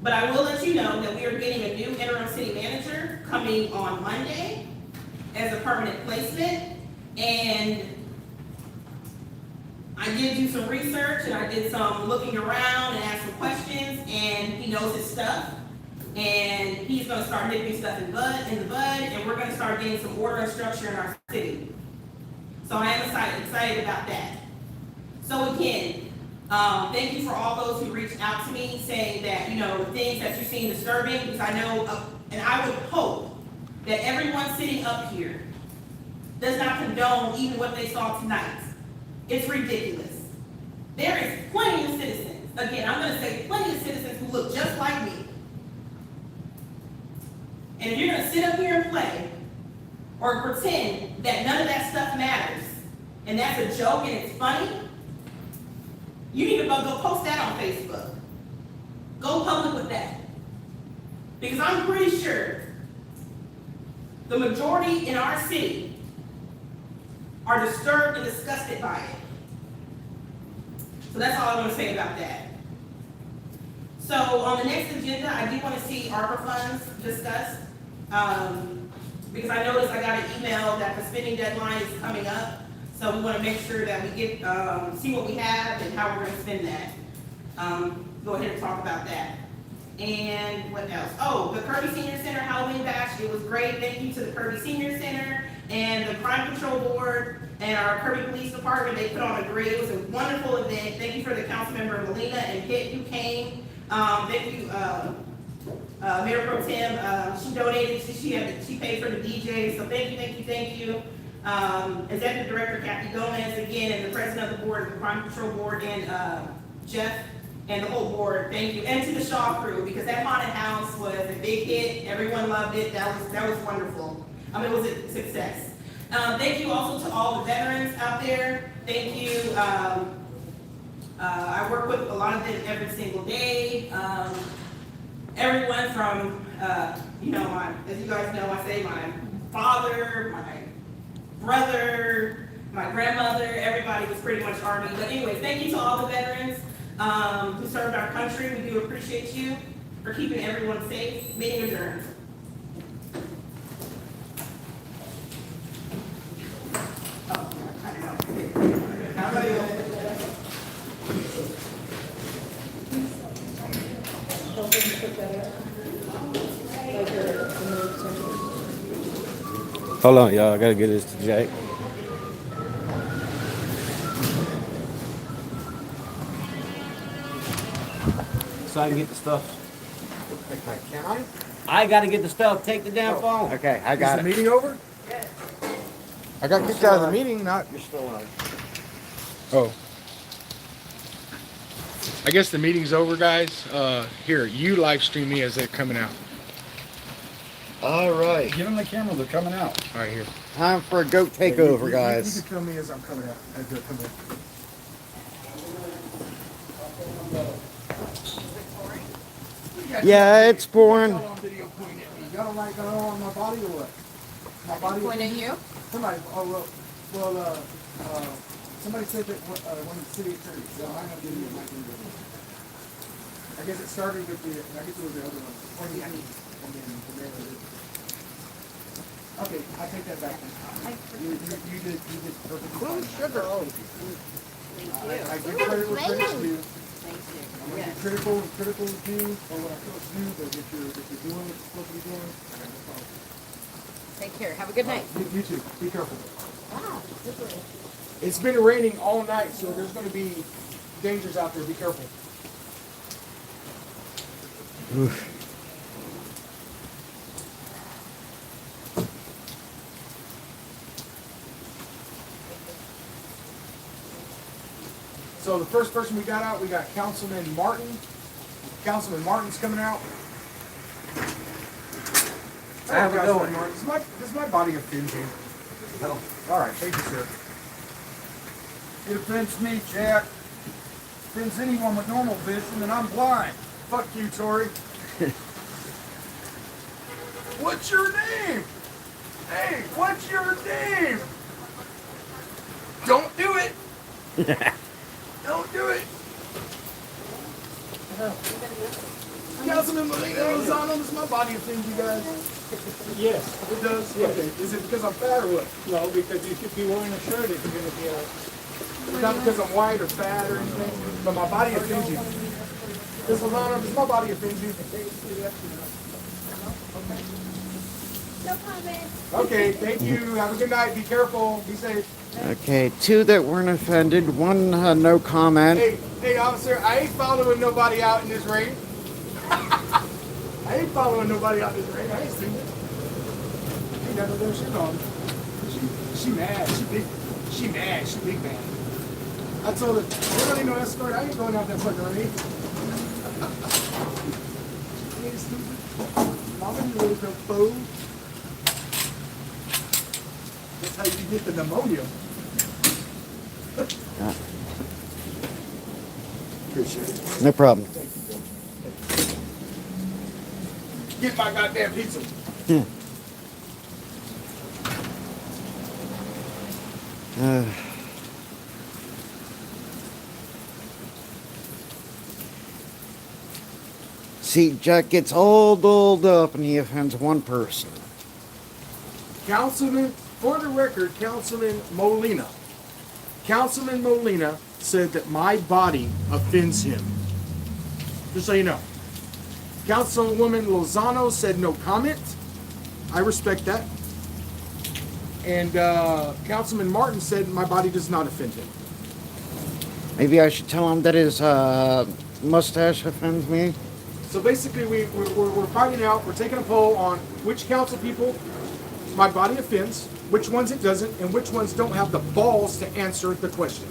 But I will let you know that we are getting a new interim city manager coming on Monday as a permanent placement. And I did do some research and I did some looking around and asked some questions, and he knows his stuff. And he's gonna start nipping stuff in the bud, and we're gonna start getting some order and structure in our city. So I am excited about that. So again, thank you for all those who reached out to me saying that, the things that you're seeing disturbing, because I know, and I would hope that everyone sitting up here does not condone even what they saw tonight. It's ridiculous. There is plenty of citizens, again, I'm gonna say plenty of citizens who look just like me. And if you're gonna sit up here and play, or pretend that none of that stuff matters, and that's a joke and it's funny, you need to go post that on Facebook. Go public with that. Because I'm pretty sure the majority in our city are disturbed and disgusted by it. So that's all I want to say about that. So on the next agenda, I do want to see ARPA funds discussed. Because I noticed I got an email that the spending deadline is coming up. So we want to make sure that we get, see what we have and how we're going to spend that. Go ahead and talk about that. And what else? Oh, the Kirby Senior Center Halloween Bash, it was great. Thank you to the Kirby Senior Center and the Crime Control Board and our Kirby Police Department. They put on a great, it was a wonderful event. Thank you for the council member Melina and Pitt who came. Thank you, Mayor Pro Tem, she donated, she paid for the DJ, so thank you. Executive Director Kathy Gomez again, and the President of the Board, the Crime Control Board, and Jeff, and the whole board, thank you. And to the Shaw crew, because that haunted house was a big hit, everyone loved it, that was wonderful. It was a success. Thank you also to all the veterans out there, thank you. I work with a lot of them every single day. Everyone from, as you guys know, I say my father, my brother, my grandmother, everybody was pretty much Army. But anyways, thank you to all the veterans who served our country. We do appreciate you for keeping everyone safe. Meeting adjourned. Hold on, y'all. I gotta get this to Jake. So I can get the stuff. Can I? I gotta get the stuff. Take the damn phone. Okay, I got it. Is the meeting over? I got kicked out of the meeting, not. You're still on. Oh. I guess the meeting's over, guys. Here, you live stream me as they're coming out. All right. Get on the camera. They're coming out. All right, here. Time for a goat takeover, guys. You can film me as I'm coming out. As they're coming out. Yeah, it's pouring. Y'all don't like going on my body or what? My body. Point at you? Somebody. Somebody said that one of the city attorneys. So I'm gonna give you a mic. I guess it started with the. I guess it was the other one. And then the mayor did. Okay, I take that back. You did perfectly fine. Sugar. I give credit where credit's due. I'm gonna be critical of you or what I feel it's due, but if you're doing what you're supposed to be doing, I got no problem. Take care. Have a good night. You too. Be careful. Wow. It's been raining all night, so there's going to be dangers out there. Be careful. Oof. So the first person we got out, we got Councilman Martin. Councilman Martin's coming out. How's it going? Does my body offend you? No. All right, thank you, sir. It offends me, Jack. Offends anyone with normal vision, and I'm blind. Fuck you, Tori. What's your name? Hey, what's your name? Don't do it. Don't do it. Councilman Molina Lozano, does my body offend you guys? Yes. It does? Yes. Okay. Is it because I'm fat or what? No, because you should be wearing a shirt if you're going to be out. It's not because I'm white or fat or anything, but my body offends you. Does my body offend you? No comment. Okay, thank you. Have a good night. Be careful. Be safe. Okay, 2 that weren't offended, 1 no comment. Hey, officer, I ain't following nobody out in this rain. I ain't following nobody out in this rain. I ain't seen it. Ain't got no damn shit on. She mad. She mad. She big mad. I told her, there don't ain't no escort. I ain't going out that fucking rain. She ain't stupid. Mama, you little fool. That's how you get the pneumonia. Appreciate it. No problem. Get my goddamn pizza. Yeah. See, Jack gets all dolled up and he offends one person. Councilman, for the record, Councilman Molina. Councilman Molina said that my body offends him. Just so you know. Councilwoman Lozano said no comment. I respect that. And Councilman Martin said my body does not offend him. Maybe I should tell him that his mustache offends me. So basically, we're finding out, we're taking a poll on which council people my body offends, which ones it doesn't, and which ones don't have the balls to answer the question.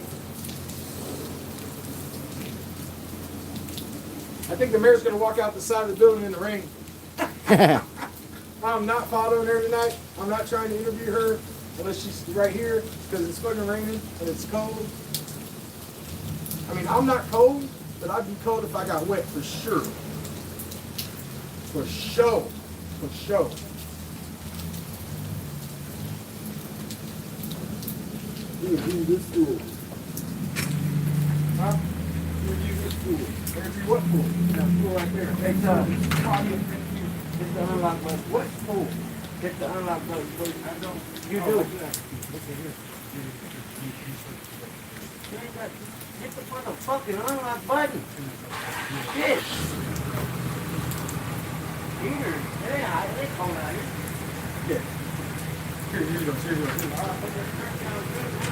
I think the mayor's going to walk out the side of the building in the rain. I'm not following her tonight. I'm not trying to interview her unless she's right here because it's fucking raining and it's cold. I mean, I'm not cold, but I'd be cold if I got wet for sure. For sure. For sure. Interview this fool. Huh? Interview this fool. Interview what fool? That fool right there. Hey, hit the unlock button. What fool? Hit the unlock button, please. I don't. You do. Listen here. Hit the fucking unlock button. Shit. Peter, yeah, they call out here. Yeah. Here you go. Here you go.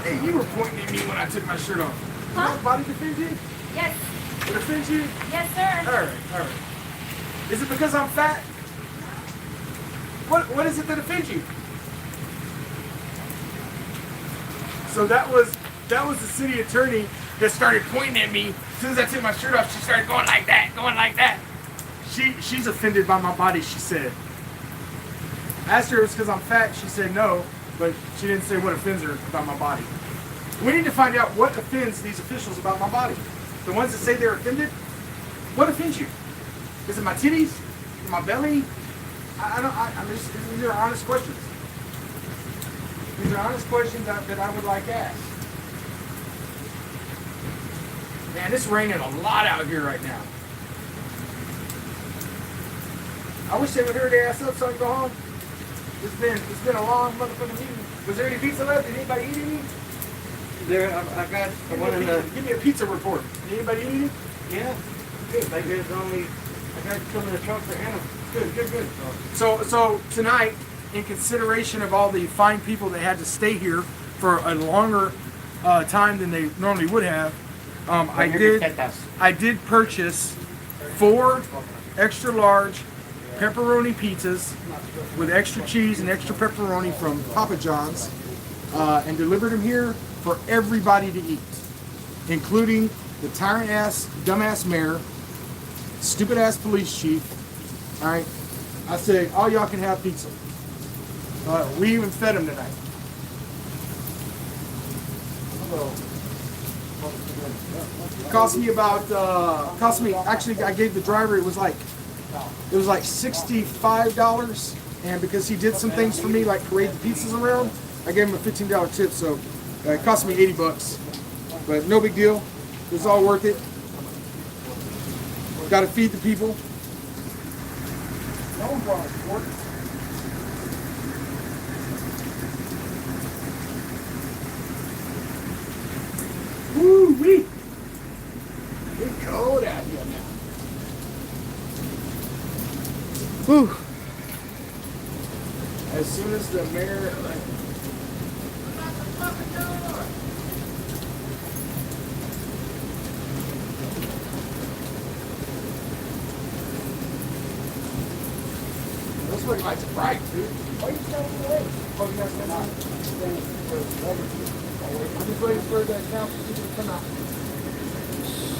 Hey, you were pointing at me when I took my shirt off. Huh? Does my body defend you? Yes. It offends you? Yes, sir. All right. Is it because I'm fat? What is it that offends you? So that was the city attorney that started pointing at me. As soon as I took my shirt off, she started going like that. She's offended by my body, she said. I asked her if it was because I'm fat. She said no, but she didn't say what offends her about my body. We need to find out what offends these officials about my body. The ones that say they're offended, what offends you? Is it my titties? Is it my belly? These are honest questions. These are honest questions that I would like asked. Man, it's raining a lot out here right now. I wish they would hurry their ass up so I can go home. It's been a long motherfucking meeting. Was there any pizza left? Did anybody eat any? There, I got one in the. Give me a pizza report. Did anybody eat any? Yeah. Good. Like there's only. I got some in the truck for Hannah. Good. So tonight, in consideration of all the fine people that had to stay here for a longer time than they normally would have, I did purchase 4 extra large pepperoni pizzas with extra cheese and extra pepperoni from Papa John's, and delivered them here for everybody to eat, including the tyrant ass, dumbass mayor, stupid ass police chief. All right, I said all y'all can have pizza. We even fed them tonight. Cost me. Actually, I gave the driver. It was like $65, and because he did some things for me, like parade the pizzas around, I gave him a $15 tip. So it cost me $80, but no big deal. It was all worth it. Got to feed the people. No one brought us pork. Woo-wee. It's cold out here now. Whew. As soon as the mayor, Those ring lights are bright, dude. Why are you standing away? Oh, you guys stand on? I'm just waiting for the council people to come out.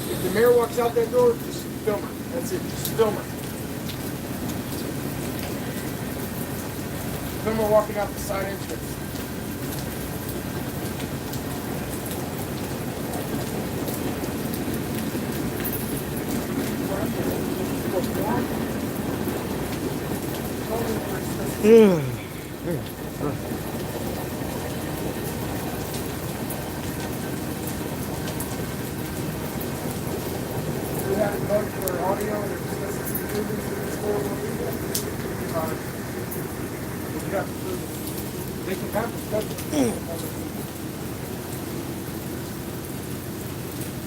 If the mayor walks out that door, just film her. That's it. Just film her. Film her walking out the side entrance. We have to vote for audio and discuss the improvements in this forward meeting. You have to, they can have discussion.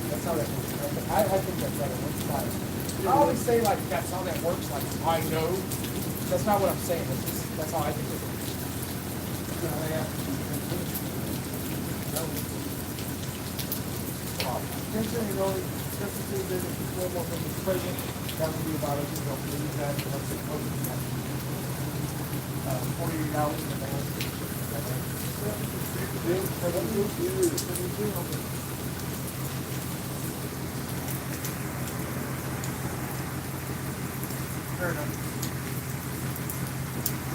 That's how that works. I think that's how it works. I always say like that's how that works, like I know. That's not what I'm saying. It's just, that's how I think it works. You know, they have to attention, you know, just to see that it's formal from the president, that would be about it, you know, leave that, let's say, closing that. 48 hours in advance. Fair enough.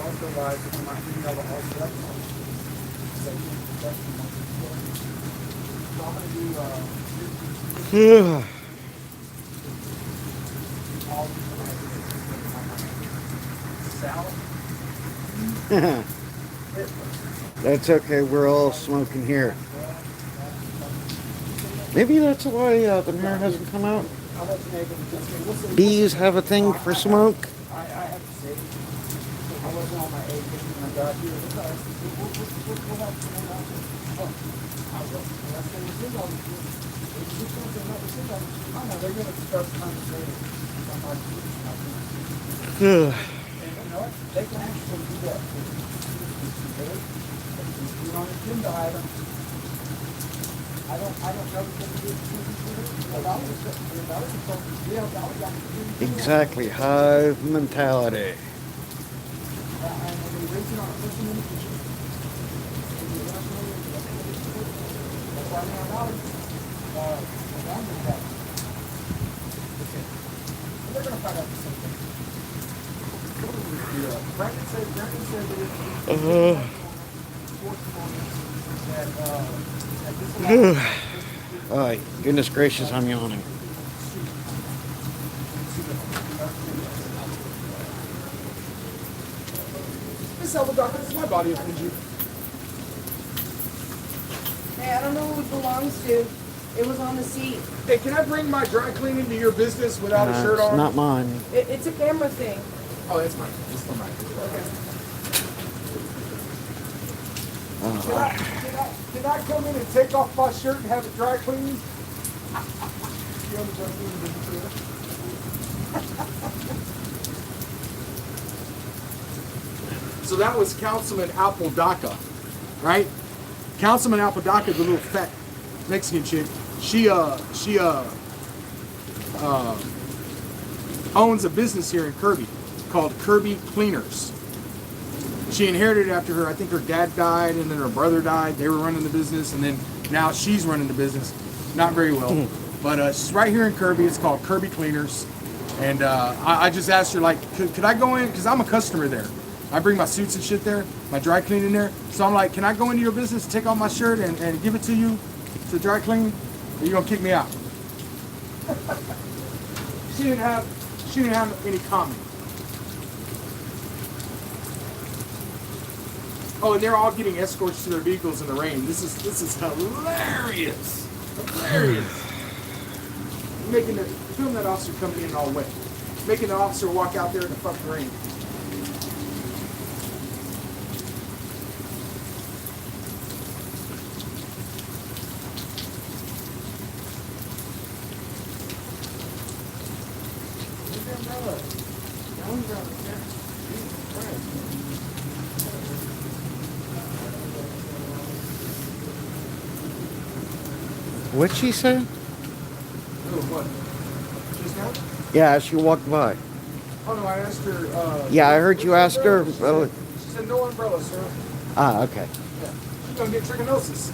Also, wise, if I'm not reading all the whole stuff, so I'm going to do, salad. That's okay. We're all smoking here. Maybe that's why the mayor hasn't come out. Bees have a thing for smoke. I have to say, I wasn't on my A game when I got here. We'll have someone out there. Oh, I will. And I said, it's in on the team. It's just something that was in on the team. I know they're going to start trying to say somebody. And you know what? They can actually do that. You know, on the agenda item, I don't know if they do it. Exactly. Hive mentality. They're going to find out the same thing. Brandon said Oh, goodness gracious, I'm yawning. Miss Elba, this is my body offends you. Hey, I don't know who it belongs to. It was on the seat. Hey, can I bring my dry cleaning to your business without a shirt on? It's not mine. It's a camera thing. Oh, that's mine. It's for mine. Okay. Can I come in and take off my shirt and have it dry cleaned? You own the dry cleaning business here? So that was Councilman Apodaca, right? Councilman Apodaca, the little fat Mexican chick. She owns a business here in Kirby called Kirby Cleaners. She inherited it after her, I think her dad died and then her brother died. They were running the business and then now she's running the business. Not very well. But she's right here in Kirby. It's called Kirby Cleaners. And I just asked her, like, could I go in? Because I'm a customer there. I bring my suits and shit there, my dry cleaning there. So I'm like, can I go into your business, take off my shirt and give it to you to dry clean? Or you gonna kick me out? She didn't have any comment. Oh, and they're all getting escorts to their vehicles in the rain. This is hilarious. Hilarious. Film that officer coming in all wet. Making the officer walk out there in the fucking rain. What'd she say? What? Just now? Yeah, she walked by. Oh, no, I asked her, Yeah, I heard you ask her. She said no umbrella, sir. Ah, okay. Yeah. She's gonna get trichinosis.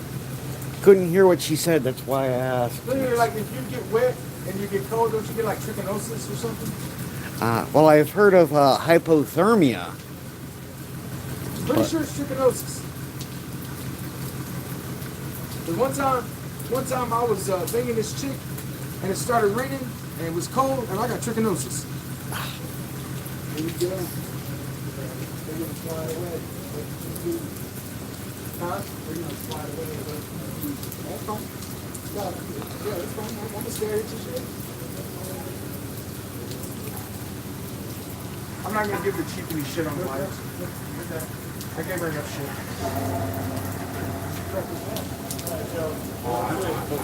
Couldn't hear what she said. That's why I asked. Literally, like, if you get wet and you get cold, don't you get, like, trichinosis or something? Well, I've heard of hypothermia. Pretty sure it's trichinosis. But one time I was banging this chick, and it started raining, and it was cold, and I got trichinosis. There you go. They're gonna fly away. Huh? They're gonna fly away. That's fine. Yeah, that's fine. I'm gonna stare at your shit. I'm not gonna give the chief any shit on the lights. I gave her enough shit. I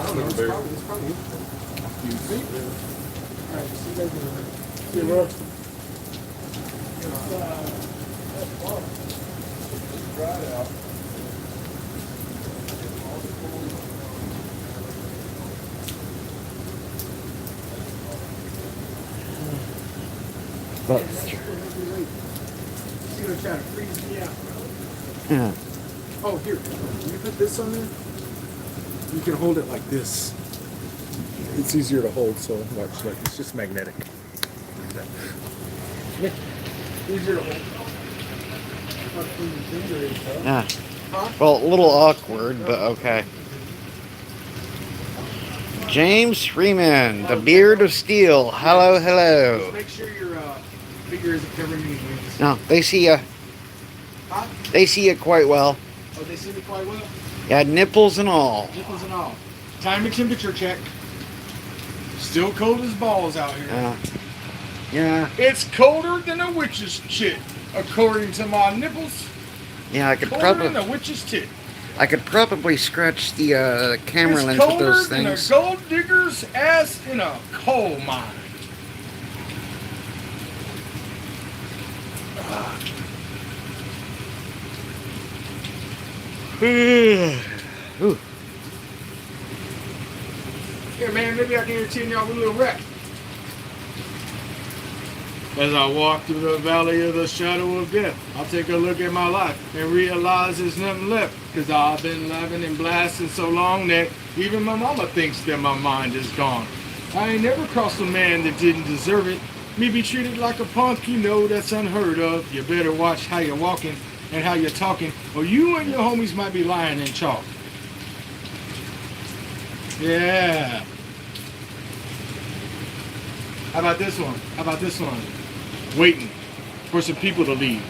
don't know. It's probably you. See? Alright, see you guys later. See you, bro. That's true. She's gonna try to freeze me out. Yeah. Oh, here. When you put this on there, you can hold it like this. It's easier to hold, so watch, like, it's just magnetic. Yeah. Easier to hold. Yeah. Well, a little awkward, but okay. James Freeman, the Beard of Steel. Hello, hello. Just make sure your figure isn't covering any wings. No, they see you. Huh? They see you quite well. Oh, they see me quite well? Yeah, nipples and all. Nipples and all. Time and temperature check. Still cold as balls out here. Yeah. It's colder than a witch's tit, according to my nipples. Yeah, I could Colder probably. than a witch's tit. I could probably scratch the camera It's lens with colder those than a things. gold digger's ass in a coal mine. Ooh. Here, man, maybe I can entertain y'all with a little wreck. As I walk through the valley of the shadow of death, I'll take a look at my life and realize there's nothing left. Cause I've been laughing and blasting so long that even my mama thinks that my mind is gone. I ain't never crossed a man that didn't deserve it. Me be treated like a punk, you know that's unheard of. You better watch how you're walking and how you're talking, or you and your homies might be lying in chalk. Yeah. How about this one? How about this one? Waiting for some people to leave.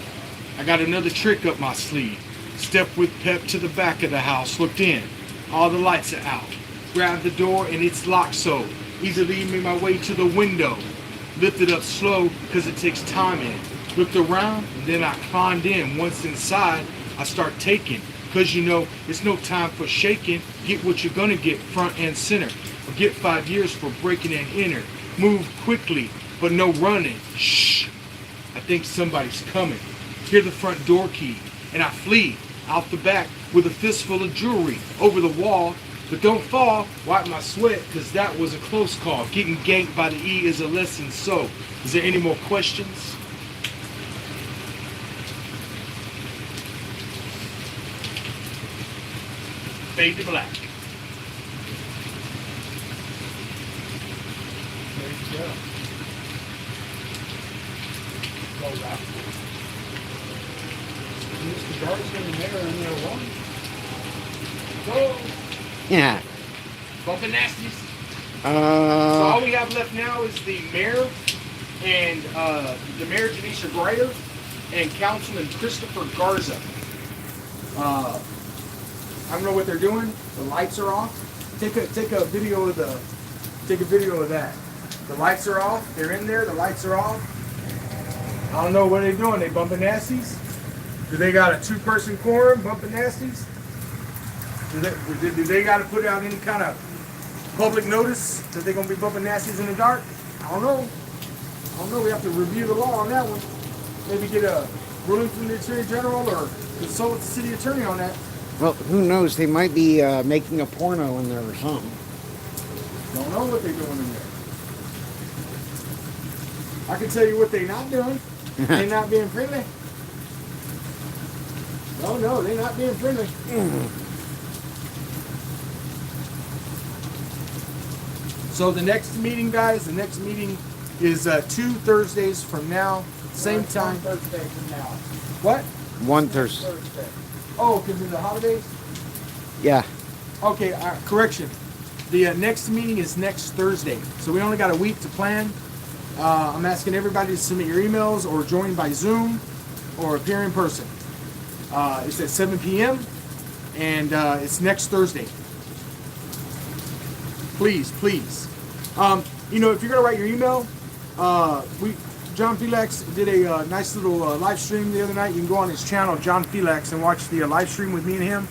I got another trick up my sleeve. Stepped with pep to the back of the house, looked in. All the lights are out. Grabbed the door and it's locked, so easily made my way to the window. Lifted up slow because it takes time in. Looked around and then I climbed in. Once inside, I start taking. Cause you know, it's no time for shaking. Get what you're gonna get front and center. Or get 5 years for breaking and enter. Move quickly, but no running. Shh, I think somebody's coming. Hear the front door key, and I flee out the back with a fistful of jewelry over the wall. But don't fall, wipe my sweat, cause that was a close call. Getting ganked by the E is a lesson, so is there any more questions? Fade to black. There you go. Close out. Mr. Dark's in there in there one. Go. Yeah. Bumping nasties. So all we have left now is the mayor and the mayor Janisha Breyer and Councilman Christopher Garza. I don't know what they're doing. The lights are off. Take a video of that. The lights are off. They're in there. The lights are off. I don't know what they're doing. They bumping nasties. Do they got a 2-person quorum bumping nasties? Do they got to put out any kind of public notice that they're gonna be bumping nasties in the dark? I don't know. don't know, we have to review the law on that one. Maybe get a ruling from the Attorney General or consult with the city attorney on that. Well, who knows? They might be making a porno in there or something. Don't know what they're doing in there. I can tell you what they're not doing. They're not being friendly. No, they're not being friendly. So the next meeting, guys, the next meeting is 2 Thursdays from now, same time. 1 Thursday from now. What? 1 Thursday. Thursday. Oh, because of the holidays? Yeah. Okay, correction. The next meeting is next Thursday. So we only got a week to plan. I'm asking everybody to submit your emails or join by Zoom or appear in person. It's at 7 p.m. and it's next Thursday. Please, please. You know, if you're gonna write your email, John Felix did a nice little live stream the other night. You can go on his channel, John Felix, and watch the live stream with me and him.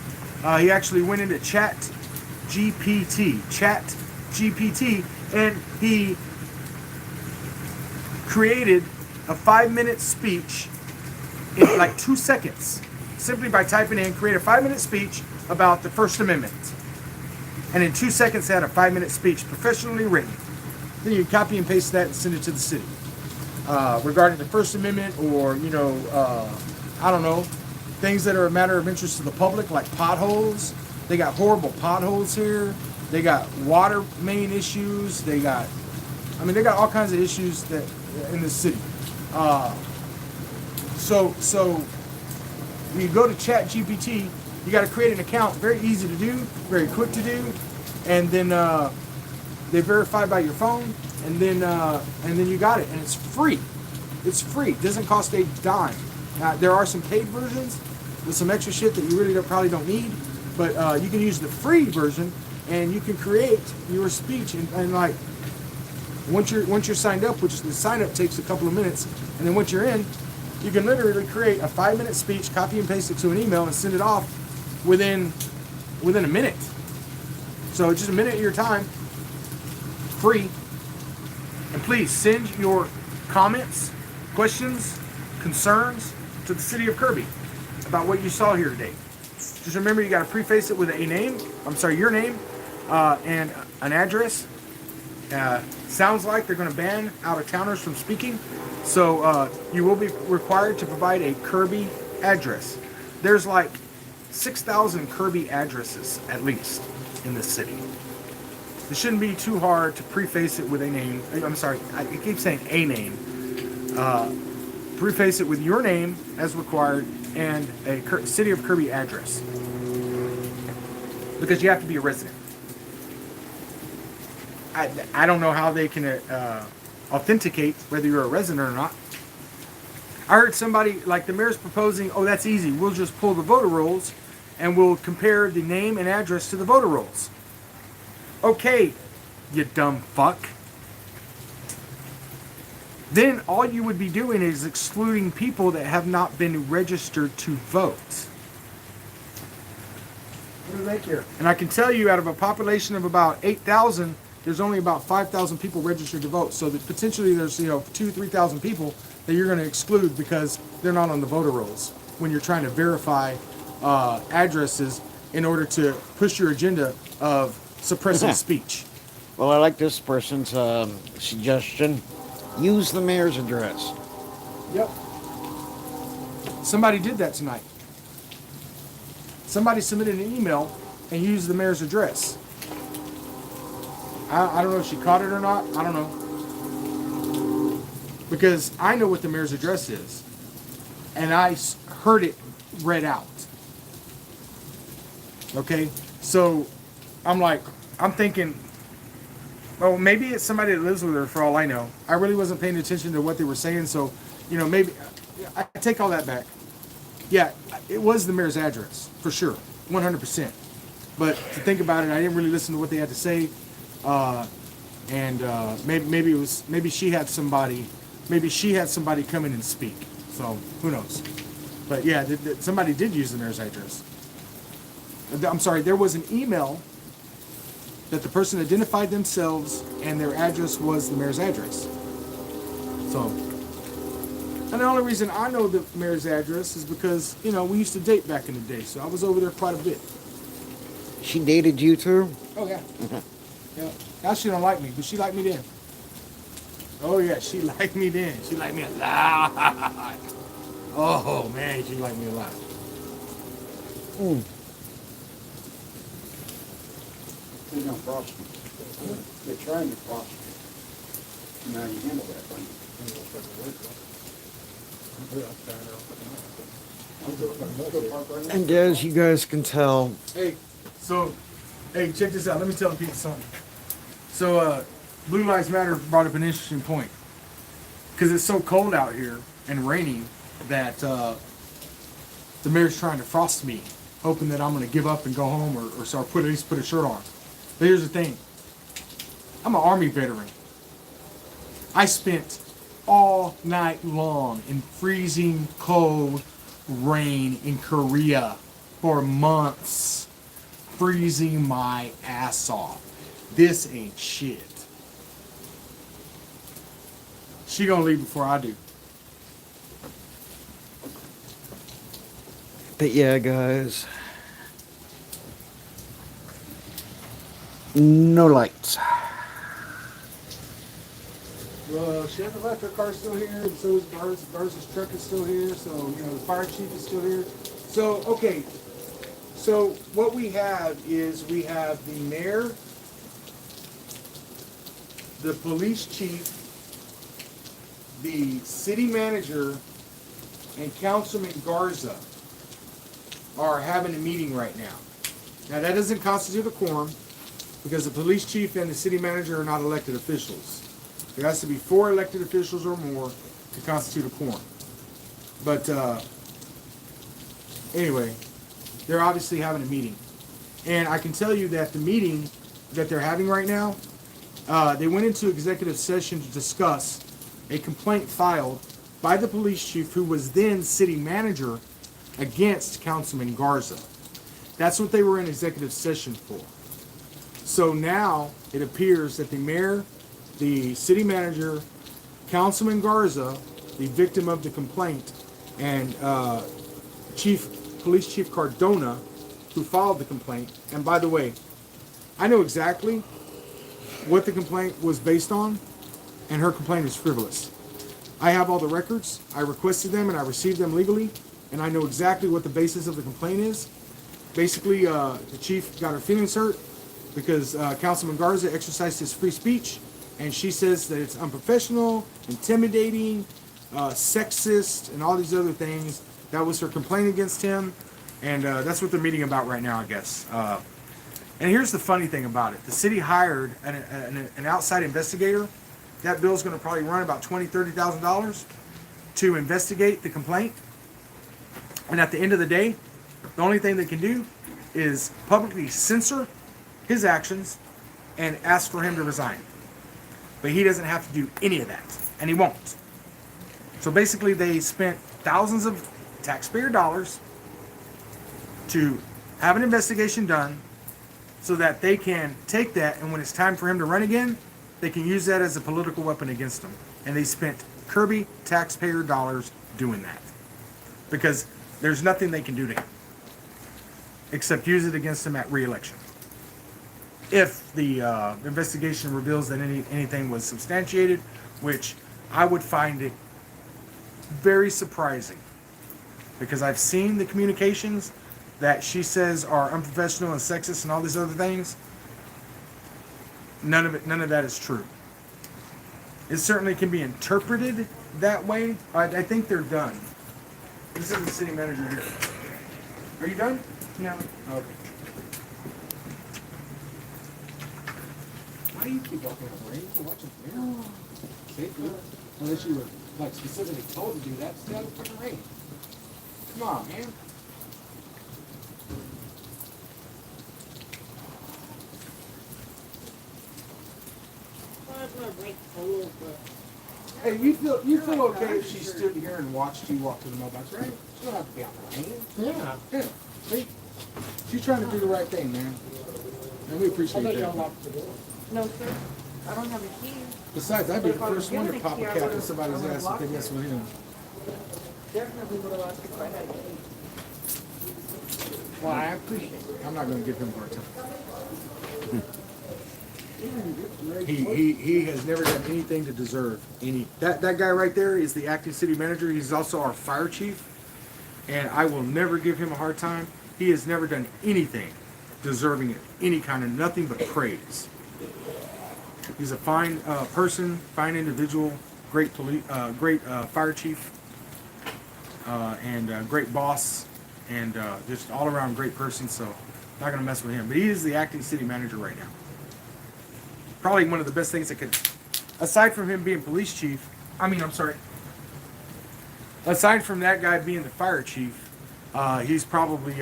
He actually went into Chat GPT, and he created a 5-minute speech in like 2 seconds, simply by typing in, create a 5-minute speech about the First Amendment. And in 2 seconds, they had a 5-minute speech professionally written. Then you copy and paste that and send it to the city. Regarding the First Amendment or, you know, I don't know, things that are a matter of interest to the public, like potholes. They got horrible potholes here. They got water main issues. They got all kinds of issues that in the city. So when you go to Chat GPT, you got to create an account. Very easy to do, very quick to do, and then they verify by your phone, and then you got it, and it's free. It's free. It doesn't cost a dime. Now, there are some paid versions with some extra shit that you really probably don't need, but you can use the free version, and you can create your speech, and like once you're signed up, which the sign up takes a couple of minutes, and then once you're in, you can literally create a 5-minute speech, copy and paste it to an email, and send it off within a minute. So just a minute of your time, free. And please send your comments, questions, concerns to the city of Kirby about what you saw here today. Just remember, you got to preface it with a name. Your name and an address. Sounds like they're going to ban out-of-towners from speaking, so you will be required to provide a Kirby address. There's like 6,000 Kirby addresses at least in this city. It shouldn't be too hard to preface it with a name. I keep saying a name. Preface it with your name as required and a City of Kirby address, because you have to be a resident. I don't know how they can authenticate whether you're a resident or not. I heard somebody, like the mayor's proposing, oh, that's easy. We'll just pull the voter rolls and we'll compare the name and address to the voter rolls. Okay, you dumb fuck. Then all you would be doing is excluding people that have not been registered to vote. What do they care? And I can tell you, out of a population of about 8,000, there's only about 5,000 people registered to vote. So that potentially there's 2,000-3,000 people that you're going to exclude because they're not on the voter rolls when you're trying to verify addresses in order to push your agenda of suppressing speech. Well, I like this person's suggestion. Use the mayor's address. Yep. Somebody did that tonight. Somebody submitted an email and used the mayor's address. I don't know if she caught it or not. I don't know. Because I know what the mayor's address is. And I heard it read out. Okay? So I'm thinking, oh, maybe it's somebody that lives with her for all I know. I really wasn't paying attention to what they were saying, so, maybe, I take all that back. Yeah, it was the mayor's address, for sure, 100%. But to think about it, I didn't really listen to what they had to say, maybe she had somebody come in and speak, so who knows. But yeah, somebody did use the mayor's address. I'm sorry, there was an email that the person identified themselves and their address was the mayor's address. So, and the only reason I know the mayor's address is because, you know, we used to date back in the day, so I was over there quite a bit. She dated you too? Oh, yeah. Yeah. Now she don't like me, but she liked me then. Oh, yeah, she liked me then. She liked me a lot. Oh, man, she liked me a lot. Mm. They're gonna prosecute. They're trying to prosecute. Now you handle that thing. And as you guys can tell, Hey, so, hey, check this out. Let me tell people something. So, Blue Lives Matter brought up an interesting point. Because it's so cold out here and rainy that the mayor's trying to frost me, hoping that I'm going to give up and go home or start at least put a shirt on. But here's the thing. I'm an Army veteran. I spent all night long in freezing cold rain in Korea for months, freezing my ass off. This ain't shit. She gonna leave before I do. but yeah, guys. No lights. Well, she hasn't left her car still here, and so is Bars. Bars' truck is still here, so, you know, the fire chief is still here. So, okay, so what we have is we have the mayor, the police chief, the city manager, and Councilman Garza are having a meeting right now. Now, that doesn't constitute a quorum, because the police chief and the city manager are not elected officials. There has to be 4 elected officials or more to constitute a quorum. But anyway, they're obviously having a meeting. And I can tell you that the meeting that they're having right now, they went into executive session to discuss a complaint filed by the police chief, who was then city manager, against Councilman Garza. That's what they were in executive session for. So now it appears that the mayor, the city manager, Councilman Garza, the victim of the complaint, and Police Chief Cardona, who filed the complaint. And by the way, I know exactly what the complaint was based on, and her complaint is frivolous. I have all the records. I requested them and I received them legally, and I know exactly what the basis of the complaint is. Basically, the chief got her feelings hurt because Councilman Garza exercised his free speech, and she says that it's unprofessional, intimidating, sexist, and all these other things. That was her complaint against him, and that's what they're meeting about right now, I guess. And here's the funny thing about it. The city hired an outside investigator. That bill's going to probably run about $20,000, $30,000 to investigate the complaint. And at the end of the day, the only thing they can do is publicly censor his actions and ask for him to resign. But he doesn't have to do any of that, and he won't. So basically, they spent thousands of taxpayer dollars to have an investigation done so that they can take that, and when it's time for him to run again, they can use that as a political weapon against him. And they spent Kirby taxpayer dollars doing that, because there's nothing they can do to him except use it against him at re-election. If the investigation reveals that anything was substantiated, which I would find it very surprising, because I've seen the communications that she says are unprofessional and sexist and all these other things. None of that is true. It certainly can be interpreted that way. I think they're done. This is the city manager here. Are you done? No. Okay. Why do you keep walking on rain? You're watching rain. See? Unless you were like specifically told to do that, stay out of the fucking rain. Come on, man. Hey, you feel okay if she stood here and watched you walk to the mailbox, right? She don't have to be on the rain. Yeah. Yeah. See? She's trying to do the right thing, man. And we appreciate that. No, sir. I don't have a key. Besides, I'd be the first one to pop a cap in somebody's ass if they mess with him. Definitely would have lost it if I had to. Well, I appreciate it. I'm not gonna give him a hard time. He has never done anything to deserve any. That guy right there is the acting city manager. He's also our fire chief, and I will never give him a hard time. He has never done anything deserving of any kind of nothing but praise. He's a fine person, fine individual, great great fire chief, and great boss, and just all around great person. So not gonna mess with him. But he is the acting city manager right now. Probably one of the best things that could, aside from him being police chief, aside from that guy being the fire chief, he's probably,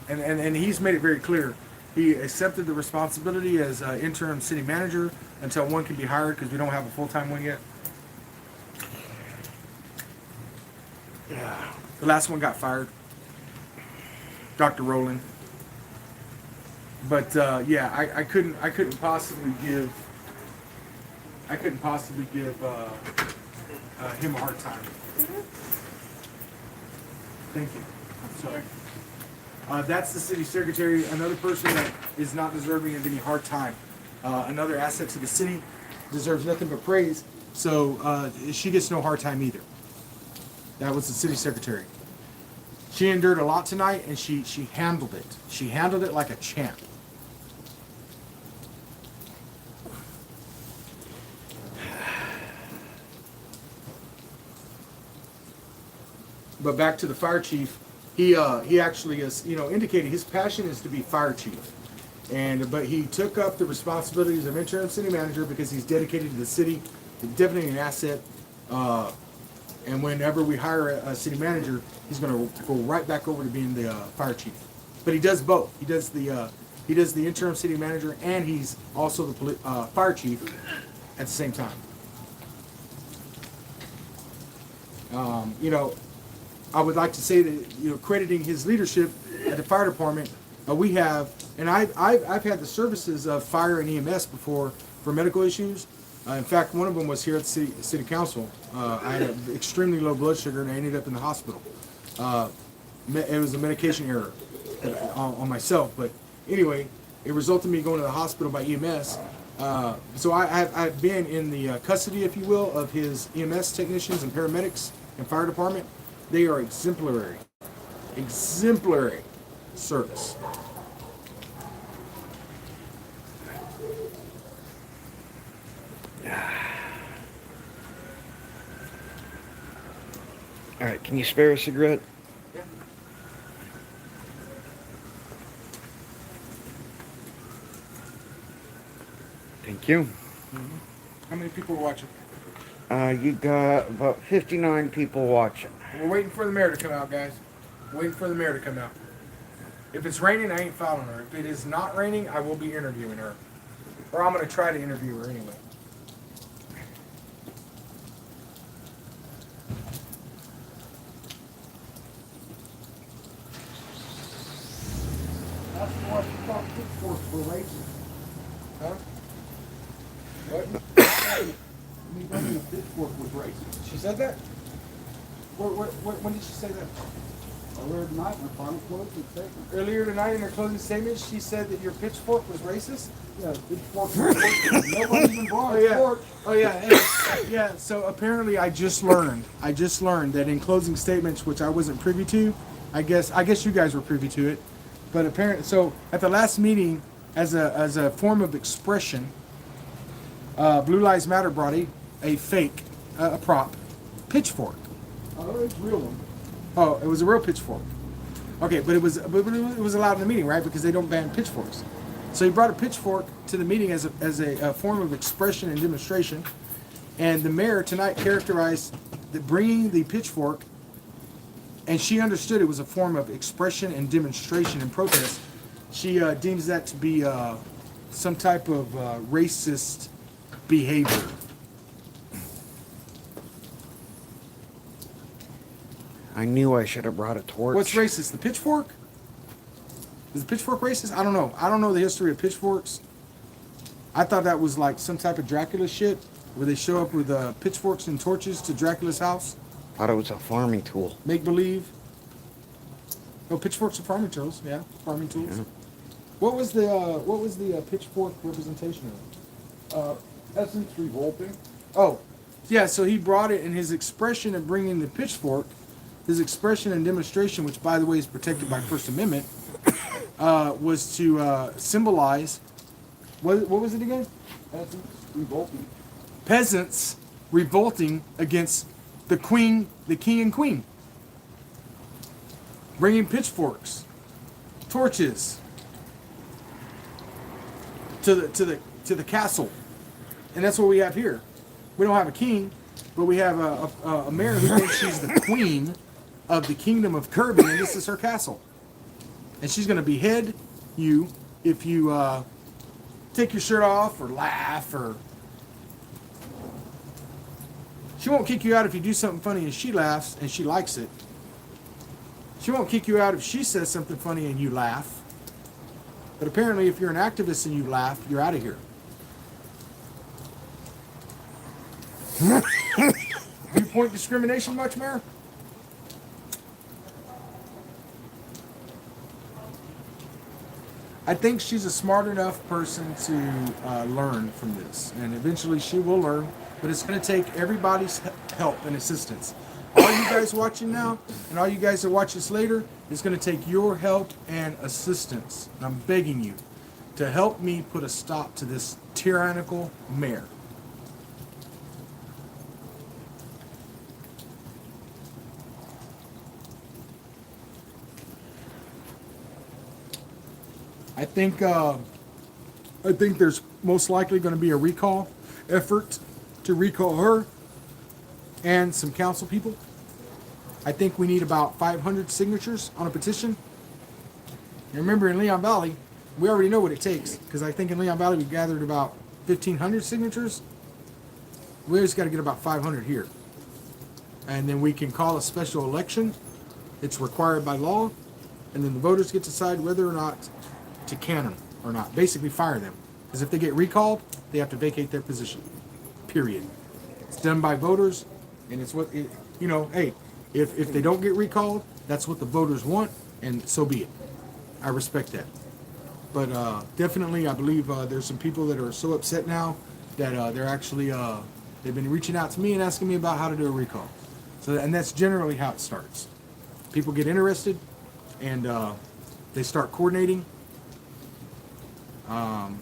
and he's made it very clear, he accepted the responsibility as interim city manager until one can be hired because we don't have a full-time one yet. Yeah. The last one got fired, Dr. Rowland. But yeah, I couldn't possibly give him a hard time. Thank you. I'm sorry. That's the city secretary, another person that is not deserving of any hard time. Another asset to the city, deserves nothing but praise. So she gets no hard time either. That was the city secretary. She endured a lot tonight, and she handled it. She handled it like a champ. But back to the fire chief, he actually is, indicated his passion is to be fire chief, but he took up the responsibilities of interim city manager because he's dedicated to the city, definitely an asset. And whenever we hire a city manager, he's going to go right back over to being the fire chief. But he does both. He does the interim city manager, and he's also the fire chief at the same time. I would like to say that, crediting his leadership at the fire department, we have, and I've had the services of fire and EMS before for medical issues. In fact, one of them was here at the city council. I had an extremely low blood sugar, and I ended up in the hospital. It was a medication error on myself, but anyway, it resulted in me going to the hospital by EMS. So I've been in the custody, if you will, of his EMS technicians and paramedics and fire department. They are exemplary service. All right, can you spare a cigarette? Yeah. Thank you. Mm-hmm. How many people are watching? You got about 59 people watching. We're waiting for the mayor to come out, guys. Waiting for the mayor to come out. If it's raining, I ain't following her. If it is not raining, I will be interviewing her. Or I'm going to try to interview her anyway. That's why she thought pitchforks were racist. Huh? What? Me thinking a pitchfork was racist. She said that? When did she say that? Earlier tonight, in her final closing statement. Earlier tonight in her closing statement, she said that your pitchfork was racist? Yeah, pitchfork was racist. Nobody even brought a torch. Oh yeah. Yeah, so apparently I just learned that in closing statements, which I wasn't privy to, I guess you guys were privy to it, but apparently, so at the last meeting, as a form of expression, Blue Lives Matter brought a fake, a prop, pitchfork. Oh, it's a real one. Oh, it was a real pitchfork. Okay, but it was allowed in the meeting, right? Because they don't ban pitchforks. So he brought a pitchfork to the meeting as a form of expression and demonstration. And the mayor tonight characterized bringing the pitchfork, and she understood it was a form of expression and demonstration and protest. She deems that to be some type of racist behavior. I knew I should have brought a torch. What's racist? The pitchfork? Is the pitchfork racist? I don't know. I don't know the history of pitchforks. I thought that was like some type of Dracula shit. where they show up with pitchforks and torches to Dracula's house. Thought it was a farming tool. Make believe. Oh, pitchforks are farming tools. Yeah, farming tools. Yeah. What was the pitchfork representation of? Peasants revolting. Oh, yeah. So he brought it in his expression of bringing the pitchfork, his expression and demonstration, which by the way is protected by First Amendment, was to symbolize. What was it again? Peasants revolting. Peasants revolting against the king and queen. Bringing pitchforks, torches to the castle, and that's what we have here. We don't have a king, but we have a mayor who thinks she's the queen of the kingdom of Kirby, and this is her castle. And she's going to behead you if you take your shirt off or laugh or. She won't kick you out if you do something funny and she laughs and she likes it. She won't kick you out if she says something funny and you laugh. But apparently if you're an activist and you laugh, you're out of here. Viewpoint discrimination much, Mayor? I think she's a smart enough person to learn from this. And eventually she will learn. But it's going to take everybody's help and assistance. All you guys watching now, and all you guys that watch this later, it's going to take your help and assistance. And I'm begging you to help me put a stop to this tyrannical mayor. I think there's most likely going to be a recall effort to recall her and some council people. I think we need about 500 signatures on a petition. And remember, in Leon Valley, we already know what it takes, because I think in Leon Valley we gathered about 1,500 signatures. We just got to get about 500 here. And then we can call a special election. It's required by law. And then the voters get to decide whether or not to can them or not. Basically fire them. Because if they get recalled, they have to vacate their position. Period. It's done by voters, and it's what hey, if they don't get recalled, that's what the voters want, and so be it. I respect that. But definitely, I believe there's some people that are so upset now that they're actually they've been reaching out to me and asking me about how to do a recall. So, and that's generally how it starts. People get interested, and they start coordinating,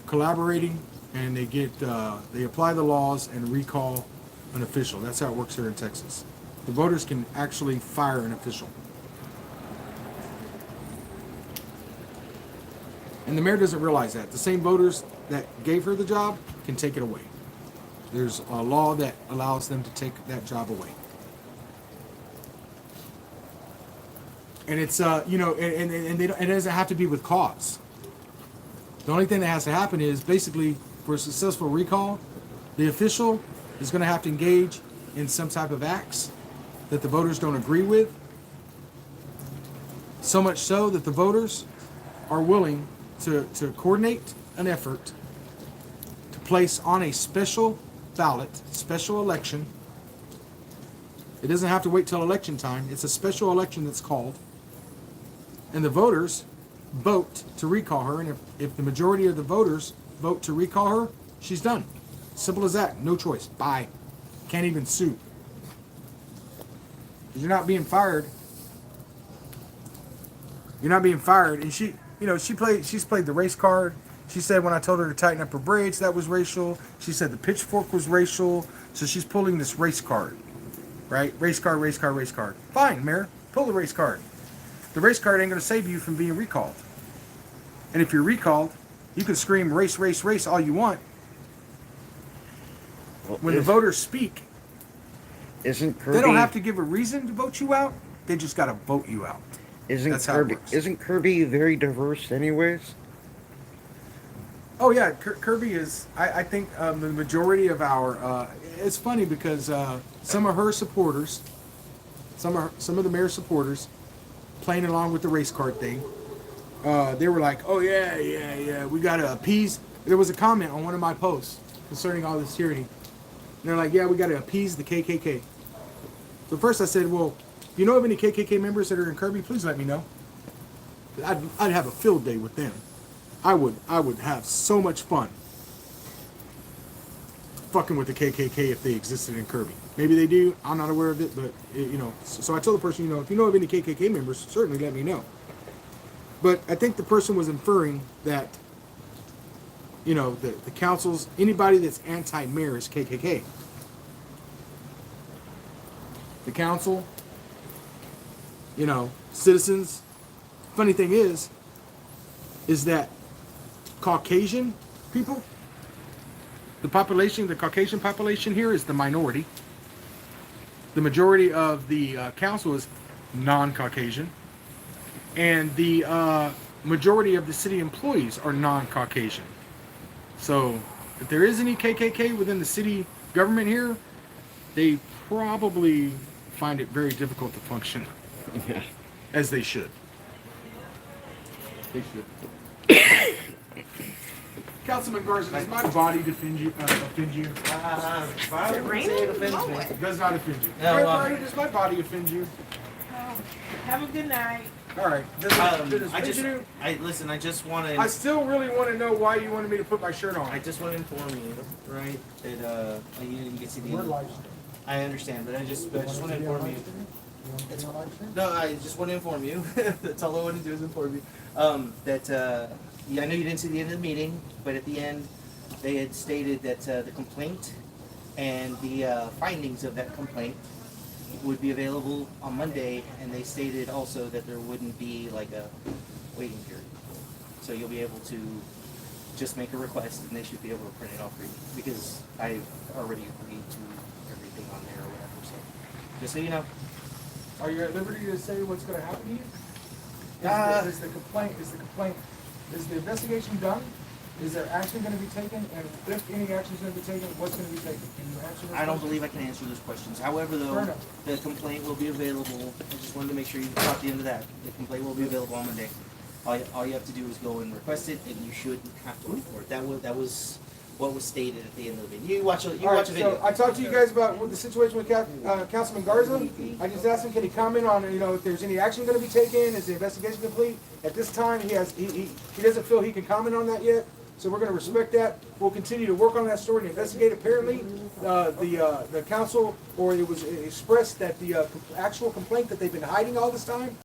collaborating. And they apply the laws and recall an official. That's how it works here in Texas. The voters can actually fire an official. And the mayor doesn't realize that. The same voters that gave her the job can take it away. There's a law that allows them to take that job away. And it's, it doesn't have to be with cause. The only thing that has to happen is basically, for a successful recall, the official is going to have to engage in some type of acts that the voters don't agree with. So much so that the voters are willing to coordinate an effort to place on a special ballot, special election. It doesn't have to wait till election time. It's a special election that's called. And the voters vote to recall her, and if the majority of the voters vote to recall her, she's done. Simple as that. No choice. Bye. Can't even sue. You're not being fired. You're not being fired. And she's played the race card. She said when I told her to tighten up her braids, that was racial. She said the pitchfork was racial. So she's pulling this race card. Right? Race card, race card, race card. Fine, Mayor. Pull the race card. The race card ain't going to save you from being recalled. And if you're recalled, you can scream race, race, race all you want. When the voters speak, isn't Kirby, they don't have to give a reason to vote you out. They just got to vote you out. Isn't Kirby very diverse anyways? Oh yeah, Kirby is. I think the majority of our. It's funny because some of her supporters, some of the mayor's supporters, playing along with the race card thing. They were like, "Oh yeah, we gotta appease." There was a comment on one of my posts concerning all this tyranny. they're like, yeah, we got to appease the KKK. So first I said, well, if you know of any KKK members that are in Kirby, please let me know. I'd have a field day with them. I would have so much fun fucking with the KKK if they existed in Kirby. Maybe they do. I'm not aware of it, but you know. So I told the person, you know, if you know of any KKK members, certainly let me know. But I think the person was inferring that, you know, the councils, anybody that's anti-mayor is KKK. The council, you know, citizens. Funny thing is that Caucasian people, the Caucasian population here is the minority. The majority of the council is non-Caucasian. And the majority of the city employees are non-Caucasian. So if there is any KKK within the city government here, they probably find it very difficult to function as they should. They should. Councilman Garza, does my body offend you? It does not offend you. No, Does my body offend you? Have a good night. All right. I just want to. I still really want to know why you wanted me to put my shirt on. I just want to inform you, right, that you can see the. I understand, but I just want to inform you. No, I just want to inform you. That's all I want to do is inform you. Yeah, I know you didn't see the end of the meeting, but at the end, they had stated that the complaint and the findings of that complaint would be available on Monday, and they stated also that there wouldn't be like a waiting period. So you'll be able to just make a request, and they should be able to print it off for you, because I've already agreed to everything on there or whatever. So just so you know. Are you at liberty to say what's going to happen to you? Is the investigation done? Is there action going to be taken? And if any action is going to be taken, what's going to be taken? Can you answer those I don't questions? believe I can answer those questions. However, though, the complaint will be available. I just wanted to make sure you caught the end of that. The complaint will be available on Monday. All you have to do is go and request it, and you shouldn't have to wait for it. That was what was stated at the end of the video. You watch a video. So I talked to you guys about the situation with Councilman Garza. I just asked him, can he comment on, you know, if there's any action going to be taken? Is the investigation complete? At this time, he doesn't feel he can comment on that yet. So we're going to respect that. We'll continue to work on that story and investigate. Apparently, the council, or it was expressed that the actual complaint that they've been hiding all this time